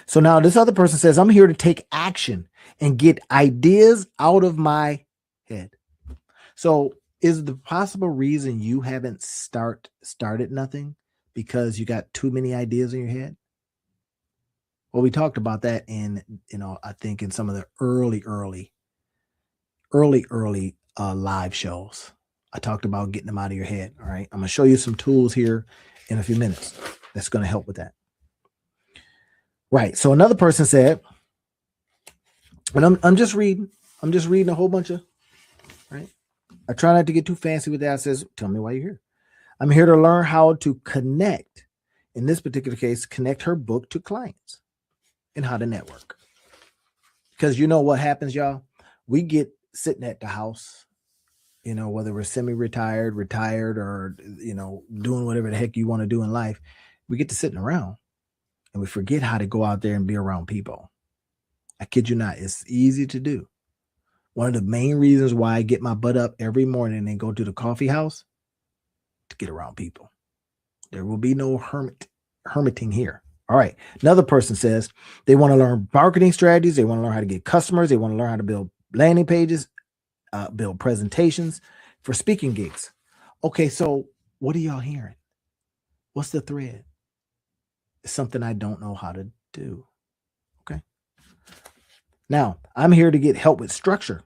So now this other person says, I'm here to take action and get ideas out of my head. So is the possible reason you haven't started nothing because you got too many ideas in your head? Well, we talked about that in, I think in some of the early live shows. I talked about getting them out of your head. All right. I'm going to show you some tools here in a few minutes that's going to help with that. Right. So another person said, and I'm just reading. I'm just reading a whole bunch of, right. I try not to get too fancy with that. It says, tell me why you're here. I'm here to learn how to connect. In this particular case, connect her book to clients and how to network. Because you know what happens, y'all? We get sitting at the house, whether we're semi-retired, retired, or, doing whatever the heck you want to do in life. We get to sitting around and we forget how to go out there and be around people. I kid you not. It's easy to do. One of the main reasons why I get my butt up every morning and go to the coffee house, to get around people. There will be no hermiting here. All right. Another person says they want to learn marketing strategies. They want to learn how to get customers. They want to learn how to build landing pages, build presentations for speaking gigs. Okay. So what are y'all hearing? What's the thread? It's something I don't know how to do. Okay. Now I'm here to get help with structure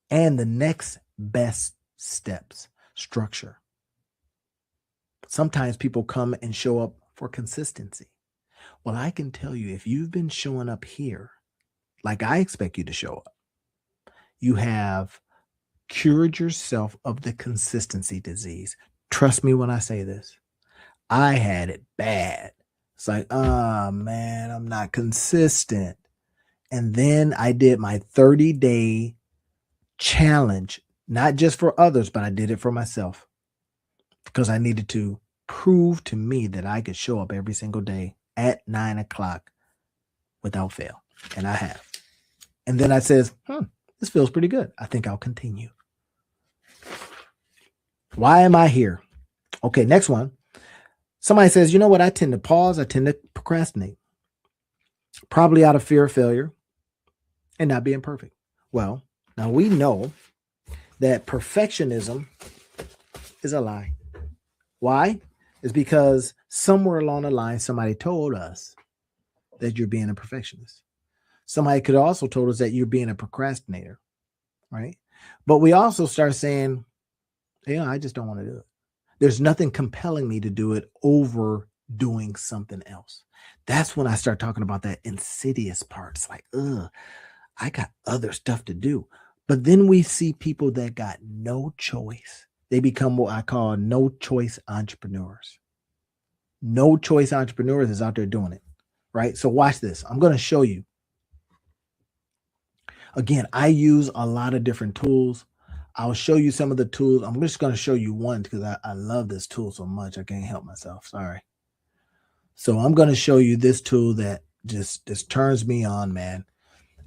and the next best steps. Structure. Sometimes people come and show up for consistency. Well, I can tell you, if you've been showing up here like I expect you to show up, you have cured yourself of the consistency disease. Trust me when I say this. I had it bad. It's like, oh man, I'm not consistent. And then I did my 30-day challenge, not just for others, but I did it for myself because I needed to prove to me that I could show up every single day at 9 o'clock without fail. And I have. And then I says, this feels pretty good. I think I'll continue. Why am I here? Okay, next one. Somebody says, you know what? I tend to pause. I tend to procrastinate. Probably out of fear of failure and not being perfect. Well, now we know that perfectionism is a lie. Why? It's because somewhere along the line, somebody told us that you're being a perfectionist. Somebody could also told us that you're being a procrastinator, right? But we also start saying, I just don't want to do it. There's nothing compelling me to do it over doing something else. That's when I start talking about that insidious part. It's like, I got other stuff to do. But then we see people that got no choice. They become what I call no choice entrepreneurs. No choice entrepreneurs is out there doing it, right? So watch this. I'm going to show you. Again, I use a lot of different tools. I'll show you some of the tools. I'm just going to show you one because I love this tool so much. I can't help myself. Sorry. So I'm going to show you this tool that just turns me on, man.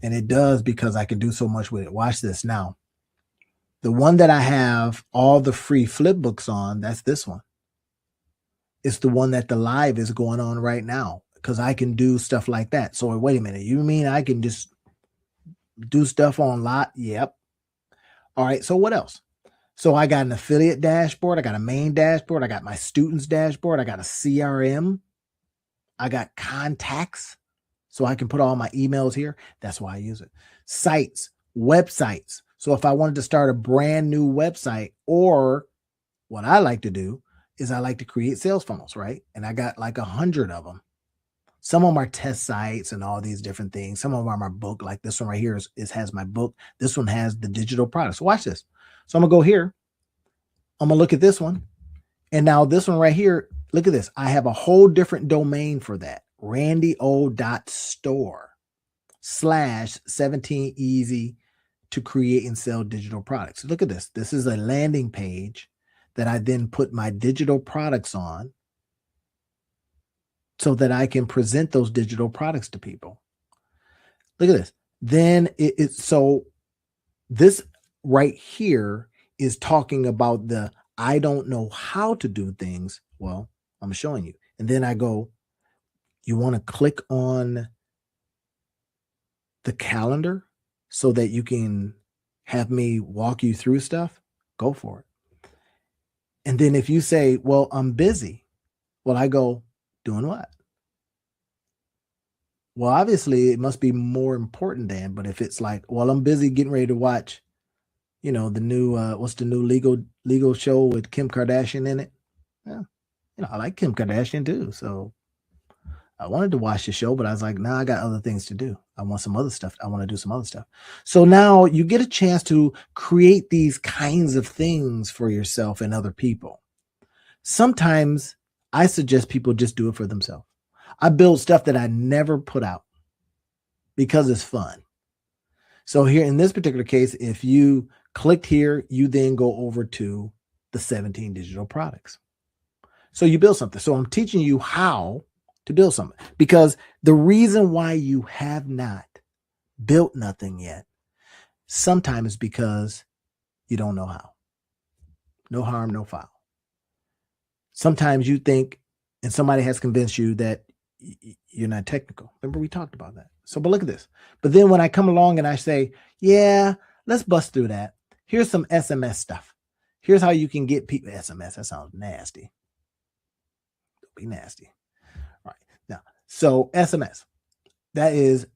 And it does because I can do so much with it. Watch this now. The one that I have all the free flip books on, that's this one. It's the one that the live is going on right now because I can do stuff like that. So wait a minute. You mean I can just do stuff on lot? Yep. All right. So what else? So I got an affiliate dashboard. I got a main dashboard. I got my students dashboard. I got a CRM. I got contacts. So I can put all my emails here. That's why I use it. Sites, websites. So if I wanted to start a brand new website, or what I like to do is I like to create sales funnels, right? And I got like 100 of them. Some of them are test sites and all these different things. Some of them are my book. Like this one right here has my book. This one has the digital products. So watch this. So I'm going to go here. I'm going to look at this one. And now this one right here, look at this. I have a whole different domain for that. randyo.store/17 easy to create and sell digital products. Look at this. This is a landing page that I then put my digital products on so that I can present those digital products to people. Look at this. Then so this right here is talking about the I don't know how to do things. Well, I'm showing you. And then I go, you want to click on the calendar so that you can have me walk you through stuff? Go for it. And then if you say, well, I'm busy. Well, I go, doing what? Well, obviously it must be more important than, but if it's like, well, I'm busy getting ready to watch, the new, what's the new legal show with Kim Kardashian in it? Yeah. I like Kim Kardashian too. So I wanted to watch the show, but I was like, nah, I got other things to do. I want some other stuff. I want to do some other stuff. So now you get a chance to create these kinds of things for yourself and other people. Sometimes I suggest people just do it for themselves. I build stuff that I never put out because it's fun. So here in this particular case, if you clicked here, you then go over to the 17 digital products. So you build something. So I'm teaching you how to build something, because the reason why you have not built nothing yet sometimes is because you don't know how. No harm, no foul. Sometimes you think, and somebody has convinced you that you're not technical. Remember, we talked about that. So, but look at this. But then when I come along and I say, yeah, let's bust through that. Here's some SMS stuff. Here's how you can get people. SMS, that sounds nasty. Don't be nasty. All right. Now, so SMS, that is,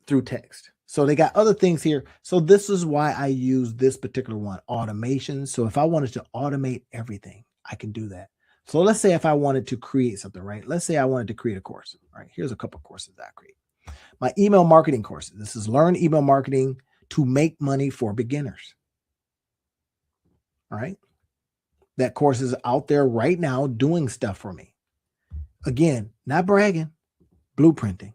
through text. So they got other things here. So this is why I use this particular one, automation. So if I wanted to automate everything, I can do that. So let's say if I wanted to create something, right? Let's say I wanted to create a course. All right, here's a couple of courses that I create. My email marketing courses. This is Learn Email Marketing to Make Money for Beginners. All right. That course is out there right now doing stuff for me. Again, not bragging, blueprinting.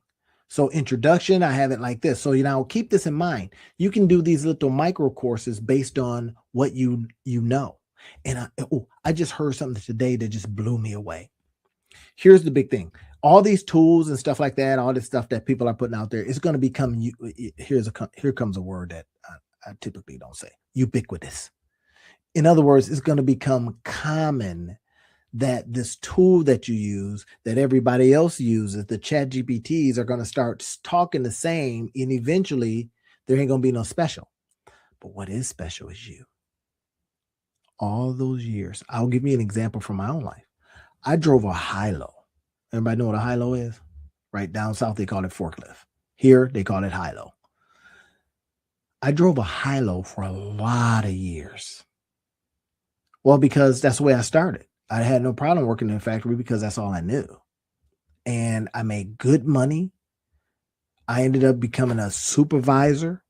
So introduction, I have it like this. So keep this in mind. You can do these little micro courses based on what you know. And I just heard something today that just blew me away. Here's the big thing. All these tools and stuff like that, all this stuff that people are putting out there, it's going to become, here comes a word that I typically don't say, ubiquitous. In other words, it's going to become common that this tool that you use, that everybody else uses, the chat GPTs are going to start talking the same, and eventually there ain't going to be no special. But what is special is you. All those years. I'll give you an example from my own life. I drove a high-low. Everybody know what a high-low is? Right down south, they call it forklift. Here, they call it high-low. I drove a high-low for a lot of years. Well, because that's the way I started. I had no problem working in a factory because that's all I knew. And I made good money. I ended up becoming a supervisor.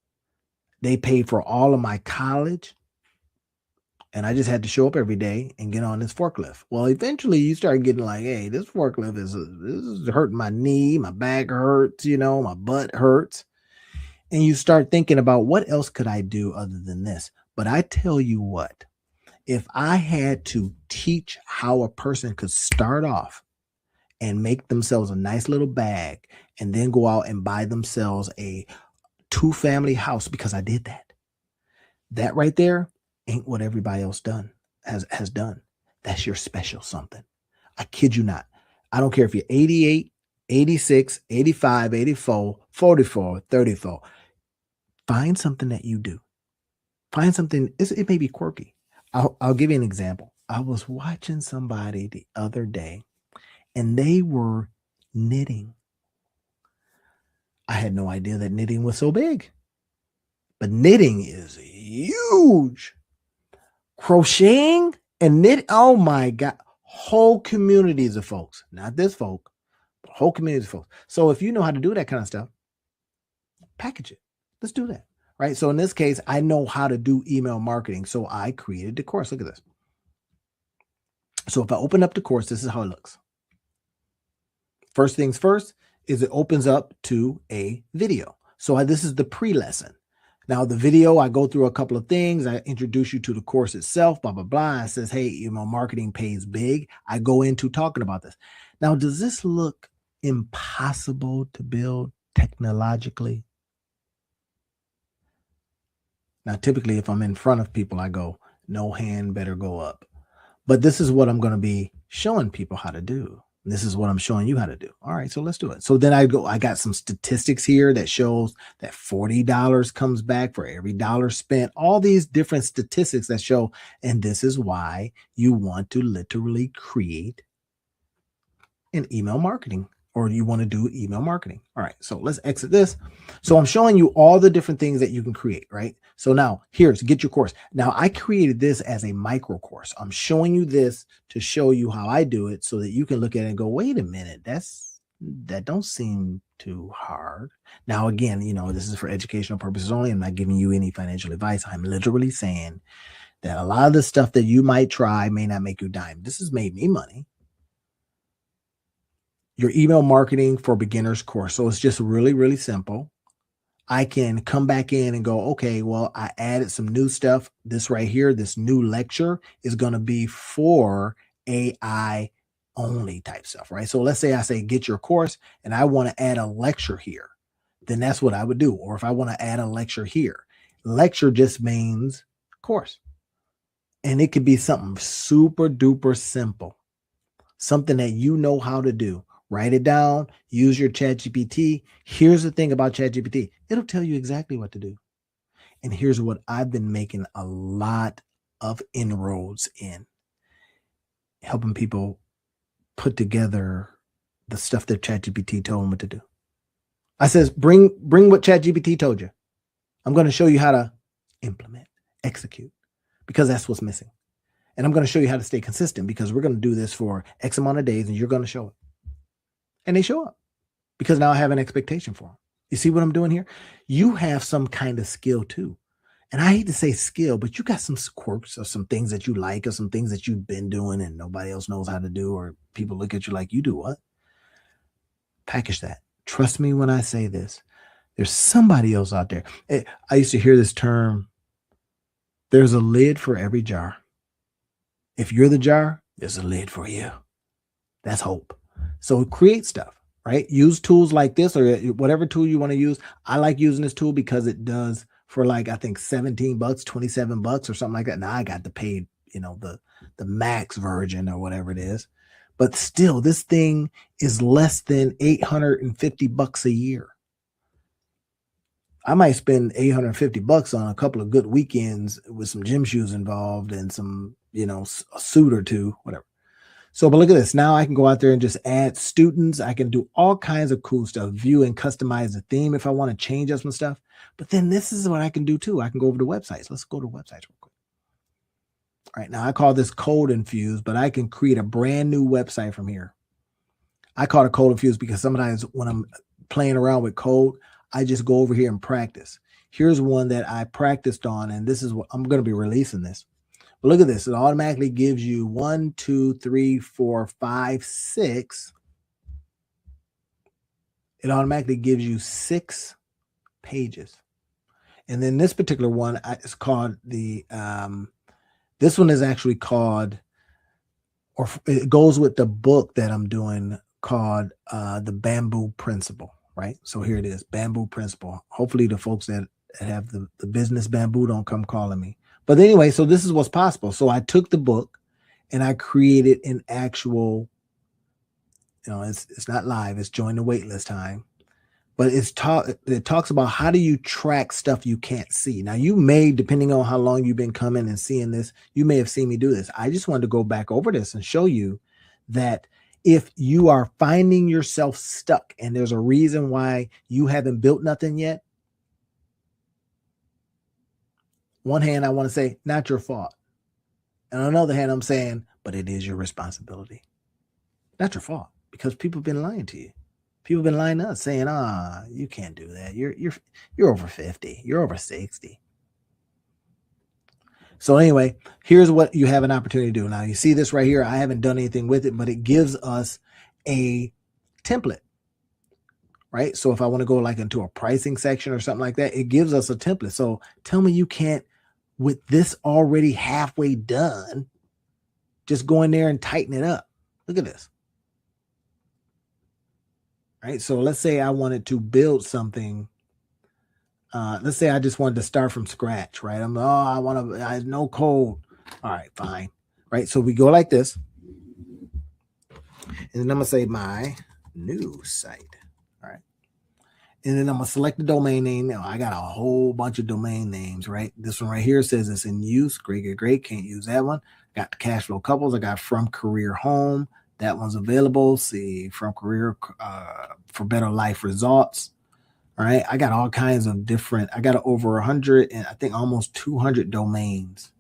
They paid for all of my college. And I just had to show up every day and get on this forklift. Well, eventually you start getting like, hey, this forklift this is hurting my knee, my back hurts, my butt hurts. And you start thinking about what else could I do other than this? But I tell you what, if I had to teach how a person could start off and make themselves a nice little bag and then go out and buy themselves a 2-family house, because I did that right there ain't what everybody else has done. That's your special something. I kid you not. I don't care if you're 88, 86, 85, 84, 44, 34. Find something that you do. Find something. It may be quirky. I'll give you an example. I was watching somebody the other day, and they were knitting. I had no idea that knitting was so big. But knitting is huge. Crocheting and knit, oh my God, whole communities of folks, not this folk, but whole communities of folks. So if you know how to do that kind of stuff, package it. Let's do that, right? So in this case, I know how to do email marketing, so I created the course. Look at this. So if I open up the course, this is how it looks. First things first is it opens up to a video. So this is the pre-lesson. Now, the video, I go through a couple of things. I introduce you to the course itself, blah, blah, blah. It says, hey, email marketing pays big. I go into talking about this. Now, does this look impossible to build technologically? Now, typically, if I'm in front of people, I go, no hand better go up. But this is what I'm going to be showing people how to do. This is what I'm showing you how to do. All right, so let's do it. So then I got some statistics here that shows that $40 comes back for every dollar spent, all these different statistics that show, and this is why you want to literally create an email marketing, or you want to do email marketing. All right, so let's exit this. So I'm showing you all the different things that you can create, right? So now here's get your course. Now I created this as a micro course. I'm showing you this to show you how I do it so that you can look at it and go, wait a minute, that's That don't seem too hard. Now, again, this is for educational purposes only. I'm not giving you any financial advice. I'm literally saying that a lot of the stuff that you might try may not make you a dime. This has made me money. Your email marketing for beginners course. So it's just really, really simple. I can come back in and go, okay, well, I added some new stuff. This right here, this new lecture is going to be for AI only type stuff, right? So let's say I say, get your course, and I want to add a lecture here. Then that's what I would do. Or if I want to add a lecture here, lecture just means course. And it could be something super duper simple, something that you know how to do. Write it down, use your ChatGPT. Here's the thing about ChatGPT. It'll tell you exactly what to do. And here's what I've been making a lot of inroads in, helping people put together the stuff that ChatGPT told them what to do. I says, bring what ChatGPT told you. I'm going to show you how to implement, execute, because that's what's missing. And I'm going to show you how to stay consistent, because we're going to do this for X amount of days and you're going to show it. And they show up because now I have an expectation for them. You see what I'm doing here? You have some kind of skill too. And I hate to say skill, but you got some quirks or some things that you like or some things that you've been doing and nobody else knows how to do, or people look at you like, you do what? Package that. Trust me when I say this. There's somebody else out there. I used to hear this term, there's a lid for every jar. If you're the jar, there's a lid for you. That's hope. So create stuff, right? Use tools like this or whatever tool you want to use. I like using this tool because it does for like, I think $17, $27 or something like that. Now I got the paid, the max version or whatever it is. But still, this thing is less than $850 a year. I might spend $850 on a couple of good weekends with some gym shoes involved and some, a suit or two, whatever. So, but look at this. Now I can go out there and just add students. I can do all kinds of cool stuff, view and customize the theme if I want to change up some stuff. But then this is what I can do too. I can go over to websites. Let's go to websites real quick. All right, now I call this Code Infused, but I can create a brand new website from here. I call it Code Infused because sometimes when I'm playing around with code, I just go over here and practice. Here's one that I practiced on, and this is what I'm going to be releasing this. But look at this. It automatically gives you 1, 2, 3, 4, 5, 6. It automatically gives you 6 pages. And then this particular one is called the, this one is actually called, or it goes with the book that I'm doing called The Bamboo Principle, right? So here it is, Bamboo Principle. Hopefully the folks that have the business bamboo don't come calling me. But anyway, so this is what's possible. So I took the book and I created an actual, it's not live, it's join the waitlist time. But it talks about how do you track stuff you can't see. Now you may, depending on how long you've been coming and seeing this, you may have seen me do this. I just wanted to go back over this and show you that if you are finding yourself stuck and there's a reason why you haven't built nothing yet, one hand, I want to say, not your fault. And on the other hand, I'm saying, but it is your responsibility. Not your fault, because people have been lying to you. People have been lying to us saying, you can't do that. You're over 50. You're over 60. So anyway, here's what you have an opportunity to do. Now you see this right here. I haven't done anything with it, but it gives us a template, right? So if I want to go like into a pricing section or something like that, it gives us a template. So tell me you can't, with this already halfway done, just go in there and tighten it up. Look at this. Right. So let's say I wanted to build something. Let's say I just wanted to start from scratch, right? I have no code. All right, fine. Right. So we go like this. And then I'm going to say my new site. All right. And then I'm going to select the domain name. Now I got a whole bunch of domain names, right? This one right here says it's in use. Great. Can't use that one. Got the cash flow couples. I got from career home. That one's available. See, from career for better life results. All right. I got all kinds of different, I got over 100 and I think almost 200 domains,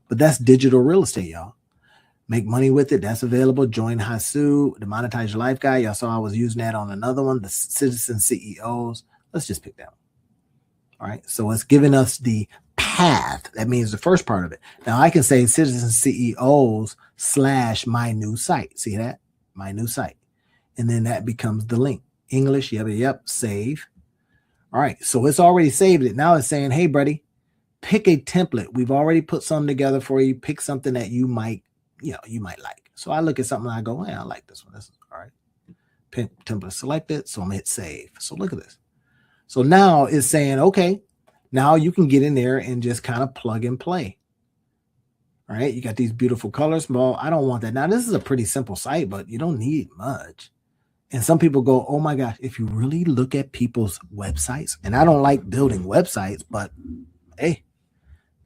but that's digital real estate, y'all. Make money with it. That's available. Join Hasu, the Monetize Your Life guy. Y'all saw I was using that on another one, the Citizen CEOs. Let's just pick that one. All right. So it's giving us the path. That means the first part of it. Now I can say Citizen CEOs / my new site. See that? My new site. And then that becomes the link. English. Yep. Save. All right. So it's already saved it. Now it's saying, hey, buddy, pick a template. We've already put something together for you. Pick something that you might like. So I look at something and I go, I like this one. This is all right. Pick template selected. So I'm gonna hit save. So look at this. So now it's saying, okay, now you can get in there and just kind of plug and play. All right. You got these beautiful colors. Well, I don't want that. Now, this is a pretty simple site, but you don't need much. And some people go, oh my gosh, if you really look at people's websites, and I don't like building websites, but hey,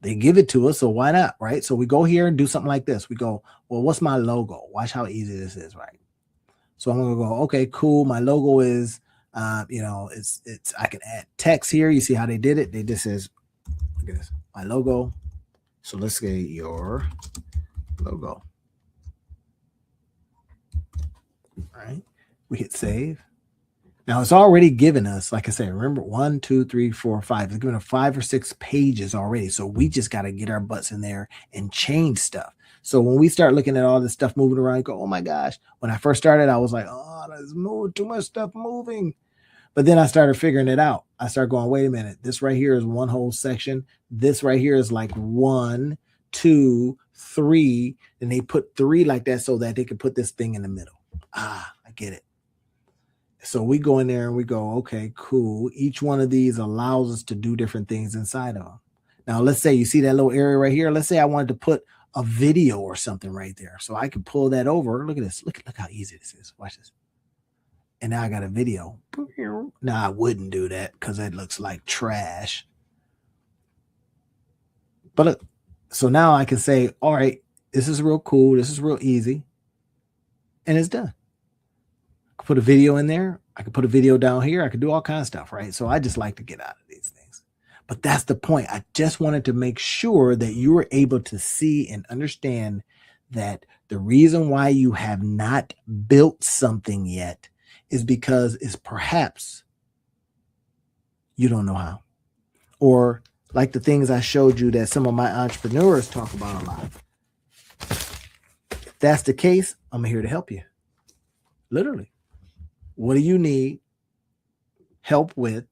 they give it to us, so why not, right? So we go here and do something like this. We go, well, what's my logo? Watch how easy this is, right? So I'm gonna go, okay, cool. My logo is, it's. I can add text here. You see how they did it? They just says, look at this, my logo. So let's say your logo. All right, we hit save. Now it's already given us, like I said, remember 1, 2, 3, 4, 5. It's given us 5 or 6 pages already. So we just got to get our butts in there and change stuff. So when we start looking at all this stuff moving around, go, oh my gosh. When I first started, I was like, oh, there's too much stuff moving. But then I started figuring it out. I started going, wait a minute. This right here is one whole section. This right here is like 1, 2, 3. And they put 3 like that so that they could put this thing in the middle. I get it. So we go in there and we go, okay, cool. Each one of these allows us to do different things inside of them. Now, let's say you see that little area right here. Let's say I wanted to put a video or something right there. So I could pull that over. Look at this. Look how easy this is. Watch this. And now I got a video. Now I wouldn't do that because it looks like trash. But look, so now I can say, all right, this is real cool. This is real easy. And it's done. Put a video in there. I could put a video down here. I could do all kinds of stuff, right? So I just like to get out of these things. But that's the point. I just wanted to make sure that you were able to see and understand that the reason why you have not built something yet is because it's perhaps you don't know how. Or like the things I showed you that some of my entrepreneurs talk about a lot. If that's the case, I'm here to help you. Literally. What do you need help with?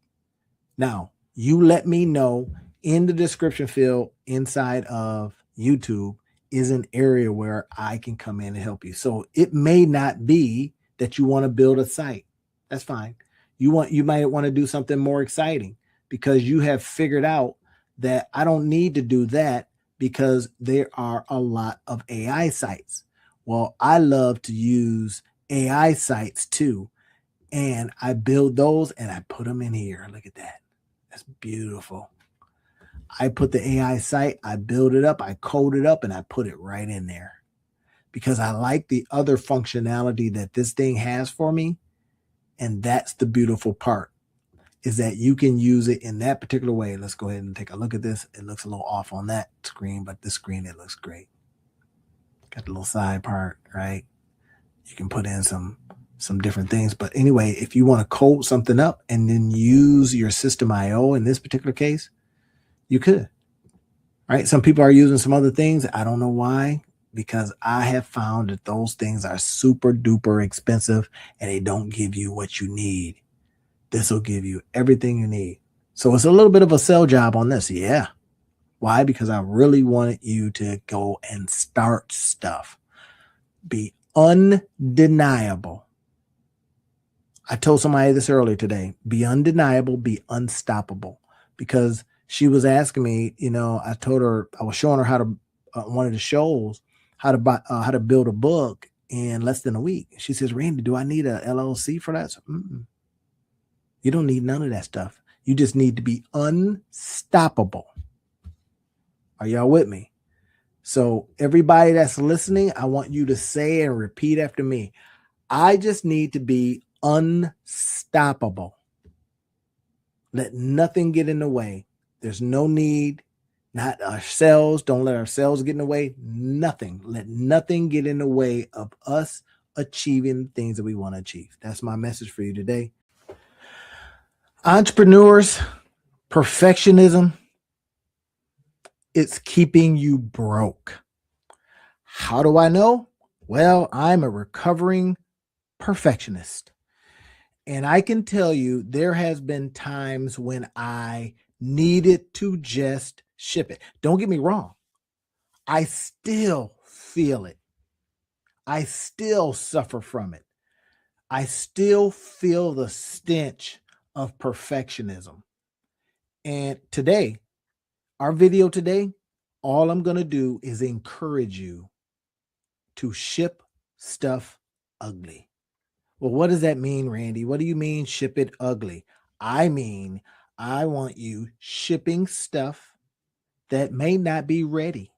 Now, you let me know in the description field inside of YouTube is an area where I can come in and help you. So it may not be that you want to build a site. That's fine. You might want to do something more exciting because you have figured out that I don't need to do that because there are a lot of AI sites. Well, I love to use AI sites too. And I build those and I put them in here. Look at that. That's beautiful. I put the AI site, I build it up, I code it up, and I put it right in there because I like the other functionality that this thing has for me. And that's the beautiful part is that you can use it in that particular way. Let's go ahead and take a look at this. It looks a little off on that screen, but this screen, it looks great. Got the little side part, right? You can put in some different things. But anyway, if you want to code something up and then use your System.io in this particular case, you could. Right? Some people are using some other things. I don't know why, because I have found that those things are super duper expensive and they don't give you what you need. This will give you everything you need. So it's a little bit of a sell job on this. Yeah. Why? Because I really wanted you to go and start stuff. Be undeniable. I told somebody this earlier today. Be undeniable, be unstoppable. Because she was asking me, I told her, I was showing her how to, one of the shows, how to build a book in less than a week. She says, Randy, do I need a LLC for that? So, you don't need none of that stuff. You just need to be unstoppable. Are y'all with me? So everybody that's listening, I want you to say and repeat after me. I just need to be unstoppable. Let nothing get in the way. There's no need, Not ourselves. Don't let ourselves get in the way. Nothing. Let nothing get in the way of us achieving things that we want to achieve. That's my message for you today. Entrepreneurs, perfectionism, it's keeping you broke. How do I know? Well, I'm a recovering perfectionist. And I can tell you there has been times when I needed to just ship it. Don't get me wrong. I still feel it. I still suffer from it. I still feel the stench of perfectionism. And today, our video today, all I'm going to do is encourage you to ship stuff ugly. Well, what does that mean, Randy? What do you mean ship it ugly? I mean, I want you shipping stuff that may not be ready.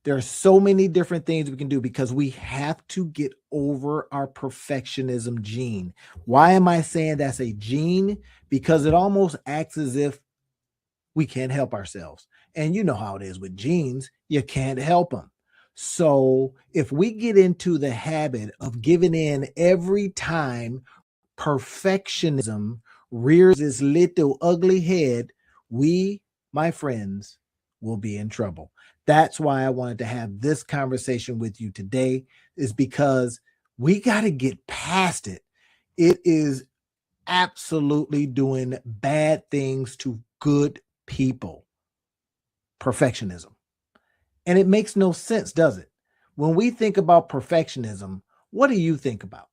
There are so many different things we can do because we have to get over our perfectionism gene. Why am I saying that's a gene? Because it almost acts as if we can't help ourselves. And you know how it is with genes, you can't help them. So if we get into the habit of giving in every time perfectionism rears its little ugly head, we, my friends, will be in trouble. That's why I wanted to have this conversation with you today, is because we got to get past it. It is absolutely doing bad things to good people. Perfectionism. And it makes no sense, does it? When we think about perfectionism, what do you think about?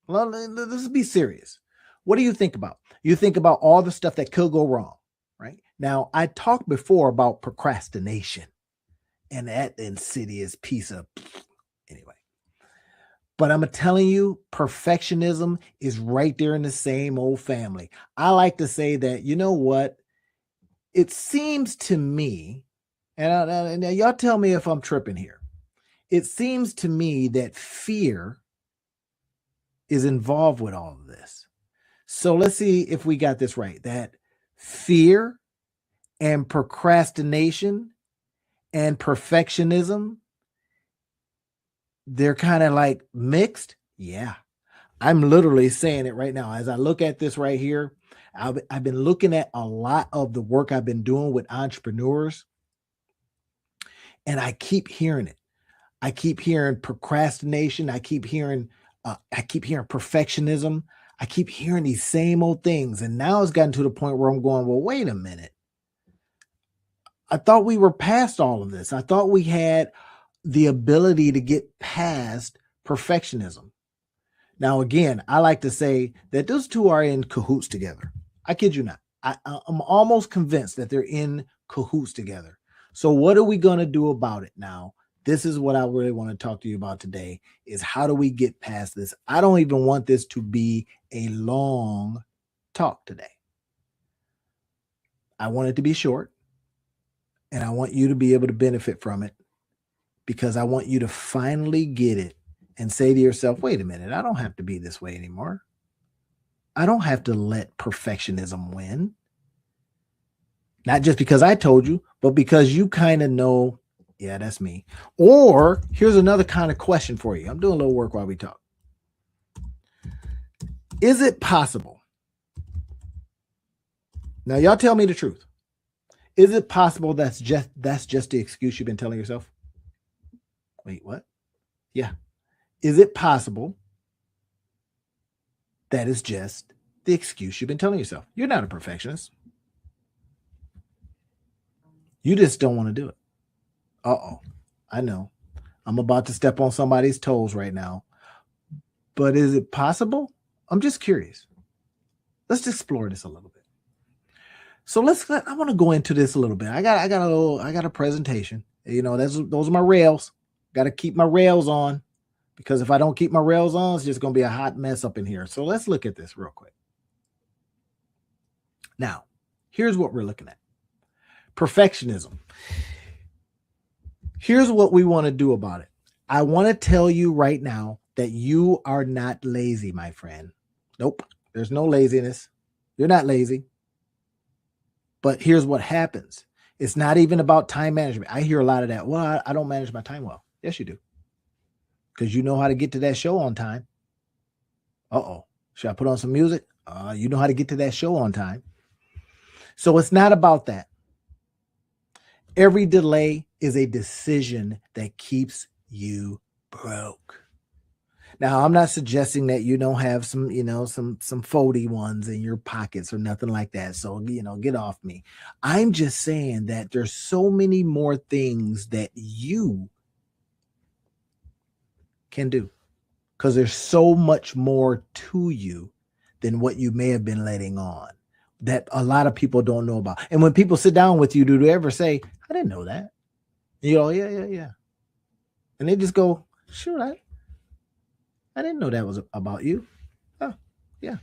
Well, let's be serious. What do you think about? You think about all the stuff that could go wrong, right? Now, I talked before about procrastination and that insidious piece of anyway. But I'm telling you, perfectionism is right there in the same old family. I like to say that, you know what? It seems to me, and y'all tell me if I'm tripping here. It seems to me that fear is involved with all of this. So let's see if we got this right. That fear and procrastination and perfectionism, they're kind of like mixed. Yeah. I'm literally saying it right now. As I look at this right here, I've been looking at a lot of the work I've been doing with entrepreneurs, and I keep hearing it. I keep hearing procrastination. I keep hearing perfectionism. I keep hearing these same old things. And now it's gotten to the point where I'm going, well, wait a minute. I thought we were past all of this. I thought we had the ability to get past perfectionism. Now, again, I like to say that those two are in cahoots together. I kid you not. I'm almost convinced that they're in cahoots together. So what are we going to do about it now? This is what I really want to talk to you about today, is how do we get past this? I don't even want this to be a long talk today. I want it to be short, and I want you to be able to benefit from it, because I want you to finally get it and say to yourself, wait a minute, I don't have to be this way anymore. I don't have to let perfectionism win. Not just because I told you, but because you kind of know, yeah, that's me. Or here's another kind of question for you. I'm doing a little work while we talk. Is it possible? Now, y'all tell me the truth. Is it possible that's just the excuse you've been telling yourself? Wait, what? Yeah. Is it possible that is just the excuse you've been telling yourself? You're not a perfectionist. You just don't want to do it. Uh-oh. I know. I'm about to step on somebody's toes right now. But is it possible? I'm just curious. Let's explore this a little bit. So I want to go into this a little bit. I got a presentation. You know, those are my rails. Got to keep my rails on, because if I don't keep my rails on, it's just going to be a hot mess up in here. So let's look at this real quick. Now, here's what we're looking at. Perfectionism. Here's what we want to do about it. I want to tell you right now that you are not lazy, my friend. Nope. There's no laziness. You're not lazy. But here's what happens It's not even about time management. I hear a lot of that. Well, I don't manage my time well. Yes, you do. Because you know how to get to that show on time. Uh-oh. Should I put on some music? You know how to get to that show on time. So it's not about that. Every delay is a decision that keeps you broke. Now, I'm not suggesting that you don't have some, some 40 ones in your pockets or nothing like that. So, get off me. I'm just saying that there's so many more things that you can do because there's so much more to you than what you may have been letting on that a lot of people don't know about. And when people sit down with you, do they ever say, I didn't know that? Yeah. And they just go, sure, I didn't know that was about you. Oh, yeah.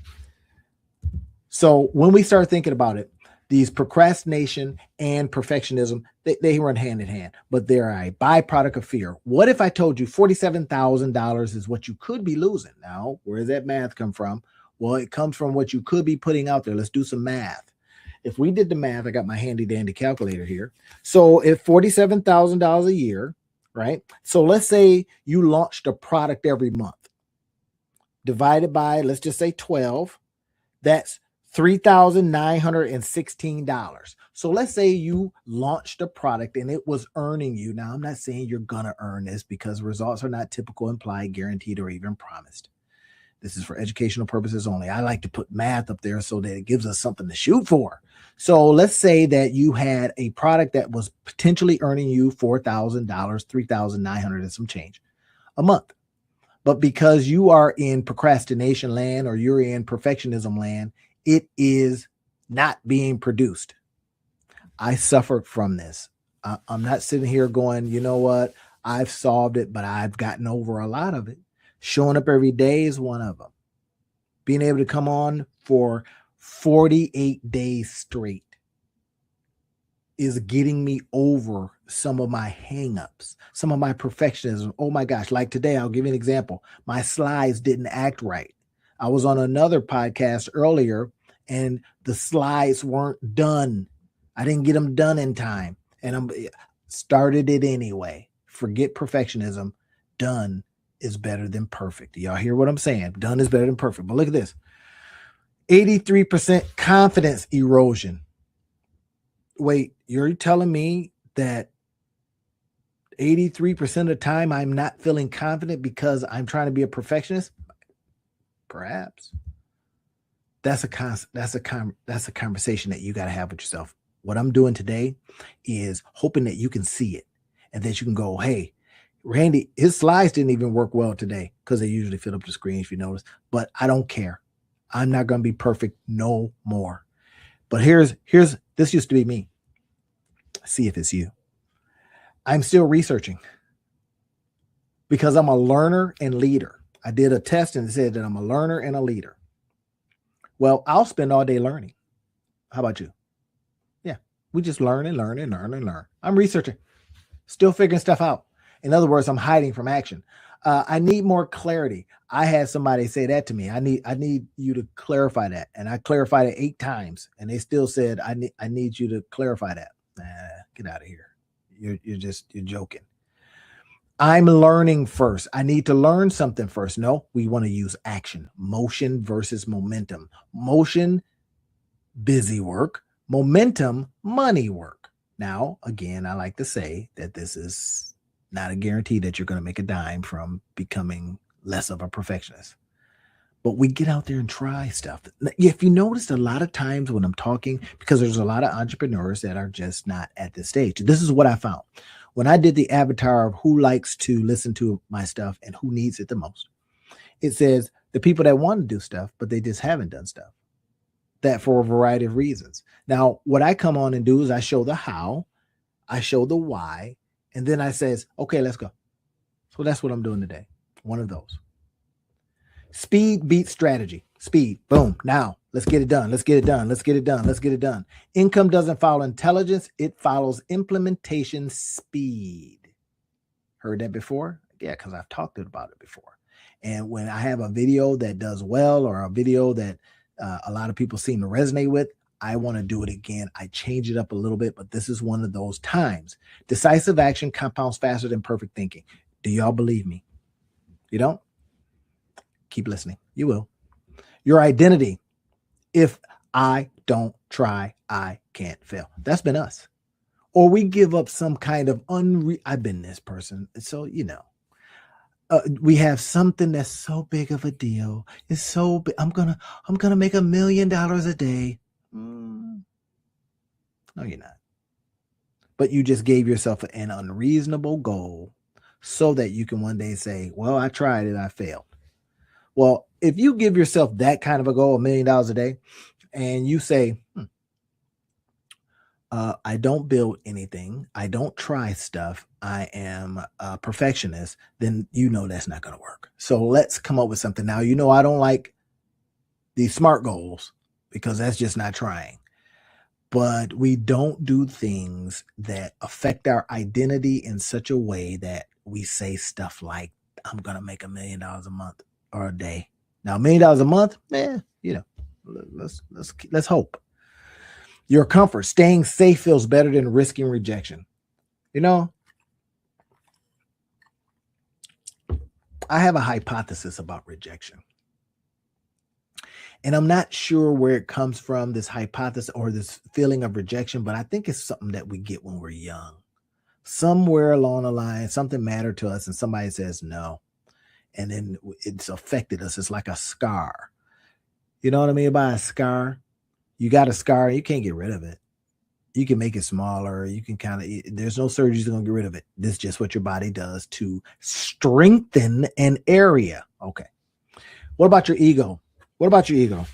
So when we start thinking about it, these procrastination and perfectionism, they run hand in hand, but they're a byproduct of fear. What if I told you $47,000 is what you could be losing? Now, where does that math come from? Well, it comes from what you could be putting out there. Let's do some math. If we did the math, I got my handy dandy calculator here. So if $47,000 a year, right? So let's say you launched a product every month. Divided by, let's just say 12, that's $3,916. So let's say you launched a product and it was earning you. Now, I'm not saying you're going to earn this because results are not typical, implied, guaranteed, or even promised. This is for educational purposes only. I like to put math up there so that it gives us something to shoot for. So let's say that you had a product that was potentially earning you $4,000, $3,900 and some change a month. But because you are in procrastination land or you're in perfectionism land, it is not being produced. I suffered from this. I'm not sitting here going, you know what? I've solved it, but I've gotten over a lot of it. Showing up every day is one of them. Being able to come on for 48 days straight is getting me over some of my hangups, some of my perfectionism. Oh my gosh, like today, I'll give you an example. My slides didn't act right. I was on another podcast earlier and the slides weren't done. I didn't get them done in time and I started it anyway. Forget perfectionism. Done is better than perfect. Y'all hear what I'm saying? Done is better than perfect. But look at this. 83% confidence erosion. Wait, you're telling me that 83% of the time I'm not feeling confident because I'm trying to be a perfectionist? Perhaps. That's a conversation that you got to have with yourself. What I'm doing today is hoping that you can see it and that you can go, hey, Randy, his slides didn't even work well today because they usually fill up the screen, if you notice, but I don't care. I'm not going to be perfect no more. But here's this used to be me. See if it's you. I'm still researching because I'm a learner and leader. I did a test and it said that I'm a learner and a leader. Well, I'll spend all day learning. How about you? Yeah, we just learn and learn and learn and learn. I'm researching, still figuring stuff out. In other words, I'm hiding from action. I need more clarity. I had somebody say that to me. I need you to clarify that. And I clarified it 8 times and they still said, I need you to clarify that. Get out of here. You're joking. I'm learning first. I need to learn something first. No, we want to use action. Motion versus momentum. Motion, busy work. Momentum, money work. Now, again, I like to say that this is not a guarantee that you're going to make a dime from becoming less of a perfectionist. But we get out there and try stuff. If you noticed, a lot of times when I'm talking, because there's a lot of entrepreneurs that are just not at this stage. This is what I found. When I did the avatar of who likes to listen to my stuff and who needs it the most, it says the people that want to do stuff, but they just haven't done stuff. That for a variety of reasons. Now, what I come on and do is I show the how, I show the why, and then I says, okay, let's go. So that's what I'm doing today. One of those. Speed beats strategy. Speed. Boom. Now let's get it done. Let's get it done. Let's get it done. Let's get it done. Income doesn't follow intelligence. It follows implementation speed. Heard that before? Yeah, because I've talked about it before. And when I have a video that does well or a video that a lot of people seem to resonate with, I want to do it again. I change it up a little bit, but this is one of those times. Decisive action compounds faster than perfect thinking. Do y'all believe me? You don't? Keep listening. You will. Your identity. If I don't try, I can't fail. That's been us. Or we give up some kind of I've been this person. So, we have something that's so big of a deal. It's so big. I'm gonna make $1 million a day. No, you're not. But you just gave yourself an unreasonable goal so that you can one day say, well, I tried it, I failed. Well, if you give yourself that kind of a goal, $1 million a day, and you say, I don't build anything, I don't try stuff, I am a perfectionist, then that's not going to work. So let's come up with something. Now, I don't like these SMART goals because that's just not trying. But we don't do things that affect our identity in such a way that we say stuff like, I'm going to make $1 million a month or a day. Now, $1 million a month, let's hope. Your comfort, staying safe feels better than risking rejection. I have a hypothesis about rejection. And I'm not sure where it comes from, this hypothesis or this feeling of rejection, but I think it's something that we get when we're young. Somewhere along the line, something mattered to us and somebody says no. And then it's affected us. It's like a scar. You know what I mean by a scar? You got a scar, you can't get rid of it. You can make it smaller. You can there's no surgery that's going to get rid of it. This is just what your body does to strengthen an area. Okay. What about your ego? What about your ego?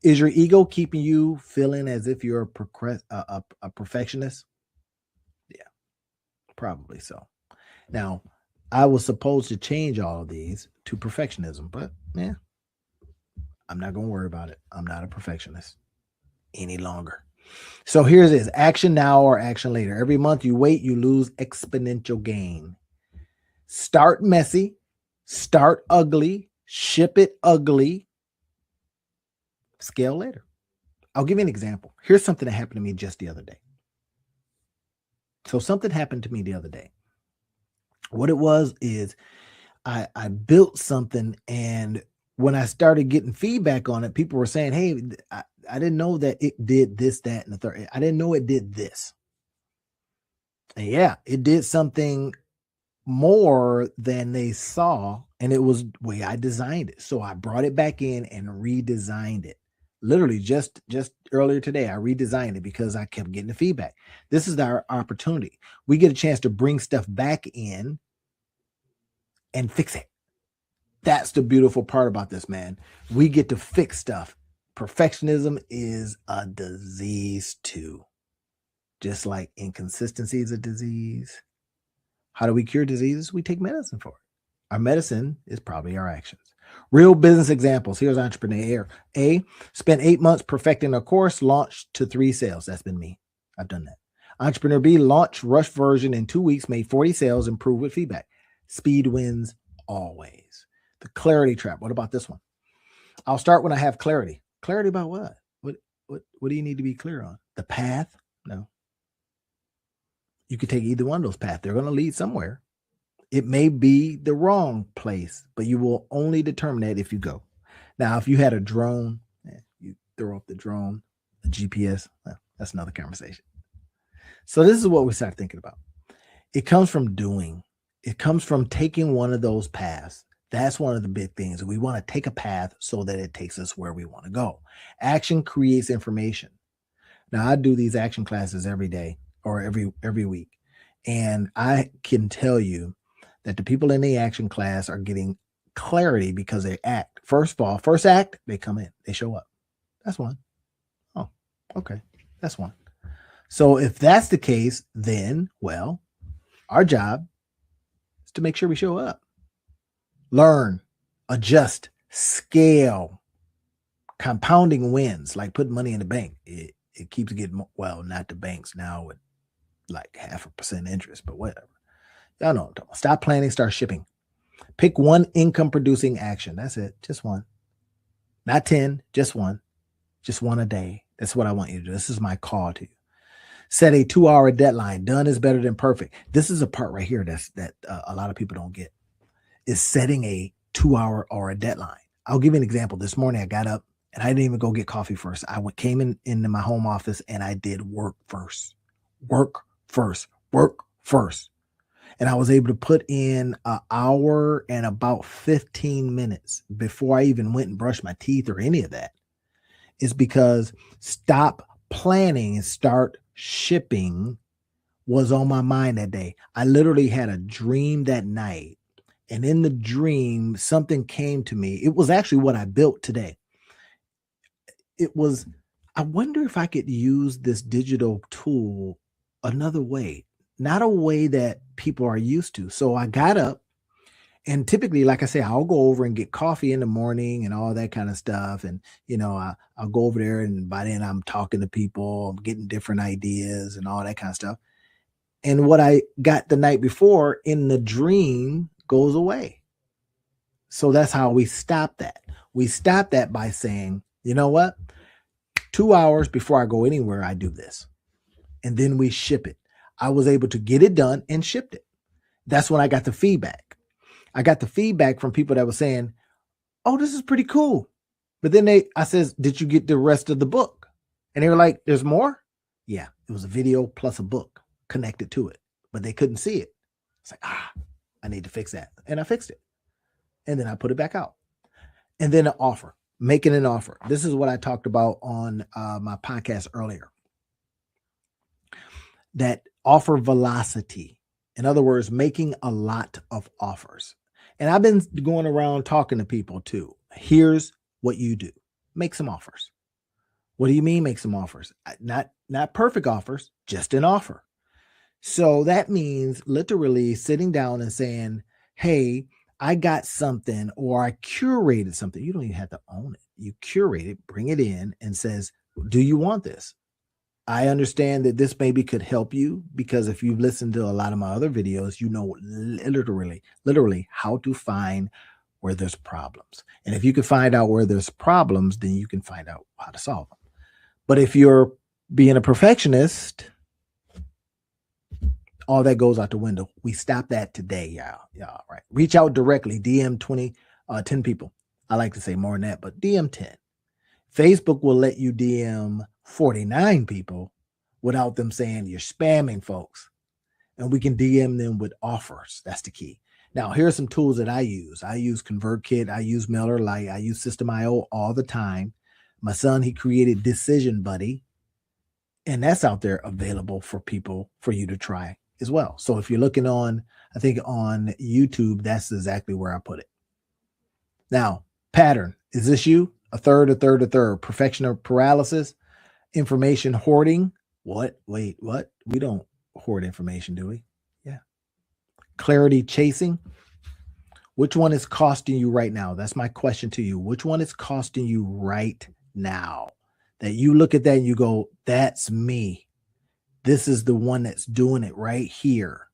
Is your ego keeping you feeling as if you're a perfectionist? Yeah, probably so. Now, I was supposed to change all of these to perfectionism, but I'm not going to worry about it. I'm not a perfectionist any longer. So here's this: action now or action later. Every month you wait, you lose exponential gain. Start messy, start ugly, ship it ugly, scale later. I'll give you an example. Here's something that happened to me just the other day. So something happened to me the other day. What it was is I built something, and when I started getting feedback on it, people were saying, hey, I didn't know that it did this, that, and the third. I didn't know it did this. And yeah, it did something more than they saw, and it was the way I designed it. So I brought it back in and redesigned it. Literally just earlier today, I redesigned it because I kept getting the feedback. This is our opportunity. We get a chance to bring stuff back in and fix it. That's the beautiful part about this, man. We get to fix stuff. Perfectionism is a disease too. Just like inconsistency is a disease. How do we cure diseases? We take medicine for it. Our medicine is probably our actions. Real business examples. Here's entrepreneur A. Spent 8 months perfecting a course, launched to 3 sales. That's been me. I've done that. Entrepreneur B launched rush version in 2 weeks, made 40 sales, improved with feedback. Speed wins always. The clarity trap. What about this one? I'll start when I have clarity. Clarity about what? What do you need to be clear on? The path? No. You could take either one of those paths. They're going to lead somewhere. It may be the wrong place, but you will only determine that if you go. Now, if you had a drone, you throw up the drone, the GPS, well, that's another conversation. So this is what we start thinking about. It comes from doing. It comes from taking one of those paths. That's one of the big things. We want to take a path so that it takes us where we want to go. Action creates information. Now, I do these action classes every day or every week. And I can tell you that the people in the action class are getting clarity because they act. First of all, first act, they come in, they show up. That's one. Oh, okay. That's one. So if that's the case, then, well, our job is to make sure we show up. Learn, adjust, scale. Compounding wins, like putting money in the bank. It keeps getting, well, not the banks now with like 0.5% interest, but whatever. Y'all know what I'm talking about. Stop planning, start shipping. Pick one income producing action. That's it. Just one. Not 10, just one. Just one a day. That's what I want you to do. This is my call to you. Set a 2-hour deadline. Done is better than perfect. This is a part right here that a lot of people don't get, is setting a 2-hour or a deadline. I'll give you an example. This morning I got up and I didn't even go get coffee first. I came into my home office and I did work first. And I was able to put in an hour and about 15 minutes before I even went and brushed my teeth or any of that. Is because stop planning and start shipping was on my mind that day. I literally had a dream that night. And in the dream, something came to me. It was actually what I built today. It was, I wonder if I could use this digital tool another way, not a way that people are used to. So I got up, and typically, like I say, I'll go over and get coffee in the morning and all that kind of stuff. And, I'll go over there, and by then I'm talking to people, I'm getting different ideas and all that kind of stuff. And what I got the night before in the dream goes away. So that's how we stop that. We stop that by saying, you know what? 2 hours before I go anywhere, I do this. And then we ship it. I was able to get it done and shipped it. That's when I got the feedback. I got the feedback from people that were saying, oh, this is pretty cool. But then I says, did you get the rest of the book? And they were like, there's more? Yeah, it was a video plus a book connected to it, but they couldn't see it. It's like, I need to fix that. And I fixed it. And then I put it back out. And then an offer, making an offer. This is what I talked about on my podcast earlier. That offer velocity. In other words, making a lot of offers. And I've been going around talking to people too. Here's what you do. Make some offers. What do you mean make some offers? Not perfect offers, just an offer. So that means literally sitting down and saying, hey, I got something, or I curated something. You don't even have to own it. You curate it, bring it in, and says, do you want this? I understand that this maybe could help you, because if you've listened to a lot of my other videos, you know literally how to find where there's problems. And if you can find out where there's problems, then you can find out how to solve them. But if you're being a perfectionist, all that goes out the window. We stop that today, y'all. Right? Reach out directly. DM 10 people. I like to say more than that, but DM 10. Facebook will let you DM 49 people without them saying you're spamming folks. And we can DM them with offers. That's the key. Now, here are some tools that I use. I use ConvertKit. I use MailerLite. I use System.io all the time. My son, he created Decision Buddy. And that's out there available for people, for you to try as well. So if you're looking on, I think on YouTube, that's exactly where I put it. Now, pattern. Is this you? A third. Perfection or paralysis. Information hoarding. What? Wait, what? We don't hoard information, do we? Yeah. Clarity chasing. Which one is costing you right now? That's my question to you. Which one is costing you right now? That you look at that and you go, that's me. This is the one that's doing it right here.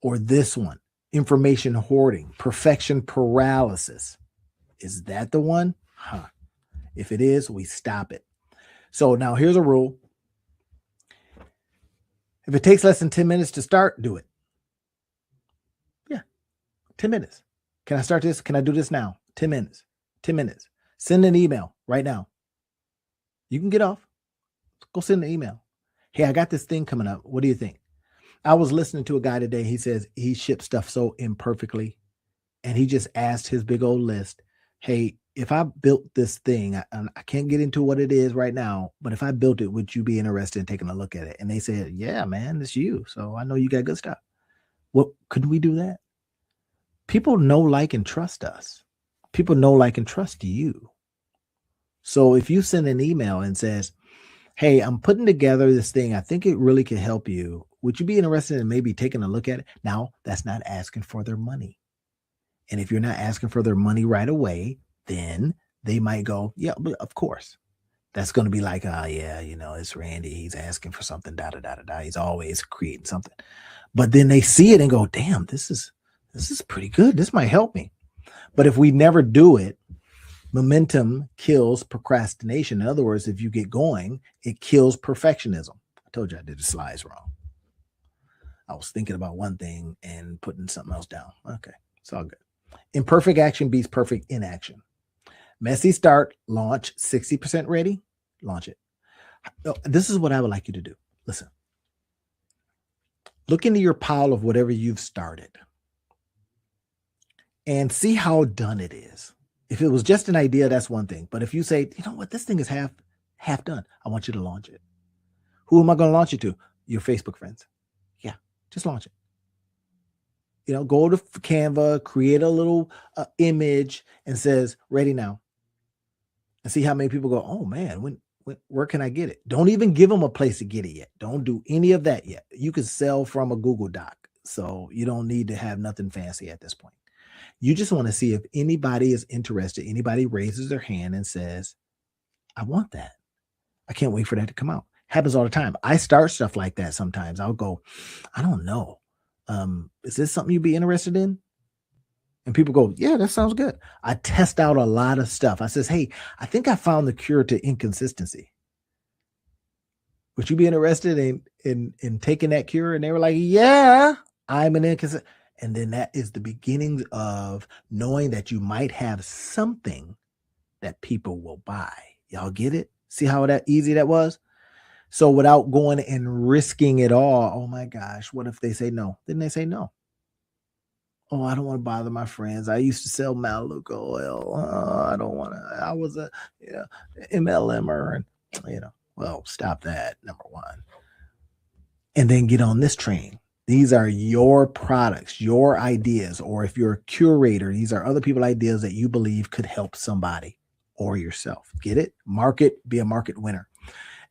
Or this one. Information hoarding. Perfection paralysis. Is that the one? If it is, we stop it. So now here's a rule. If it takes less than 10 minutes to start, do it. Yeah, 10 minutes. Can I start this? Can I do this now? 10 minutes. 10 minutes. Send an email right now. You can get off. Go send an email. Hey, I got this thing coming up. What do you think? I was listening to a guy today. He says he ships stuff so imperfectly. And he just asked his big old list, hey, if I built this thing, I can't get into what it is right now, but if I built it, would you be interested in taking a look at it? And they said, yeah, man, it's you. So I know you got good stuff. Well, could we do that? People know, like, and trust us. People know, like, and trust you. So if you send an email and says, hey, I'm putting together this thing, I think it really could help you. Would you be interested in maybe taking a look at it? Now, that's not asking for their money. And if you're not asking for their money right away, then they might go, yeah, but of course. That's going to be like, yeah, it's Randy. He's asking for something, He's always creating something. But then they see it and go, damn, this is pretty good. This might help me. But if we never do it, Momentum kills procrastination. In other words, if you get going, it kills perfectionism. I told you I did the slides wrong. I was thinking about one thing and putting something else down. Okay, it's all good. Imperfect action beats perfect inaction. Messy start, launch, 60% ready, launch it. This is what I would like you to do. Listen, look into your pile of whatever you've started and see how done it is. If it was just an idea, that's one thing. But if you say, you know what, this thing is half done, I want you to launch it. Who am I going to launch it to? Your Facebook friends. Yeah, just launch it. You know, go to Canva, create a little image and says, ready now. And see how many people go, oh man, where can I get it? Don't even give them a place to get it yet. Don't do any of that yet. You can sell from a Google Doc. So you don't need to have nothing fancy at this point. You just want to see if anybody is interested. Anybody raises their hand and says, I want that. I can't wait for that to come out. Happens all the time. I start stuff like that sometimes. I'll go, I don't know. Is this something you'd be interested in? And people go, yeah, that sounds good. I test out a lot of stuff. I says, hey, I think I found the cure to inconsistency. Would you be interested in taking that cure? And they were like, yeah, I'm an inconsistent. And then that is the beginning of knowing that you might have something that people will buy. Y'all get it? See how that easy that was? So without going and risking it all, oh my gosh, what if they say no? Then they say no. Oh, I don't want to bother my friends. I used to sell Maluka oil. I don't want to. I was a MLMer, and well, stop that. Number one, and then get on this train. These are your products, your ideas, or if you're a curator, these are other people's ideas that you believe could help somebody or yourself. Get it? Market, be a market winner.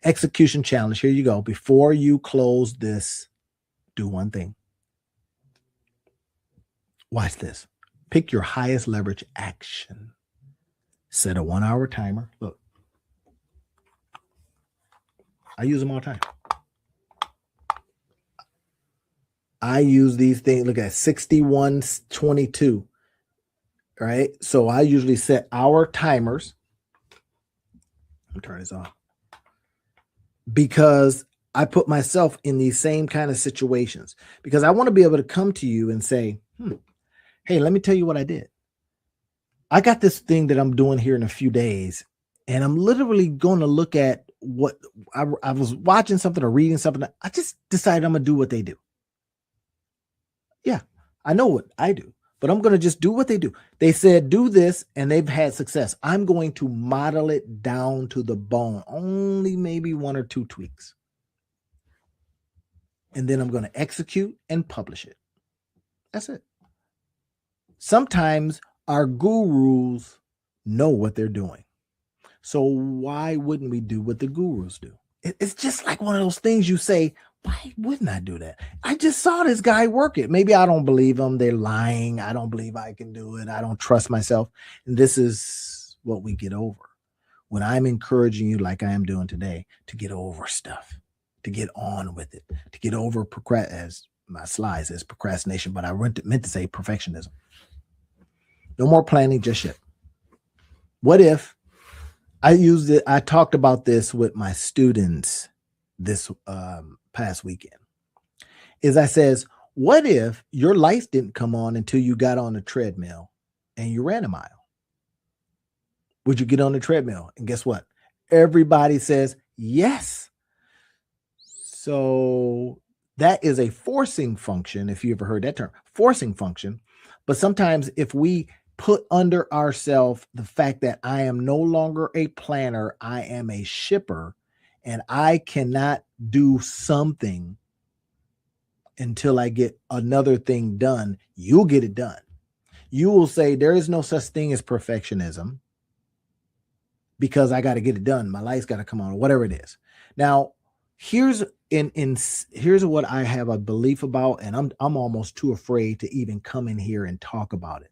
Execution challenge. Here you go. Before you close this, do one thing. Watch this. Pick your highest leverage action. Set a 1-hour timer. Look, I use them all the time. I use these things. Look at 6122. Right. So I usually set hour timers. Let me turn this off. Because I put myself in these same kind of situations. Because I want to be able to come to you and say, hey, let me tell you what I did. I got this thing that I'm doing here in a few days. And I'm literally going to look at what I was watching something or reading something. I just decided I'm going to do what they do. Yeah, I know what I do, but I'm going to just do what they do. They said, do this, and they've had success. I'm going to model it down to the bone, only maybe 1 or 2 tweaks. And then I'm going to execute and publish it. That's it. Sometimes our gurus know what they're doing. So why wouldn't we do what the gurus do? It's just like one of those things you say, why wouldn't I do that? I just saw this guy work it. Maybe I don't believe them. They're lying. I don't believe I can do it. I don't trust myself. And this is what we get over when I'm encouraging you, like I am doing today, to get over stuff, to get on with it, to get over as my slide says procrastination, but I meant to say perfectionism. No more planning just yet. What if I talked about this with my students this past weekend. I says, what if your lights didn't come on until you got on the treadmill and you ran a mile? Would you get on the treadmill? And guess what? Everybody says yes. So that is a forcing function, if you ever heard that term, forcing function. But sometimes if we put under ourselves the fact that I am no longer a planner, I am a shipper, and I cannot do something until I get another thing done, you'll get it done. You will say there is no such thing as perfectionism because I got to get it done. My lights got to come on, or whatever it is. Now, here's what I have a belief about, and I'm almost too afraid to even come in here and talk about it.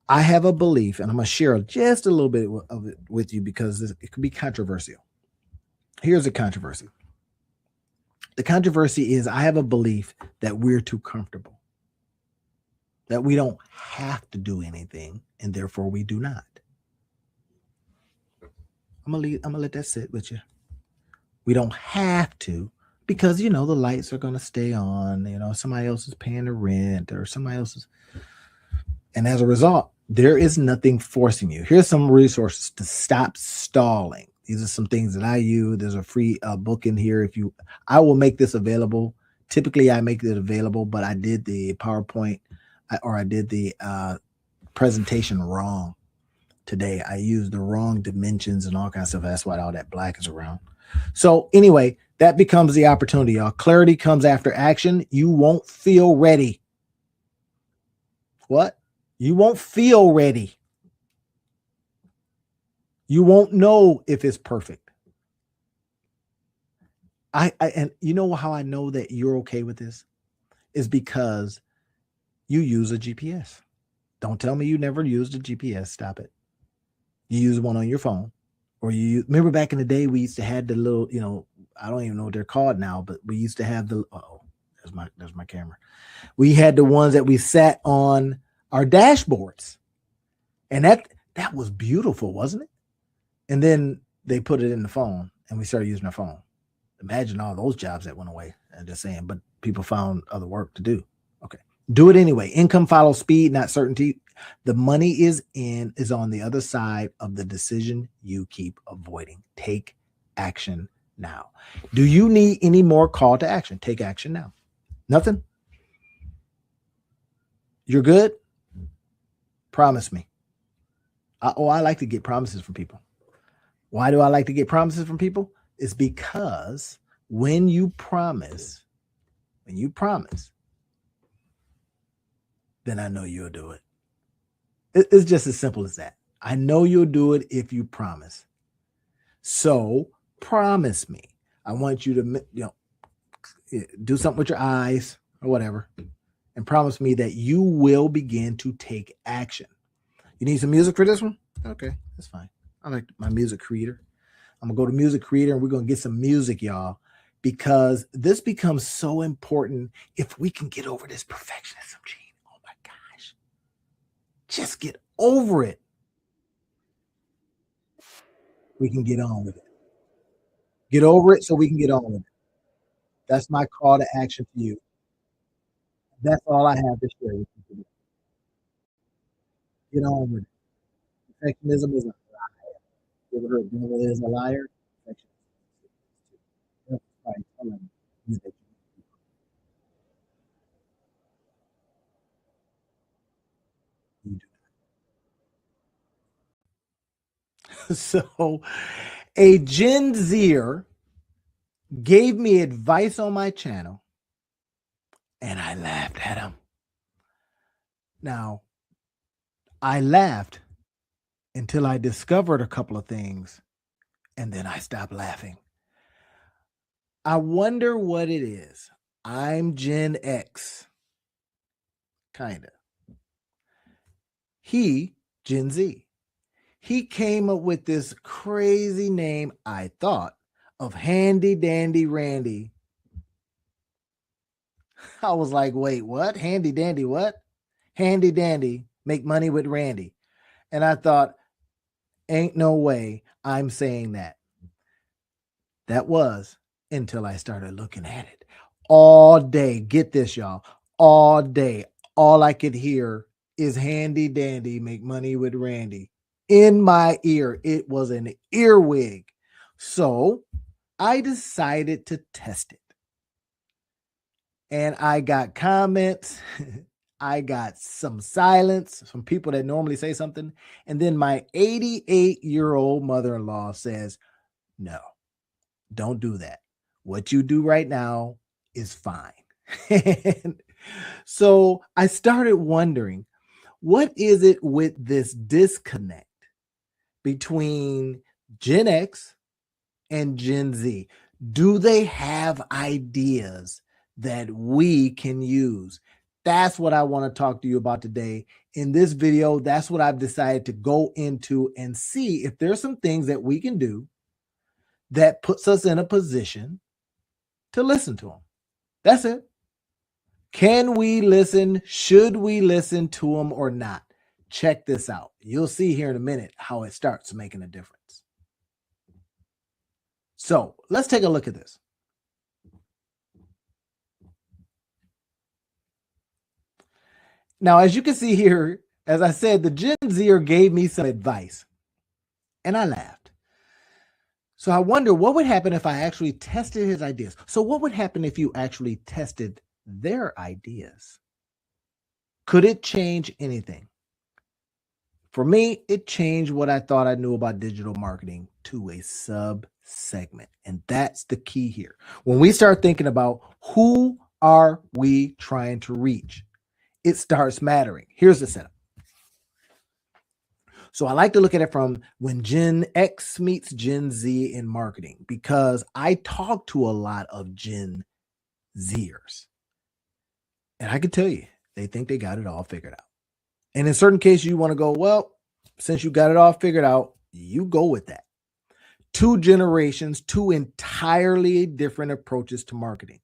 I have a belief, and I'm going to share just a little bit of it with you because it could be controversial. Here's the controversy. The controversy is I have a belief that we're too comfortable, that we don't have to do anything, and therefore we do not. I'm gonna let that sit with you. We don't have to, because the lights are gonna stay on. Somebody else is paying the rent, or somebody else is, and as a result, there is nothing forcing you. Here's some resources to stop stalling. These are some things that I use. There's a free book in here. I will make this available. Typically, I make it available, but I did the PowerPoint or I did the presentation wrong today. I used the wrong dimensions and all kinds of stuff. That's why all that black is around. So anyway, that becomes the opportunity, y'all. Clarity comes after action. You won't feel ready. What? You won't feel ready. You won't know if it's perfect. And you know how I know that you're okay with this is because you use a GPS. Don't tell me you never used a GPS. Stop it. You use one on your phone, or remember back in the day, we used to have the little, I don't even know what they're called now, but we used to have the, there's my camera. We had the ones that we sat on our dashboards, and that was beautiful, wasn't it? And then they put it in the phone, and we started using our phone. Imagine all those jobs that went away. I'm just saying, but people found other work to do. Okay. Do it anyway. Income follows speed, not certainty. The money is on the other side of the decision you keep avoiding. Take action now. Do you need any more call to action? Take action now. Nothing? You're good? Promise me. I like to get promises from people. Why do I like to get promises from people? It's because when you promise, then I know you'll do it. It's just as simple as that. I know you'll do it if you promise. So promise me. I want you to, do something with your eyes or whatever, and promise me that you will begin to take action. You need some music for this one? Okay, that's fine. I like my music creator. I'm going to go to music creator, and we're going to get some music, y'all, because this becomes so important if we can get over this perfectionism gene. Oh my gosh. Just get over it. We can get on with it. Get over it so we can get on with it. That's my call to action for you. That's all I have to share with you today. Get on with it. Perfectionism is a liar. You ever heard devil is a liar? So a Gen Zer gave me advice on my channel, and I laughed at him. Now, I laughed until I discovered a couple of things, and then I stopped laughing. I wonder what it is. I'm Gen X. Kind of. He, Gen Z. He came up with this crazy name, I thought, of Handy Dandy Randy. I was like, wait, what? Handy Dandy what? Handy Dandy, make money with Randy. And I thought, ain't no way I'm saying that. That was until I started looking at it. All day, get this, y'all, all day, all I could hear is Handy Dandy, make money with Randy. In my ear, it was an earwig. So I decided to test it. And I got comments. I got some silence from people that normally say something. And then my 88-year-old mother-in-law says, no, don't do that. What you do right now is fine. So I started wondering, what is it with this disconnect between Gen X and Gen Z? Do they have ideas that we can use? That's what I want to talk to you about today. In this video, that's what I've decided to go into and see if there's some things that we can do that puts us in a position to listen to them. That's it. Can we listen? Should we listen to them or not? check this out. You'll see here in a minute how it starts making a difference. So let's take a look at this. Now, as you can see here, as I said, the Gen Zer gave me some advice and I laughed. So I wonder what would happen if I actually tested his ideas. So what would happen if you actually tested their ideas? Could it change anything? For me, it changed what I thought I knew about digital marketing to a sub-segment. And that's the key here. When we start thinking about who are we trying to reach, it starts mattering. Here's the setup. So I like to look at it from when Gen X meets Gen Z in marketing, because I talk to a lot of Gen Zers. And I can tell you, they think they got it all figured out. And in certain cases, you want to go, well, since you got it all figured out, you go with that. Two generations, two entirely different approaches to marketing.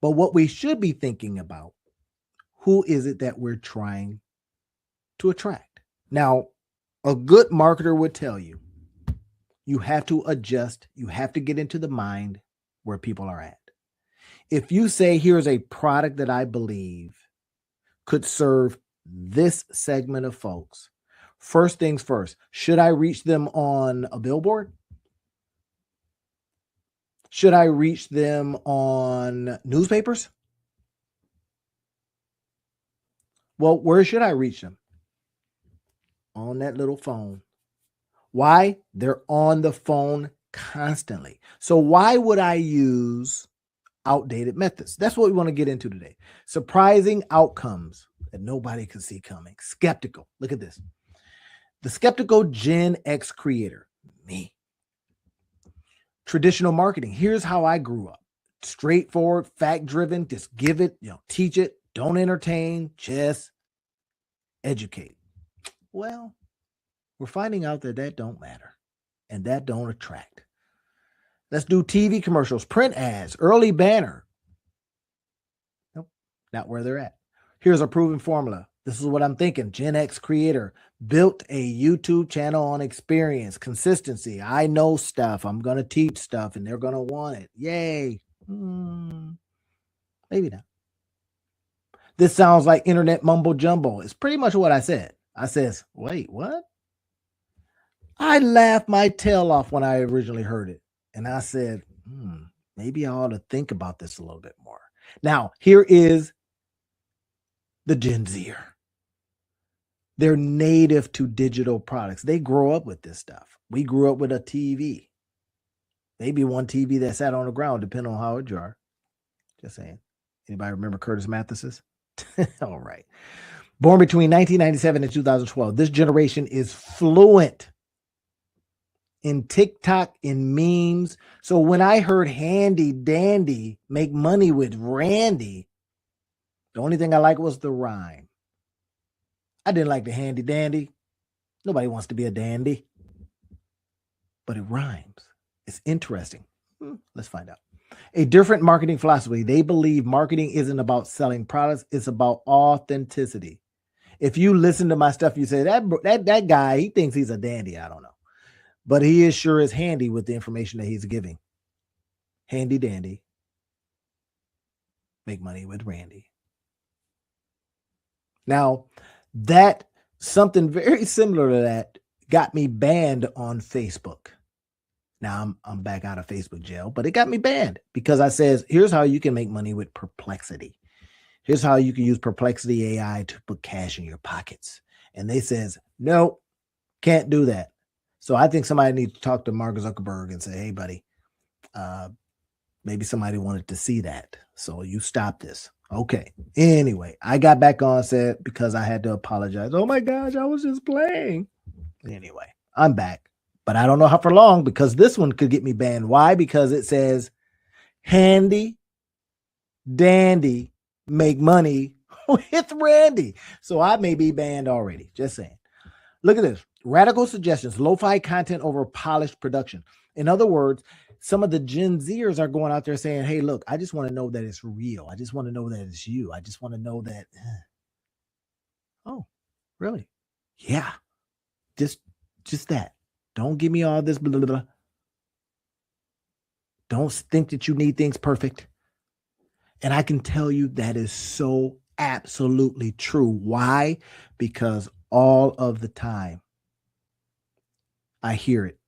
But what we should be thinking about, who is it that we're trying to attract? Now, a good marketer would tell you, you have to adjust. You have to get into the mind where people are at. If you say, here's a product that I believe could serve this segment of folks, first things first, should I reach them on a billboard? Should I reach them on newspapers? Well, where should I reach them? On that little phone. Why? They're on the phone constantly. So why would I use outdated methods? That's what we want to get into today. Surprising outcomes that nobody could see coming. Skeptical. Look at this. The skeptical Gen X creator, me. Traditional marketing. Here's how I grew up. Straightforward, fact-driven, just give it, teach it, don't entertain, just educate. Well, we're finding out that don't matter and that don't attract. Let's do TV commercials, print ads, early banner. Nope, not where they're at. Here's a proven formula. This is what I'm thinking. Gen X creator built a YouTube channel on experience, consistency. I know stuff. I'm going to teach stuff and they're going to want it. Yay. Maybe not. This sounds like internet mumbo jumbo. It's pretty much what I said. I says, wait, what? I laughed my tail off when I originally heard it. And I said, maybe I ought to think about this a little bit more. Now, here is the Gen Zer. They're native to digital products. They grow up with this stuff. We grew up with a TV. Maybe one TV that sat on the ground, depending on how old you are. Just saying. Anybody remember Curtis Mathes's? All right. Born between 1997 and 2012, this generation is fluent in TikTok, in memes. So when I heard Handy Dandy make money with Randy, the only thing I liked was the rhyme. I didn't like the handy dandy. Nobody wants to be a dandy. But it rhymes. It's interesting. Let's find out. A different marketing philosophy. They believe marketing isn't about selling products. It's about authenticity. If you listen to my stuff, you say, that guy, he thinks he's a dandy. I don't know. But he is sure is handy with the information that he's giving. Handy dandy. Make money with Randy. Now, that something very similar to that got me banned on Facebook. Now I'm back out of Facebook jail, but it got me banned because I says, here's how you can make money with Perplexity. Here's how you can use Perplexity AI to put cash in your pockets. And they says, no, can't do that. So I think somebody needs to talk to Mark Zuckerberg and say, hey, buddy, maybe somebody wanted to see that. So you stop this. Okay. Anyway, I got back on set because I had to apologize. Oh my gosh, I was just playing. Anyway, I'm back, but I don't know how for long because this one could get me banned. Why? Because it says handy dandy make money with Randy. So I may be banned already. Just saying. Look at this. Radical suggestions, lo-fi content over polished production. In other words, some of the Gen Zers are going out there saying, hey, look, I just want to know that it's real. I just want to know that it's you. I just want to know that. Oh, Really? Yeah. Just that. Don't give me all this blah, blah, blah. Don't think that you need things perfect. And I can tell you that is so absolutely true. Why? Because all of the time I hear it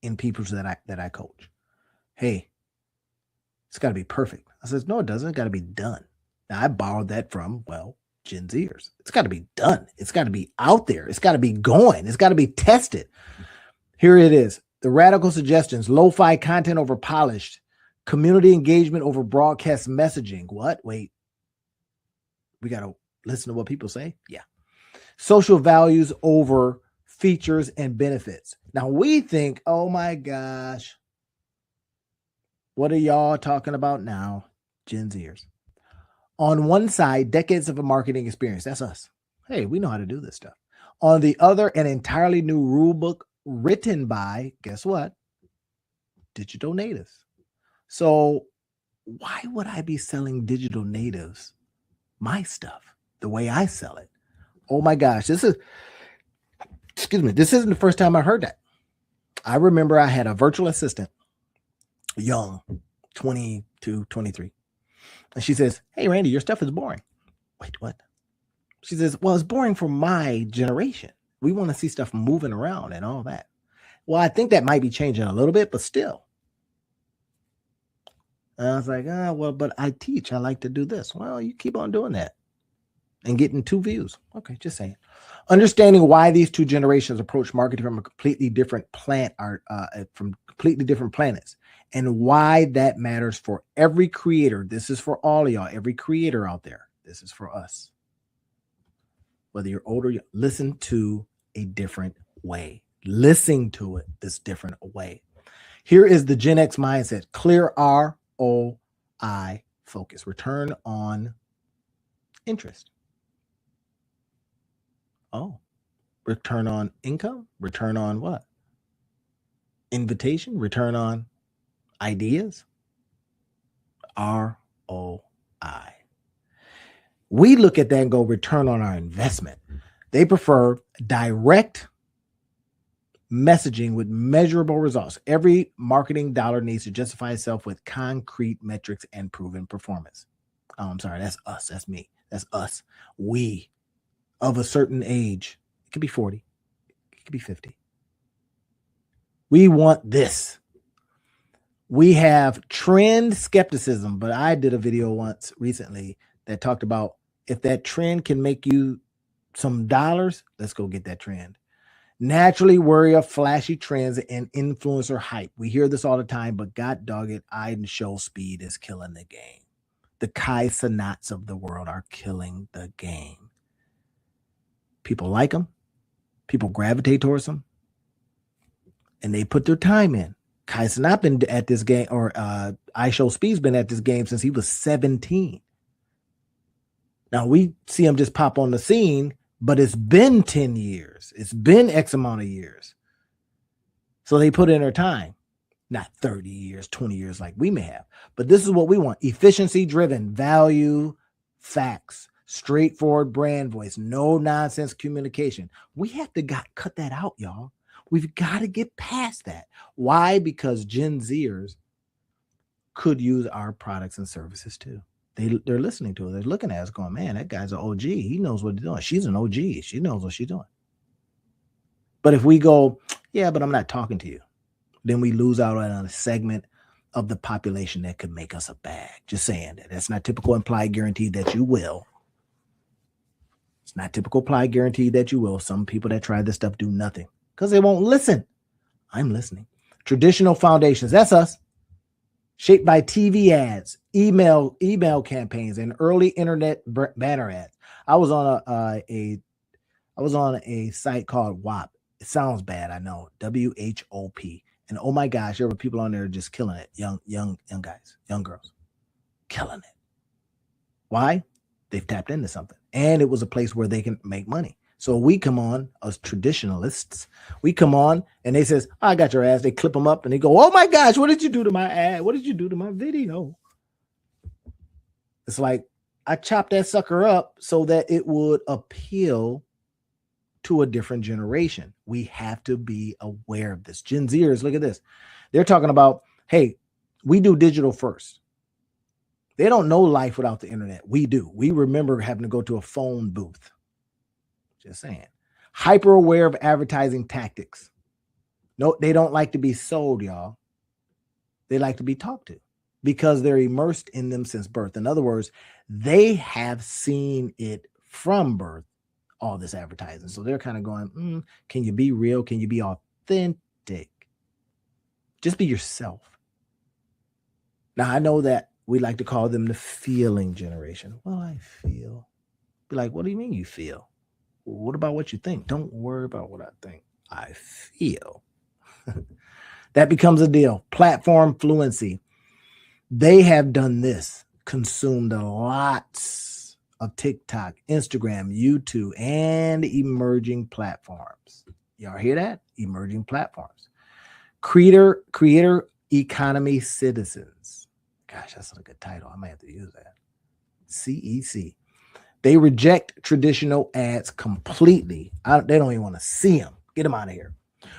in people that I coach. Hey, it's got to be perfect. I says, no, it doesn't. It's got to be done. Now I borrowed that from, well, Gen Zers. It's got to be done. It's got to be out there. It's got to be going. It's got to be tested. Here it is. The radical suggestions: lo-fi content over polished, community engagement over broadcast messaging. What? Wait. We got to listen to what people say? Yeah. Social values over features and benefits. Now we think, oh my gosh, what are y'all talking about now? Gen Zers. On one side, decades of a marketing experience. That's us. Hey, we know how to do this stuff. On the other, an entirely new rule book written by, guess what? Digital natives. So why would I be selling digital natives my stuff the way I sell it? Oh my gosh, this isn't the first time I heard that. I remember I had a virtual assistant, young, 22, 23. And she says, hey, Randy, your stuff is boring. Wait, what? She says, well, it's boring for my generation. We want to see stuff moving around and all that. Well, I think that might be changing a little bit, but still. And I was like, well, but I teach. I like to do this. Well, you keep on doing that and getting 2 views. Okay, just saying. Understanding why these 2 generations approach marketing from a completely different from completely different planets, and why that matters for every creator. This is for all of y'all, every creator out there. This is for us. Whether you're older, listen to a different way. Listen to it this different way. Here is the Gen X mindset: clear ROI focus, return on interest. Oh, return on income, return on what? Invitation, return on ideas. ROI. We look at that and go return on our investment. They prefer direct messaging with measurable results. Every marketing dollar needs to justify itself with concrete metrics and proven performance. Oh, I'm sorry. That's us. That's me. That's us. We of a certain age. It could be 40. It could be 50. We want this. We have trend skepticism, but I did a video once recently that talked about if that trend can make you some dollars, let's go get that trend. Naturally wary of flashy trends and influencer hype. We hear this all the time, but God dog it, Show Speed is killing the game. The Kai Cenats of the world are killing the game. People like them. People gravitate towards them. And they put their time in. Kai Cenat been at this game, or Show Speed's been at this game since he was 17. Now we see him just pop on the scene, but it's been 10 years. It's been X amount of years. So they put in their time. Not 30 years, 20 years like we may have. But this is what we want. Efficiency-driven, value, facts, straightforward brand voice, no nonsense communication. We have to cut that out, y'all. We've got to get past that. Why? Because Gen Zers could use our products and services too. They're listening to it. They're looking at us going, man, that guy's an OG. He knows what he's doing. She's an OG. She knows what she's doing. But if we go, yeah, but I'm not talking to you, then we lose out on a segment of the population that could make us a bag. Just saying that. That's not typical implied guarantee that you will. It's not typical implied guarantee that you will. Some people that try this stuff do nothing because they won't listen. I'm listening. Traditional foundations. That's us. Shaped by TV ads, email campaigns, and early internet banner ads. I was on a site called WAP. It sounds bad, I know. WHOP. And oh my gosh, there were people on there just killing it. Young guys, young girls, killing it. Why? They've tapped into something, and it was a place where they can make money. So we come on as traditionalists. We come on and they says, I got your ass. They clip them up and they go, oh my gosh, what did you do to my ad? What did you do to my video? It's like I chopped that sucker up so that it would appeal to a different generation. We have to be aware of this. Gen Zers, look at this. They're talking about, hey, we do digital first. They don't know life without the internet. We do. We remember having to go to a phone booth. Just saying. Hyper aware of advertising tactics. No, they don't like to be sold, y'all. They like to be talked to because they're immersed in them since birth. In other words, they have seen it from birth, all this advertising. So they're kind of going, can you be real? Can you be authentic? Just be yourself. Now, I know that we like to call them the feeling generation. Well, I feel. Be like, what do you mean you feel? What about what you think? Don't worry about what I think. I feel. That becomes a deal. Platform fluency. They have done this, consumed lots of TikTok, Instagram, YouTube, and emerging platforms. Y'all hear that? Emerging platforms. Creator economy citizens. Gosh, that's a good title. I might have to use that. CEC. They reject traditional ads completely. They don't even want to see them. Get them out of here.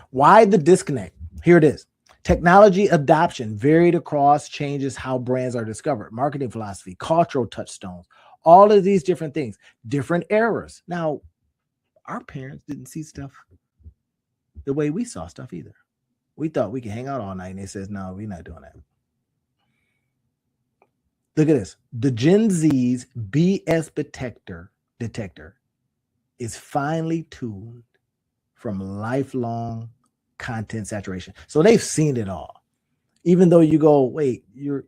Why the disconnect? Here it is. Technology adoption varied across changes how brands are discovered, marketing philosophy, cultural touchstones, all of these different things, different eras. Now, our parents didn't see stuff the way we saw stuff either. We thought we could hang out all night, and they says, no, we're not doing that. Look at this. The Gen Z's BS detector is finely tuned from lifelong content saturation. So they've seen it all. Even though you go, wait, you're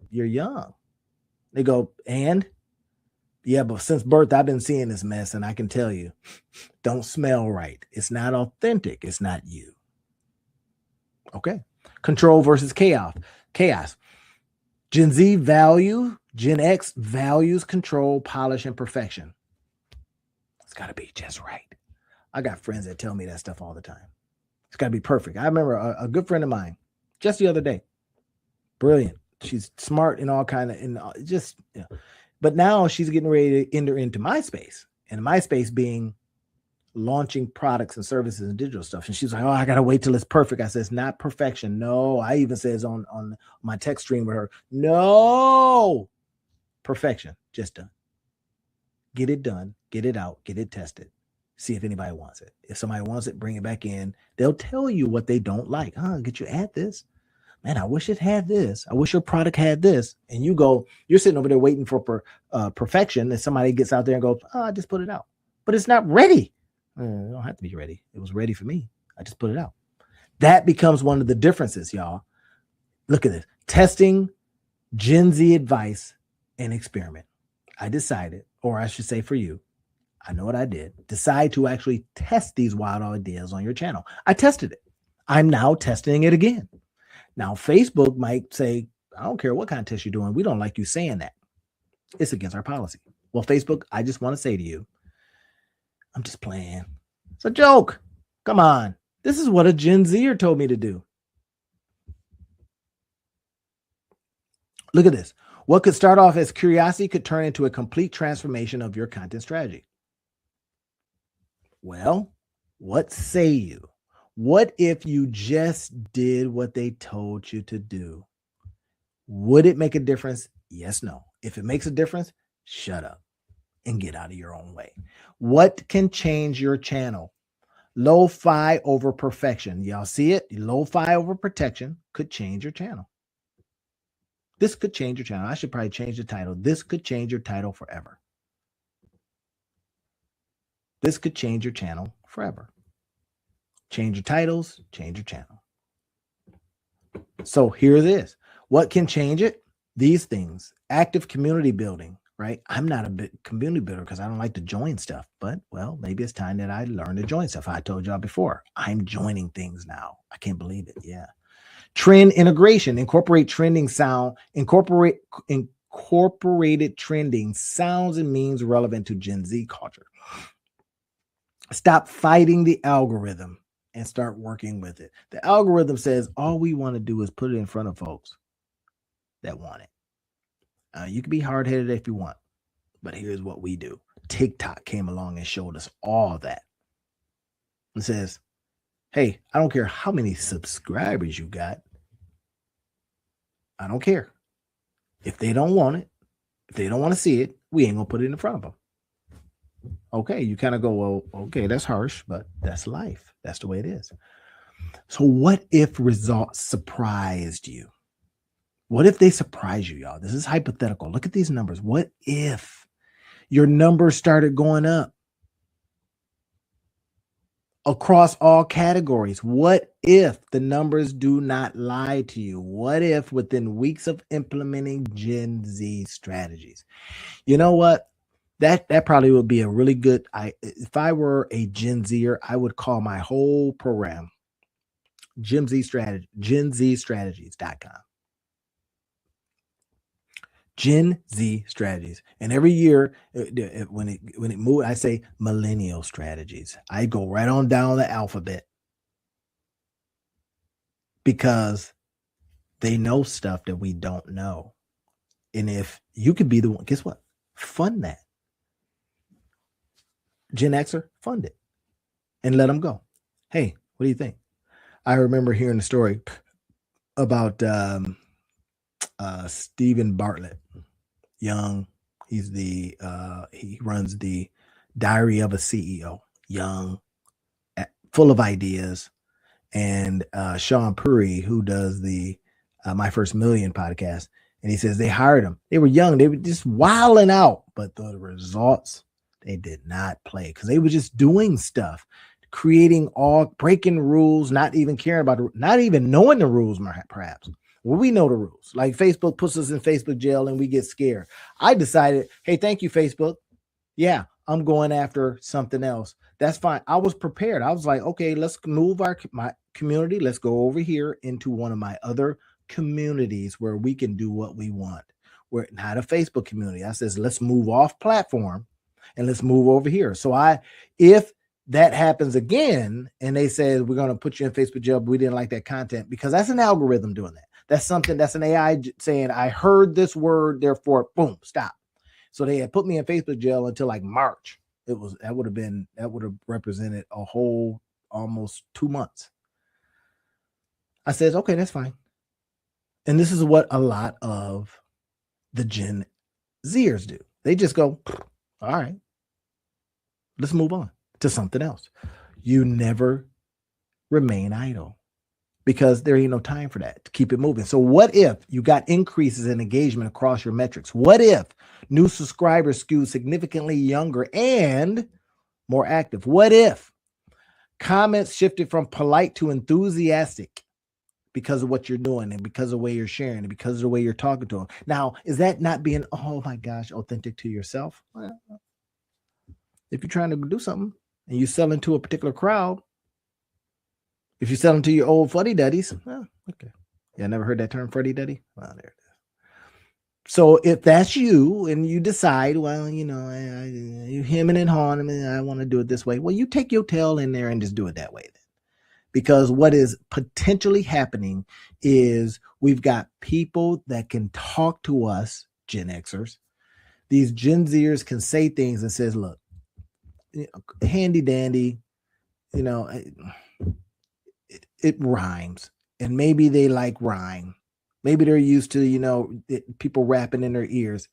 young. They go, and yeah, but since birth, I've been seeing this mess, and I can tell you, don't smell right. It's not authentic. It's not you. Okay. Control versus chaos. Gen X values control, polish, and perfection. It's got to be just right. I got friends that tell me that stuff all the time. It's got to be perfect. I remember a good friend of mine just the other day. Brilliant. She's smart and all kind of, but now she's getting ready to enter into MySpace, and MySpace being launching products and services and digital stuff. And she's like, oh, I got to wait till it's perfect. I said, it's not perfection. No, I even says on my text stream with her, no, perfection, just done. Get it done, get it out, get it tested. See if anybody wants it. If somebody wants it, bring it back in. They'll tell you what they don't like. Could you add this? Man, I wish it had this. I wish your product had this. And you're sitting over there waiting for perfection. And somebody gets out there and goes, I just put it out. But it's not ready. It don't have to be ready. It was ready for me. I just put it out. That becomes one of the differences, y'all. Look at this. Testing Gen Z advice and experiment. I decided, or I should say for you, I know what I did. Decide to actually test these wild ideas on your channel. I tested it. I'm now testing it again. Now, Facebook might say, I don't care what kind of test you're doing. We don't like you saying that. It's against our policy. Well, Facebook, I just want to say to you, I'm just playing. It's a joke. Come on. This is what a Gen Zer told me to do. Look at this. What could start off as curiosity could turn into a complete transformation of your content strategy. Well, what say you? What if you just did what they told you to do? Would it make a difference? Yes, no. If it makes a difference, shut up and get out of your own way. What can change your channel? Lo-fi over perfection. Y'all see it? Lo-fi over protection could change your channel. This could change your channel. I should probably change the title. This could change your title forever. This could change your channel forever. Change your titles, change your channel. So here it is. What can change it? These things. Active community building, right? I'm not a big community builder because I don't like to join stuff. But, well, maybe it's time that I learn to join stuff. I told y'all before. I'm joining things now. I can't believe it. Yeah. Trend integration. Incorporate trending sound. Incorporated trending sounds and means relevant to Gen Z culture. Stop fighting the algorithm and start working with it. The algorithm says all we want to do is put it in front of folks that want it. You can be hard-headed if you want, but here's what we do. TikTok came along and showed us all that. and says, hey, I don't care how many subscribers you got. I don't care. If they don't want it, if they don't want to see it, we ain't going to put it in front of them. Okay, you kind of go, well, okay, that's harsh, but that's life. That's the way it is. So what if results surprised you? What if they surprise you, y'all? This is hypothetical. Look at these numbers. What if your numbers started going up across all categories? What if the numbers do not lie to you? What if within weeks of implementing Gen Z strategies? You know what? That probably would be a really good, if I were a Gen Zer, I would call my whole program Gen Z Strategy, GenZStrategies.com. Gen Z strategies. And every year when it moves, I say millennial strategies. I go right on down the alphabet because they know stuff that we don't know. And if you could be the one, guess what? Fund that. Gen Xer, fund it and let them go. Hey, what do you think? I remember hearing the story about Stephen Bartlett, young. He's he runs the Diary of a CEO, young, full of ideas. And Sean Puri, who does the My First Million podcast, and he says they hired him. They were young. They were just wilding out, but the results, they did not play because they were just doing stuff, breaking rules, not even caring about, not even knowing the rules, perhaps. Well, we know the rules. Like Facebook puts us in Facebook jail and we get scared. I decided, hey, thank you, Facebook. Yeah, I'm going after something else. That's fine. I was prepared. I was like, okay, let's move my community. Let's go over here into one of my other communities where we can do what we want. We're not a Facebook community. I says, let's move off platform and let's move over here. So if that happens again and they say we're going to put you in Facebook jail, but we didn't like that content, because that's an algorithm doing that. That's an AI saying, I heard this word, therefore, boom, stop. So they had put me in Facebook jail until like March. That would have represented a whole almost 2 months. I said, okay, that's fine. And this is what a lot of the Gen Zers do. They just go, all right, let's move on to something else. You never remain idle, because there ain't no time for that, to keep it moving. So what if you got increases in engagement across your metrics? What if new subscribers skewed significantly younger and more active? What if comments shifted from polite to enthusiastic because of what you're doing and because of the way you're sharing and because of the way you're talking to them? Now, is that not being, oh my gosh, authentic to yourself? Well, if you're trying to do something and you sell into a particular crowd, if you're selling to your old fuddy-duddies, well, okay. Yeah, I never heard that term, fuddy-duddy. Well, there it is. So if that's you and you decide, well, you hemming and hawing, I want to do it this way. Well, you take your tail in there and just do it that way then. Because what is potentially happening is we've got people that can talk to us, Gen Xers. These Gen Zers can say things and says, look, handy dandy, it rhymes, and maybe they like rhyme. Maybe they're used to, people rapping in their ears.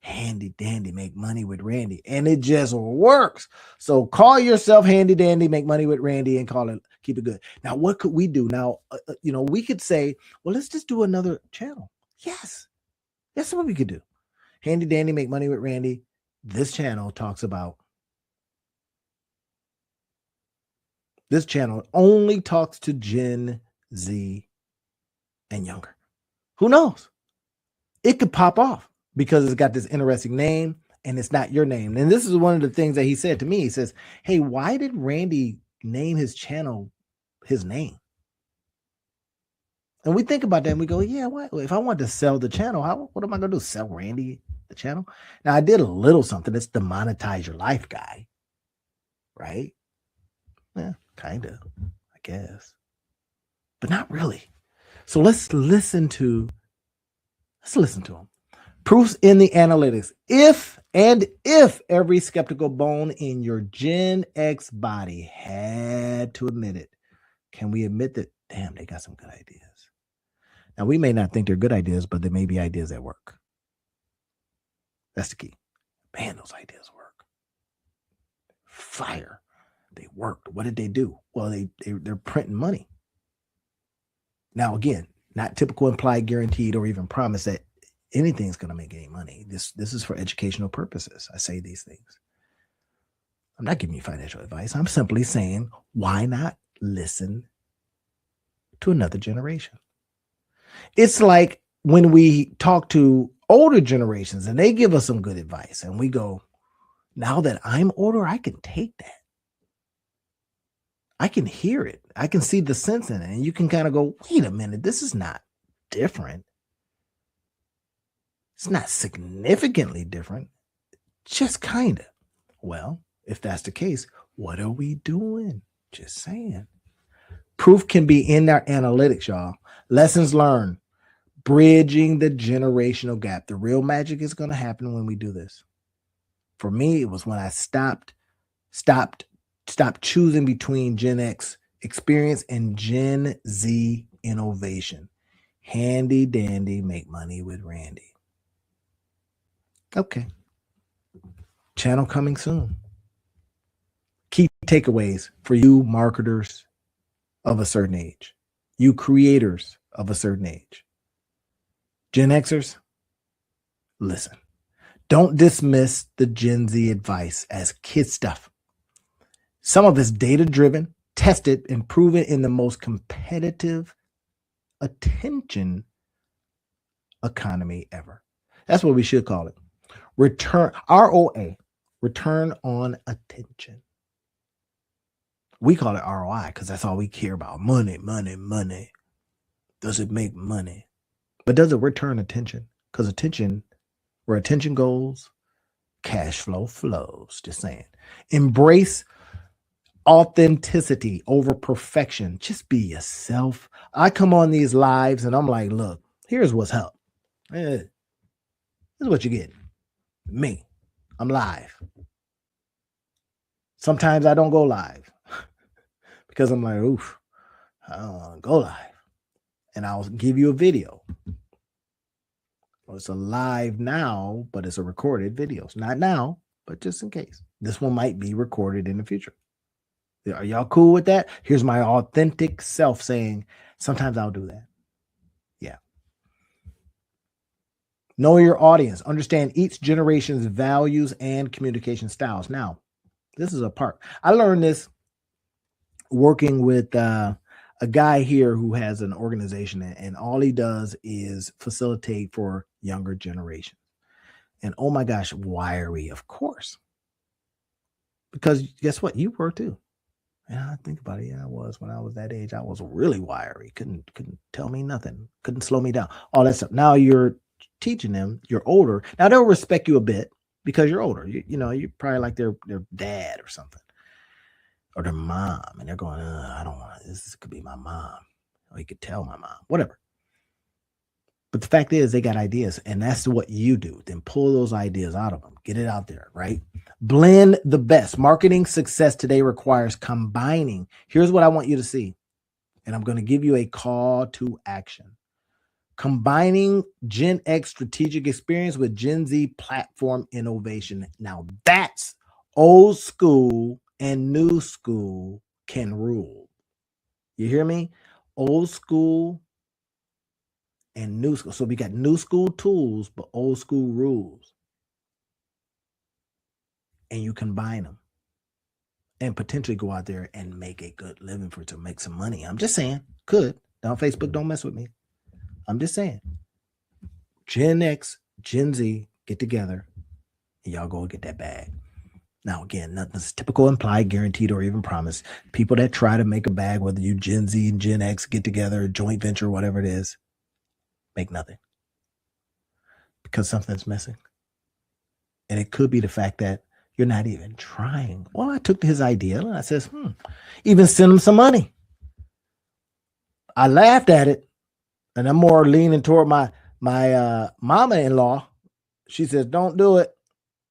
Handy dandy, make money with Randy. And it just works. So call yourself handy dandy, make money with Randy, and keep it good. Now, what could we do? Now, we could say, well, let's just do another channel. Yes. That's what we could do. Handy dandy, make money with Randy. This channel only talks to Gen Z and younger. Who knows? It could pop off because it's got this interesting name and it's not your name. And this is one of the things that he said to me. He says, hey, why did Randy name his channel his name? And we think about that and we go, yeah, what? If I want to sell the channel, what am I going to do? Sell Randy the channel? Now, I did a little something. It's the Monetize Your Life guy, right? Yeah, kind of, I guess, but not really. So let's listen to him. Proofs in the analytics. If every skeptical bone in your Gen X body had sad to admit it. Can we admit that, damn, they got some good ideas? Now, we may not think they're good ideas, but they may be ideas that work. That's the key. Man, those ideas work. Fire. They worked. What did they do? Well, they're printing money. Now, again, not typical, implied, guaranteed, or even promise that anything's going to make any money. This is for educational purposes. I say these things. I'm not giving you financial advice. I'm simply saying, why not listen to another generation? It's like when we talk to older generations and they give us some good advice and we go, now that I'm older, I can take that. I can hear it. I can see the sense in it. And you can kind of go, wait a minute, this is not different. It's not significantly different, just kind of. Well, if that's the case, what are we doing? Just saying. Proof can be in our analytics, y'all. Lessons learned, bridging the generational gap. The real magic is going to happen when we do this. For me, it was when I stopped choosing between Gen X experience and Gen Z innovation. Handy dandy, make money with Randy. Okay. Channel coming soon. Key takeaways for you marketers of a certain age, you creators of a certain age. Gen Xers, listen. Don't dismiss the Gen Z advice as kid stuff. Some of it's data-driven, tested, and proven in the most competitive attention economy ever. That's what we should call it. ROA, return on attention. We call it ROI because that's all we care about. Money, money, money. Does it make money? But does it return attention? Because attention, where attention goes, cash flow flows. Just saying. Embrace authenticity over perfection. Just be yourself. I come on these lives and I'm like, look, here's what's up. This is what you get. Me. I'm live. Sometimes I don't go live because I'm like, oof, I don't want to go live. And I'll give you a video. Well, it's a live now, but it's a recorded video. It's not now, but just in case. This one might be recorded in the future. Are y'all cool with that? Here's my authentic self saying, sometimes I'll do that. Yeah. Know your audience. Understand each generation's values and communication styles. Now, this is a part. I learned this working with a guy here who has an organization, and all he does is facilitate for younger generations. And oh my gosh, wiry, of course. Because guess what? You were too. And I think about it. Yeah, I was. When I was that age, I was really wiry. Couldn't tell me nothing. Couldn't slow me down. All that stuff. Now you're teaching them. You're older. Now they'll respect you a bit because you're older. You know, you're probably like their dad or something, or their mom, and they're going, I don't want this. Could be my mom, or you could tell my mom, whatever. But the fact is, they got ideas, and that's what you do. Then pull those ideas out of them. Get it out there, right? Blend the best. Marketing success today requires combining. Here's what I want you to see, and I'm going to give you a call to action. Combining Gen X strategic experience with Gen Z platform innovation. Now that's old school and new school can rule. You hear me? Old school and new school. So we got new school tools, but old school rules. And you combine them and potentially go out there and make a good living for it, to make some money. I'm just saying, could. Down Facebook, don't mess with me. I'm just saying. Gen X, Gen Z, get together and y'all go get that bag. Now, again, nothing's typical, implied, guaranteed, or even promised. People that try to make a bag, whether you Gen Z and Gen X get together, joint venture, whatever it is, make nothing. Because something's missing. And it could be the fact that you're not even trying. Well, I took his idea and I says, even send him some money. I laughed at it, and I'm more leaning toward my mama-in-law. She says, don't do it.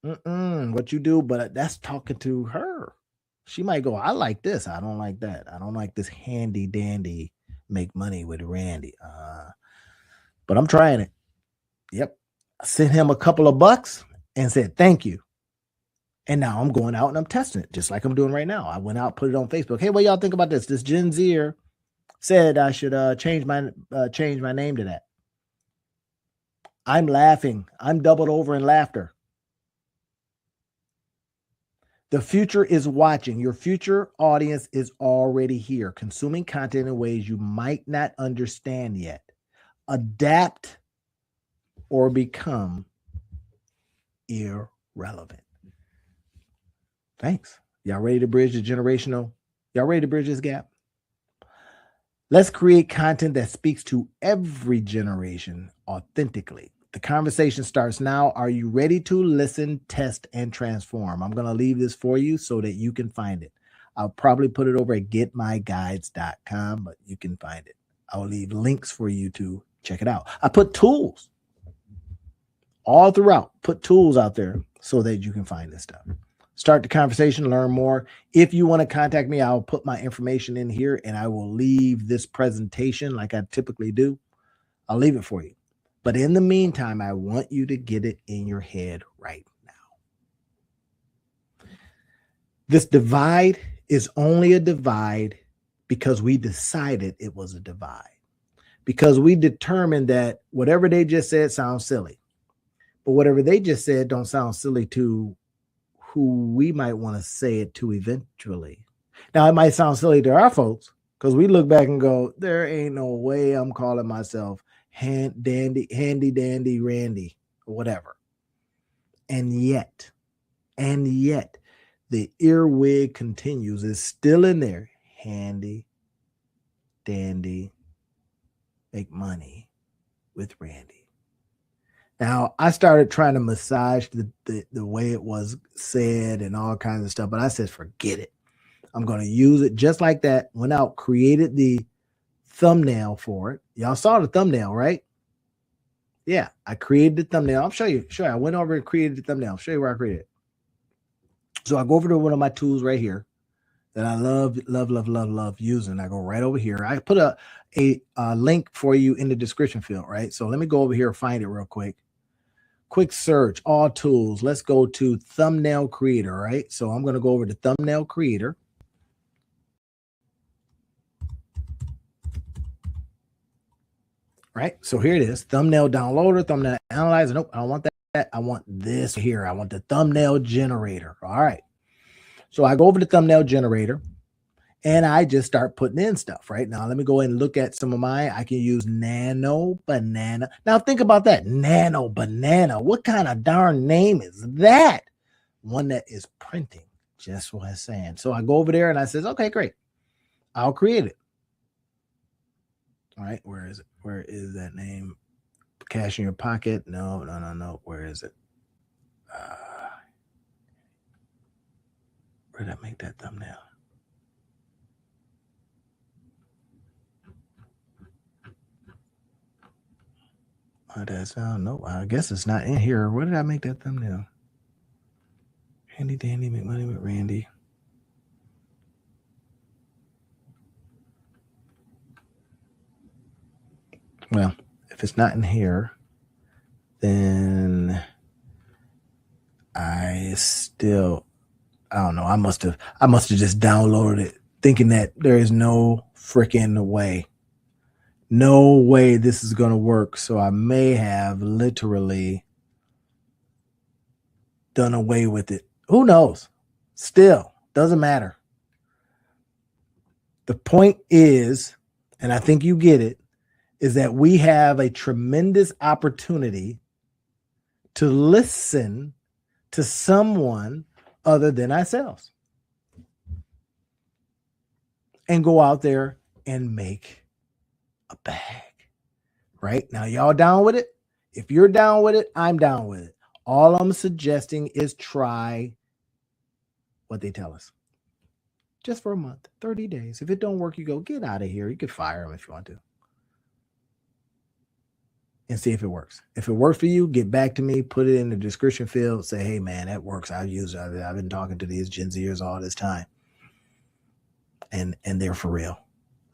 What you do, but that's talking to her. She might go, I like this. I don't like that. I don't like this handy dandy make money with Randy. But I'm trying it. Yep. I sent him a couple of bucks and said, thank you. And now I'm going out and I'm testing it just like I'm doing right now. I went out, put it on Facebook. Hey, what y'all think about this? This Gen Zer said I should change my name to that. I'm laughing. I'm doubled over in laughter. The future is watching. Your future audience is already here, consuming content in ways you might not understand yet. Adapt or become irrelevant. Thanks. Y'all ready to bridge the generational? Y'all ready to bridge this gap? Let's create content that speaks to every generation authentically. The conversation starts now. Are you ready to listen, test, and transform? I'm going to leave this for you so that you can find it. I'll probably put it over at getmyguides.com, but you can find it. I'll leave links for you to check it out. I put tools all throughout. Put tools out there so that you can find this stuff. Start the conversation, learn more. If you want to contact me, I'll put my information in here and I will leave this presentation like I typically do. I'll leave it for you. But in the meantime, I want you to get it in your head right now. This divide is only a divide because we decided it was a divide. Because we determined that whatever they just said sounds silly. But whatever they just said don't sound silly to who we might want to say it to eventually. Now, it might sound silly to our folks because we look back and go, there ain't no way I'm calling myself handy dandy Randy or whatever. And yet the earwig continues. It's still in there. Handy dandy make money with Randy. Now, I started trying to massage the way it was said and all kinds of stuff, but I said, forget it. I'm going to use it just like that. Went out, created the thumbnail for it. Y'all saw the thumbnail, right? Yeah, I created the thumbnail. I'll show you. Sure, I went over and created the thumbnail. I'll show you where I created it. So I go over to one of my tools right here that I love using. I go right over here. I put a link for you in the description field, right? So let me go over here and find it real quick. Quick search, all tools. Let's go to thumbnail creator, right? So I'm going to go over to thumbnail creator. Right? So here it is. Thumbnail downloader, thumbnail analyzer. Nope, I don't want that. I want this here. I want the thumbnail generator. All right. So I go over to thumbnail generator and I just start putting in stuff right now. Let me go and look at some of mine. I can use Nano Banana. Now think about that. Nano Banana. What kind of darn name is that? One that is printing. Just what I'm saying. So I go over there and I says, okay, great. I'll create it. All right. Where is it? Where is that name? Cash in your pocket? No. Where is it? Where did I make that thumbnail? No, I guess it's not in here. Where did I make that thumbnail? Handy dandy, make money with Randy. Well, if it's not in here, then I don't know. I must have just downloaded it thinking that there is no freaking way. No way this is going to work. So I may have literally done away with it. Who knows? Still, doesn't matter. The point is, and I think you get it, is that we have a tremendous opportunity to listen to someone other than ourselves and go out there and make a bag. Right? Now, y'all down with it? If you're down with it, I'm down with it. All I'm suggesting is try what they tell us. Just for a month, 30 days. If it don't work, you go, get out of here. You could fire them if you want to. And see if it works. If it works for you, get back to me, put it in the description field, say, hey man, that works. I've used it. I've been talking to these Gen Zers all this time. and they're for real.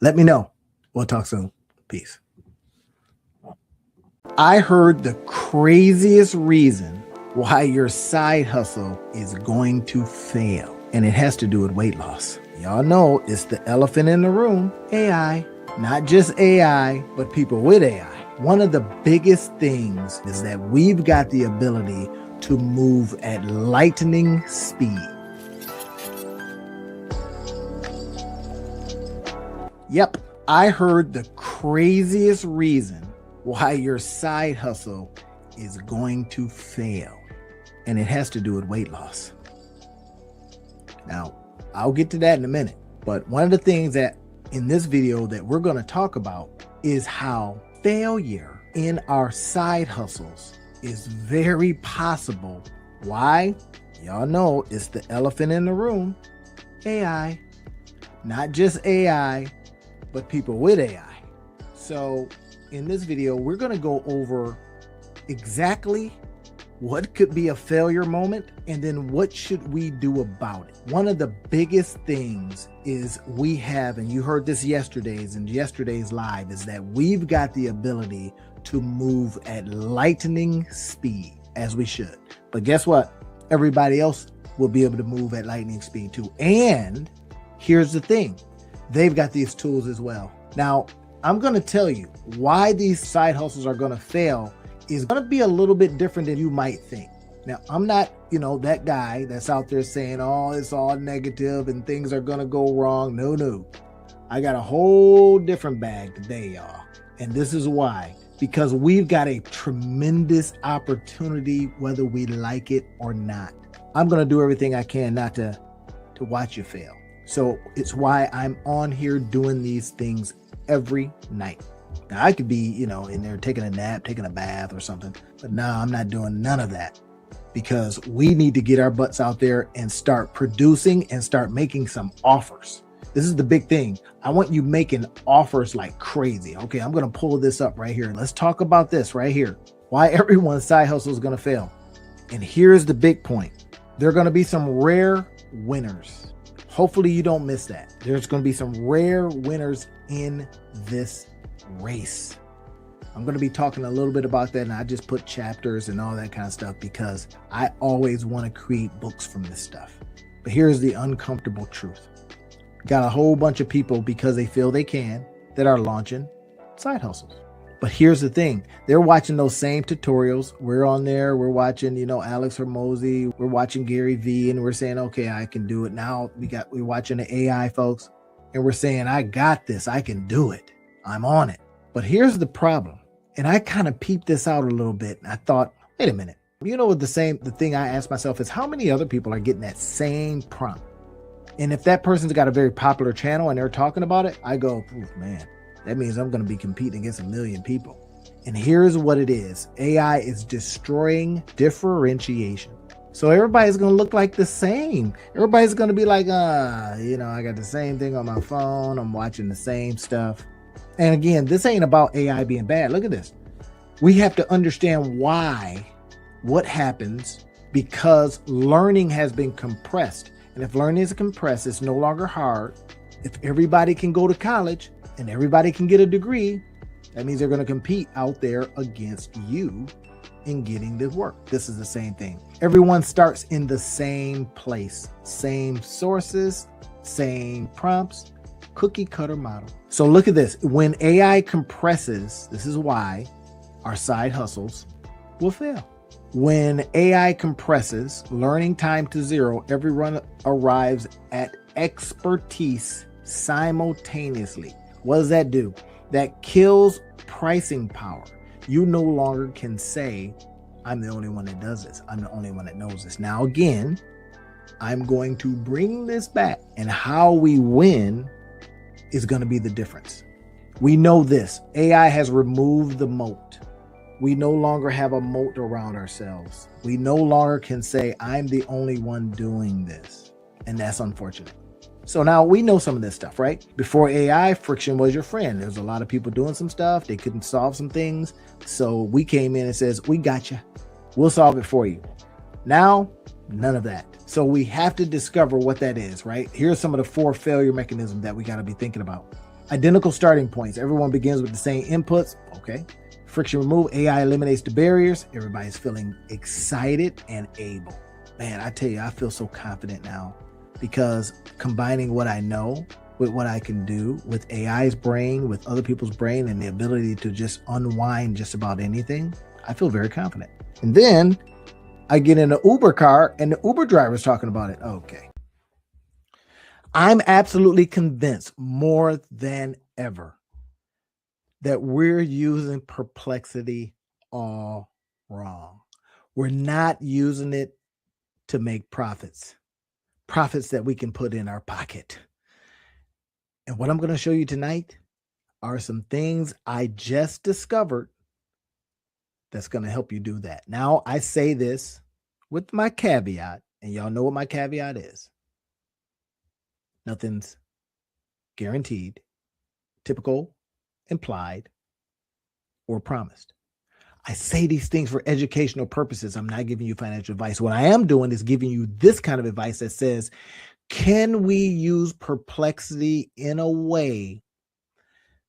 Let me know. We'll talk soon. Peace. I heard the craziest reason why your side hustle is going to fail, and it has to do with weight loss. Y'all know it's the elephant in the room, AI. Not just AI, but people with AI. One of the biggest things is that we've got the ability to move at lightning speed. Yep, I heard the craziest reason why your side hustle is going to fail, and it has to do with weight loss. Now, I'll get to that in a minute, but one of the things that in this video that we're going to talk about is how failure in our side hustles is very possible. Why? Y'all know it's the elephant in the room, AI. Not just AI, but people with AI. So in this video, we're going to go over exactly what could be a failure moment and then what should we do about it. One of the biggest things is we have, and you heard this yesterday's live, is that we've got the ability to move at lightning speed, as we should. But guess what? Everybody else will be able to move at lightning speed too. And here's the thing, they've got these tools as well. Now, I'm going to tell you why these side hustles are going to fail is going to be a little bit different than you might think. Now, I'm not, that guy that's out there saying, oh, it's all negative and things are going to go wrong. No. I got a whole different bag today, y'all. And this is why. Because we've got a tremendous opportunity, whether we like it or not. I'm going to do everything I can not to watch you fail. So it's why I'm on here doing these things every night. Now, I could be, in there taking a nap, taking a bath or something, but no, I'm not doing none of that because we need to get our butts out there and start producing and start making some offers. This is the big thing. I want you making offers like crazy. Okay, I'm going to pull this up right here. Let's talk about this right here. Why everyone's side hustle is going to fail. And here's the big point. There are going to be some rare winners. Hopefully you don't miss that. There's going to be some rare winners in this race. I'm going to be talking a little bit about that, and I just put chapters and all that kind of stuff because I always want to create books from this stuff. But here's the uncomfortable truth. Got a whole bunch of people because they feel they can that are launching side hustles. But here's the thing. They're watching those same tutorials. We're on there. We're watching, Alex Hormozi. We're watching Gary Vee, and we're saying, okay, I can do it. Now we're watching the AI folks, and we're saying, I got this. I can do it. I'm on it. But here's the problem. And I kind of peeped this out a little bit. And I thought, wait a minute. The thing I asked myself is how many other people are getting that same prompt? And if that person's got a very popular channel and they're talking about it, I go, man, that means I'm going to be competing against 1 million people. And here's what it is. AI is destroying differentiation. So everybody's going to look like the same. Everybody's going to be like, I got the same thing on my phone. I'm watching the same stuff. And again, this ain't about AI being bad. Look at this. We have to understand what happens because learning has been compressed. And if learning is compressed, it's no longer hard. If everybody can go to college and everybody can get a degree, that means they're going to compete out there against you in getting the work. This is the same thing. Everyone starts in the same place, same sources, same prompts, cookie cutter model. So look at this. When AI compresses, this is why our side hustles will fail. When AI compresses, learning time to zero, everyone arrives at expertise simultaneously. What does that do? That kills pricing power. You no longer can say, I'm the only one that does this. I'm the only one that knows this. Now, again, I'm going to bring this back, and how we win is going to be the difference. We know this. AI has removed the moat. We no longer have a moat around ourselves. We no longer can say, I'm the only one doing this. And that's unfortunate. So now we know some of this stuff, right? Before AI, friction was your friend. There's a lot of people doing some stuff. They couldn't solve some things. So we came in and says, we got you. We'll solve it for you. Now None of that. So we have to discover what that is, right? Here's some of the 4 failure mechanisms that we got to be thinking about. Identical starting points. Everyone begins with the same inputs. Okay. Friction removed. AI eliminates the barriers. Everybody's feeling excited and able. Man, I tell you, I feel so confident now because combining what I know with what I can do with AI's brain, with other people's brain, and the ability to just unwind just about anything, I feel very confident. And then I get in an Uber car and the Uber driver's talking about it. Okay. I'm absolutely convinced more than ever that we're using Perplexity all wrong. We're not using it to make profits that we can put in our pocket. And what I'm going to show you tonight are some things I just discovered that's going to help you do that. Now, I say this with my caveat, and y'all know what my caveat is. Nothing's guaranteed, typical, implied, or promised. I say these things for educational purposes. I'm not giving you financial advice. What I am doing is giving you this kind of advice that says, can we use Perplexity in a way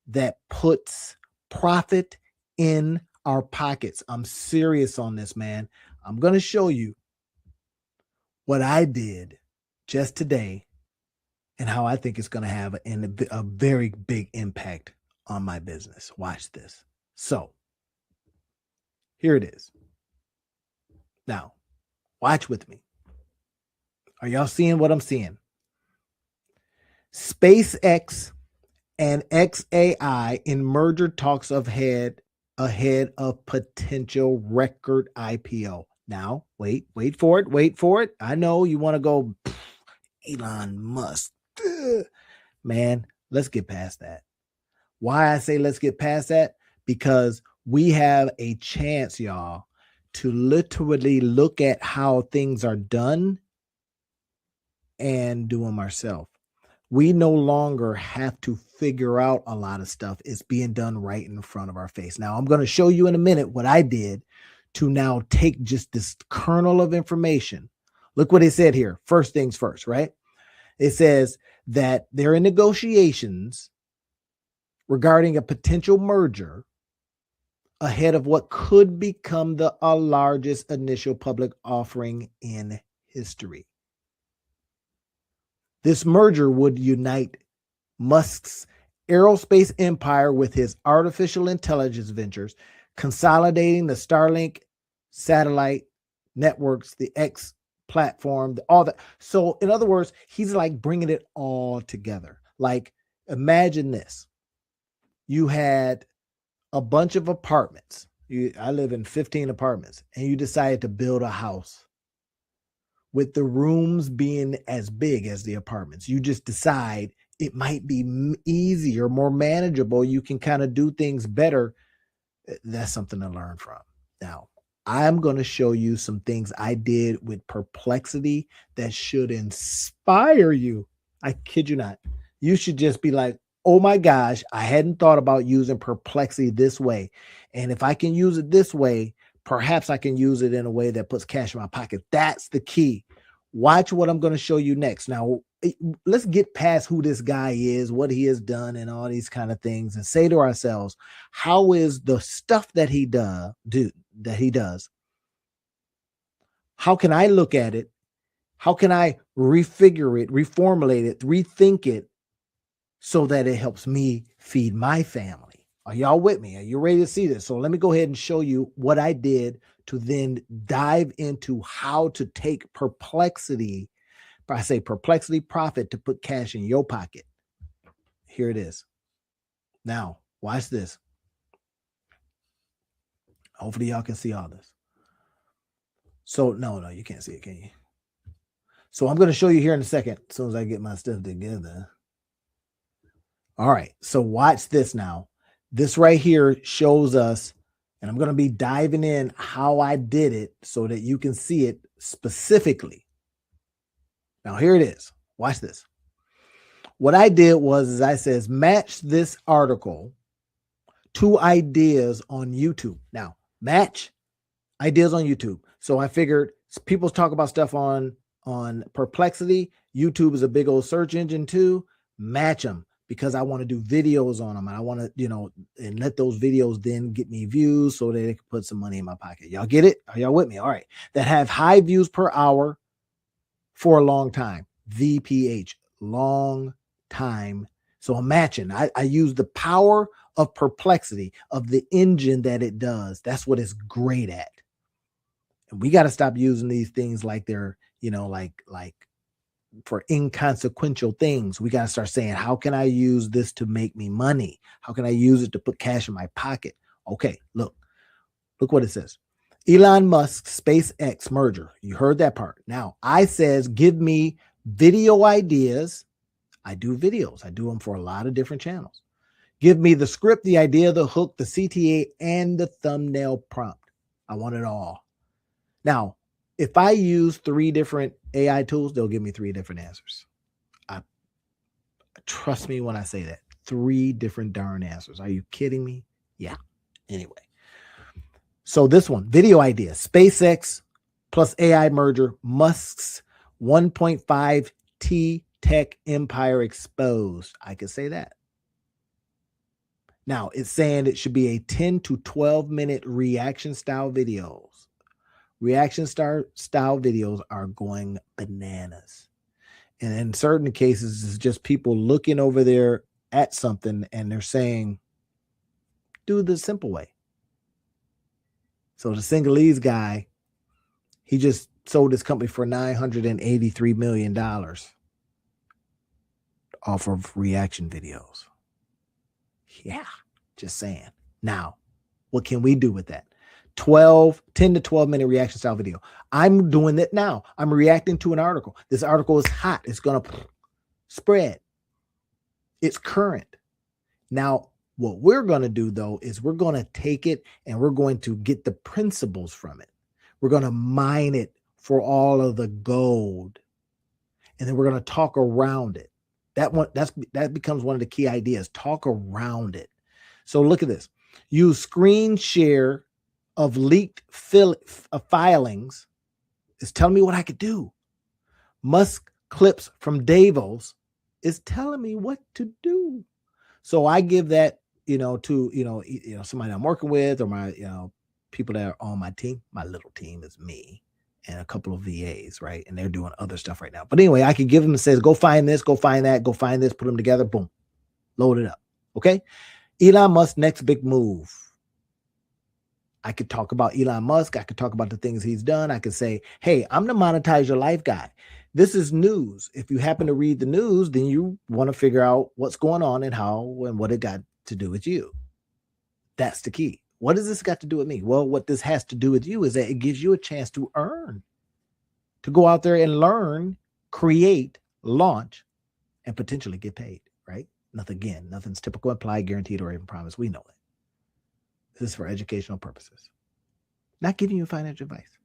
that puts profit in our pockets? I'm serious on this, man. I'm going to show you what I did just today and how I think it's going to have a very big impact on my business. Watch this. So here it is. Now, watch with me. Are y'all seeing what I'm seeing? SpaceX and XAI in merger talks ahead of potential record IPO. Now, wait for it. I know you want to go, Elon Musk. Man, let's get past that. Why I say let's get past that? Because we have a chance, y'all, to literally look at how things are done and do them ourselves. We no longer have to figure out a lot of stuff. It's being done right in front of our face. Now, I'm going to show you in a minute what I did to now take just this kernel of information. Look what it said here. First things first, right? It says that they're in negotiations regarding a potential merger ahead of what could become the largest initial public offering in history. This merger would unite Musk's aerospace empire with his artificial intelligence ventures, consolidating the Starlink satellite networks, the X platform, all that. So in other words, he's like bringing it all together. Like, imagine this. You had a bunch of apartments. I live in 15 apartments, and you decided to build a house with the rooms being as big as the apartments. You just decide it might be easier, more manageable. You can kind of do things better. That's something to learn from. Now, I'm going to show you some things I did with Perplexity that should inspire you. I kid you not. You should just be like, oh my gosh, I hadn't thought about using Perplexity this way. And if I can use it this way, perhaps I can use it in a way that puts cash in my pocket. That's the key. Watch what I'm going to show you next. Now, let's get past who this guy is, what he has done, and all these kind of things, and say to ourselves, how is the stuff that he does, how can I look at it? How can I refigure it, reformulate it, rethink it so that it helps me feed my family? Are y'all with me? Are you ready to see this? So let me go ahead and show you what I did to then dive into how to take Perplexity, I say Perplexity profit, to put cash in your pocket. Here it is. Now, watch this. Hopefully y'all can see all this. So no, you can't see it, can you? So I'm going to show you here in a second, as soon as I get my stuff together. All right, so watch this now. This right here shows us, and I'm going to be diving in how I did it so that you can see it specifically. Now, here it is. Watch this. What I did was I says, match this article to ideas on YouTube. Now, match ideas on YouTube. So I figured People talk about stuff on Perplexity. YouTube is a big old search engine too. Match them, because I want to do videos on them, and I want to, and let those videos then get me views so that they can put some money in my pocket. Y'all get it? Are y'all with me? All right. That have high views per hour for a long time. VPH, long time. So imagine I use the power of Perplexity, of the engine that it does. That's what it's great at. And we got to stop using these things like they're, like for inconsequential things. We got to start saying, how can I use this to make me money? How can I use it to put cash in my pocket? Okay, look what it says. Elon Musk SpaceX merger. You heard that part. Now I says, give me video ideas. I do videos. I do them for a lot of different channels. Give me the script, the idea, the hook, the CTA, and the thumbnail prompt. I want it all. Now, if I use 3 different AI tools, they'll give me 3 different answers. Trust me when I say that. 3 different darn answers. Are you kidding me? Yeah. Anyway. So this one, video idea, SpaceX plus AI merger, Musk's 1.5 T tech empire exposed. I could say that. Now it's saying it should be a 10 to 12 minute reaction style videos. Reaction style videos are going bananas. And in certain cases, it's just people looking over there at something and they're saying, do the simple way. So the Sinhalese guy, he just sold his company for $983 million off of reaction videos. Yeah, just saying. Now, what can we do with that? 10 to 12 minute reaction style video. I'm doing it now. I'm reacting to an article. This article is hot. It's going to spread. It's current. Now, what we're going to do, though, is we're going to take it and we're going to get the principles from it. We're going to mine it for all of the gold. And then we're going to talk around it. That becomes one of the key ideas. Talk around it. So look at this. Use screen share of leaked filings is telling me what I could do. Musk clips from Davos is telling me what to do. So I give that, to, somebody I'm working with, or my, people that are on my team. My little team is me and a couple of VAs, right? And they're doing other stuff right now. But anyway, I could give them and says, go find this, go find that, go find this, put them together, boom, load it up. Okay. Elon Musk's next big move. I could talk about Elon Musk. I could talk about the things he's done. I could say, hey, I'm the monetize your life guy. This is news. If you happen to read the news, then you want to figure out what's going on and how and what it got to do with you. That's the key. What does this got to do with me? Well, what this has to do with you is that it gives you a chance to earn, to go out there and learn, create, launch, and potentially get paid, right? Nothing's typical, implied, guaranteed, or even promised. We know it. This is for educational purposes. Not giving you financial advice.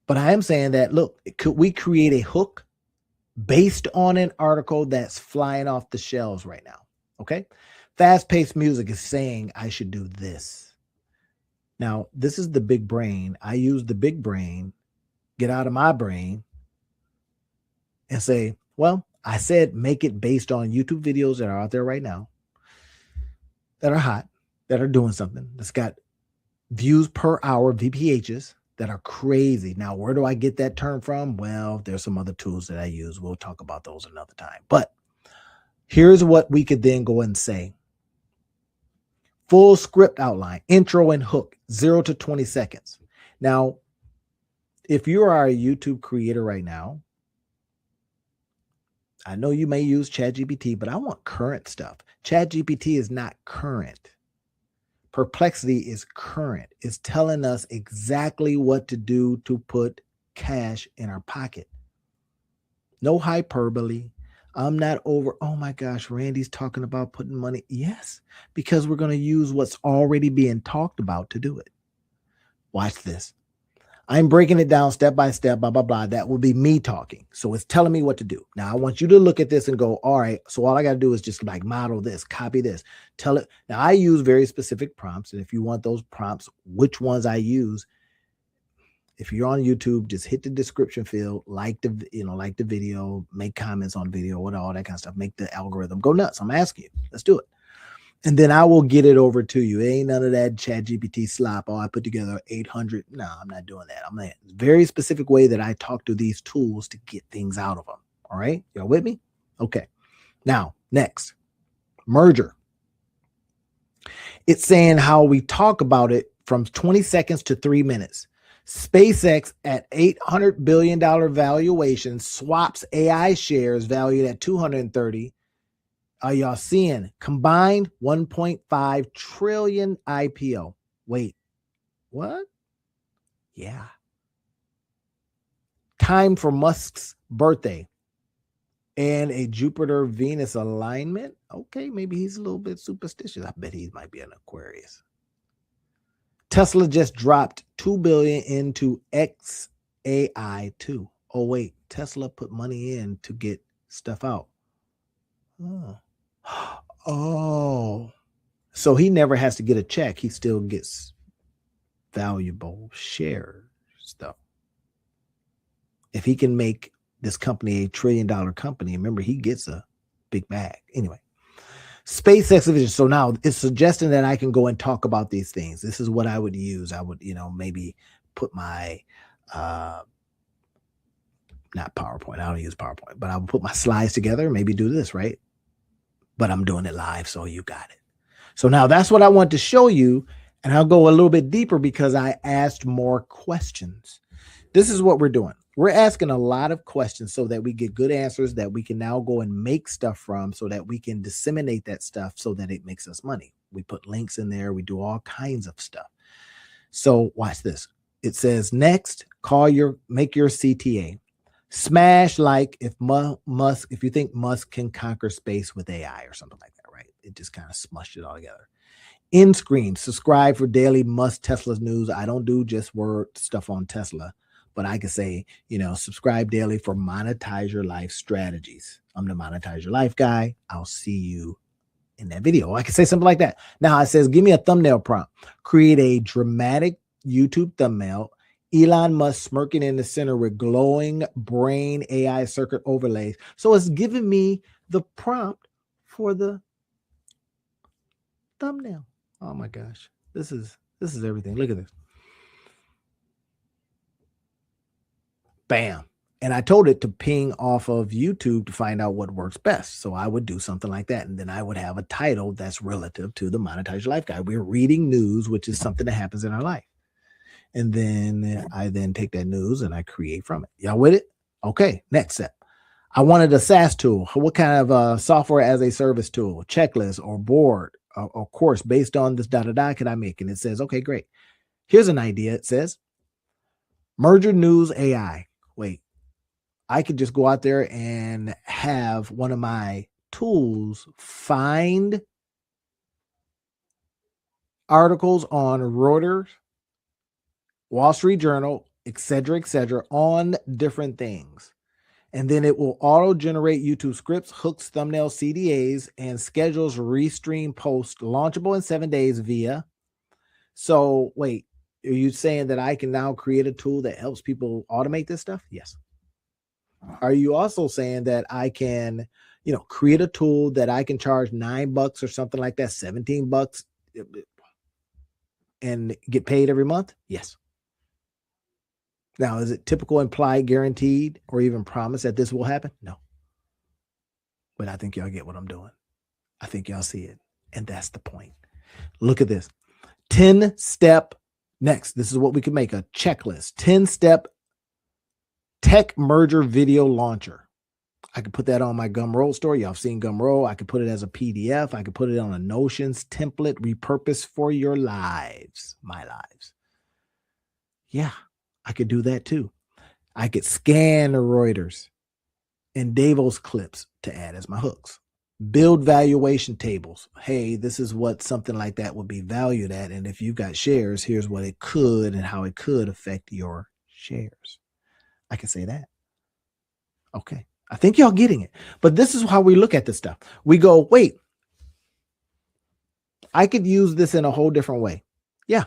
But I am saying that, look, could we create a hook based on an article that's flying off the shelves right now? Okay. Fast-paced music is saying I should do this. Now, this is the big brain. I use the big brain, get out of my brain, and say, well, I said make it based on YouTube videos that are out there right now, that are hot, that are doing something, that's got views per hour, VPHs, that are crazy. Now, where do I get that term from? Well, there's some other tools that I use. We'll talk about those another time. But here's what we could then go and say. Full script outline, intro and hook, 0 to 20 seconds. Now, if you are a YouTube creator right now, I know you may use ChatGPT, but I want current stuff. ChatGPT is not current. Perplexity is current. It's telling us exactly what to do to put cash in our pocket. No hyperbole. I'm not over, oh my gosh, Randy's talking about putting money. Yes, because we're going to use what's already being talked about to do it. Watch this. I'm breaking it down step by step, blah, blah, blah. That will be me talking. So it's telling me what to do. Now I want you to look at this and go, all right, so all I got to do is just like model this, copy this, tell it. Now I use very specific prompts. And if you want those prompts, which ones I use, If you're on YouTube, just hit the description field, like the video, make comments on video, all that kind of stuff. Make the algorithm go nuts. I'm asking you. Let's do it. And then I will get it over to you. It ain't none of that ChatGPT slop. Oh, I put together 800. No, I'm not doing that. I'm a very specific way that I talk to these tools to get things out of them. All right. Y'all with me? Okay. Now, next, merger. It's saying how we talk about it from 20 seconds to 3 minutes. SpaceX at $800 billion valuation swaps AI shares valued at 230. Are y'all seeing combined 1.5 trillion IPO? Wait, what? Yeah. Time for Musk's birthday and a Jupiter-Venus alignment. Okay, maybe he's a little bit superstitious. I bet he might be an Aquarius. Tesla just dropped $2 billion into XAI2. Oh, wait, Tesla put money in to get stuff out. Oh, so he never has to get a check. He still gets valuable shares, though. If he can make this company $1 trillion company, remember, he gets a big bag. Anyway, SpaceX vision. So now it's suggesting that I can go and talk about these things. This is what I would use. I would, maybe put my, not PowerPoint. I don't use PowerPoint, but I would put my slides together, maybe do this, right? But I'm doing it live, so you got it. So now that's what I want to show you, and I'll go a little bit deeper because I asked more questions. This is what we're doing. We're asking a lot of questions so that we get good answers that we can now go and make stuff from, so that we can disseminate that stuff so that it makes us money. We put links in there. We do all kinds of stuff. So watch this. It says, next, make your CTA. Smash like if you think Musk can conquer space with AI or something like that, right? It just kind of smushed it all together. End screen, subscribe for daily Musk Tesla's news. I don't do just word stuff on Tesla, but I can say, subscribe daily for Monetize Your Life strategies. I'm the Monetize Your Life guy. I'll see you in that video. I can say something like that. Now it says, give me a thumbnail prompt. Create a dramatic YouTube thumbnail. Elon Musk smirking in the center with glowing brain AI circuit overlays. So it's giving me the prompt for the thumbnail. Oh my gosh. This is everything. Look at this. Bam. And I told it to ping off of YouTube to find out what works best. So I would do something like that. And then I would have a title that's relative to the Monetize Your Life guy. We're reading news, which is something that happens in our life. And then I take that news and I create from it. Y'all with it? Okay, next step. I wanted a SaaS tool. What kind of software as a service tool, checklist or board or course based on this could I make? And it says, okay, great. Here's an idea. It says, merger news AI. Wait, I could just go out there and have one of my tools find articles on Reuters, Wall Street Journal, et cetera, on different things. And then it will auto-generate YouTube scripts, hooks, thumbnails, CDAs, and schedules restream posts launchable in 7 days via. So wait, are you saying that I can now create a tool that helps people automate this stuff? Yes. Are you also saying that I can, create a tool that I can charge $9 or something like that, $17 and get paid every month? Yes. Now, is it typical, implied, guaranteed, or even promise that this will happen? No. But I think y'all get what I'm doing. I think y'all see it. And that's the point. Look at this. 10-step next. This is what we can make, a checklist. 10-step tech merger video launcher. I could put that on my Gumroad store. Y'all have seen Gumroad. I could put it as a PDF. I could put it on a Notions template repurposed for your lives, my lives. Yeah. I could do that too. I could scan the Reuters and Davos clips to add as my hooks. Build valuation tables. Hey, this is what something like that would be valued at. And if you've got shares, here's what it could and how it could affect your shares. I can say that. Okay. I think y'all getting it. But this is how we look at this stuff. We go, wait, I could use this in a whole different way. Yeah.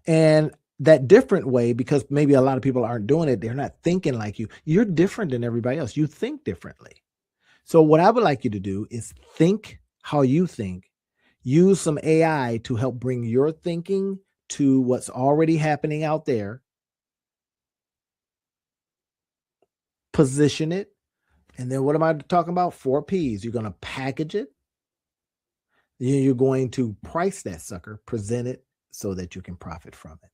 And that different way, because maybe a lot of people aren't doing it. They're not thinking like you. You're different than everybody else. You think differently. So what I would like you to do is think how you think. Use some AI to help bring your thinking to what's already happening out there. Position it. And then what am I talking about? 4 P's. You're going to package it. You're going to price that sucker, present it so that you can profit from it.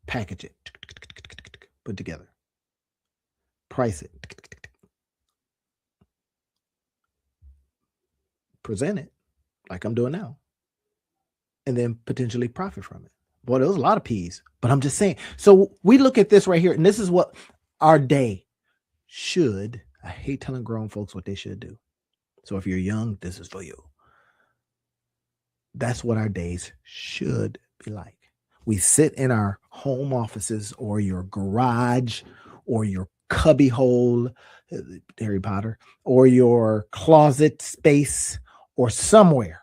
Package it. Put together. Price it. Present it like I'm doing now. And then potentially profit from it. Boy, there was a lot of P's, but I'm just saying. So we look at this right here, and this is what our day should. I hate telling grown folks what they should do. So if you're young, this is for you. That's what our days should be like. We sit in our home offices or your garage or your cubby hole, Harry Potter, or your closet space or somewhere,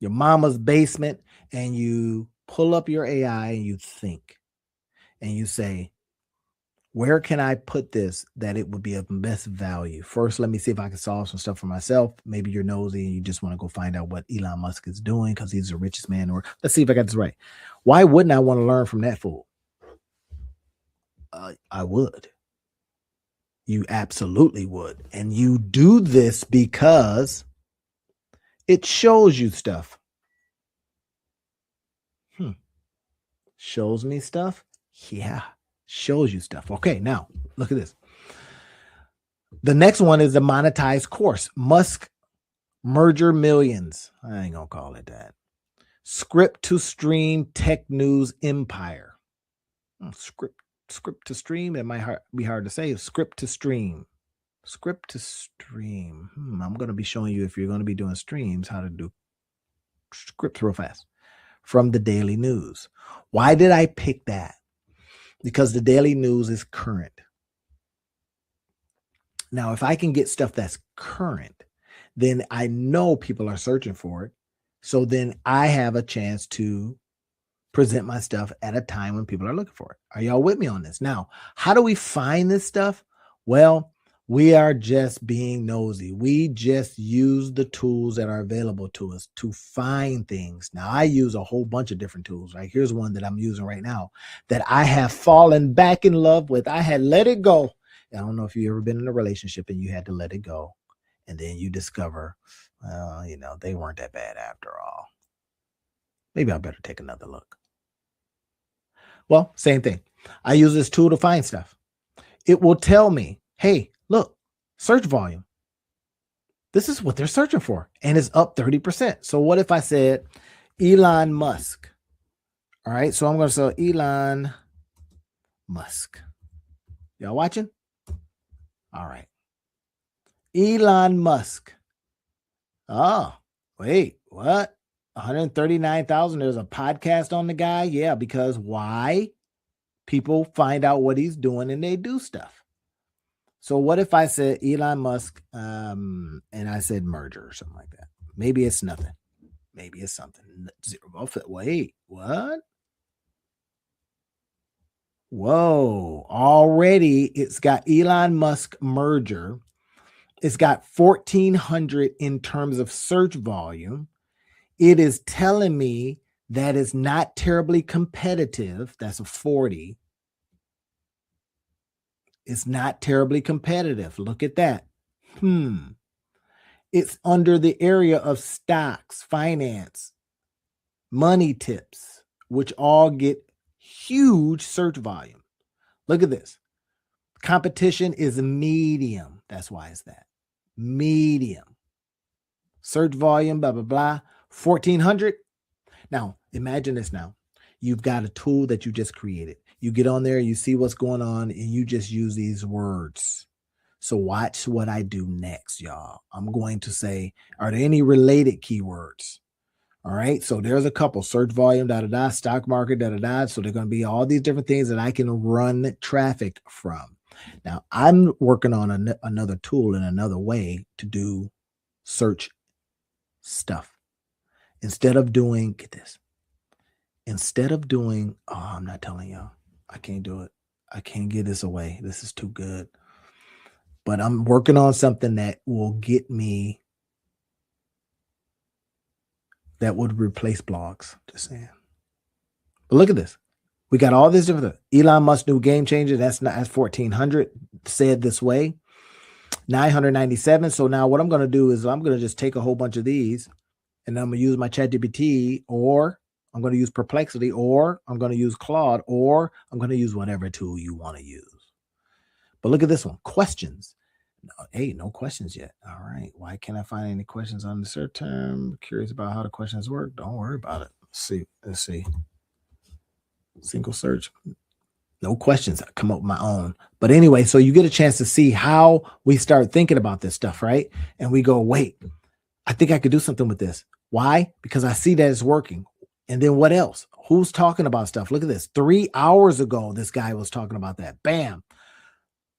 your mama's basement, and you pull up your AI and you think and you say, where can I put this that it would be of best value? First, let me see if I can solve some stuff for myself. Maybe you're nosy and you just want to go find out what Elon Musk is doing because he's the richest man. Or let's see if I got this right. Why wouldn't I want to learn from that fool? I would. You absolutely would. And you do this because it shows you stuff. Shows me stuff? Yeah. Shows you stuff. Okay, now look at this. The next one is the monetized course. Musk merger millions. I ain't gonna call it that. Script to stream tech news empire. Script to stream. It might be hard to say. Script to stream. Script to stream. I'm gonna be showing you, if you're gonna be doing streams, how to do scripts real fast from the Daily News. Why did I pick that? Because the Daily News is current. Now, if I can get stuff that's current, then I know people are searching for it. So then I have a chance to present my stuff at a time when people are looking for it. Are y'all with me on this? Now, how do we find this stuff? Well, we are just being nosy. We just use the tools that are available to us to find things. Now, I use a whole bunch of different tools, right? Here's one that I'm using right now that I have fallen back in love with. I had let it go. I don't know if you've ever been in a relationship and you had to let it go. And then you discover, they weren't that bad after all. Maybe I better take another look. Well, same thing. I use this tool to find stuff. It will tell me, hey, look, search volume. This is what they're searching for. And it's up 30%. So what if I said Elon Musk? All right. So I'm going to say Elon Musk. Y'all watching? All right. Elon Musk. Oh, wait, what? 139,000. There's a podcast on the guy. Yeah, because why? People find out what he's doing and they do stuff. So what if I said Elon Musk and I said merger or something like that? Maybe it's nothing. Maybe it's something. Wait, what? Whoa, already it's got Elon Musk merger. It's got 1,400 in terms of search volume. It is telling me that it's not terribly competitive. That's a 40. It's not terribly competitive. Look at that. It's under the area of stocks, finance, money tips, which all get huge search volume. Look at this. Competition is medium. That's why it's that. Medium. Search volume, blah, blah, blah. 1,400. Now, imagine this now. You've got a tool that you just created. You get on there, you see what's going on, and you just use these words. So watch what I do next, y'all. I'm going to say, are there any related keywords? All right. So there's a couple: search volume, stock market, So they're going to be all these different things that I can run traffic from. Now I'm working on another tool in another way to do search stuff. Instead of doing, get this, instead of doing, oh, I'm not telling y'all, I can't do it. I can't give this away. This is too good. But I'm working on something that will get me, that would replace blogs. Just saying. But look at this. We got all this different. Elon Musk new game changer. That's 1400 said this way. 997. So now what I'm going to do is I'm going to just take a whole bunch of these and I'm going to use my ChatGPT, or I'm going to use Perplexity, or I'm going to use Claude, or I'm going to use whatever tool you want to use. But look at this one. Questions. Hey, no questions yet. All right. Why can't I find any questions on the search term? Curious about how the questions work. Don't worry about it. Let's see. Single search. No questions. I come up with my own. But anyway, so you get a chance to see how we start thinking about this stuff, right? And we go, wait, I think I could do something with this. Why? Because I see that it's working. And then what else? Who's talking about stuff? Look at this. 3 hours ago, this guy was talking about that. Bam.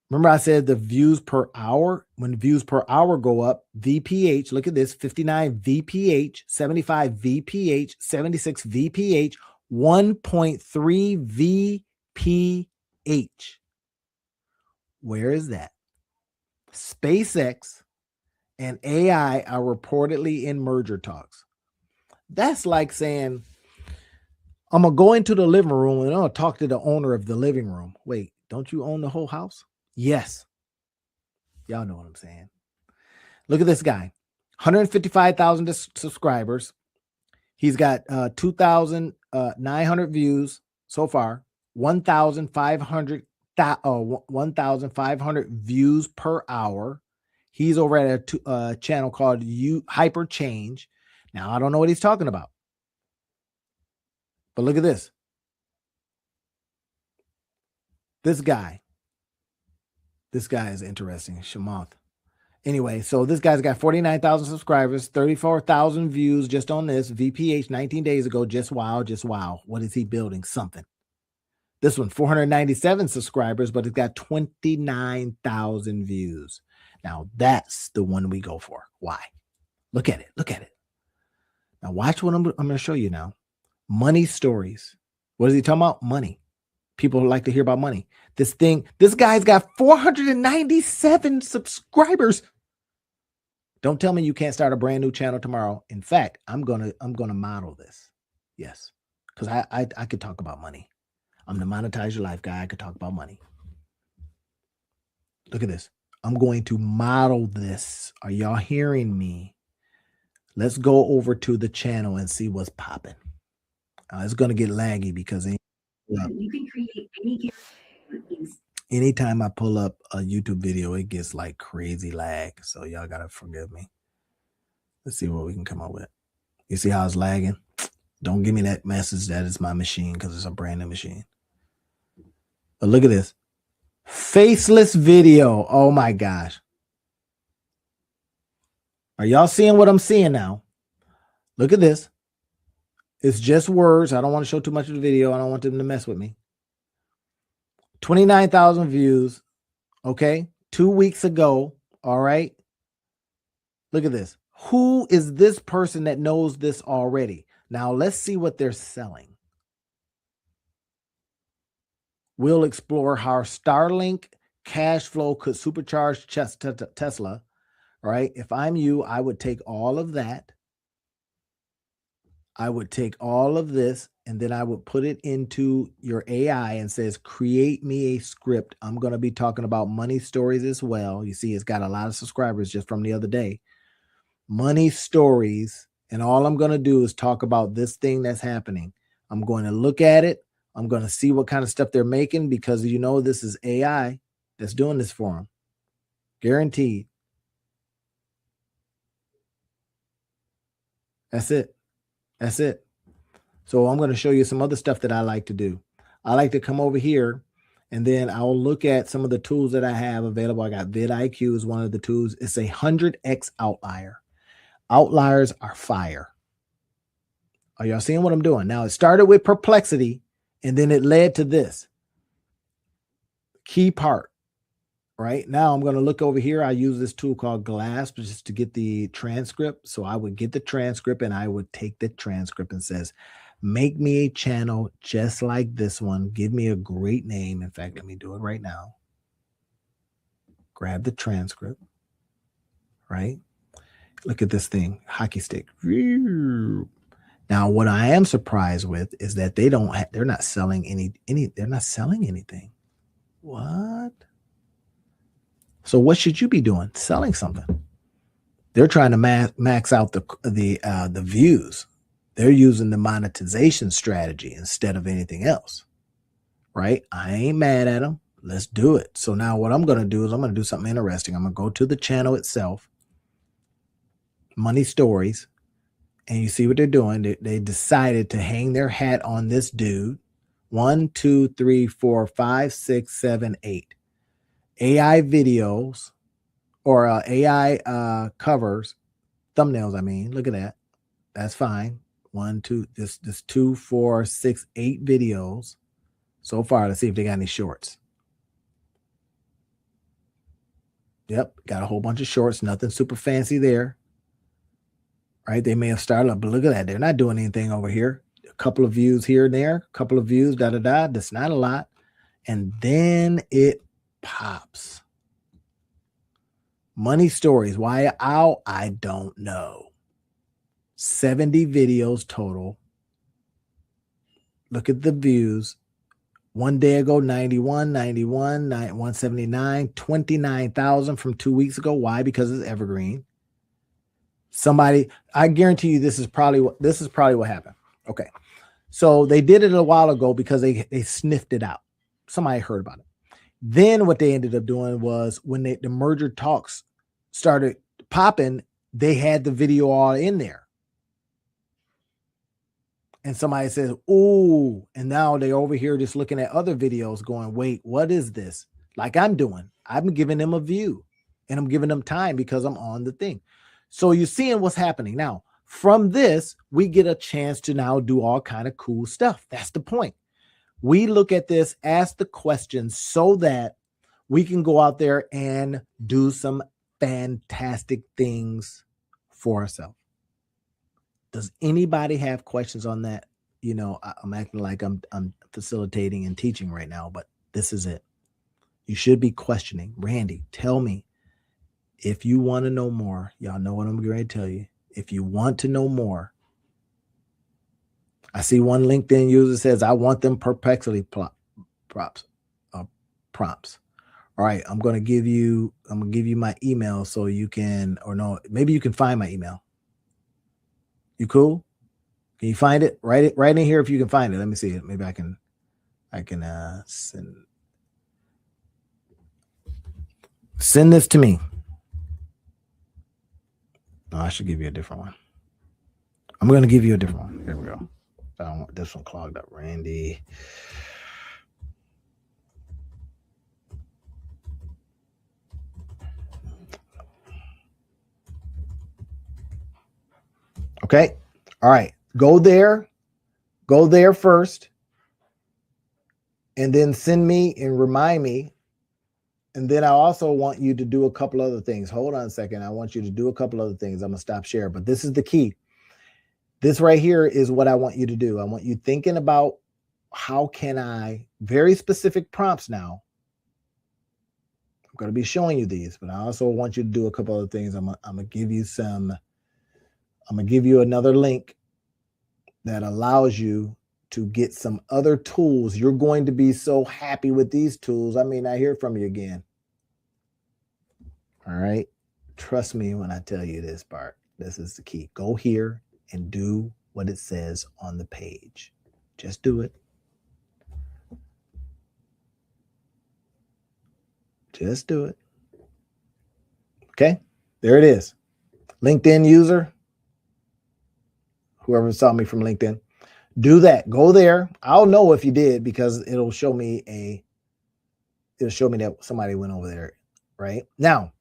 Remember I said the views per hour? When views per hour go up, VPH, look at this, 59 VPH, 75 VPH, 76 VPH, 1.3 VPH. Where is that? SpaceX and AI are reportedly in merger talks. That's like saying, I'm going to go into the living room and I'm going to talk to the owner of the living room. Wait, don't you own the whole house? Yes. Y'all know what I'm saying. Look at this guy. 155,000 subscribers. He's got 2,900 views so far. 1,500 views per hour. He's over at a channel called Hyper Change. Now, I don't know what he's talking about. But look at this. This guy is interesting. Shamath. Anyway, so this guy's got 49,000 subscribers, 34,000 views just on this. VPH 19 days ago. Just wow, just wow. What is he building? Something. This one, 497 subscribers, but it's got 29,000 views. Now, that's the one we go for. Why? Look at it. Look at it. Now, watch what I'm going to show you now. Money stories. What is he talking about? Money. People like to hear about money. This guy's got 497 subscribers. Don't tell me you can't start a brand new channel tomorrow. In fact, I'm gonna model this. Yes, because I could talk about money. I'm the Monetize Your Life guy. I could talk about money. Look at this. I'm going to model this. Are y'all hearing me? Let's go over to the channel and see what's popping. It's going to get laggy because you can create any character. Anytime I pull up a YouTube video, it gets like crazy lag. So y'all got to forgive me. Let's see what we can come up with. You see how it's lagging? Don't give me that message that it's my machine because it's a brand new machine. But look at this. Faceless video. Oh my gosh. Are y'all seeing what I'm seeing now? Look at this. It's just words. I don't want to show too much of the video. I don't want them to mess with me. 29,000 views. Okay. 2 weeks ago. All right. Look at this. Who is this person that knows this already? Now let's see what they're selling. We'll explore how Starlink cash flow could supercharge Tesla. Right? If I'm you, I would take all of that. I would take all of this and then I would put it into your AI and says, create me a script. I'm going to be talking about money stories as well. You see, it's got a lot of subscribers just from the other day. Money stories. And all I'm going to do is talk about this thing that's happening. I'm going to look at it. I'm going to see what kind of stuff they're making because this is AI that's doing this for them. Guaranteed. That's it. That's it. So I'm going to show you some other stuff that I like to do. I like to come over here and then I'll look at some of the tools that I have available. I got vidIQ is one of the tools. It's a 100x outlier. Outliers are fire. Are y'all seeing what I'm doing? Now it started with Perplexity and then it led to this. Key part. Right now, I'm going to look over here. I use this tool called Glass just to get the transcript. So I would get the transcript and I would take the transcript and says, Make me a channel just like this one. Give me a great name. In fact, let me do it right now. Grab the transcript, right? Look at this thing, hockey stick. Now, what I am surprised with is that they're not selling they're not selling anything. What? So what should you be doing? Selling something. They're trying to max out the views. They're using the monetization strategy instead of anything else, right? I ain't mad at them. Let's do it. So now what I'm going to do is I'm going to do something interesting. I'm going to go to the channel itself, Money Stories, and you see what they're doing. They decided to hang their hat on this dude. 1, 2, 3, 4, 5, 6, 7, 8 AI videos or AI covers, thumbnails. I mean, look at that. That's fine. 1, 2, this 2, 4, 6, 8 videos so far. Let's see if they got any shorts. Yep, got a whole bunch of shorts. Nothing super fancy there. Right? They may have started up, but look at that. They're not doing anything over here. A couple of views here and there, a couple of views, da-da-da. That's not a lot. And then it pops. Money Stories. Why out? I don't know. 70 videos total. Look at the views. One day ago, 91, 179, 29,000 from 2 weeks ago. Why? Because it's evergreen. Somebody, I guarantee you this is probably what happened. Okay. So they did it a while ago because they sniffed it out. Somebody heard about it. Then what they ended up doing was when the merger talks started popping, they had the video all in there. And somebody says, "Ooh," and now they're over here just looking at other videos going, "Wait, what is this?" Like I'm doing. I'm giving them a view and I'm giving them time because I'm on the thing. So you're seeing what's happening. Now, from this, we get a chance to now do all kind of cool stuff. That's the point. We look at this, ask the questions so that we can go out there and do some fantastic things for ourselves. Does anybody have questions on that? You know, I'm acting like I'm facilitating and teaching right now, but this is it. You should be questioning. Randy, tell me if you want to know more. Y'all know what I'm going to tell you. If you want to know more, I see one LinkedIn user says, "I want them perplexity prompts. All right, I'm going to give you my email so you can, or no, maybe you can find my email. You cool? Can you find it? Write it right in here if you can find it. Let me see it. Maybe I can send this to me. No, I should give you a different one. I'm going to give you a different one. Here we go. I don't want this one clogged up. Randy. Okay. All right. Go there first. And then send me and remind me. And then I also want you to do a couple other things. Hold on a second. I want you to do a couple other things. I'm going to stop share, but this is the key. This right here is what I want you to do. I want you thinking about how can I, very specific prompts now. I'm going to be showing you these, but I also want you to do a couple other things. I'm going to give you another link that allows you to get some other tools. You're going to be so happy with these tools. I may not hear from you again. All right. Trust me when I tell you this part. This is the key. Go here and do what it says on the page. Just do it. Just do it. Okay. There it is. LinkedIn user. Whoever saw me from LinkedIn. Do that. Go there. I'll know if you did because it'll show me that somebody went over there. Right now,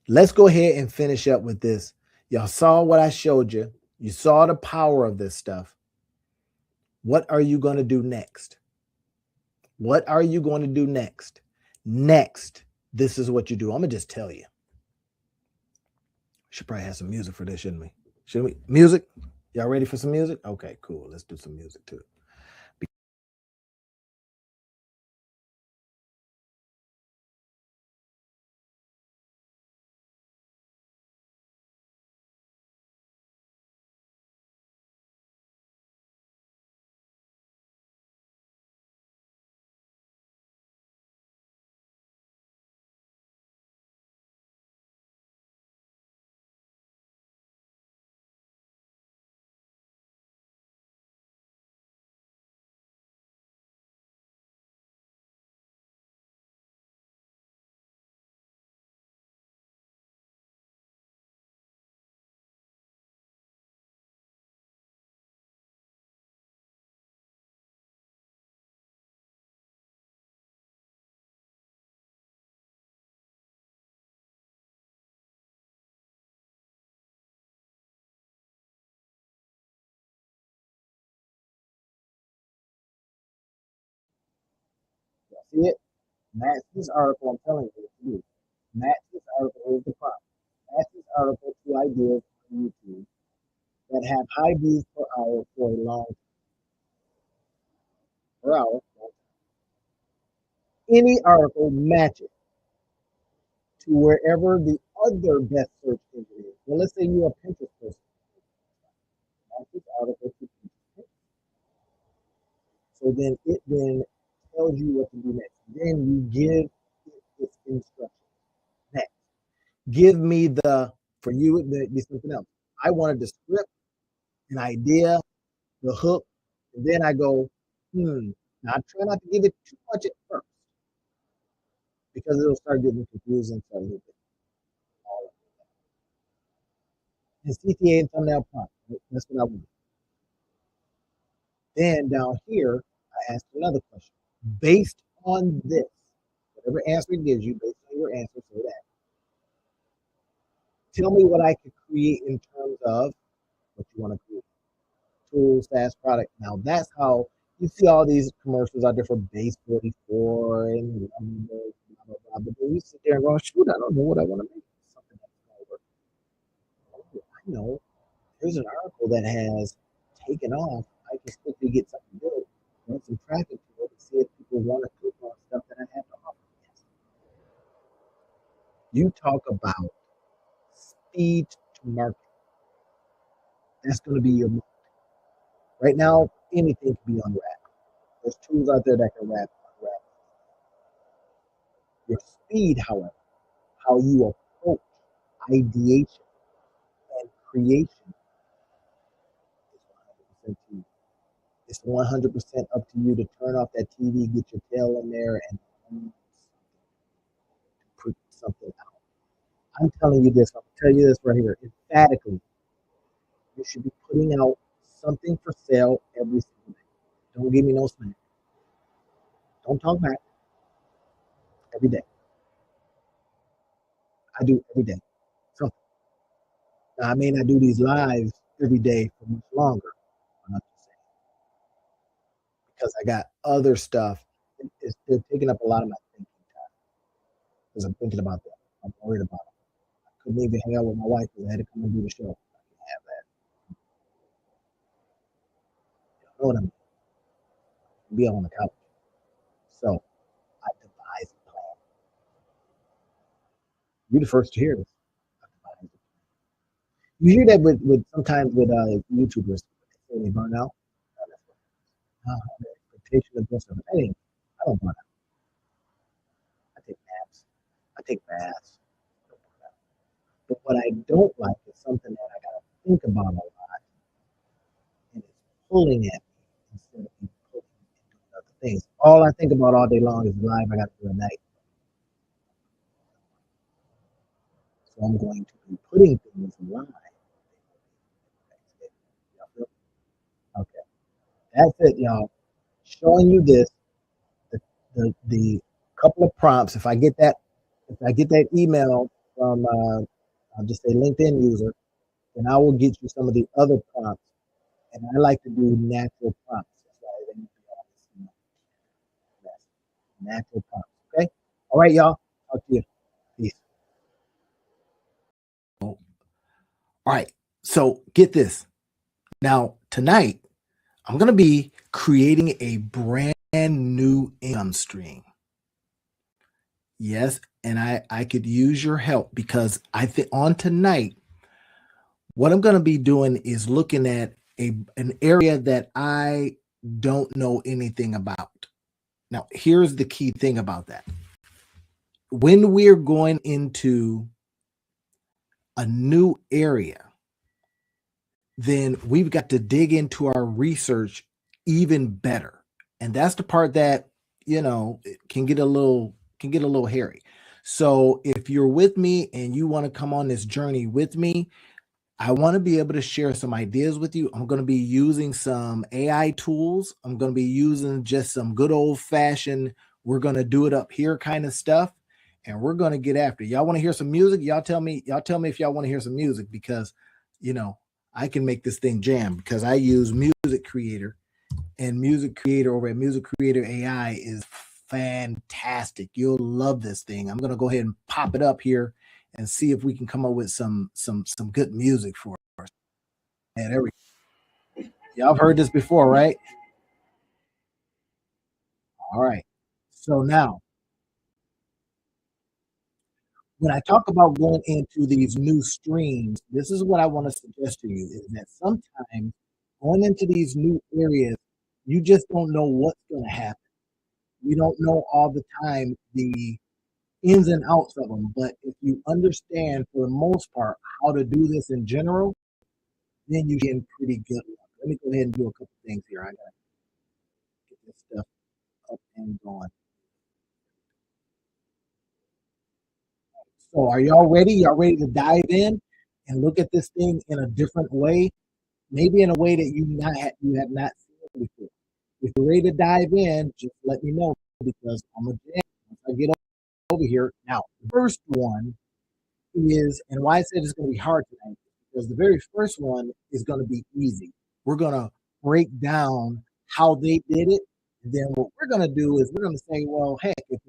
let's go ahead and finish up with this. Y'all saw what I showed you. You saw the power of this stuff. What are you going to do next? What are you going to do next? Next, this is what you do. I'm going to just tell you. Should probably have some music for this, shouldn't we? Shouldn't we? Music. Y'all ready for some music? Okay, cool. Let's do some music too. See it? Match this article. I'm telling you what to do. Match this article. Here's the prompt. Match this article to ideas on YouTube that have high views per hour for a long per hour. Any article matches to wherever the other best search engine is. Well, let's say you're a Pinterest person. Match this article to Pinterest. So then it then tells you what to do next. Then you give it its instructions. Next, give me for you, it'd be something else. I wanted the script, an idea, the hook, and then I go, Now I try not to give it too much at first because it'll start getting confusing. So all of it. And CTA and thumbnail prompt. Right? That's what I want. Then down here, I ask another question. Based on this, whatever answer it gives you, based on your answer, say that. Tell me what I could create in terms of what you want to create. Tools, SaaS product. Now that's how you see all these commercials out there for Base 44 and blah, blah, blah. But then you sit there and go, shoot, I don't know what I want to make. Something that's going to work. Oh, I know. There's an article that has taken off. I can quickly get something built, run some traffic to it, and see if people want to click on stuff that I have to offer. Yes. You talk about speed to market. That's going to be your market. Right now, anything can be unwrapped. There's tools out there that can unwrap. Your speed, however, how you approach ideation and creation is 100% to you. It's 100% up to you to turn off that TV, get your tail in there, and put something out. I'm telling you this. I'll tell you this right here. Emphatically, you should be putting out something for sale every single day. Don't give me no snack. Don't talk back. Every day. I do every day. So now, I may not do these lives every day for much longer. I'm not just saying because I got other stuff. They're taking up a lot of my thinking time because I'm thinking about that. I'm worried about it. I couldn't even hang out with my wife because I had to come and do the show. I can't have that. You know what I mean? Be on the couch. So I devised a plan. You're the first to hear this. You hear that with sometimes with YouTubers when they burn out. The expectation of this. Hey, I don't burn out. I take naps. I take baths. I don't burn out. But what I don't like is something that I gotta think about a lot and it's pulling at me instead of me pulling and doing other things. All I think about all day long is live I got to do at night. So I'm going to be putting things live. Okay. That's it, y'all. Showing you this, the couple of prompts. If I get that email from, I'll just say LinkedIn user, then I will get you some of the other prompts. And I like to do natural prompts. That's why they need to be all this, natural prompts. Okay. All right, y'all. Talk to you. Peace. All right. So get this. Now, tonight, I'm going to be creating a brand new income stream. Yes, and I could use your help because I think on tonight, what I'm going to be doing is looking at an area that I don't know anything about. Now, here's the key thing about that. When we're going into a new area, then we've got to dig into our research even better. And that's the part that, it can get a little hairy. So if you're with me and you want to come on this journey with me, I want to be able to share some ideas with you. I'm going to be using some AI tools. I'm going to be using just some good old fashioned, we're going to do it up here kind of stuff. And we're going to get after it. Y'all want to hear some music? Y'all tell me if y'all want to hear some music because, you know, I can make this thing jam because I use Music Creator, and Music Creator over at Music Creator AI is fantastic. You'll love this thing. I'm going to go ahead and pop it up here and see if we can come up with some good music for us. And there we Y'all have heard this before, right? All right. So now, when I talk about going into these new streams, this is what I want to suggest to you is that sometimes going into these new areas, you just don't know what's going to happen. You don't know all the time the ins and outs of them. But if you understand for the most part how to do this in general, then you get pretty good. Let me go ahead and do a couple things here. I gotta get this stuff up and going. So are y'all ready? Y'all ready to dive in and look at this thing in a different way? Maybe in a way that you have not seen it before. If you're ready to dive in, just let me know because I'm a jam. Once I get over here. Now, the first one is, and why I said it's going to be hard tonight, because the very first one is going to be easy. We're going to break down how they did it. And then what we're going to do is we're going to say, well, heck, if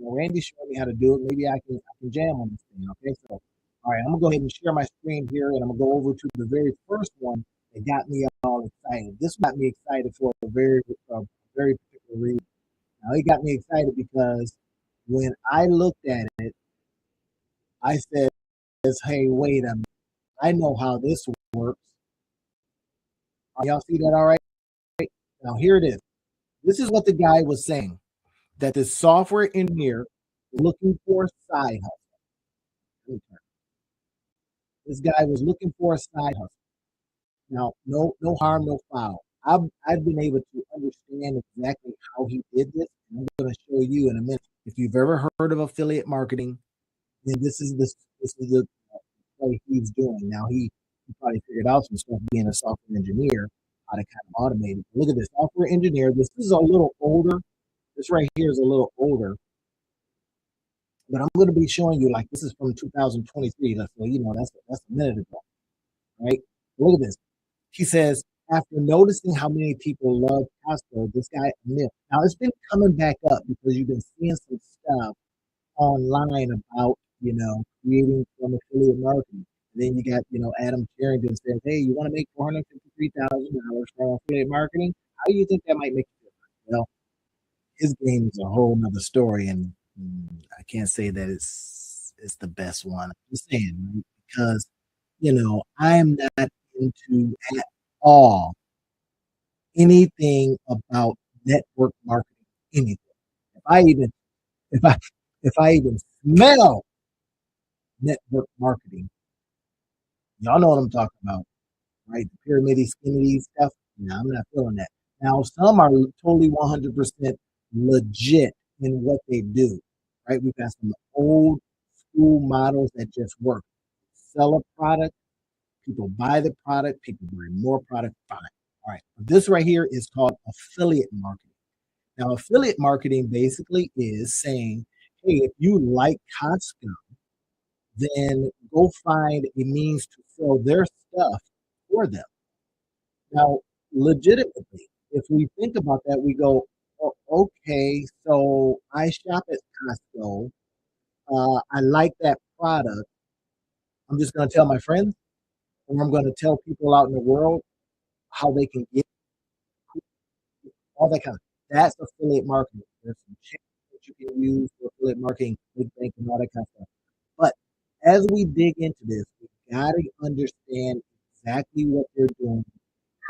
Randy showed me how to do it, maybe I can jam on this thing. Okay, so all right, I'm gonna go ahead and share my screen here, and I'm gonna go over to the very first one that got me all excited. This got me excited for a very particular reason. Now it got me excited because when I looked at it, I said, "Hey, wait a minute! I know how this works." Y'all see that? All right. Now here it is. This is what the guy was saying: that the software engineer looking for a side hustle. This guy was looking for a side hustle. Now, no harm, no foul. I've been able to understand exactly how he did this, and I'm going to show you in a minute. If you've ever heard of affiliate marketing, then this is the way he's doing. Now he probably figured out some stuff being a software engineer, how to kind of automate it. Look at this software engineer. This is a little older. This right here is a little older, but I'm going to be showing you like this is from 2023. So that's a minute ago, right? Look at this. He says, after noticing how many people love Costco, this guy admits. Now, it's been coming back up because you've been seeing some stuff online about, creating from affiliate marketing. And then you got, Adam Carrington says, hey, you want to make $453,000 from affiliate marketing? How do you think that might make you feel? Well, his game is a whole nother story. And I can't say that it's the best one. I'm just saying, right? Because, I'm not into at all anything about network marketing, anything. If I even if I if I even smell network marketing, y'all know what I'm talking about, right? The pyramid scheme stuff. No, I'm not feeling that. Now some are totally 100% legit in what they do, right? We've got some old school models that just work. Sell a product, people buy the product, people bring more product, fine. All right. This right here is called affiliate marketing. Now, affiliate marketing basically is saying, hey, if you like Costco, then go find a means to sell their stuff for them. Now, legitimately, if we think about that, we go, oh, okay, so I shop at Costco. I like that product. I'm just going to tell my friends. or I'm going to tell people out in the world how they can get all that kind of. That's affiliate marketing. There's some channels that you can use for affiliate marketing, ClickBank, and all that kind of stuff. But as we dig into this, we got to understand exactly what they're doing,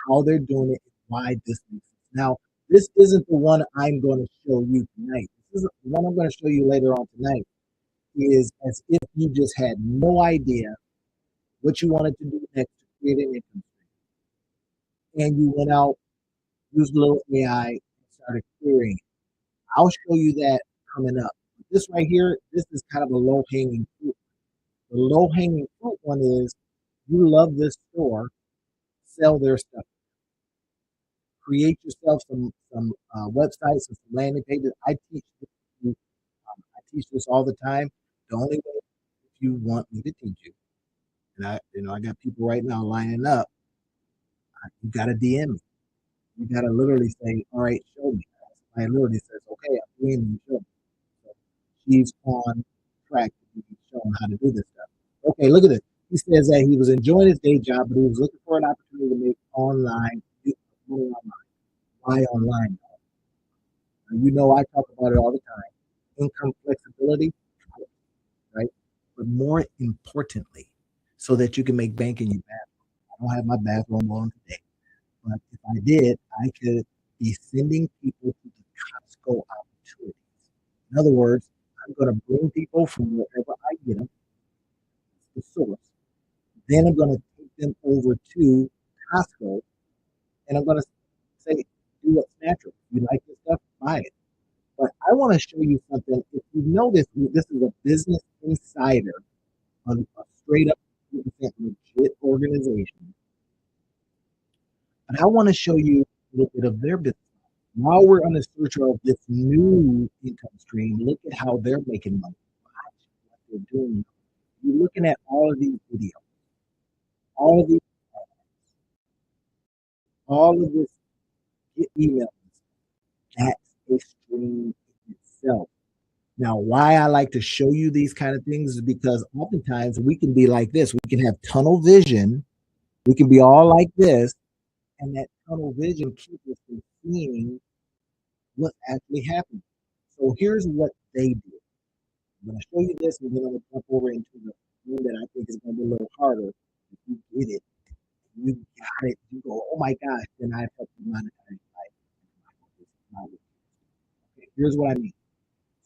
how they're doing it, and why this makes sense. Now, this isn't the one I'm going to show you tonight. This is the one I'm going to show you later on tonight. Is as if you just had no idea what you wanted to do next to create an income stream, and you went out, used a little AI, and started querying it. I'll show you that coming up. This right here, this is kind of a low hanging fruit. The low hanging fruit one is you love this store, sell their stuff. Create yourself some websites and some landing pages. I teach this all the time. The only way if you want me to teach you, and I got people right now lining up. You got to DM me. You got to literally say, "All right, show me." I literally says, "Okay, I'm doing you. Show me." So she's on track to be shown how to do this stuff. Okay, look at this. He says that he was enjoying his day job, but he was looking for an opportunity to make money online. Why online? You know, I talk about it all the time. Income flexibility, right? But more importantly, so that you can make bank in your bathroom. I don't have my bathroom on today, but if I did, I could be sending people to the Costco opportunities. In other words, I'm going to bring people from wherever I get them, the source. Then I'm going to take them over to Costco, and I'm going to say, do what's natural. You like this stuff? Buy it. But I want to show you something. If you know this is a Business Insider, a straight up legit organization. And I want to show you a little bit of their business. While we're on the search of this new income stream, look at how they're making money. Watch what they're doing. You're looking at all of these videos, all of these, all of this emails. That's a stream in itself. Now, why I like to show you these kind of things is because oftentimes we can be like this. We can have tunnel vision. We can be all like this, and that tunnel vision keeps us from seeing what's actually happening. So here's what they do. I'm going to show you this, and then I'm going to jump over into the one that I think is going to be a little harder. If you get it, you got it, you go, oh my gosh, then I've helped you monetize life. Okay, here's what I mean.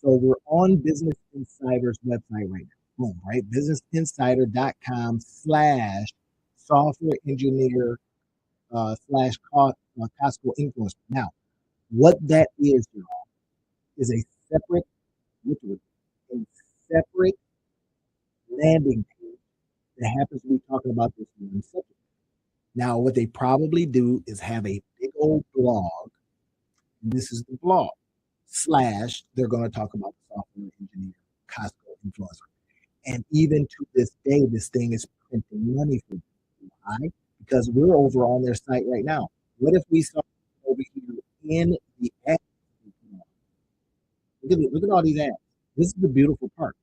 So we're on Business Insider's website right now. Boom, right? BusinessInsider.com/software engineer slash Costco influencer. Now, what that is, y'all, is a separate, literally, a separate landing page that happens to be talking about this one subject. Now, what they probably do is have a big old blog. This is the blog / they're going to talk about the software engineer Costco influencer. And even to this day, this thing is printing money for them. Why? Because we're over on their site right now. What if we start over here in the ads? Look at all these ads. This is the beautiful part.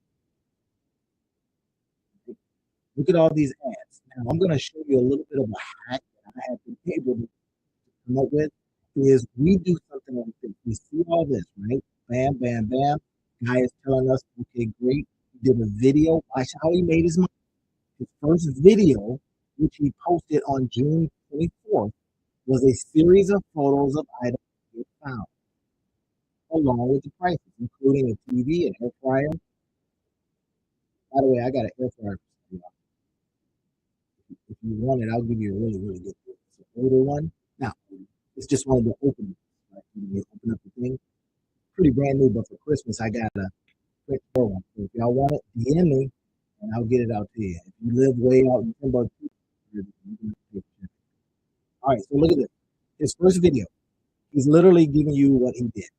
Look at all these ads. Now, I'm going to show you a little bit of a hack that I have been able to come up with. Is we do something like this. We see all this, right? Bam, bam, bam. Guy is telling us, okay, great. He did a video. Watch how he made his money. His first video, which he posted on June 24th, was a series of photos of items he found, along with the prices, including a TV, an air fryer. By the way, I got an air fryer. If you want it, I'll give you a really, really good one. It's an older one. Now, it's just one of the open. Right? You open up the thing. Pretty brand new, but for Christmas, I got a quick one. So if y'all want it, DM me, and I'll get it out to you. If you live way out in Timbuktu, all right, so look at this. His first video, he's literally giving you what he did.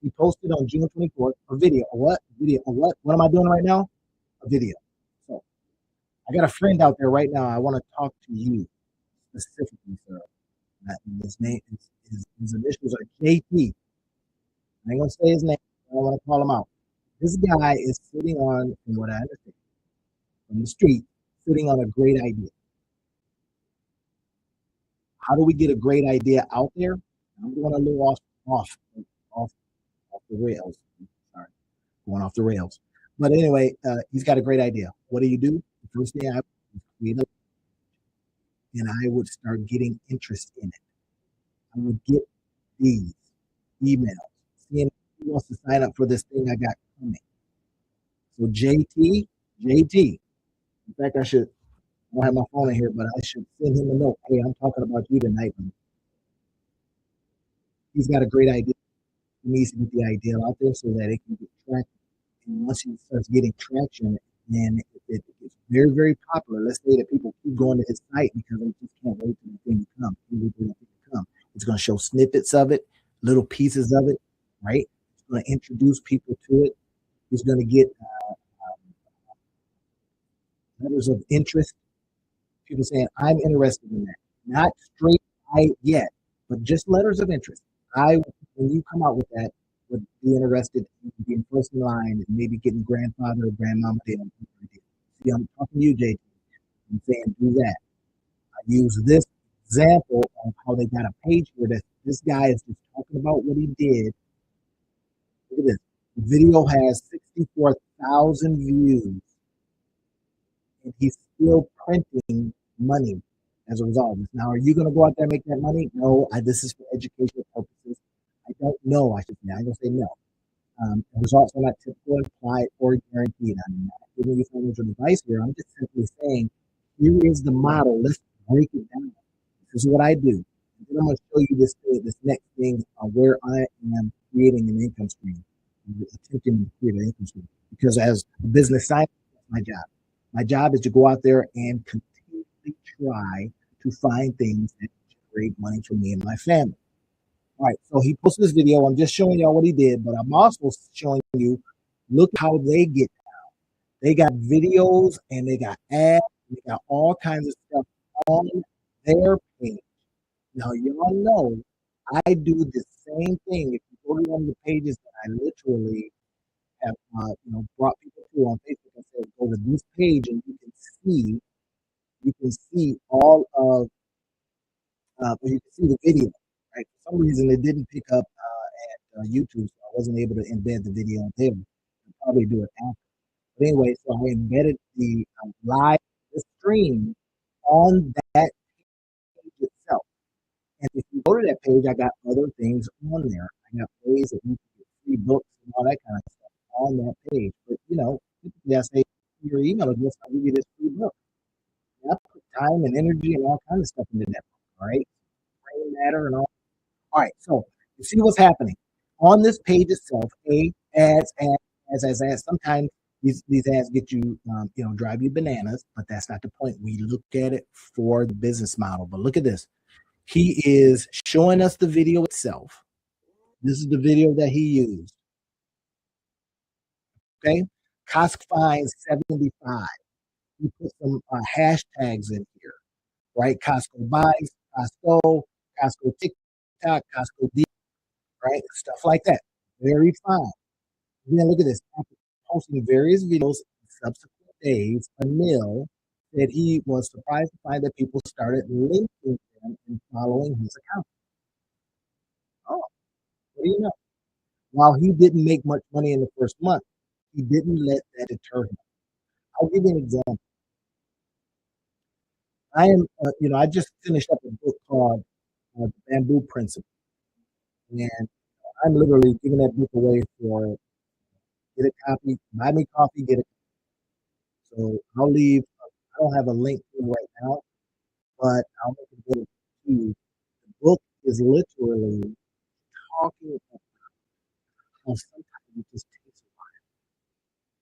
He posted on June 24th a video. A what? Video. A what? What am I doing right now? A video. So I got a friend out there right now. I want to talk to you specifically, sir. His name, his initials are JP. I ain't gonna say his name. I don't want to call him out. This guy is sitting on, from what I understand, from the street, sitting on a great idea. How do we get a great idea out there? I'm going a little off, off the rails. Sorry, going off the rails. But anyway, he's got a great idea. What do? The first thing I would create a, and I would start getting interest in it. I would get these emails, seeing who wants to sign up for this thing I got coming. So JT. In fact, I don't have my phone in here, but I should send him a note. Hey, I'm talking about you tonight. He's got a great idea. He needs to get the idea out there so that it can get traction. And once he starts getting traction, then it gets very, very popular. Let's say that people keep going to his site because they just can't wait for the thing to come. It's going to show snippets of it, little pieces of it, right? It's going to introduce people to it. He's going to get letters of interest. People saying, I'm interested in that. Not straight yet, but just letters of interest. When you come out with that, would be interested in being first in line and maybe getting grandfather or grandmama deal. See, I'm talking to you, JT. I'm saying do that. I use this example of how they got a page here that this guy is just talking about what he did. Look at this. The video has 64,000 views, and he's still printing money as a result of this. Now, are you going to go out there and make that money? No, this is for educational purposes. I don't know. I should say. I'm going to say no. The results are not typical, implied, or guaranteed. I'm not giving you financial advice here. I'm just simply saying, here is the model. Let's break it down. This is what I do. And then I'm going to show you this next thing where I am creating an income stream, attempting to create an income stream. Because as a business scientist, that's my job. My job is to go out there and continually try to find things that generate money for me and my family. All right, so he posted this video. I'm just showing y'all what he did, but I'm also showing you, look how they get down. They got videos and they got ads, and they got all kinds of stuff on their page. Now, y'all know I do the same thing. If you go to one of the pages that I literally have brought people to on Facebook, I said, go to this page and you can see all of you can see the video. Right? For some reason, it didn't pick up at YouTube, so I wasn't able to embed the video there. I'll probably do it after. But anyway, so I embedded the live stream on that page itself. And if you go to that page, I got other things on there. I got ways that you can get free books and all that kind of stuff on that page. But typically I say your email address, I'll give you this free book. And I put time and energy and all kinds of stuff into that book, all right? Brain matter and all. All right, so you see what's happening on this page itself. Ads. Sometimes these ads get you, drive you bananas, but that's not the point. We look at it for the business model. But look at this. He is showing us the video itself. This is the video that he used. Okay, Costco finds 75. He put some hashtags in here, right? Costco buys, Costco TikTok, Costco D, right? Stuff like that. Very fine. And then look at this. After posting various videos in subsequent days, Anil said he was surprised to find that people started linking them and following his account. Oh, what do you know? While he didn't make much money in the first month, he didn't let that deter him. I'll give you an example. I just finished up a book called The Bamboo Principle. And I'm literally giving that book away for get a copy, buy me coffee, get it. So I don't have a link to it right now, but I'll make it available to you. The book is literally talking about how sometimes it just takes a while.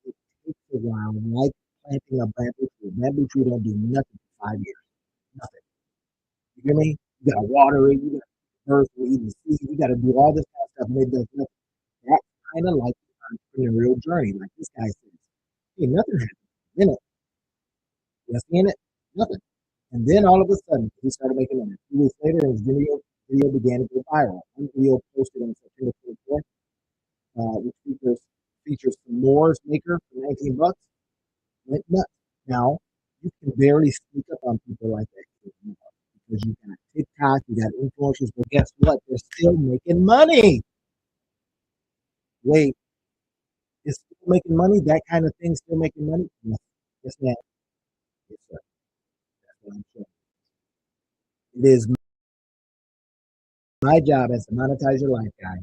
It takes a while, like planting a bamboo tree. Bamboo tree don't do nothing for 5 years. Nothing. You hear me? You gotta water it, you gotta earth, the seed, you gotta do all this kind of stuff, and it does nothing. That's kind of like the entrepreneurial journey, like this guy says. Hey, nothing happened. You know, you seeing it? Nothing. And then all of a sudden, he started making money. 2 weeks later, his video began to go viral. One video posted on September 24th, which features some Moore's Maker for 19 bucks. Went nuts. Now, you can barely sneak up on people like that because you got TikTok, you got influencers, but guess what? They're still making money. Wait, is still making money? That kind of thing still making money? Yes, yes, ma'am. Yes, sir. That's what I'm saying. It is my job as a monetize your life guy.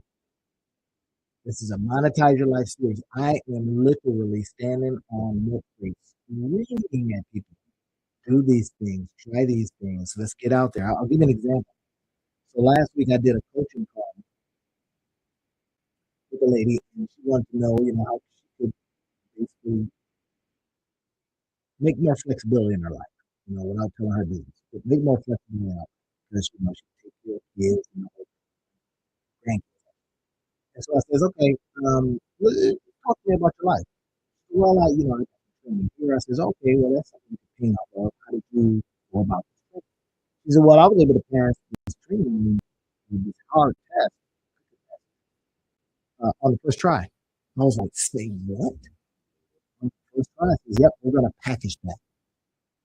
This is a monetize your life series. I am literally standing on milk screaming at people. Do these things, try these things. Let's get out there. I'll give you an example. So last week I did a coaching call with a lady, and she wanted to know, how she could basically make more flexibility in her life, without telling her business, but make more flexibility in her life because she take care of kids and her grandkids. And so I says, okay, talk to me about your life. Well, I got some training here. I says, okay, well, that's something you can ping off of. How did you go about this? She said, well, I was able to pass this training with this hard test on the first try. And I was like, say what? On the first try? I says, yep, we're going to package that.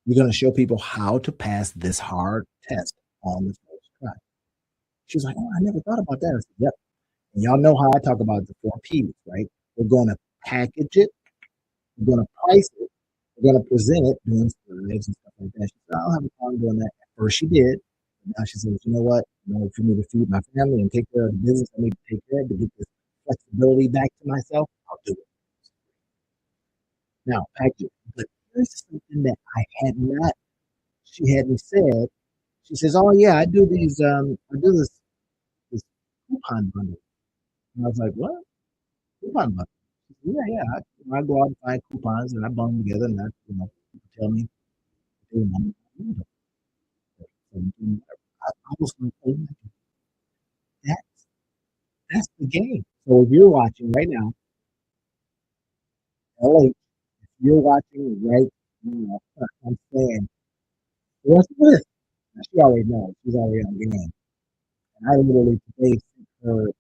You're going to show people how to pass this hard test on the first try. She was like, oh, I never thought about that. I said, yep. And y'all know how I talk about the 4 P's, right? We're going to package it. We're going to price it. We're going to present it, doing slides and stuff like that. She said, I don't have a problem doing that. At first, she did. But now she says, you know what? For me to feed my family and take care of the business I need to take care of to get this flexibility back to myself, I'll do it. Now, package it. But here's something that she hadn't said. She says, oh, yeah, I do this coupon bundle. And I was like, what? Coupon bundle? She said, yeah. I go out and find coupons and I bundle them together and people tell me they want to. I was like, oh my God, that's, that's the game. So if you're watching right now, LA, if you're watching right now, I'm saying, what's this? Now, she already knows. She's already on game. And I literally today sent her a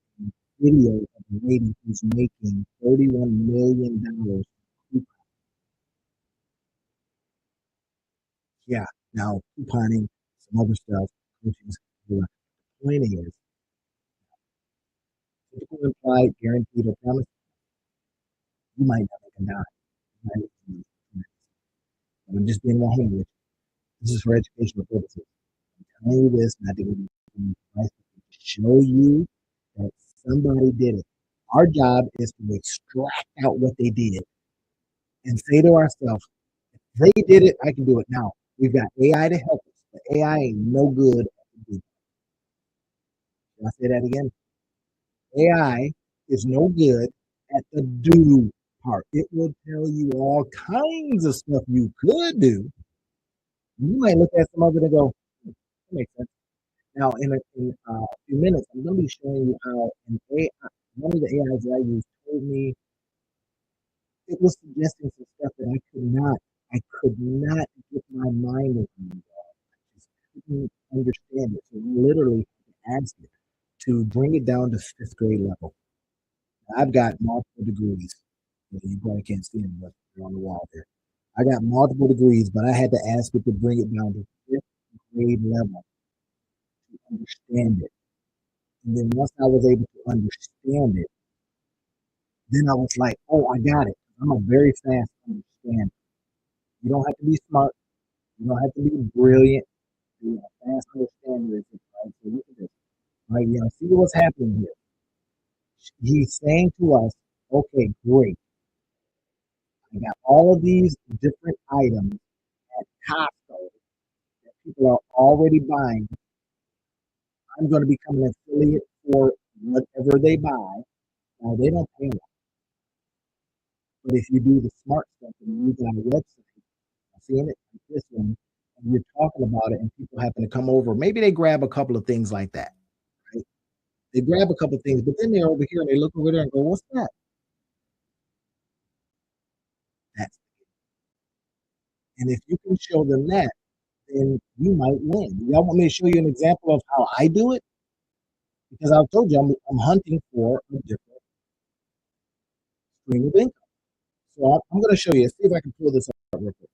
video of a lady who's making $31 million. Yeah, now couponing, some other stuff, coaching. The point is, typical implied, guaranteed, or promise, you might not make a dime. You might lose money. I'm just being 100 with you. This is for educational purposes. I'm telling you this, not to give you advice, but to show you that somebody did it. Our job is to extract out what they did and say to ourselves, if they did it, I can do it. Now, we've got AI to help us, but AI ain't no good at the do. Can I say that again? AI is no good at the do part. It will tell you all kinds of stuff you could do. You might look at some of it and go, that makes sense. Now, in a few minutes, I'm going to be showing you how one of the AIs that I used told me it was suggesting some stuff that I could not get my mind around. I just couldn't understand it. So we literally asked it to bring it down to fifth grade level. I've got multiple degrees. You probably can't see them, but they're on the wall there. I got multiple degrees, but I had to ask it to bring it down to fifth grade level to understand it. And then once I was able to understand it, then I was like, oh, I got it. I'm a very fast understander. You don't have to be smart. You don't have to be brilliant. You're a fast understander. Right? So look at this. Right? See what's happening here. He's saying to us, okay, great. I got all of these different items at Costco that people are already buying. I'm going to become an affiliate for whatever they buy. Now, they don't pay a lot. But if you do the smart stuff and you got a website, I'm seeing it like this one, and you're talking about it, and people happen to come over, maybe they grab a couple of things like that, right? They grab a couple of things, but then they're over here and they look over there and go, what's that? That's and if you can show them that, then you might win. Y'all want me to show you an example of how I do it? Because I've told you I'm hunting for a different stream of income. So I'm going to show you. See if I can pull this up real quick.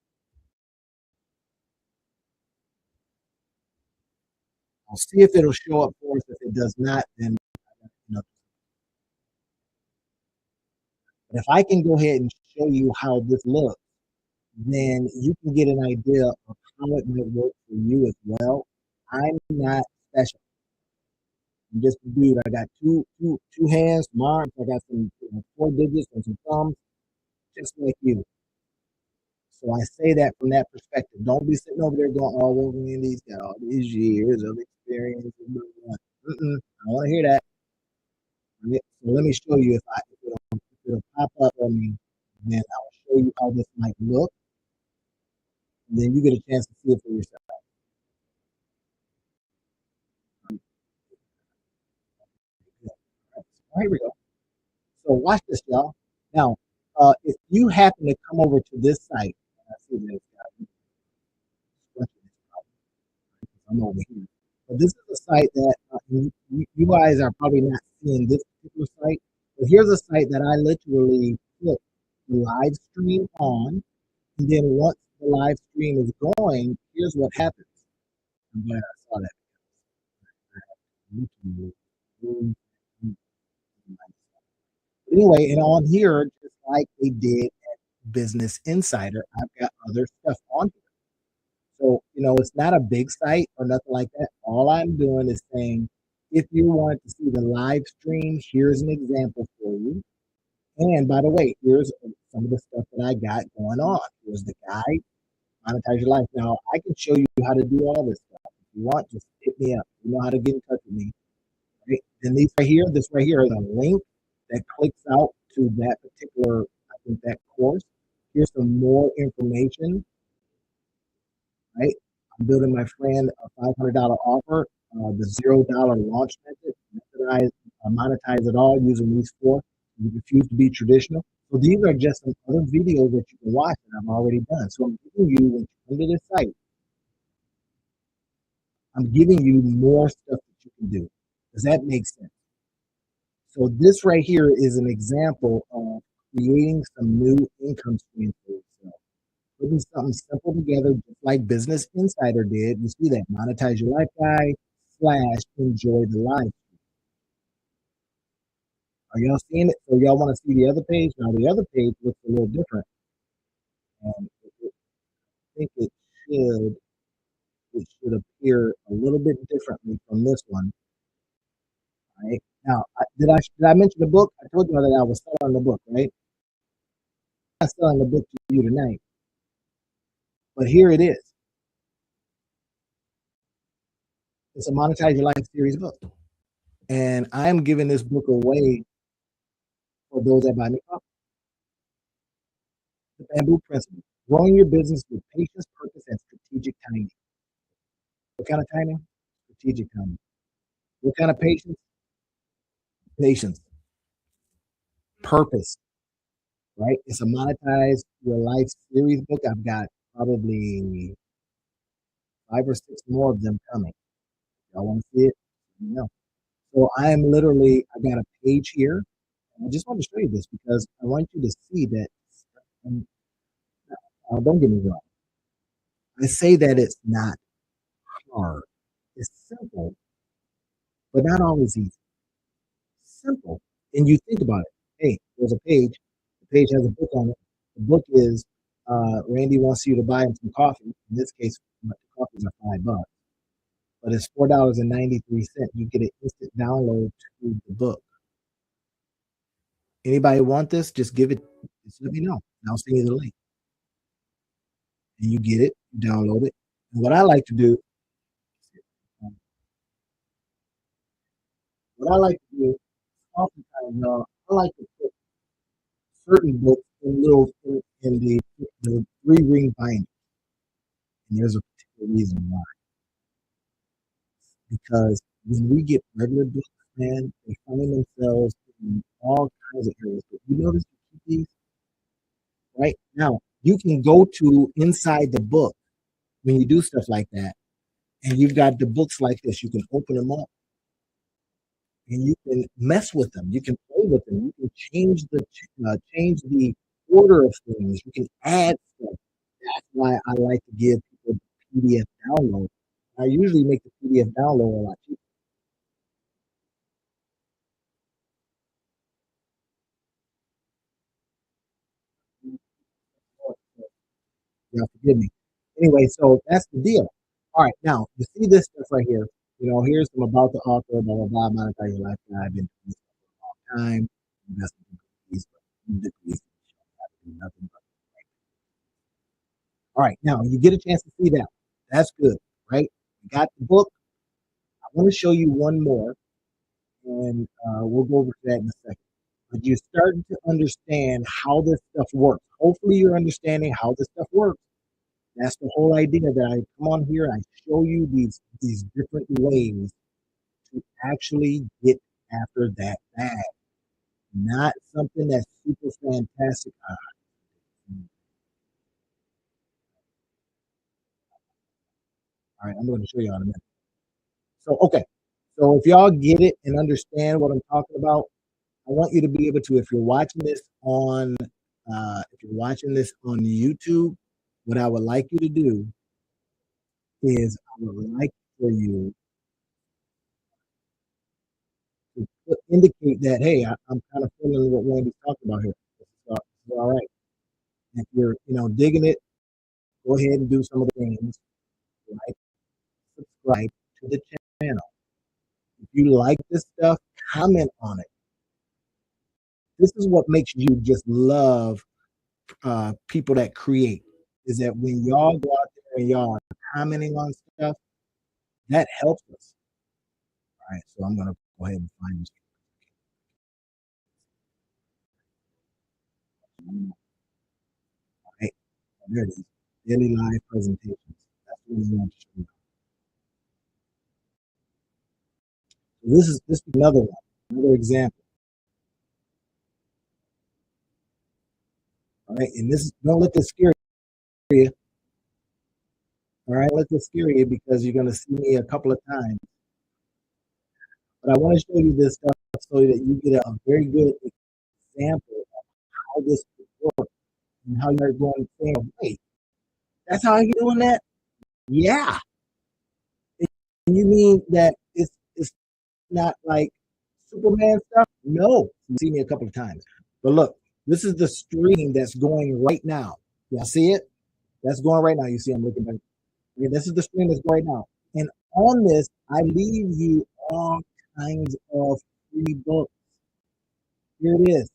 I'll see if it'll show up for us. If it does not, then you know. But if I can go ahead and show you how this looks, then you can get an idea of how it might work for you as well. I'm not special. I'm just a dude. I got two hands, some arms. I got some 4 digits and some thumbs, just like you. So I say that from that perspective. Don't be sitting over there going, "Oh, Wolverine's got all these years of experience." I don't want to hear that. So let me show you if it'll pop up on me. Then I'll show you how this might look. And then you get a chance to see it for yourself. All right, here we go. So watch this, y'all. Now, if you happen to come over to this site, I see this guy. I'm over here. But this is a site that you guys are probably not seeing this particular site. But here's a site that I literally put the live stream on, and then once the live stream is going, here's what happens. I'm glad I saw that. Anyway, and on here, just like they did at Business Insider, I've got other stuff on here. So, it's not a big site or nothing like that. All I'm doing is saying, if you want to see the live stream, here's an example for you. And by the way, here's some of the stuff that I got going on. Here's the guide, monetize your life. Now, I can show you how to do all this stuff. If you want, just hit me up. You know how to get in touch with me. Right? And this right here is a link that clicks out to that particular, I think, that course. Here's some more information, right? I'm building my friend a $500 offer, the $0 launch method. Monetize it all using these 4. You refuse to be traditional. So these are just some other videos that you can watch that I've already done. So I'm giving you, when you come to this site, I'm giving you more stuff that you can do. Does that make sense? So this right here is an example of creating some new income streams for yourself. Putting something simple together, just like Business Insider did. You see that monetize your life guide / enjoy the life. Are y'all seeing it? So y'all want to see the other page? Now the other page looks a little different. And I think it should appear a little bit differently from this one. Right? Now, did I mention the book? I told you that I was selling the book, right? I'm not selling the book to you tonight, but here it is. It's a Monetize Your Life series book, and I'm giving this book away for those that buy me coffee. The Bamboo Principle: growing your business with patience, purpose, and strategic timing. What kind of timing? Strategic timing. What kind of patience? Patience. Purpose. Right? It's a Monetize Your Life series book. I've got probably 5 or 6 more of them coming. Y'all want to see it? No. So I got a page here. And I just want to show you this because I want you to see that. And, don't get me wrong. I say that it's not hard. It's simple, but not always easy. Simple. And you think about it. Hey, there's a page. The page has a book on it. The book is Randy wants you to buy him some coffee. In this case, the coffees are $5, but it's $4.93. You get an instant download to the book. Anybody want this? Just give it. Just let me know. I'll send you the link, and you get it. You download it. And what I like to do, oftentimes, I like to put certain books in the 3-ring binder. And there's a particular reason why. Because when we get regular books, man, they find themselves in all kinds of areas. But you notice these right now, you can go to inside the book when you do stuff like that, and you've got the books like this. You can open them up, and you can mess with them. You can play with them. You can change the order of things. You can add stuff. That's why I like to give people PDF download. I usually make the PDF download a lot cheaper. You know, forgive me. Anyway, so that's the deal. All right, now you see this stuff right here. You know, here's some about the author, blah blah blah. Monetize your lifestyle. I've been doing this for a long time. Investing degrees, but degrees do nothing but. All right, now you get a chance to see that. That's good, right? You got the book. I want to show you one more, and we'll go over to that in a second. But you're starting to understand how this stuff works. Hopefully, you're understanding how this stuff works. That's the whole idea that I come on here and I show you these different ways to actually get after that bag. Not something that's super fantastic. All right, I'm going to show you in a minute. So, okay. So if y'all get it and understand what I'm talking about, I want you to be able to, if you're watching this on YouTube, what I would like you to do is I would like for you to indicate that, hey, I'm kind of feeling what Randy's talking about here. This is all right. If you're, digging it, go ahead and do some of the things, like subscribe to the channel. If you like this stuff, comment on it. This is what makes you just love people that create. Is that when y'all go out there and y'all are commenting on stuff, that helps us. All right, so I'm gonna go ahead and find this. All right, there it is. Daily live presentations. That's what we want to show you. So this is another one, another example. All right, and don't let this scare you. All right, let this scare you because you're gonna see me a couple of times. But I want to show you this stuff so that you get a very good example of how this works and how you're going to say, wait, that's how you're doing that? Yeah. And you mean that it's not like Superman stuff? No. You've seen me a couple of times. But look, this is the stream that's going right now. Y'all see it? That's going right now. You see I'm looking back. Yeah, this is the stream that's going right now. And on this, I leave you all kinds of free books. Here it is.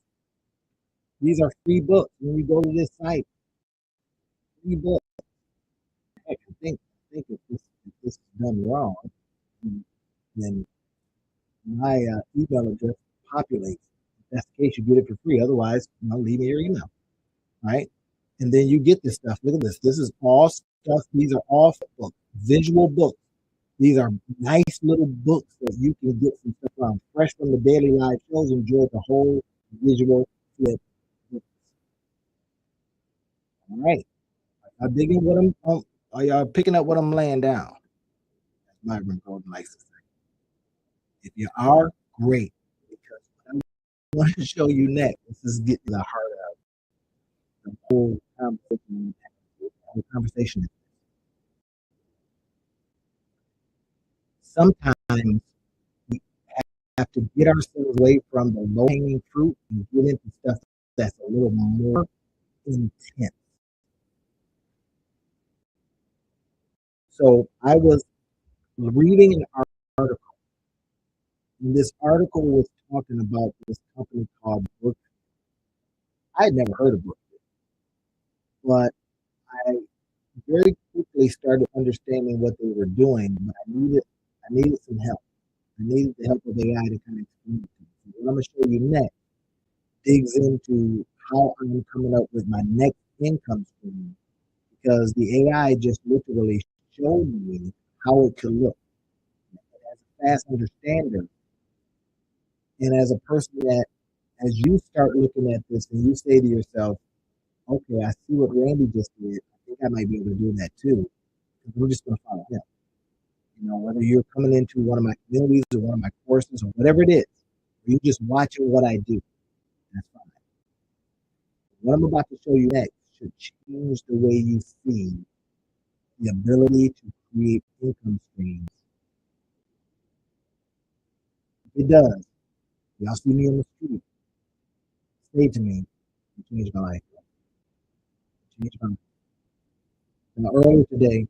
These are free books. When you go to this site, free books. Heck, I think if this is done wrong, then my email address populates. If that's the case, you get it for free. Otherwise, leave me your email. Right? And then you get this stuff. Look at this. This is all stuff. These are all books, visual books. These are nice little books that you can get some stuff from. Fresh from the daily live shows. Enjoy the whole visual flip. All right. Are y'all digging what are y'all picking up what I'm laying down? As Myron Golden likes to say. If you are, great. Because what I want to show you next, this is getting the heart of the whole conversation. Sometimes we have to get ourselves away from the low hanging fruit and get into stuff that's a little more intense. So I was reading an article, and this article was talking about this company called Brookfield. I had never heard of Brookfield, but I very quickly started understanding what they were doing. But I needed some help. I needed the help of AI to kind of explain it to me. So what I'm going to show you next digs into how I'm coming up with my next income stream because the AI just literally showed me how it could look. As a fast understander, and as a person that, as you start looking at this and you say to yourself, okay, I see what Randy just did. I think I might be able to do that too. We're just going to follow him. Whether you're coming into one of my communities or one of my courses or whatever it is, or you're just watching what I do, that's fine. What I'm about to show you next should change the way you see the ability to create income streams. It does. Y'all see me on the street. Say to me, it changed my life. It changed my life. Now, earlier today,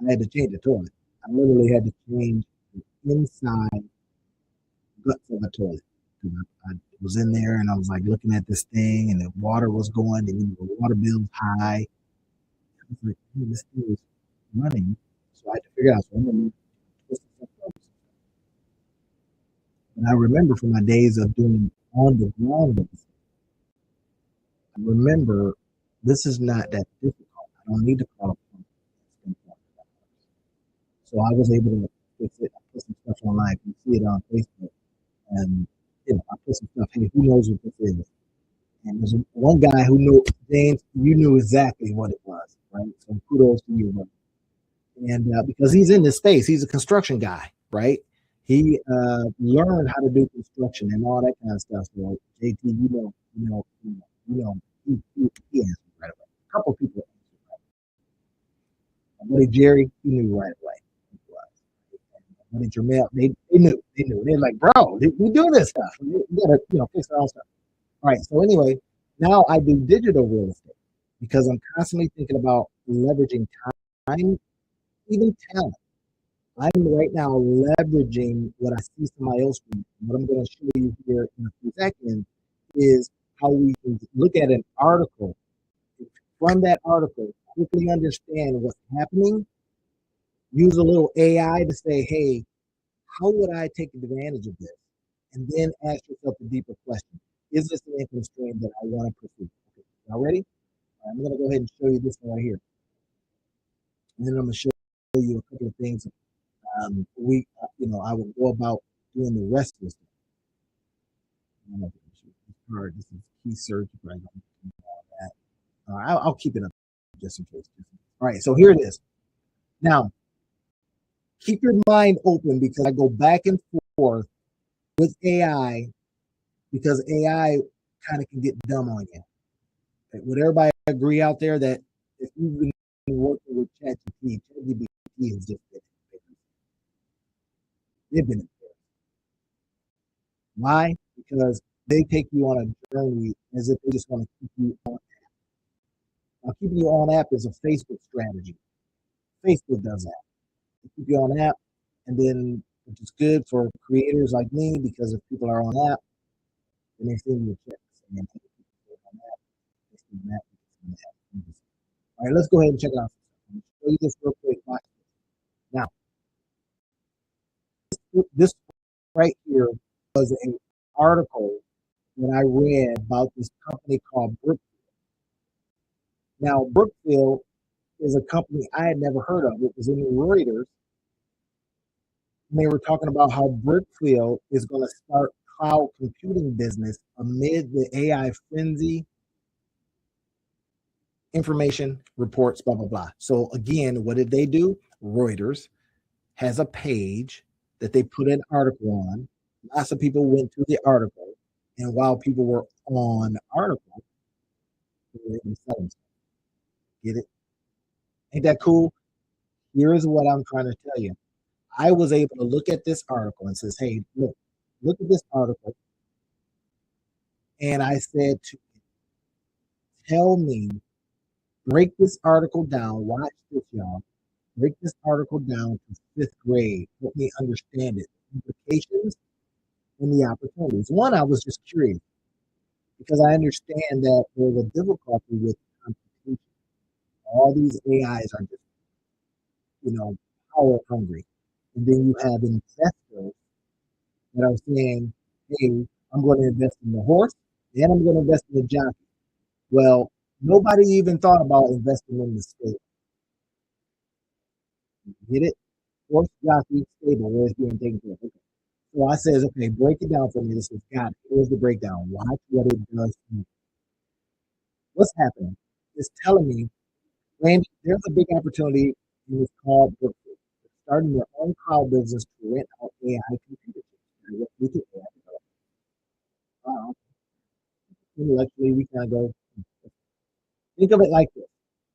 I had to change the toilet. I literally had to change the inside guts of a toilet. I was in there and I was like looking at this thing and the water was going and the water bill's high. I was like, hey, this thing is running. So I had to figure out. So I'm going to and I remember from my days of doing on the ground ones, I remember this is not that difficult. I don't need to call a plumber. So I was able to fix it. I put some stuff online. You see it on Facebook. And I put some stuff, hey, who knows what this is? And there's one guy who knew, James, you knew exactly what it was, right? So kudos to you, bro. And because he's in this space, he's a construction guy, right? He learned how to do construction and all that kind of stuff. So JT, he answered right away. A couple people answered right away. My buddy Jerry, he knew right away. My buddy Jermel, they knew. They're like, bro, we do this stuff. We gotta, fix our own stuff. All right. So anyway, now I do digital real estate because I'm constantly thinking about leveraging time, even talent. I'm right now leveraging what I see somebody else do. What I'm going to show you here in a few seconds is how we can look at an article, from that article, quickly understand what's happening, use a little AI to say, hey, how would I take advantage of this? And then ask yourself a deeper question. Is this an income stream that I want to pursue? Okay. Y'all ready? I'm going to go ahead and show you this one right here. And then I'm going to show you a couple of things I would go about doing the rest of this. This is key search. Right? I'll keep it up just in case. All right, so here it is. Now, keep your mind open because I go back and forth with AI because AI kind of can get dumb on you. Would everybody agree out there that if you've been working with ChatGPT is just they've been why? Because they take you on a journey as if they just want to keep you on app. Now, keeping you on app is a Facebook strategy. Facebook does that. They keep you on app, and then which is good for creators like me because if people are on app, then they send you checks. And then all right, let's go ahead and check it out. I'll show you this real quick. Now, this right here was an article that I read about this company called Brookfield. Now, Brookfield is a company I had never heard of. It was in Reuters. And they were talking about how Brookfield is going to start cloud computing business amid the AI frenzy, information reports, blah, blah, blah. So again, what did they do? Reuters has a page that they put an article on. Lots of people went to the article. And while people were on the article, they were able to sell them. Get it? Ain't that cool? Here's what I'm trying to tell you. I was able to look at this article and says, hey, look at this article. And I said to him, tell me, break this article down. Watch this, y'all. Break this article down to fifth grade. Let me understand it. Implications and the opportunities. One, I was just curious because I understand that there's a difficulty with computation. All these AIs are just, power hungry. And then you have investors that are saying, hey, I'm going to invest in the horse and I'm going to invest in the jockey. Well, nobody even thought about investing in the stable. Get it? Horse, jockey, stable, where it's being taken care of. Okay. So I says, okay, break it down for me. This is God. Here's the breakdown. Watch what it does. What's happening? It's telling me, Randy, there's a big opportunity in this called Brookfield. Starting their own cloud business to rent out AI computers. We can intellectually, we kind of go. Think of it like this.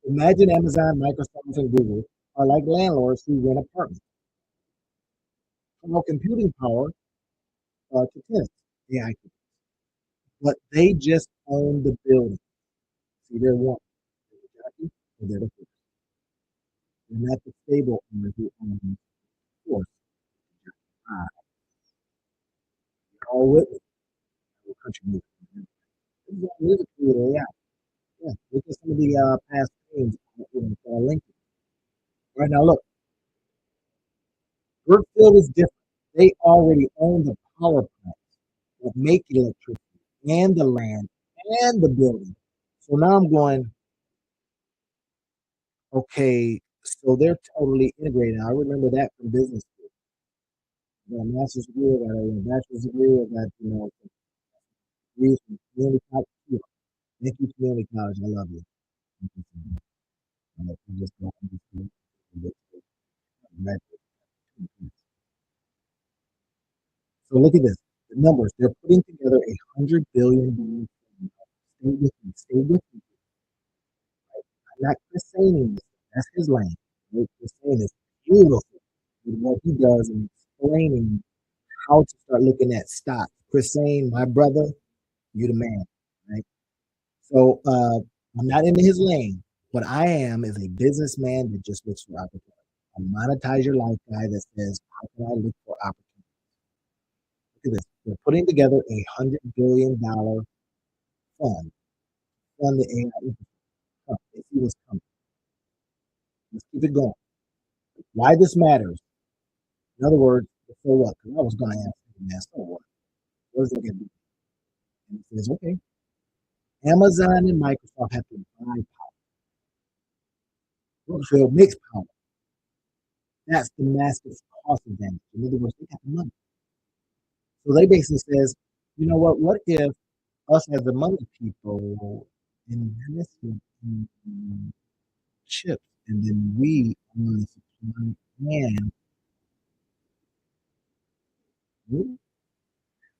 Imagine Amazon, Microsoft, and Google are like landlords who rent apartments, promote computing power to tenants, AI, but they just own the building. See, they're one. They're the jockey, or they're the horse. They're not the stable owner who owns the horse. Ah, you're all with me. Country music. This is all music creator, yeah. Yeah. Look at some of the past games that are linked. Right now, look, Brookfield is different. They already own the power plants that make electricity and the land and the building. So now I'm going, okay, so they're totally integrated. I remember that from business school. I got a master's degree, I got a bachelor's degree, I got, degrees from community college. Thank you, community college. I love you. Thank you so much. I just don't understand. So look at this. The numbers. They're putting together $100 billion. Stay with me. Stay with me. I'm not Chris saying this. That's his lane. Chris saying is beautiful with what he does and explaining how to start looking at stocks. Chris saying, my brother, you the man, right? So I'm not in his lane. What I am is a businessman that just looks for opportunity. A monetize your life guy that says, how can I look for opportunity? Look at this. We're putting together $100 billion fund. Fund the AI. They see this coming. Let's keep it going. Why this matters? In other words, so what? Because I was going to ask him, man, so what? What is it going to be? And he says, okay, Amazon and Microsoft have to buy power. Brookfield makes power. That's the massive cost advantage. In other words, they got money. So they basically says, you know what? What if us as the money people invest in chips and then we only supply and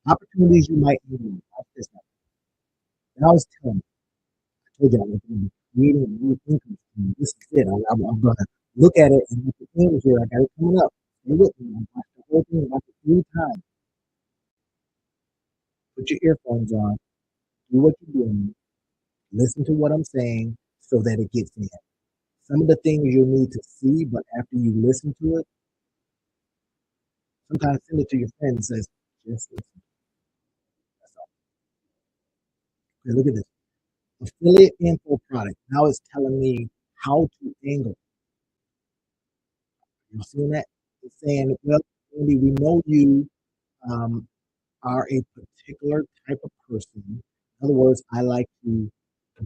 opportunities you might need. Watch this now. And I was telling you, I told you I was going to be creating a new income stream. This is it. I'm going to look at it and look at the things here. I got it coming up. Stay with me. I watched the whole thing about it 3 times. Put your earphones on. Do what you're doing. Listen to what I'm saying so that it gets in. Some of the things you'll need to see, but after you listen to it, sometimes send it to your friend and says, just listen. That's all. Okay, look at this. Affiliate info product. Now it's telling me how to angle. You seeing that? It's saying, well, Andy, we know you um, are a particular type of person. In other words, I like to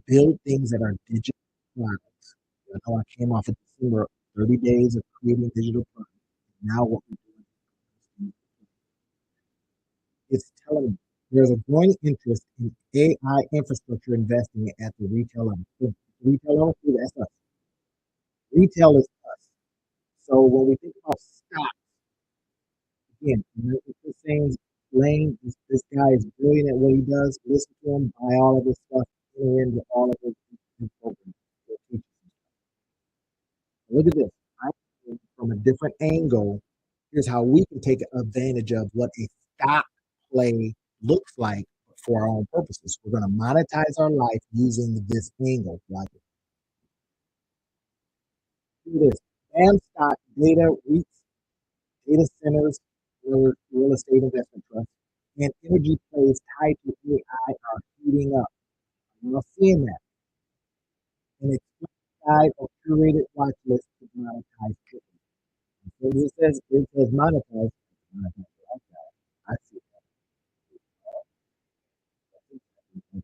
build things that are digital products. I know I came off of December 30 days of creating digital products. Now what we're doing is telling me there's a growing interest in AI infrastructure investing at the retail level. The retail level, that's us. Retail is us. So when we think about stock, again, the same lane. This guy is brilliant at what he does. Listen to him, buy all of his stuff, enter into all of his programs. Look at this. I from a different angle. Here's how we can take advantage of what a stock play looks like for our own purposes. We're going to monetize our life using this angle. Like this. BAM stock data REITs, data centers, real estate investment trusts, and energy plays tied to AI are heating up. I'm not seeing that. And it's guide or curated watch list to monetize quickly. So it says monetize. I see that.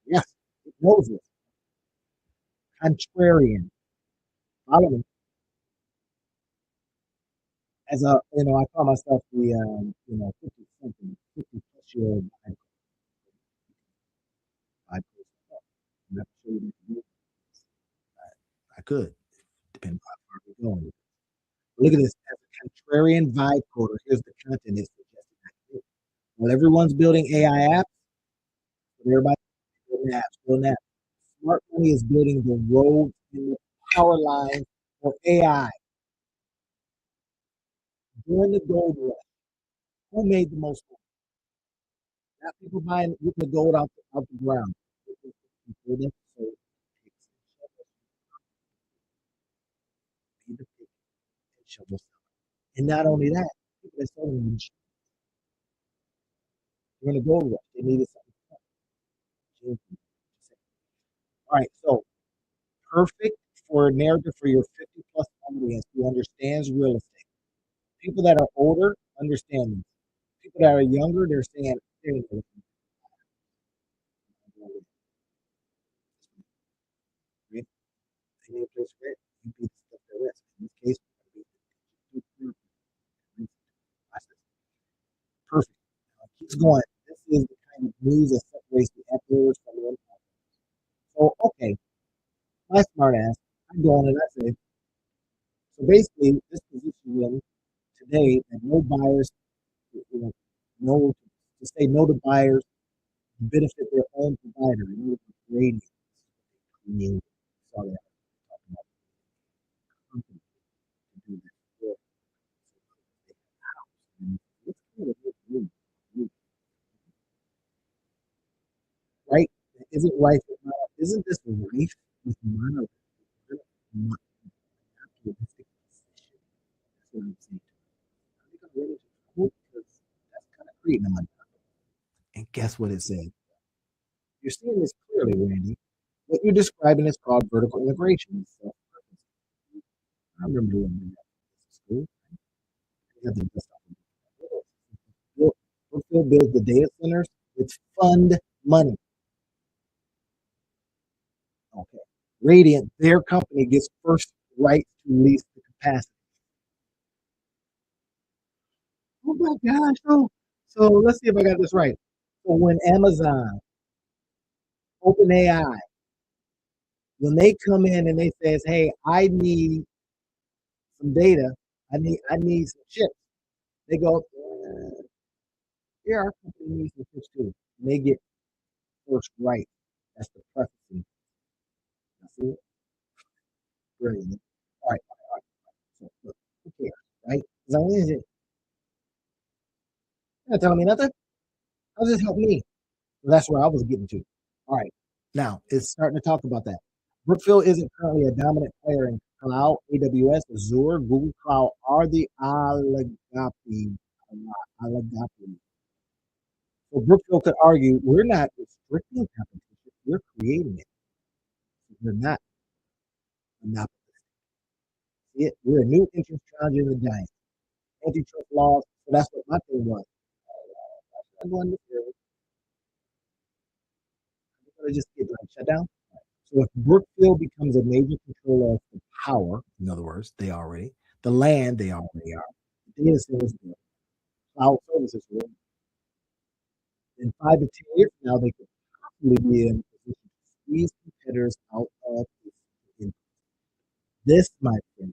Yes, it knows it. Contrarian. Follow me. As a, I call myself the, 50 something, 50 plus year old. I I could, depending on where we're going. Look at this. As a contrarian vibe coder, here's the content it's suggesting. Well, everyone's building AI apps, but everybody's building apps, building apps. Smart money is building the roads and the power lines or AI during the gold rush. Who made the most money? Not people buying getting the gold out the ground. It was the people that sold picks and shovels, made the pick and shovel. And not only that, people that sold them during the gold rush, they needed something. All right, so perfect for a narrative for your 50 plus audience who understands real estate. People that are older understand this. People that are younger, they're saying, "Hey, they need a place to rent. You beat the stuff they rent." In this case, perfect. Keeps going. This is the kind of news that separates the uploaders from the unuploaders. So, okay, my smart ass, I go on and I say, so basically, this position in today that no buyers, you know, no to say no to buyers benefit their own provider. In order to create create saw that talking about company to do this work. And it's kind of right? Is it right? Isn't this rife with monopolistic position? That's what I'm saying. I think I'm ready to quote because that's kind of creating a monopoly. And guess what it said? You're seeing this clearly, Randy. What you're describing is called vertical integration. So I remember when we were in school. We had the best Brookfield builds the data centers. It's fund money. Okay. Radiant, their company gets first right to lease the capacity. Oh my gosh. So let's see if I got this right. So when Amazon, OpenAI, when they come in and they says, "Hey, I need some data, I need some chips," they go, "Yeah, our company needs some chips too." And they get first right. That's the preference. See it? Brilliant. All right, all right. So look, who cares, right? As long as it, you're not telling me nothing. How does this help me? Well, that's where I was getting to. All right. Now it's starting to talk about that. Brookfield isn't currently a dominant player in cloud. AWS, Azure, Google Cloud are the oligopoly. So Brookfield could argue we're not restricting competition, we're creating it. We're not monopolistic. It, we're a new entrance challenging the giant. Antitrust laws. So that's what my thing was. I'm going to just get like shut down. So if Brookfield becomes a major controller of the power, in other words, they already, the land, they already are, the data centers, cloud services, in 5 to 10 years from now, they could possibly be in a position to squeeze competitors out of this. This, my friend,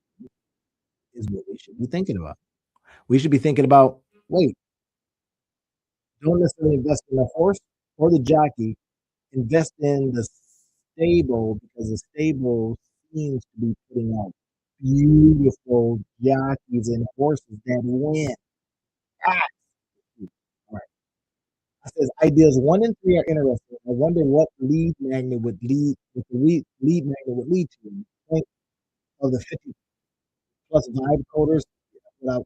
is what we should be thinking about. We should be thinking about, wait, don't necessarily invest in the horse or the jockey, invest in the stable because the stable seems to be putting out beautiful jockeys and horses that win. Ah, all right. I says ideas 1 and 3 are interesting. I wonder what lead magnet would lead what the lead magnet would lead to. The point of the 50 plus vibe coders without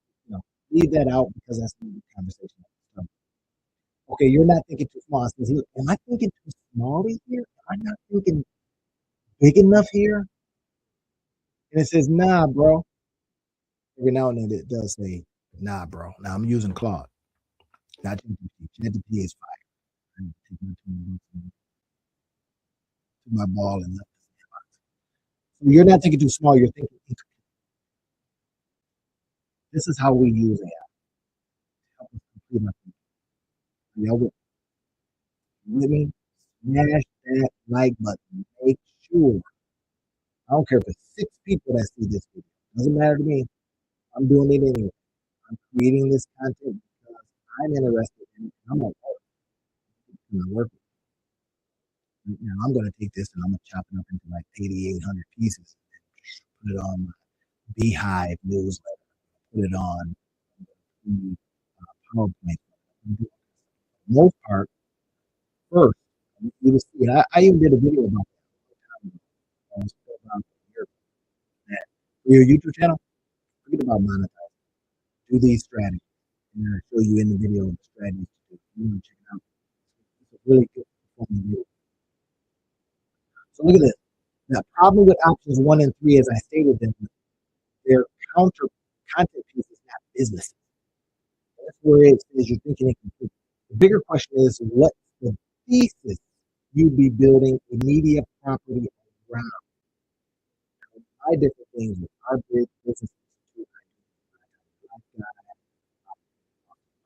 leave that out because that's the conversation. Okay, you're not thinking too small. Says, am I thinking too small here? Am I not thinking big enough here? And it says, nah, bro. Every now and then it does say, nah, bro. Now I'm using Claude, not ChatGPT. ChatGPT is fire. I'm taking it to my ball and left. So you're not thinking too small. You're thinking, this is how we use AI to help us complete our thinking. Y'all with me? Smash that like button. Make sure. I don't care if it's 6 people that see this video. Doesn't matter to me. I'm doing it anyway. I'm creating this content because I'm interested in it. I'm gonna work right now. I'm gonna take this and I'm gonna chop it up into like 8,800 pieces and put it on. Beehive newsletter, put it on the PowerPoint. For the most part, first, you will see, I even did a video about about that. For your YouTube channel, forget about monetizing. Do these strategies. And I'll show you in the video the strategies to do. You want to check it out. It's a really good performing video. So look at this. The problem with options 1 and 3, as I stated them, their counter content piece is not business. That's where it says you're thinking incomplete. The bigger question is what's the thesis you'd be building a media property around? Buy different things with our big business institute,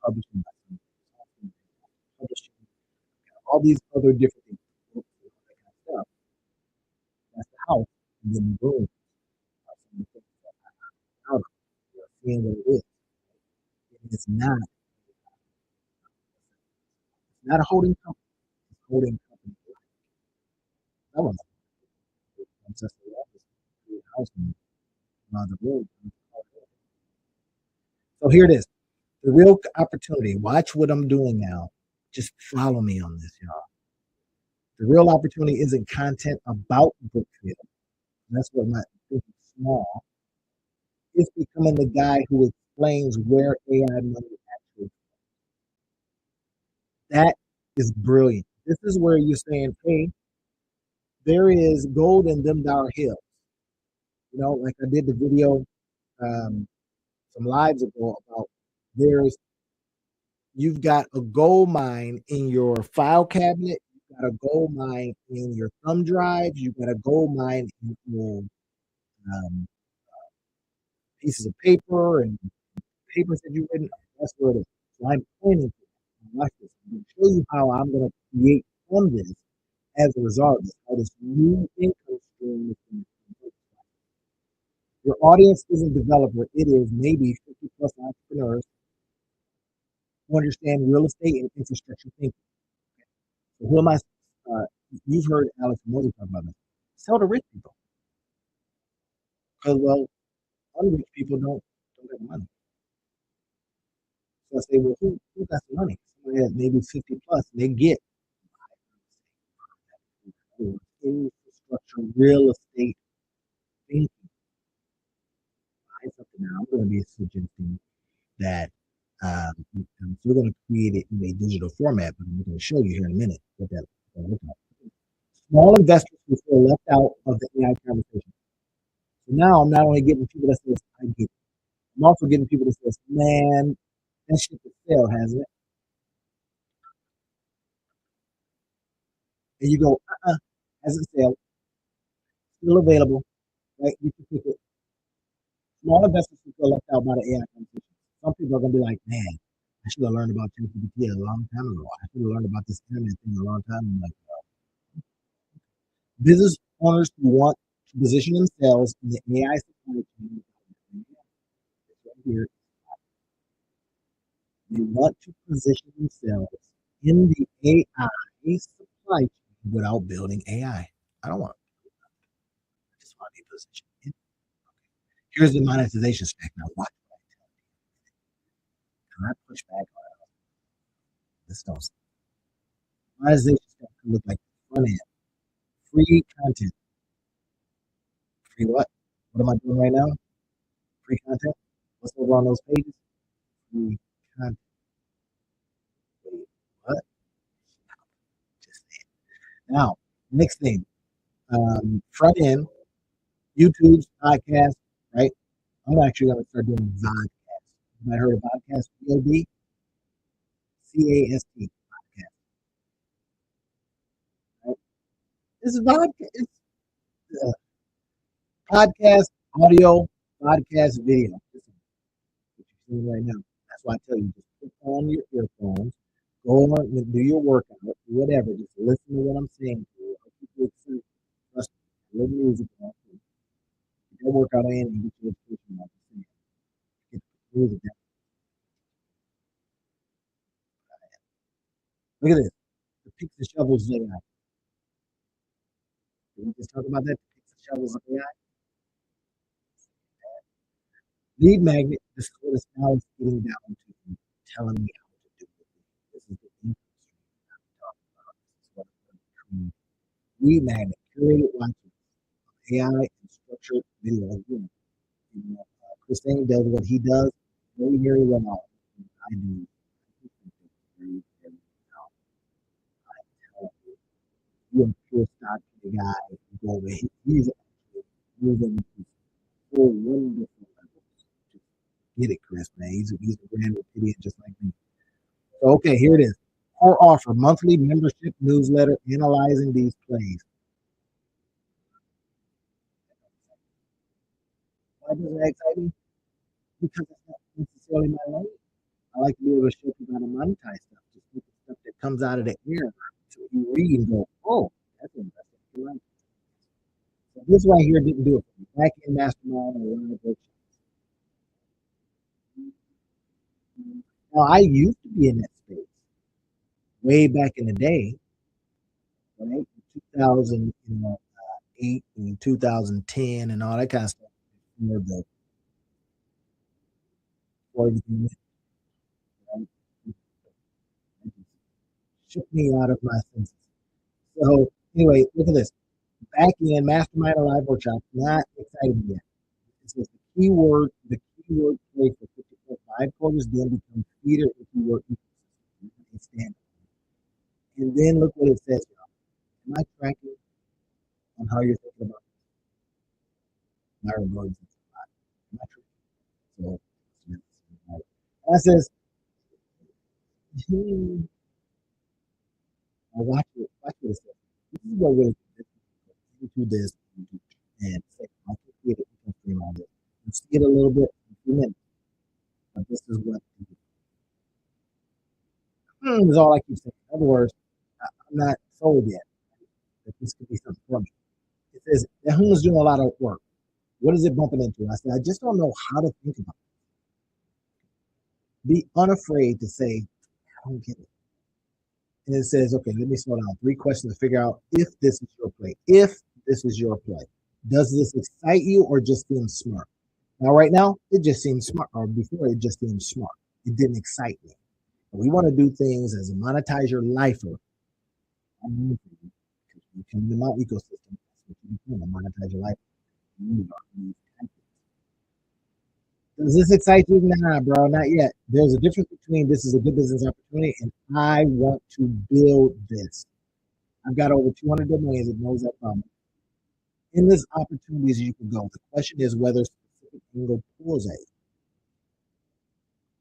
publishing, publishing, all these other different things, all that kind of stuff. That's the house, and then the room. Some of the things that I'm out of. You're seeing what it is. It's not a holding company. It's a holding company. That was ancestral office, house, and the room. So here it is. The real opportunity. Watch what I'm doing now. Just follow me on this, y'all. The real opportunity isn't content about Brookfield. That's what my thinking small. It's becoming the guy who explains where AI money actually. That is brilliant. This is where you're saying, hey, there is gold in them dollar hills. You know, like I did the video some lives ago about you've got a gold mine in your file cabinet, you've got a gold mine in your thumb drive, you've got a gold mine in your um, pieces of paper and papers that you've written. That's where it is. So I'm planning for that. Watch this. I'm going to show you how I'm going to create from this as a result of this, how this new income stream is going to. Your audience isn't developer, it is maybe 50 plus entrepreneurs who understand real estate and infrastructure thinking. So who am I? Uh, you've heard Alex Moses talk about this. Sell to rich people. Because, well, unrich people don't have money. So I say, well, who got the money? Somebody that maybe 50 plus, they get infrastructure, real estate thinking. Something now. I'm going to be suggesting that we're going to create it in a digital format, but I'm going to show you here in a minute what that looks like. Small investors who feel left out of the AI conversation. So now I'm not only getting people that says, I get it. I'm also getting people that says, man, that shit for sale, hasn't it? And you go, hasn't sale, still available, right? You can pick it. Small investors who feel left out by the AI conversation. Some people are going to be like, man, I should have learned about ChatGPT a long time ago. I should have learned about this internet thing a long time ago. Like, business owners who want to position themselves in the AI supply chain. Right here. They want to position themselves in the AI supply chain without building AI. I don't want to. I just want to be positioned in. Okay. Here's the monetization stack. Now watch what I tell you. Can I push back on it? This don't. Monetization stack can look like front end. Free content. Free what? What am I doing right now? Free content. What's over on those pages? Free content. Wait, what? Just now. Next thing. Front end. YouTube's podcast, right? I'm actually going to start doing vodcasts. You might have heard of podcast, VOD, CAST podcast. Right? This is vodcast. It's uh, podcast, audio, podcast, video. This is what you're seeing right now. That's why I tell you, just put on your earphones, go on, do your workout, whatever. Just listen to what I'm saying to you. I'll keep you excited. Trust me. Little music on. Get that workout in and get your education on. Get the music down. Look at this. The picks and shovels AI. Did we just talk about that? The picks and shovels of AI. Lead magnet, this is what it's now is getting down to telling me how to do it. This is the income stream I'm talking about. This is what I'm doing. Lead magnet, curated watches, AI and structured video. Again, Christine does what he does very, very well. I do. Very, very well. I tell you, you're a pure stock guy. Go over. He's actually moving to full wonderful levels. Get it, Chris, man. He's a grand idiot just like me. So, okay, here it is. Core offer monthly membership newsletter analyzing these plays. Why does that excite me? Because it's not necessarily my lane. I like to be able to show people how to monetize stuff, just look at stuff that comes out of the air. So you read and go, oh, that's interesting. Right. So this right here didn't do it for me. Back in mastermind or one of now I used to be in that space way back in the day, right? 2008 and 2010 and all that kind of stuff. Before everything right? Shook me out of my senses. So anyway, look at this. Back in Mastermind Alive Workshop, not excited yet. It says the keyword play for 50.5 quarters then becomes feeder into your ecosystem. And then look what it says. Am I tracking on how you're thinking about my rewards? Am I tracking? So that says, watch what it says. This is what really into this and say, I can create an income stream on this. You see it a little bit in a few minutes, but this is what is all I keep saying. In other words, I'm not sold yet that this could be something for me. It says that is doing a lot of work. What is it bumping into? I said, I just don't know how to think about it. Be unafraid to say, I don't get it. And it says, okay, let me slow down. 3 questions to figure out if this is your play. If this is your play, does this excite you or just seem smart? Now, right now, it just seems smart. Or before, it just seemed smart. It didn't excite me. We want to do things as a monetize your lifer. You come into my ecosystem. That's what you do. Monetize your life. Does this excite you? Nah, bro, not yet. There's a difference between this is a good business opportunity and I want to build this. I've got over 200 domains. It knows that from. In this opportunities you can go. The question is whether specific angle pulls at you.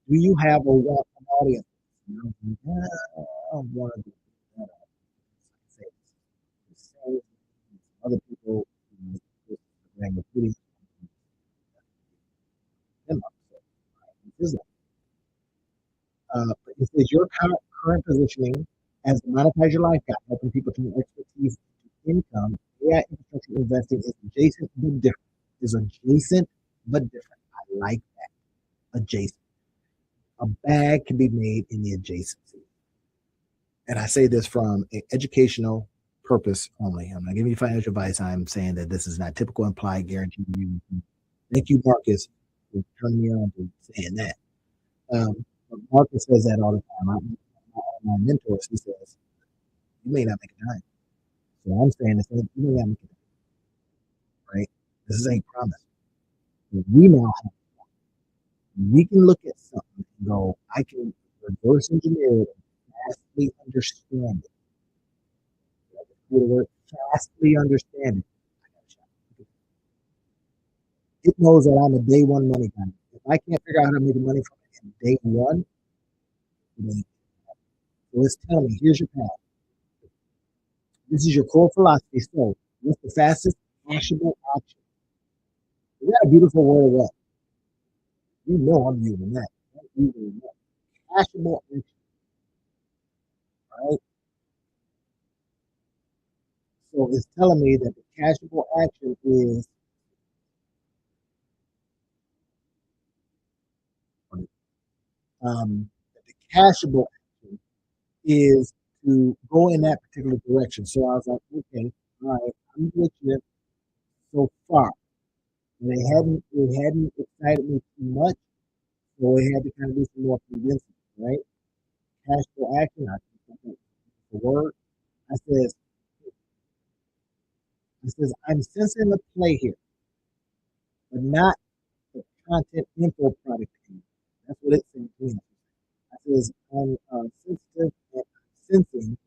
Do you have a want an audience? I don't want to do that. Other people recruiting. It says your current positioning as a monetize your life guy, helping people turn expertise to income. AI infrastructure investing is adjacent but different. Is adjacent but different. I like that. Adjacent. A bag can be made in the adjacency. And I say this from an educational purpose only. I'm not giving you financial advice. I'm saying that this is not typical implied guarantee. Thank you, Marcus, for turning me on to saying that. Marcus says that all the time. My mentor, he says, you may not make a dime. So I'm saying this, you may not make a dime, right? This ain't promise. We now have, we can look at something and go, I can reverse engineer it and vastly understand it. Vastly understand it. It knows that I'm a day one money guy. If I can't figure out how to make money from it in day one, so it's telling me, here's your path. This is your core philosophy. So, what's the fastest actionable option? Is that a beautiful word or what? You know I'm using that. Actionable action, right? So it's telling me that the cashable action is the cashable action is to go in that particular direction. So I was like, okay, all right, I'm with you so far. And it hadn't excited me too much, so we had to kind of do some more convincing, right? Cash for action. I think the word. I says, I'm sensing the play here, but not the content info product. That's what it said to me. I says, I'm sensitive and sensing,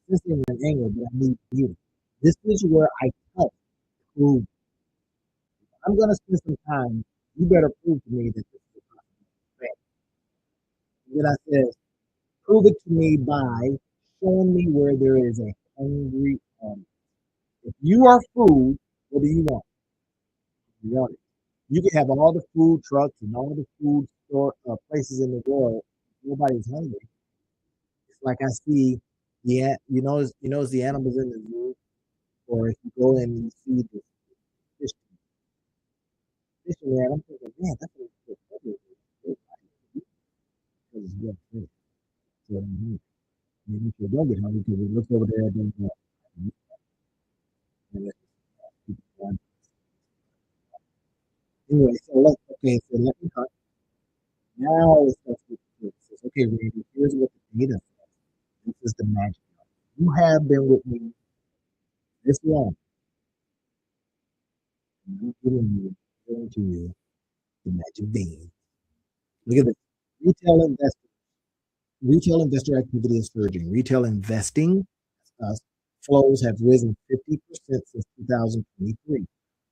sensing an angle, but I need you. This is where I help prove. I'm going to spend some time. You better prove to me that this is a possibility. And then I says, prove it to me by showing me where there is a hungry audience. If you are food, what do you want? You want it. You can have all the food trucks and all the food store places in the world. Nobody's hungry. It's like I see it's the animals in the zoo, or if you go in and you see the fish, man, I'm thinking, man, that's what it's because it's good food. So maybe if you don't get hungry because it looks over there, then anyway, so let me cut. Now let's go to the says, okay, Randy, here's what the data says. This is the magic. You have been with me this long. I'm giving to you the magic bean. Look at this. Retail investor, retail investor activity is surging. Retail investing uh, flows have risen 50% since 2023.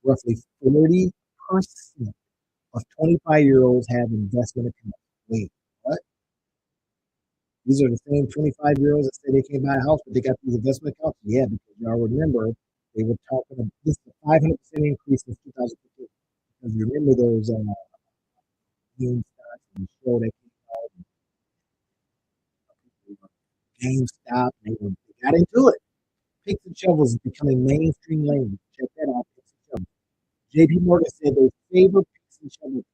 Roughly 40% of 25-year-olds have investment accounts. Wait, what? These are the same 25-year-olds that say they can't buy a house, but they got these investment accounts? Yeah, because y'all remember they were talking about this is a 500% increase since 2015. Because you remember those meme stocks and the show that came out, GameStop, they got into it. Picks and shovels is becoming mainstream language. Check that out. Picks and shovels. JP Morgan said they favor picks and shovels.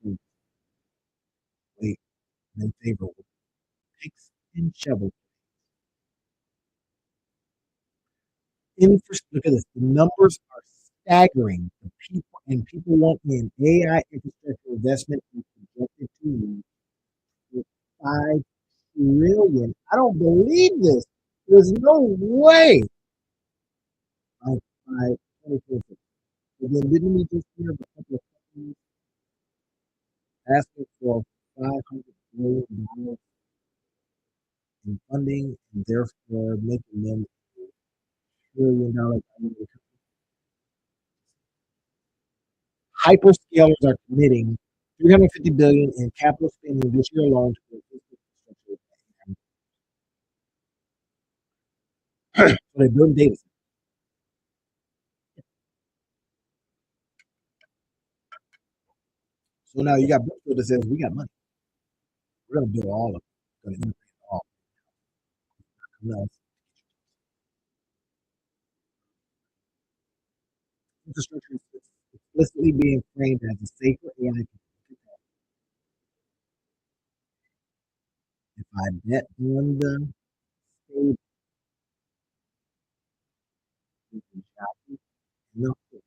Wait, they favor picks and shovels. Look at this. The numbers are staggering. People want in AI infrastructure investment is projected to reach 5 trillion. I don't believe this. There's no way. By 2026. Again, didn't we just hear of a couple of companies asking for $500 billion in funding and therefore making them $1 trillion? Hyperscalers are committing 350 billion in capital spending this year alone to infrastructure. So they're building data centers. So now you got Brookfield that says we got money. We're going to build all of it. We're going to integrate it all. Now, infrastructure is explicitly being framed as a safer AI. If I bet on the stage, you can shop it. And of course,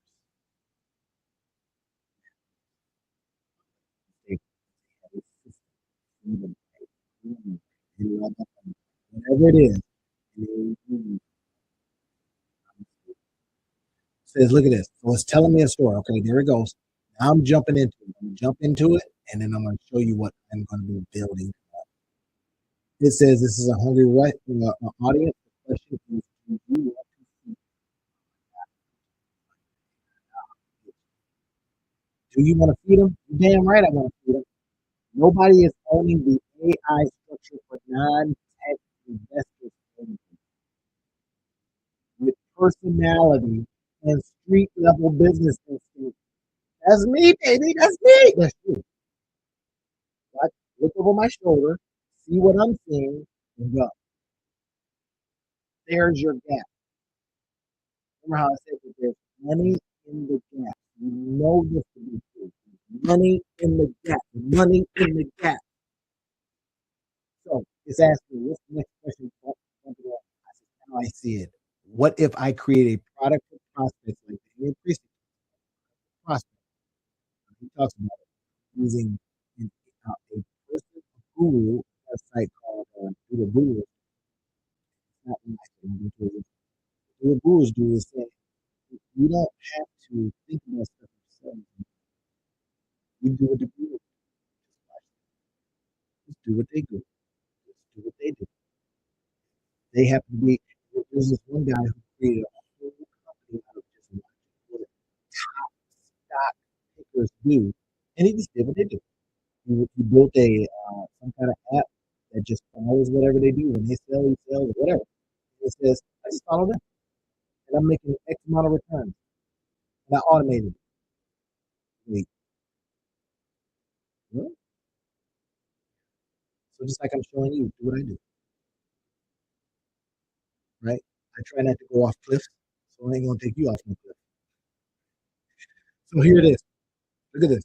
they have a system, even whatever it is. Says, look at this. So it's telling me a story. Okay, there it goes. Now I'm jumping into it. I'm going to jump into it, and then I'm going to show you what I'm going to be building. It says this is a hungry audience. The question is, do you want to feed? Do you want to feed them? Damn right I want to feed them. Nobody is owning the AI structure for non-tech investors with personality and street level business instinct. That's me, baby. That's me. That's you. But look over my shoulder, see what I'm seeing, and go. There's your gap. Remember how I said that there's money in the gap. You know this to be true. Money in the gap. Money in the gap. So it's asking, what's the next question? How I see it. What if I create a product for prospects like the increase prospect? He talks about using a person, a guru, a site called the Guru. It's not nice. What the gurus do is say you don't have to think about stuff yourself. You do what the gurus just do what they do. Just do what they do. They happen to be. There's this one guy who created a whole company out of just watching what top stock pickers do, and he just did what they do. He built a some kind of app that just follows whatever they do. When they sell, he sells, or whatever. It says, I just follow them, and I'm making X amount of returns, and I automated it. Wait, what? So just like I'm showing you, do what I do, right? I try not to go off cliffs, so I ain't gonna take you off no cliff. So here it is. Look at this.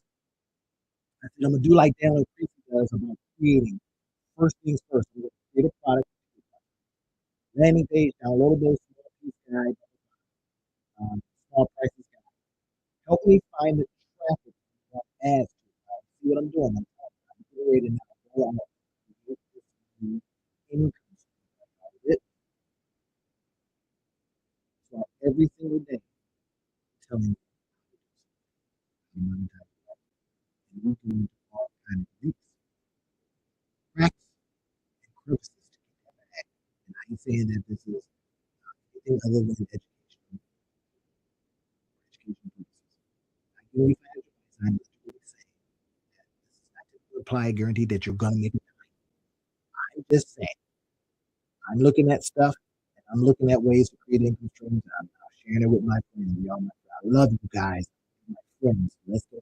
I said I'm gonna do like Daniel Creasy does about creating. First things first, I'm gonna create a product, landing page, downloadable, small piece guide, small prices guide. Help me find the traffic that ads to. See what I'm doing? I'm generating now. Go out and get this income stream out of it. So every single day, telling you monetize and you can all kind of leaks, cracks, and crevices to get that back. And I ain't saying that this is anything other than education purposes. I can only find advice. I'm just really saying that this is not to apply a guarantee that you're gonna make it. I'm just saying I'm looking at stuff and I'm looking at ways to create income streams. I'm sharing it with my friends. Y'all, I love you guys, my friends. Let's go.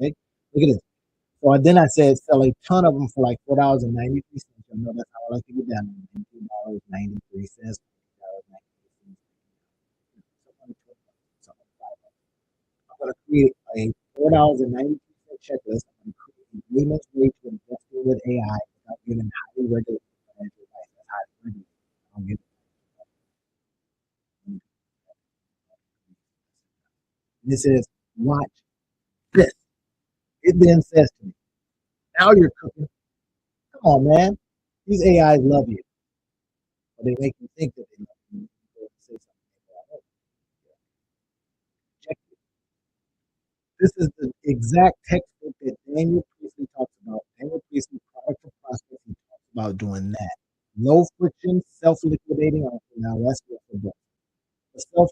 Okay? Look at this. So then I said sell a ton of them for like $4.93. I know that's how I like to get down. $19.93. I'm going to create a $4.93 checklist. I'm going to create a layman's way to investing with AI without giving highly regulated financial advice. That's highly regulated. I don't get it. And it says, watch this. It then says to me, now you're cooking. Come on, man. These AIs love you. Or they make you think that they love you. Say something. Check it. This is the exact textbook that Daniel Priestley talks about. Daniel Priestley, Product for Prospects, he talks about doing that. Low friction, self-liquidating offer. Now that's what the book. The self,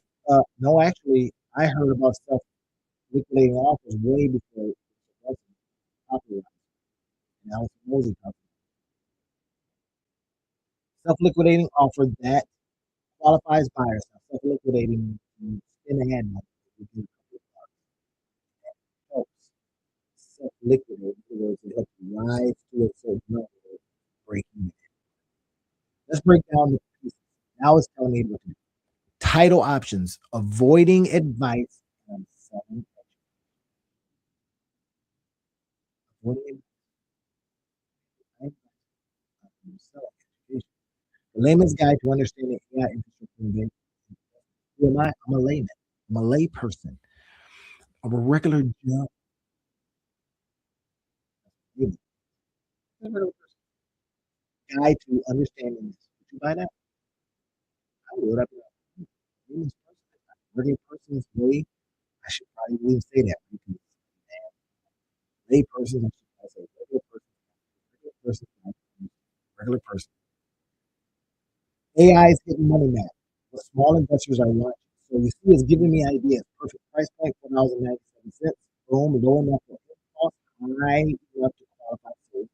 no, actually, I heard about self-liquidating offers way before it was popular. And Alice Mosey talked about self-liquidating offer that qualifies buyers. Now, self-liquidating, spin ahead money. Helps self-liquidate. In other words, it helps rise to a certain level, breaking. Let's break down the pieces. Now it's telling me what to do. Title options, avoiding advice on selling avoiding advice on selling education. The layman's guide to understanding AI infrastructure. Who am I? I'm a layman. I'm a lay person. I'm a regular job. Guide to understanding this. Did you buy that? I would. I'd be like, layman's person. Regular person's way. I should probably even say that because man, lay person, I should probably say regular person, regular person. AI is hitting money now. What small investors are watching. So you see, it's giving me ideas. Perfect price point, $4.97. Boom, low enough for cost, high enough to qualify for it.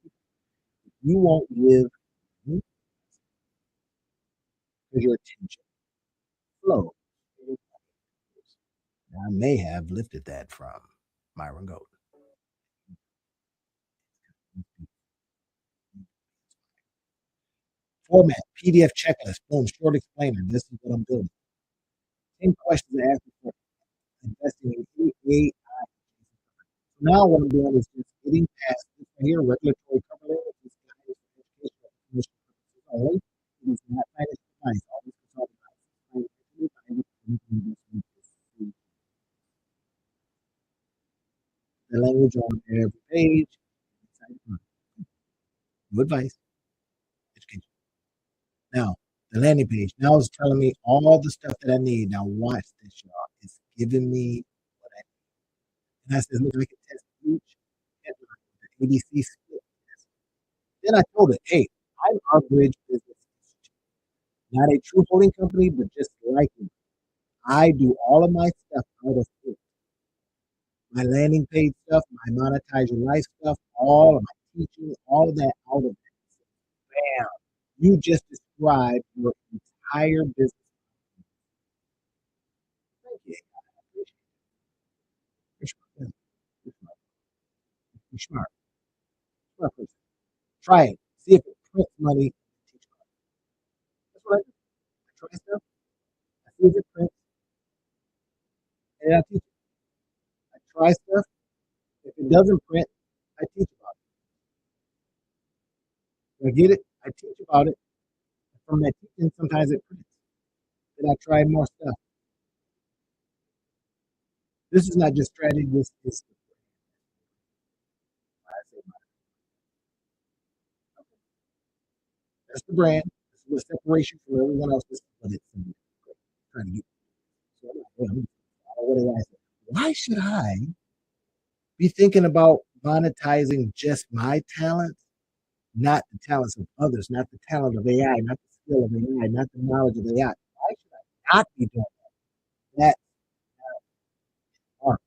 You won't give because your attention flows. I may have lifted that from Myron Golden. Format, PDF checklist, boom, short explainer. This is what I'm doing. 10 questions to ask before investing in AI. Now what I'm doing is just getting past this right here, regulatory cover letter. This guy is for educational information purposes only. It is not financial advice. All this is all advice. knowledge on every page. No advice, education. Now, the landing page now is telling me all the stuff that I need. Now, watch this, y'all. It's giving me what I need. And I said, look, I can test each headline with the ABC split test. Then I told it, hey, I'm our bridge business institute, not a true holding company, but just like me. I do all of my stuff out of it. My landing page stuff, my monetize your life stuff, all of my teaching, all of that out of it. Bam. You just described your entire business. Thank you. You're smart. You're smart. You're smart. Smart person. Try it. See if it prints money. Teach money. That's what I do. I try stuff. I see if it prints, and I teach it. I try stuff. If it doesn't print, I teach about it. I get it. I teach about it. From that teaching, sometimes it prints. Then I try more stuff. This is not just strategy. This is that's the brand. This is what separation from everyone else. This is what it's trying to get. So what do I say? Why should I be thinking about monetizing just my talents, not the talents of others, not the talent of AI, not the skill of AI, not the knowledge of AI? Why should I not be doing that? That's smart.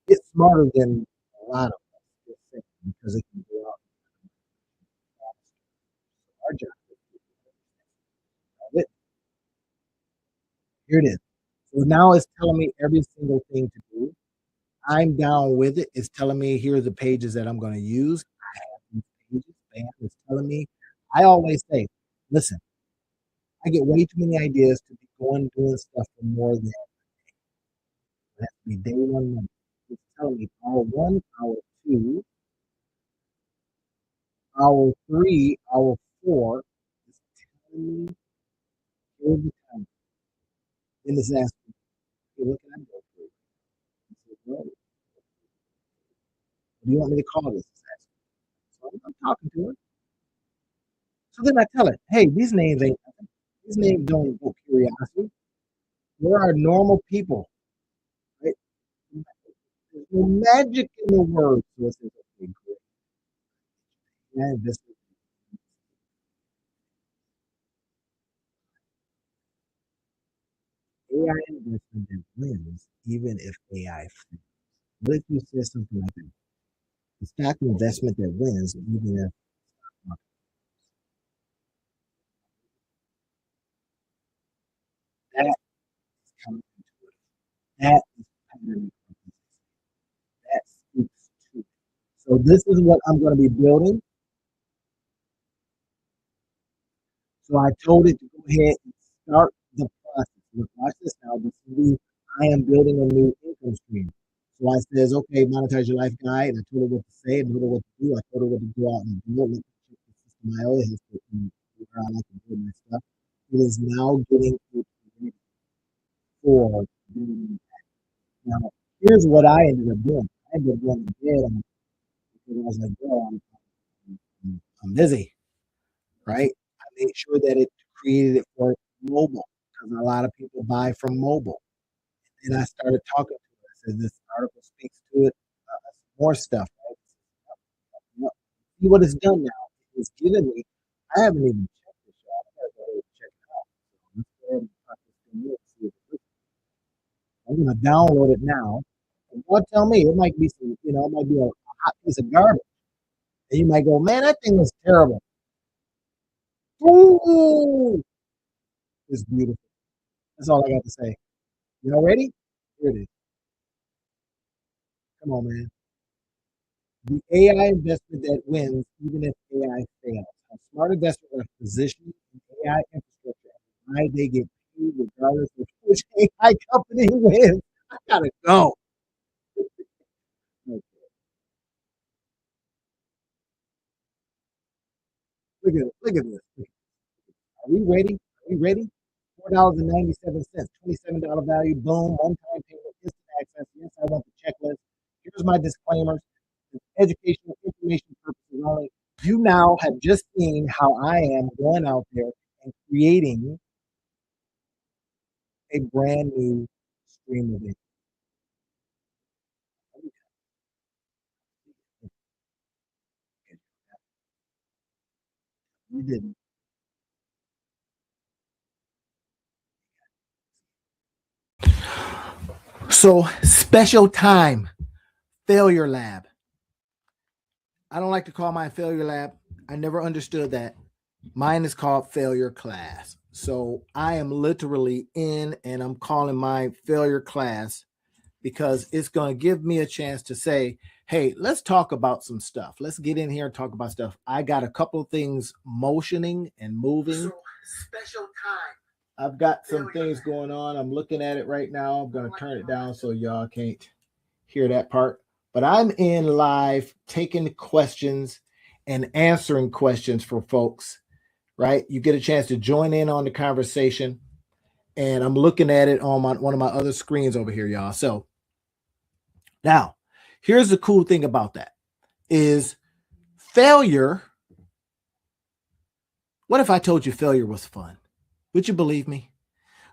It's smarter than a lot of us just think because it can go out faster. Our job is to here it is. So now it's telling me every single thing to do. I'm down with it. It's telling me here are the pages that I'm going to use. I have these pages. Bam, it's telling me. I always say, listen, I get way too many ideas to be going doing stuff for more than it has to be day one month. It's telling me hour one, hour two, hour three, hour four. It's telling me here's the time. Then it's asking, hey, what can I go through? I said, well, what do you want me to call this? It's asking. So I'm talking to her. So then I tell her, hey, these names ain't nothing. These names don't evoke curiosity. There are normal people, right? There's no magic in the word. So it says, okay, great. And this AI investment that wins, even if AI fails. What if you said something like that? The stock investment that wins, even if that is counterintuitive. That is pattern that speaks to it. So this is what I'm going to be building. So I told it to go ahead and start the process. Look, watch this now. This is I am building a new income stream. So I says, okay, monetize your life guide. I told her what to say, I told her what to do. I told her what to go out and do. Look, check the system I always have to where I like to build my stuff. It is now getting it ready for doing that. Now, here's what I ended up doing. I ended up going to bed because I was like, bro, I'm busy, right? I made sure that it created it for mobile because a lot of people buy from mobile. And I started talking to her. I said, this article speaks to it. More stuff. Right? See what it's done now. It's given me. I haven't even checked this yet. I gotta go ahead and check it out. So let's go ahead and talk this thing in, see if it I'm gonna download it now. And God tell me it might be some, it might be a hot piece of garbage. And you might go, man, that thing was terrible. Ooh, it's beautiful. That's all I got to say. Y'all ready? Here it is. Come on, man. The AI investment that wins, even if AI fails. A smart investors are positioned in AI infrastructure and why they get paid regardless of which AI company wins. I gotta go. Look look at this. Are we ready? Are we ready? $4.97, $27 value, boom, one time payment, instant access. Yes, I want the checklist. Here's my disclaimers. Educational information purposes only. You now have just seen how I am going out there and creating a brand new stream of income. You didn't. So, special time, failure lab. I don't like to call mine failure lab. I never understood that. Mine is called failure class. So, I am literally in and I'm calling my failure class because it's going to give me a chance to say, hey, let's talk about some stuff. Let's get in here and talk about stuff. I got a couple things motioning and moving. So, special time. I've got some things going on. I'm looking at it right now. I'm going to turn it down so y'all can't hear that part. But I'm in live taking questions and answering questions for folks, right? You get a chance to join in on the conversation. And I'm looking at it on one of my other screens over here, y'all. So now, here's the cool thing about that is failure. What if I told you failure was fun? Would you believe me?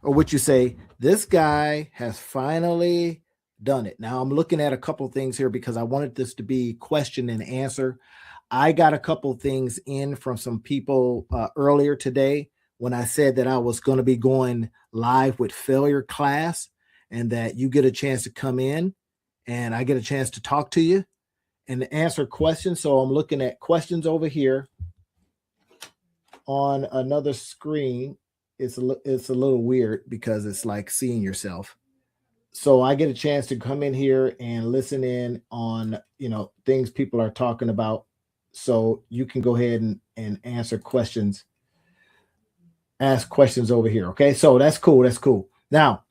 Or would you say, this guy has finally done it? Now, I'm looking at a couple things here because I wanted this to be question and answer. I got a couple things in from some people earlier today when I said that I was going to be going live with failure class and that you get a chance to come in and I get a chance to talk to you and answer questions. So I'm looking at questions over here on another screen. It's a little weird because it's like seeing yourself. So I get a chance to come in here and listen in on, things people are talking about. So you can go ahead and answer questions, ask questions over here. Okay. So that's cool. That's cool. Now,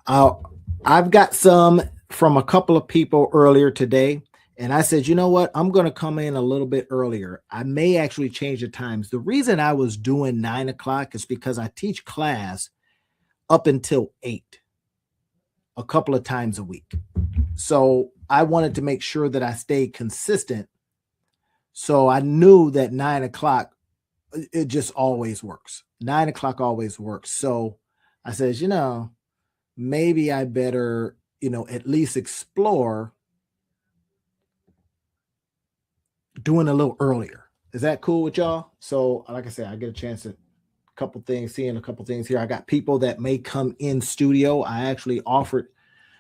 I've got some from a couple of people earlier today. And I said, you know what? I'm going to come in a little bit earlier. I may actually change the times. The reason I was doing 9 o'clock is because I teach class up until 8 a couple of times a week. So I wanted to make sure that I stayed consistent. So I knew that 9 o'clock, it just always works. 9 o'clock always works. So I says, maybe I better, at least explore doing a little earlier. Is that cool with y'all? So like I said, I get a chance to seeing a couple things here. I got people that may come in studio. I actually offered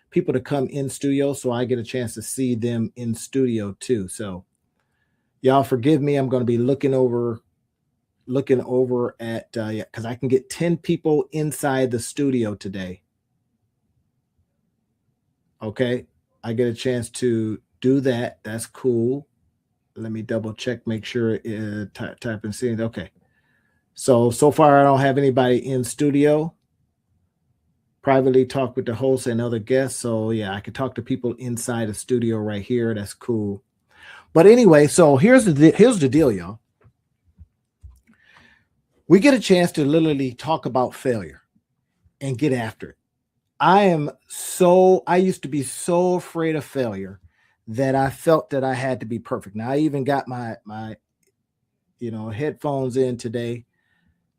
people to come in studio, so I get a chance to see them in studio too. So y'all forgive me. I'm going to be looking over at because I can get 10 people inside the studio today. Okay, I get a chance to do that. That's cool. Let me double check, make sure type and see. Okay. So far I don't have anybody in studio. Privately talk with the host and other guests. So yeah, I can talk to people inside the studio right here. That's cool. But anyway, so here's the deal, y'all. We get a chance to literally talk about failure and get after it. I used to be so afraid of failure that I felt that I had to be perfect. Now I even got my headphones in today.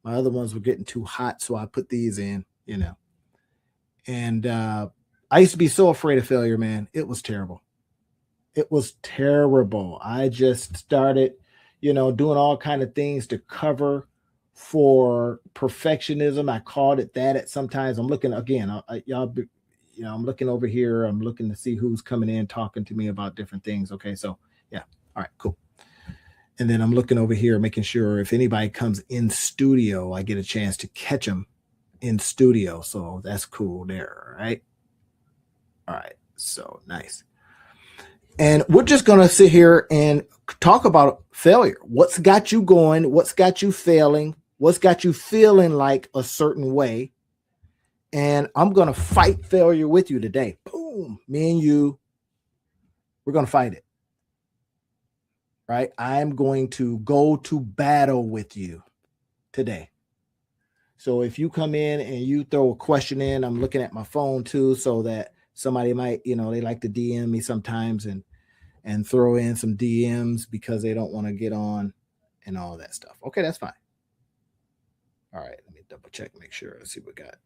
My other ones were getting too hot, so I put these in, And I used to be so afraid of failure, man. It was terrible. It was terrible. I just started, doing all kind of things to cover for perfectionism. I called it that at sometimes. I'm looking again, I'm looking over here. I'm looking to see who's coming in, talking to me about different things. Okay. So yeah. All right, cool. And then I'm looking over here, making sure if anybody comes in studio, I get a chance to catch them in studio. So that's cool there. Right. All right. So nice. And we're just going to sit here and talk about failure. What's got you going? What's got you failing? What's got you feeling like a certain way? And I'm going to fight failure with you today. Boom. Me and you, we're going to fight it. Right? I'm going to go to battle with you today. So if you come in and you throw a question in, I'm looking at my phone too, so somebody might, they like to DM me sometimes and throw in some DMs because they don't want to get on and all that stuff. Okay, that's fine. All right, let me double check, make sure. Let's see what we got.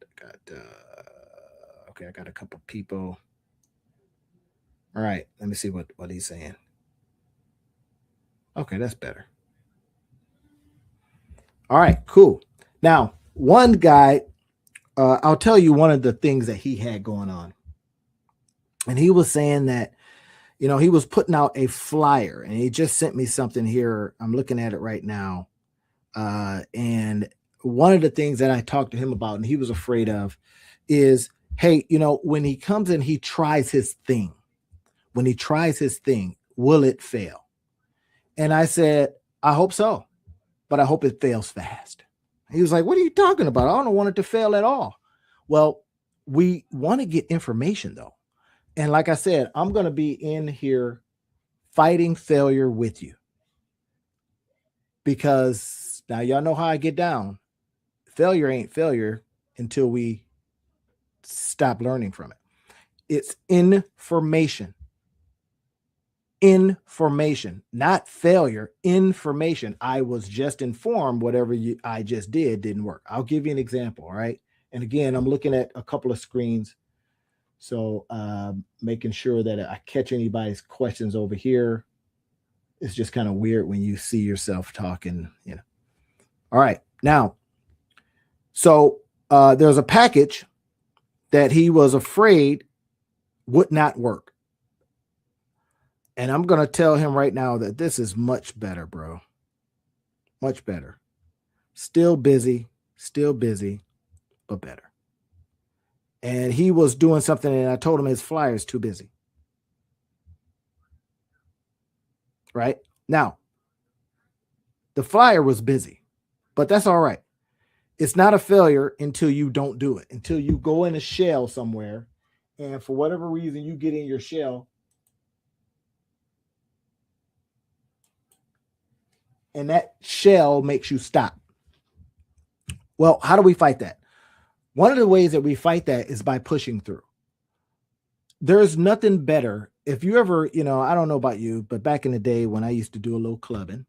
Okay, I got a couple people. All right, let me see what he's saying. Okay, that's better. All right, cool. Now, one guy, I'll tell you one of the things that he had going on. And he was saying that, he was putting out a flyer, and he just sent me something here. I'm looking at it right now. And one of the things that I talked to him about, and he was afraid of, is, hey, when he comes in, he tries his thing. When he tries his thing, will it fail? And I said, I hope so, but I hope it fails fast. He was like, what are you talking about? I don't want it to fail at all. Well, we want to get information, though. And like I said, I'm going to be in here fighting failure with you, because now y'all know how I get down. Failure ain't failure until we stop learning from it. It's information. Information, not failure. Information. I was just informed whatever I just didn't work. I'll give you an example. All right. And again, I'm looking at a couple of screens. So making sure that I catch anybody's questions over here. It's just kind of weird when you see yourself talking, All right. Now, so there's a package that he was afraid would not work. And I'm going to tell him right now that this is much better, bro. Much better. Still busy, but better. And he was doing something, and I told him his flyer is too busy. Right? Now, the flyer was busy, but that's all right. It's not a failure until you don't do it, until you go in a shell somewhere, and for whatever reason, you get in your shell, and that shell makes you stop. Well, how do we fight that? One of the ways that we fight that is by pushing through. There's nothing better. If you ever, I don't know about you, but back in the day when I used to do a little clubbing,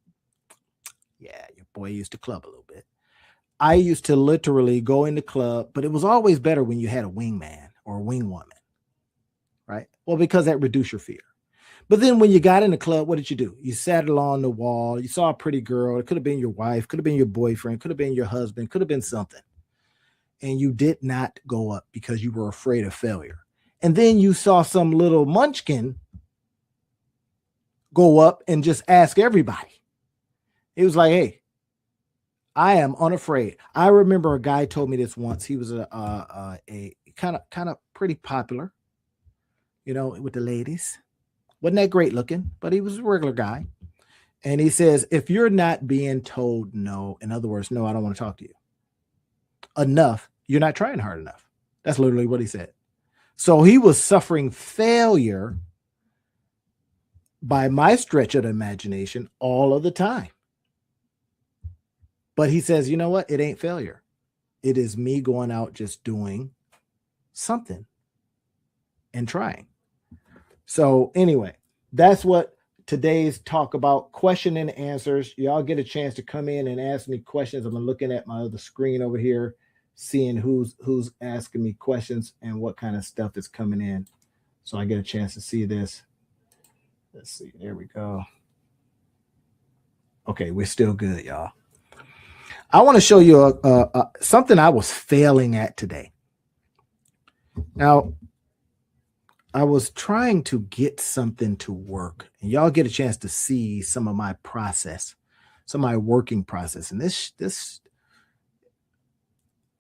yeah, your boy used to club a little bit. I used to literally go in the club, but it was always better when you had a wingman or a wingwoman, right? Well, because that reduced your fear. But then when you got in the club, what did you do? You sat along the wall. You saw a pretty girl. It could have been your wife, could have been your boyfriend, could have been your husband, could have been something. And you did not go up because you were afraid of failure. And then you saw some little munchkin go up and just ask everybody. He was like, hey, I am unafraid. I remember a guy told me this once. He was a kind of pretty popular, with the ladies. Wasn't that great looking, but he was a regular guy. And he says, if you're not being told no, in other words, no, I don't want to talk to you enough, you're not trying hard enough. That's literally what he said. So he was suffering failure by my stretch of the imagination all of the time. But he says, you know what? It ain't failure. It is me going out just doing something and trying. So anyway, that's what today's talk about, question and answers. Y'all get a chance to come in and ask me questions. I'm looking at my other screen over here, seeing who's asking me questions and what kind of stuff is coming in. So I get a chance to see this. Let's see. There we go. Okay, we're still good, y'all. I want to show you something I was failing at today. Now, I was trying to get something to work, and y'all get a chance to see some of my process, some of my working process. And this,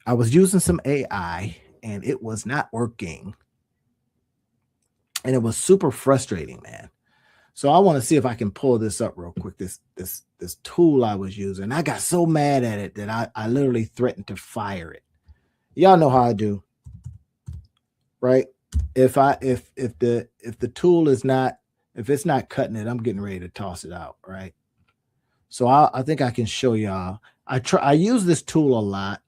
I was using some AI, and it was not working, and it was super frustrating, man. So I want to see if I can pull this up real quick. This tool I was using, I got so mad at it that I literally threatened to fire it. Y'all know how I do, right? If the tool is not, if it's not cutting it, I'm getting ready to toss it out, right? So I think I can show y'all. I use this tool a lot.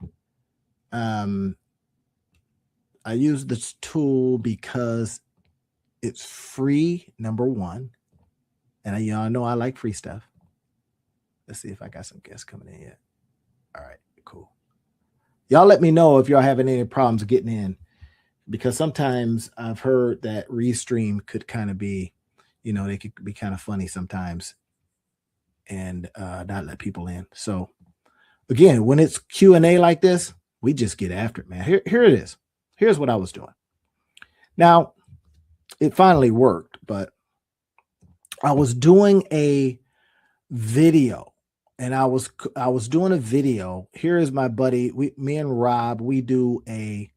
I I use this tool because it's free, number one. And y'all know I like free stuff. Let's see if I got some guests coming in yet. All right, cool. Y'all let me know if y'all having any problems getting in, because sometimes I've heard that Restream could kind of be, they could be kind of funny sometimes and not let people in. So again, when it's Q&A like this, we just get after it, man. Here it is. Here's what I was doing. Now, it finally worked, but I was doing a video, and I was doing a video. Here is my buddy, me and Rob, we do a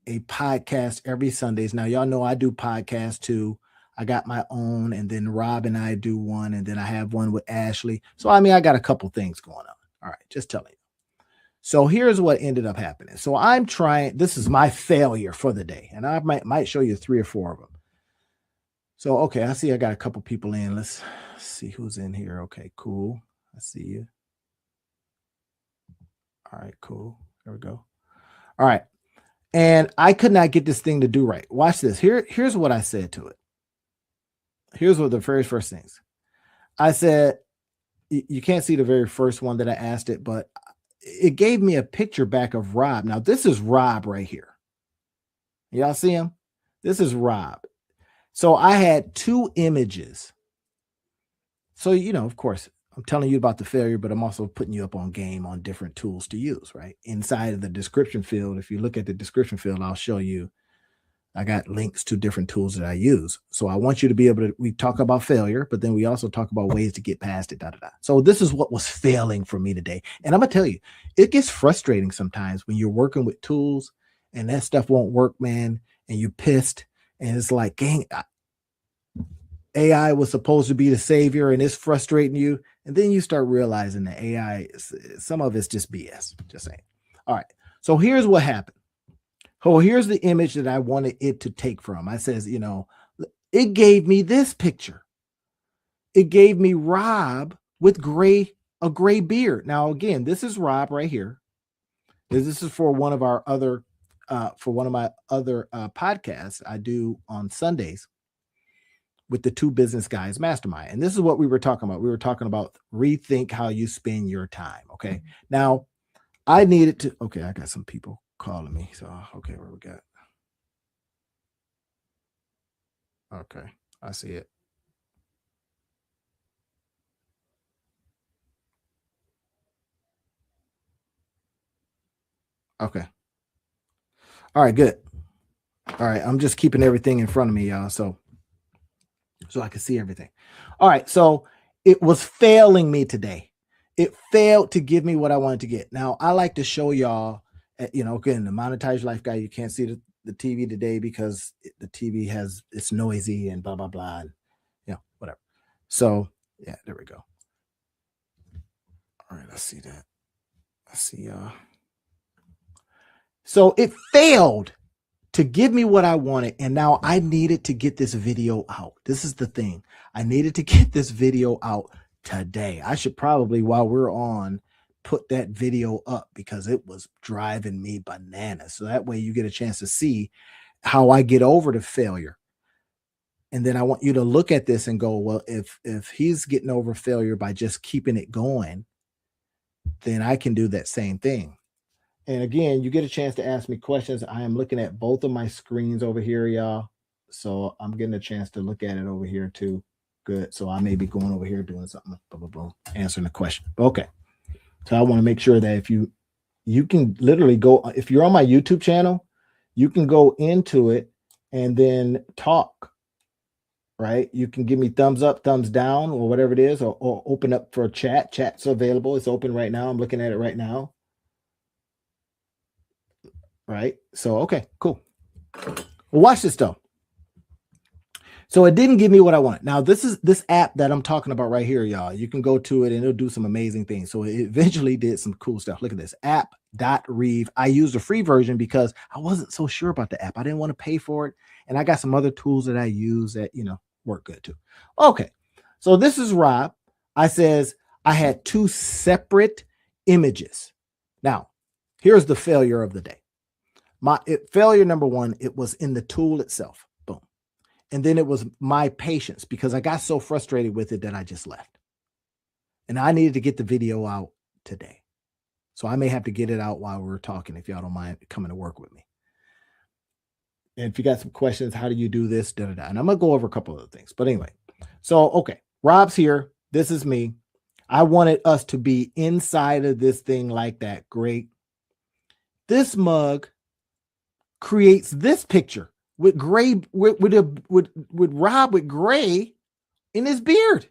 podcast every Sundays. Now, y'all know I do podcasts too. I got my own, and then Rob and I do one, and then I have one with Ashley. So, I mean, I got a couple things going on. All right, just telling you. So here's what ended up happening. So I'm trying, this is my failure for the day, and I might show you 3 or 4 of them. So, okay, I see I got a couple people in. Let's see who's in here. Okay, cool. I see you. All right, cool. There we go. All right. And I could not get this thing to do right. Watch this. Here's what I said to it. Here's what the very first things. I said, you can't see the very first one that I asked it, but it gave me a picture back of Rob. Now, this is Rob right here. Y'all see him? This is Rob. So I had 2 images. So, of course, I'm telling you about the failure, but I'm also putting you up on game on different tools to use, right? Inside of the description field, if you look at the description field, I'll show you, I got links to different tools that I use. So I want you to be able to, we talk about failure, but then we also talk about ways to get past it, So this is what was failing for me today. And I'm going to tell you, it gets frustrating sometimes when you're working with tools and that stuff won't work, man, and you're pissed. And it's like, dang, AI was supposed to be the savior, and it's frustrating you. And then you start realizing that AI, some of it's just BS. Just saying. All right. So here's what happened. Oh, here's the image that I wanted it to take from. I says, it gave me this picture. It gave me Rob with a gray beard. Now, again, this is Rob right here. This is for one of our other podcasts I do on Sundays with the Two Business Guys Mastermind. And this is what we were talking about. We were talking about rethink how you spend your time. Okay. Now I needed to, okay, I got some people calling me. So, okay, what we got? Okay. I see it. Okay. All right, good. All right. I'm just keeping everything in front of me, y'all. So I can see everything. All right. So it was failing me today. It failed to give me what I wanted to get. Now, I like to show y'all, again, the Monetize Life guy, you can't see the TV today because the TV it's noisy and blah, blah, blah. And, whatever. So, yeah, there we go. All right. I see that. I see y'all. So it failed to give me what I wanted. And now I needed to get this video out. This is the thing. I needed to get this video out today. I should probably, while we're on, put that video up because it was driving me bananas. So that way you get a chance to see how I get over the failure. And then I want you to look at this and go, well, if he's getting over failure by just keeping it going, then I can do that same thing. And again, you get a chance to ask me questions. I am looking at both of my screens over here, y'all. So I'm getting a chance to look at it over here too. Good. So I may be going over here doing something, blah, blah, blah, answering the question. Okay. So I want to make sure that if you can literally go, if you're on my YouTube channel, you can go into it and then talk, right? You can give me thumbs up, thumbs down, or whatever it is, or open up for a chat. Chat's available. It's open right now. I'm looking at it right now. Right. So, okay, cool. Well, watch this though. So it didn't give me what I want. Now, this app that I'm talking about right here, y'all. You can go to it and it'll do some amazing things. So it eventually did some cool stuff. Look at this app.reeve. I used a free version because I wasn't so sure about the app. I didn't want to pay for it. And I got some other tools that I use that, work good too. Okay. So this is Rob. I had 2 separate images. Now, here's the failure of the day. Failure number one, it was in the tool itself. Boom. And then it was my patience because I got so frustrated with it that I just left. And I needed to get the video out today. So I may have to get it out while we're talking if y'all don't mind coming to work with me. And if you got some questions, how do you do this? Da, da, da. And I'm going to go over a couple of things. But anyway, so, okay, Rob's here. This is me. I wanted us to be inside of this thing like that. Great. This mug creates this picture with gray, with Rob with gray in his beard.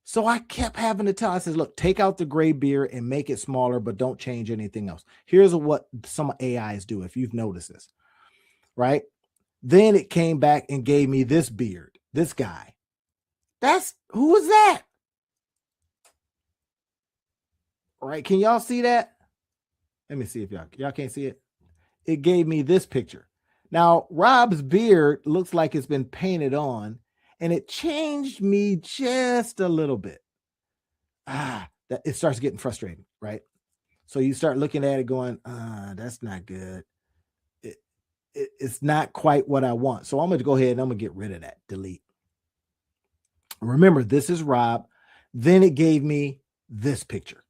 So I kept having to tell, I said, look, take out the gray beard and make it smaller, but don't change anything else. Here's what some AIs do, if you've noticed this, right? Then it came back and gave me this beard, this guy. Who is that? All right, can y'all see that? Let me see if y'all can't see it. It gave me this picture. Now, Rob's beard looks like it's been painted on, and it changed me just a little bit. That it starts getting frustrating, right? So you start looking at it going, that's not good. It's not quite what I want. So I'm going to go ahead and I'm going to get rid of that. Delete. Remember, this is Rob. Then it gave me this picture.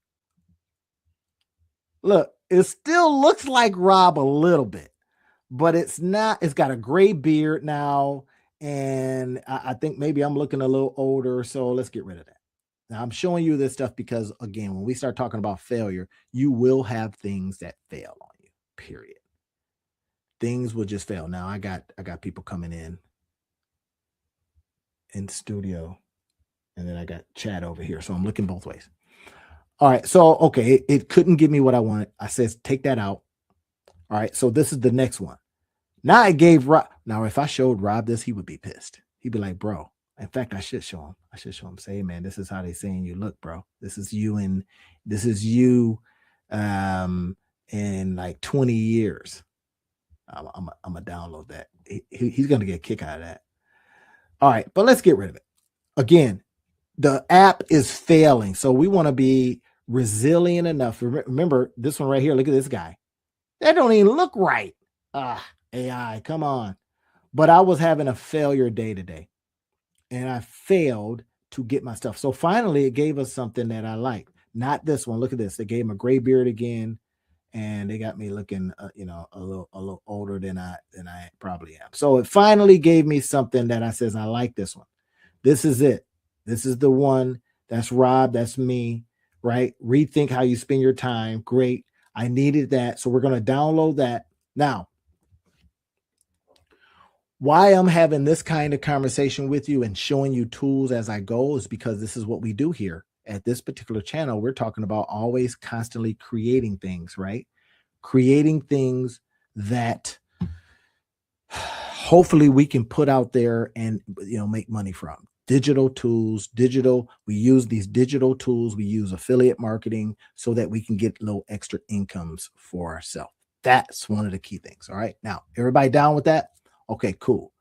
Look, it still looks like Rob a little bit, but it's not. It's got a gray beard now. And I think maybe I'm looking a little older. So let's get rid of that. Now, I'm showing you this stuff because, again, when we start talking about failure, you will have things that fail on you, period. Things will just fail. Now, I got people coming in the studio, and then I got chat over here. So I'm looking both ways. All right. So, okay, it couldn't give me what I wanted. I says, take that out. All right. So this is the next one. Now I gave Rob. Now, if I showed Rob this, he would be pissed. He'd be like, bro. In fact, I should show him. Say, hey, man, this is how they saying you look, bro. This is you in like 20 years. I'm gonna download that. He's gonna get a kick out of that. All right, but let's get rid of it. Again, the app is failing. So we want to be resilient enough. Remember this one right here. Look at this guy. That don't even look right. AI, come on. But I was having a failure day today. And I failed to get my stuff. So finally, it gave us something that I like. Not this one. Look at this. They gave him a gray beard again, and they got me looking, a little older than I probably am. So it finally gave me something that I says I like this one. This is it. This is the one. That's Rob. That's me. Right? Rethink how you spend your time. Great. I needed that. So we're going to download that now. Why I'm having this kind of conversation with you and showing you tools as I go is because this is what we do here at this particular channel. We're talking about always constantly creating things, right? Creating things that hopefully we can put out there and, make money from. Digital tools, we use these digital tools. We use affiliate marketing so that we can get little extra incomes for ourselves. That's one of the key things. All right. Now, everybody down with that? Okay, cool.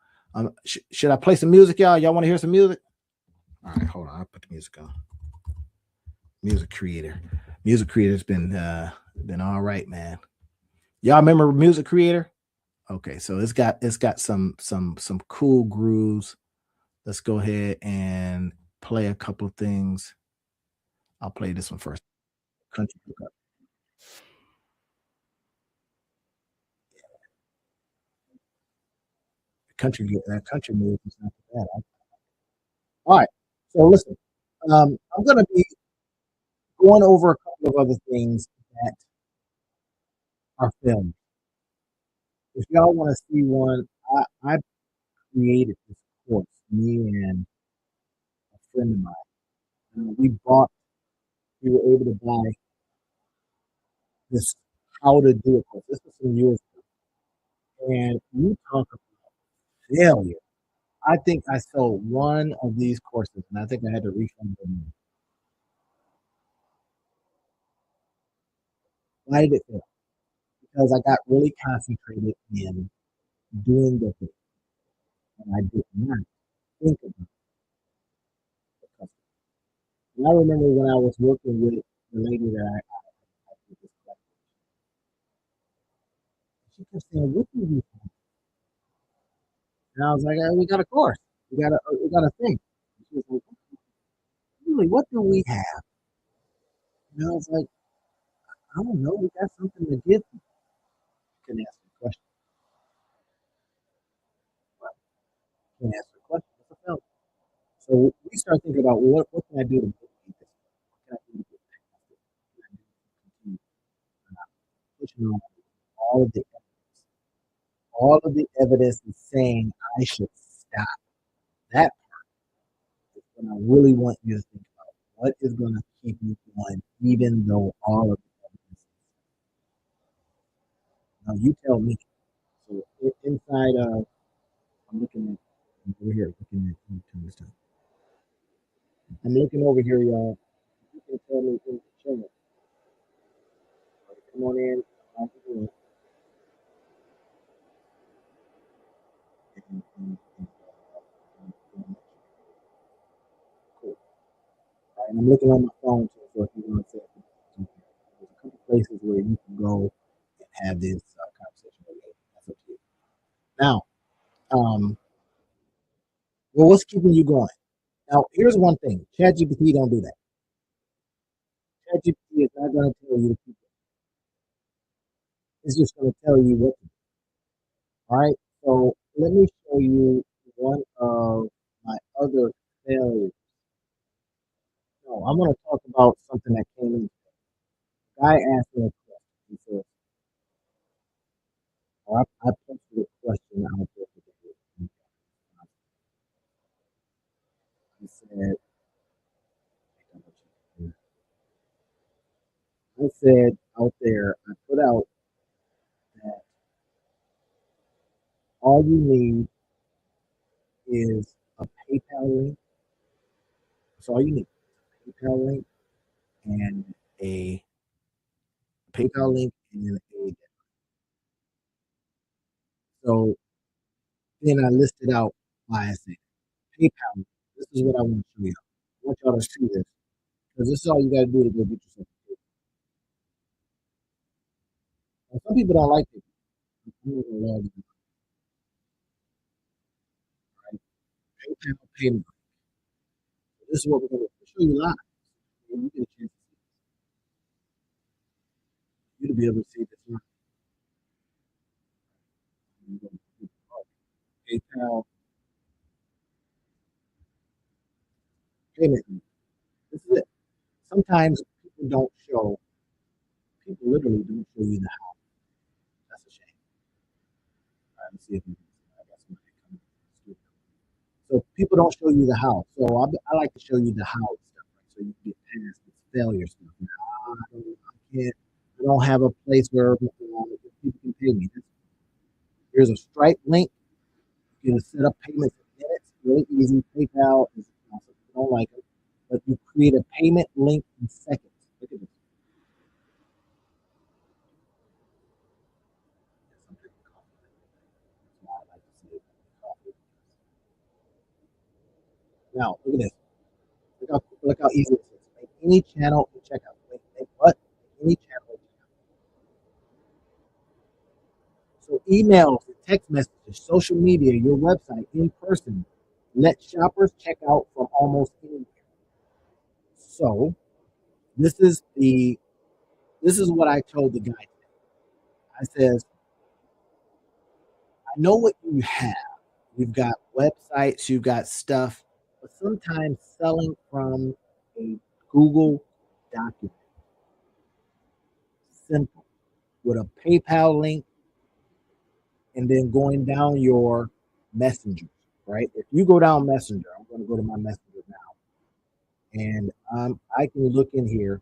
Should I play some music, y'all? Y'all want to hear some music? All right, hold on. I'll put the music on. Music Creator's been all right, man. Y'all remember Music Creator? Okay, so it's got some cool grooves. Let's go ahead and play a couple things. I'll play this one first. Country Pickup. Country music is not bad. All right. So listen, I'm going to be going over a couple of other things that are filmed. If y'all want to see one, I created this course, me and a friend of mine. We were able to buy this how to do it course. This was some years ago. And you talk about failure. I think I sold one of these courses, and I think I had to refund them. Why did it fail? Because I got really concentrated in doing the thing, and I did not think about the customer. And I remember when I was working with the lady that I did this collaboration, kept saying, "What do we?" And I was like, "We got a course. We got a thing." She was like, "Really? What do we have?" And I was like, "I don't know. We got something to give." You can ask the question. Right? You can ask the question. What's the failure? So we start thinking about, well, what can I do to mitigate this? What can I do to get past it? What can I do to continue pushing on all of the evidence is saying I should stop. That is what I really want you to think about. What is going to keep you going, even though all of the evidence? Now you tell me. So inside of, I'm looking at I'm over here, looking at this time. I'm looking over here, y'all. You can tell me in the chat. Come on in. Cool. And I'm looking on my phone too, so if you want to say something, there's a couple places where you can go and have this conversation with me. That's up to you. Now, well, what's keeping you going? Now, here's one thing: ChatGPT don't do that. ChatGPT is not going to tell you to keep it. It's just going to tell you what to do. All right. So let me show you one of my other failures. No, I'm going to talk about something that came in. Guy asked me a question. He said, or I posted a question out there today. He said, I said out there, I put out that all you need is a PayPal link. That's all you need. PayPal link and a PayPal link and a. So then I listed out why I said PayPal. This is what I want to show you. I want y'all to see this because this is all you got to do to go get yourself a PayPal. Now, some people don't like it. I'm not gonna lie to you, right? PayPal payment. This is what we're going to show you live. And you get a chance to see you to be able to see this live. PayPal payment. This is it. Sometimes people don't show. People literally don't show you the house. That's a shame. All right, let's see if we can. I got somebody coming. So people don't show you the how. So I like to show you the how stuff, right? So you can get past this failure stuff. I can't. I don't have a place where people can pay me. Here's a Stripe link. You can set up payments in minutes. Really easy. PayPal is some people don't like it, but you create a payment link in seconds. Look at this. Now look at this. Look how easy this is. Make any channel in checkout. Make what? Any channel in checkout. So emails, text messages, social media, your website, in person. Let shoppers check out from almost anywhere. So this is what I told the guy today. I says, I know what you have. You've got websites, you've got stuff, but sometimes selling from a Google document, simple, with a PayPal link and then going down your messenger, right? If you go down Messenger, I'm going to go to my Messenger now, and I can look in here.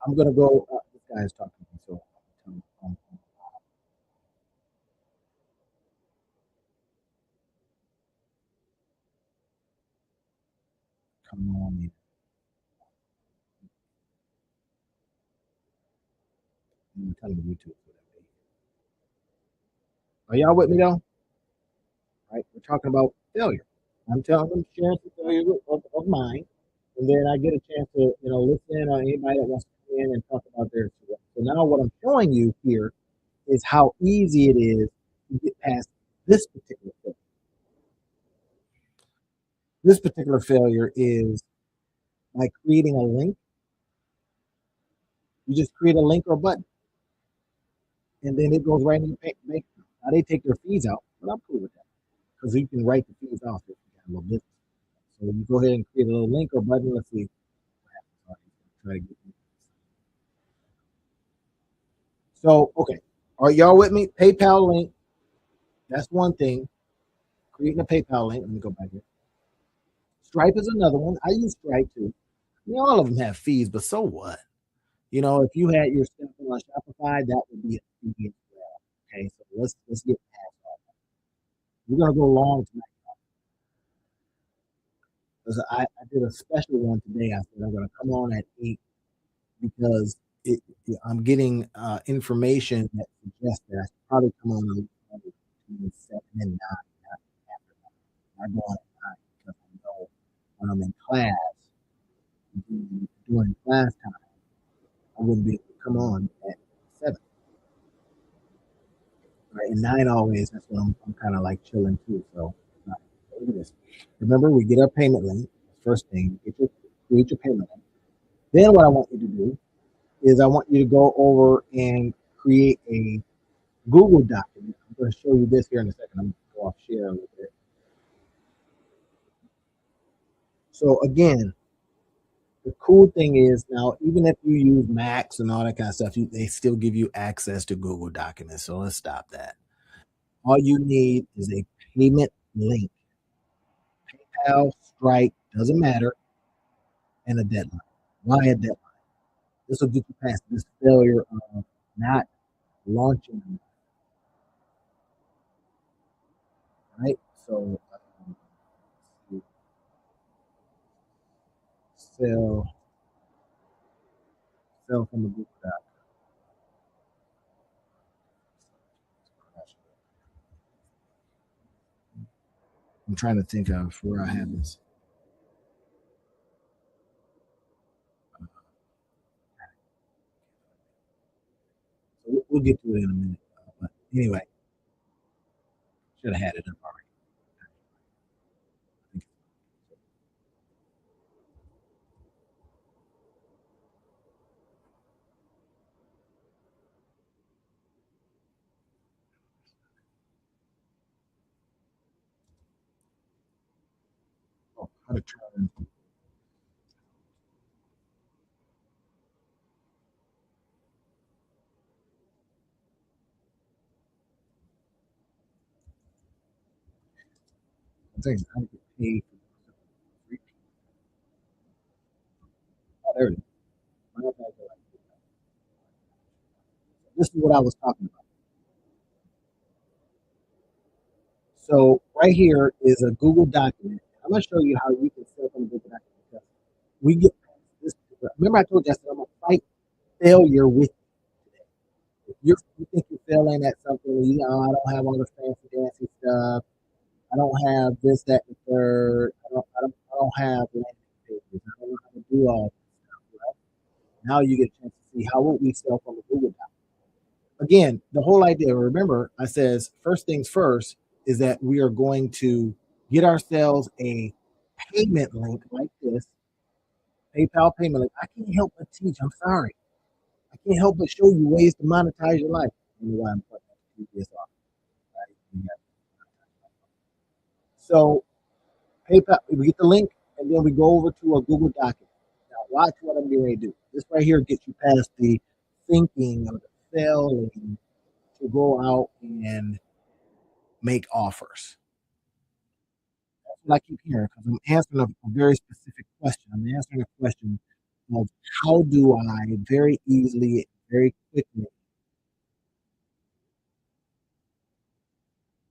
I'm going to go. This guy is talking to me, so come on in. I'm telling YouTube. Are y'all with me though? Right? We're talking about failure. I'm telling them sharing some failure of mine, and then I get a chance to listen or anybody that wants to in and talk about theirs. So now what I'm showing you here is how easy it is to get past this particular failure. This particular failure is by creating a link. You just create a link or a button, and then it goes right in your bank account. Now they take their fees out, but I'm cool with that because you can write the fees off if you got a little business. So you go ahead and create a little link or button. Let's see what happens. Try to get so okay. Are y'all with me? PayPal link. That's one thing. Creating a PayPal link. Let me go back here. Stripe is another one. I use Stripe too. I mean, all of them have fees, but so what? If you had your stuff on Shopify, that would be a fee as well. Okay, so let's get past all that. We're gonna go long tonight because I did a special one today. I said I'm gonna come on at 8 because I'm getting information that suggests that I should probably come on between 7 and 9, not after 9. I go on at 9 because I know when I'm in class, during class time, I wouldn't be able to come on at 7. Right, and 9 always, that's when I'm kind of like chilling too. So, look at this. Remember, we get our payment link. First thing, create your payment link. Then what I want you to do is I want you to go over and create a Google document. I'm going to show you this here in a second. I'm going to go off share a little bit. So again, the cool thing is now, even if you use Macs and all that kind of stuff, they still give you access to Google Documents. So let's stop that. All you need is a payment link. PayPal, Stripe, doesn't matter, and a deadline. Why a deadline? This will get you past this failure of not launching, right? So, sell, sell from the Google Doc. I'm trying to think of where I have this. So we'll get to it in a minute. But anyway, should have had it up already. Oh, how to turn. I think how to get paid for free. Oh, there it is. This is what I was talking about. So right here is a Google document. I'm going to show you how you can sell from a Google document. We get this. Remember, I told you I said I'm going to fight failure with you. If you think you're failing at something, I don't have all the fancy dancy stuff. I don't have this, that, and the third. I don't have landing pages. I don't know how to do all this stuff. Right? Now you get a chance to see how would we sell from a Google doc. Again, the whole idea. Remember, I says first things first is that we are going to get ourselves a payment link like this, PayPal payment link. I can't help but teach. I'm sorry. I can't help but show you ways to monetize your life. I don't know why I'm putting this off. Right? So PayPal, we get the link, and then we go over to a Google document. Now, watch what I'm getting ready to do. This right here gets you past the thinking or the failing to go out and make offers. That's what I keep hearing because I'm answering a very specific question. I'm answering a question of how do I very easily, very quickly.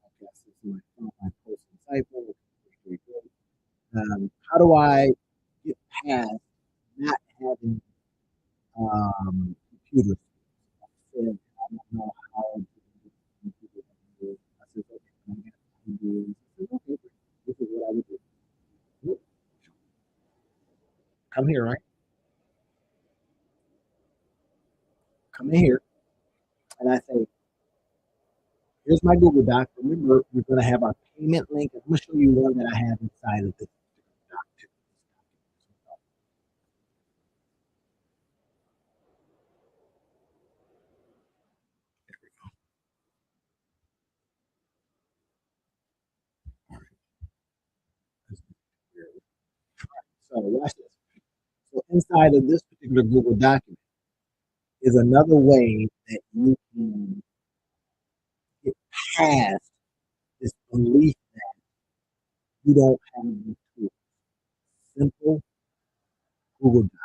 Okay, so my post insightful. How do I get past not having computers? I said, I don't know how to get computers. I said, okay, I'm going to do this. I said, okay, this is what I would do. Come here, right? come in here and I say, here's my Google Doc. Remember, we're going to have our payment link. I'm going to show you one that I have inside of this doc too. So watch this. So inside of this particular Google document is another way that you can get past this belief that you don't have any tools. Simple Google Docs.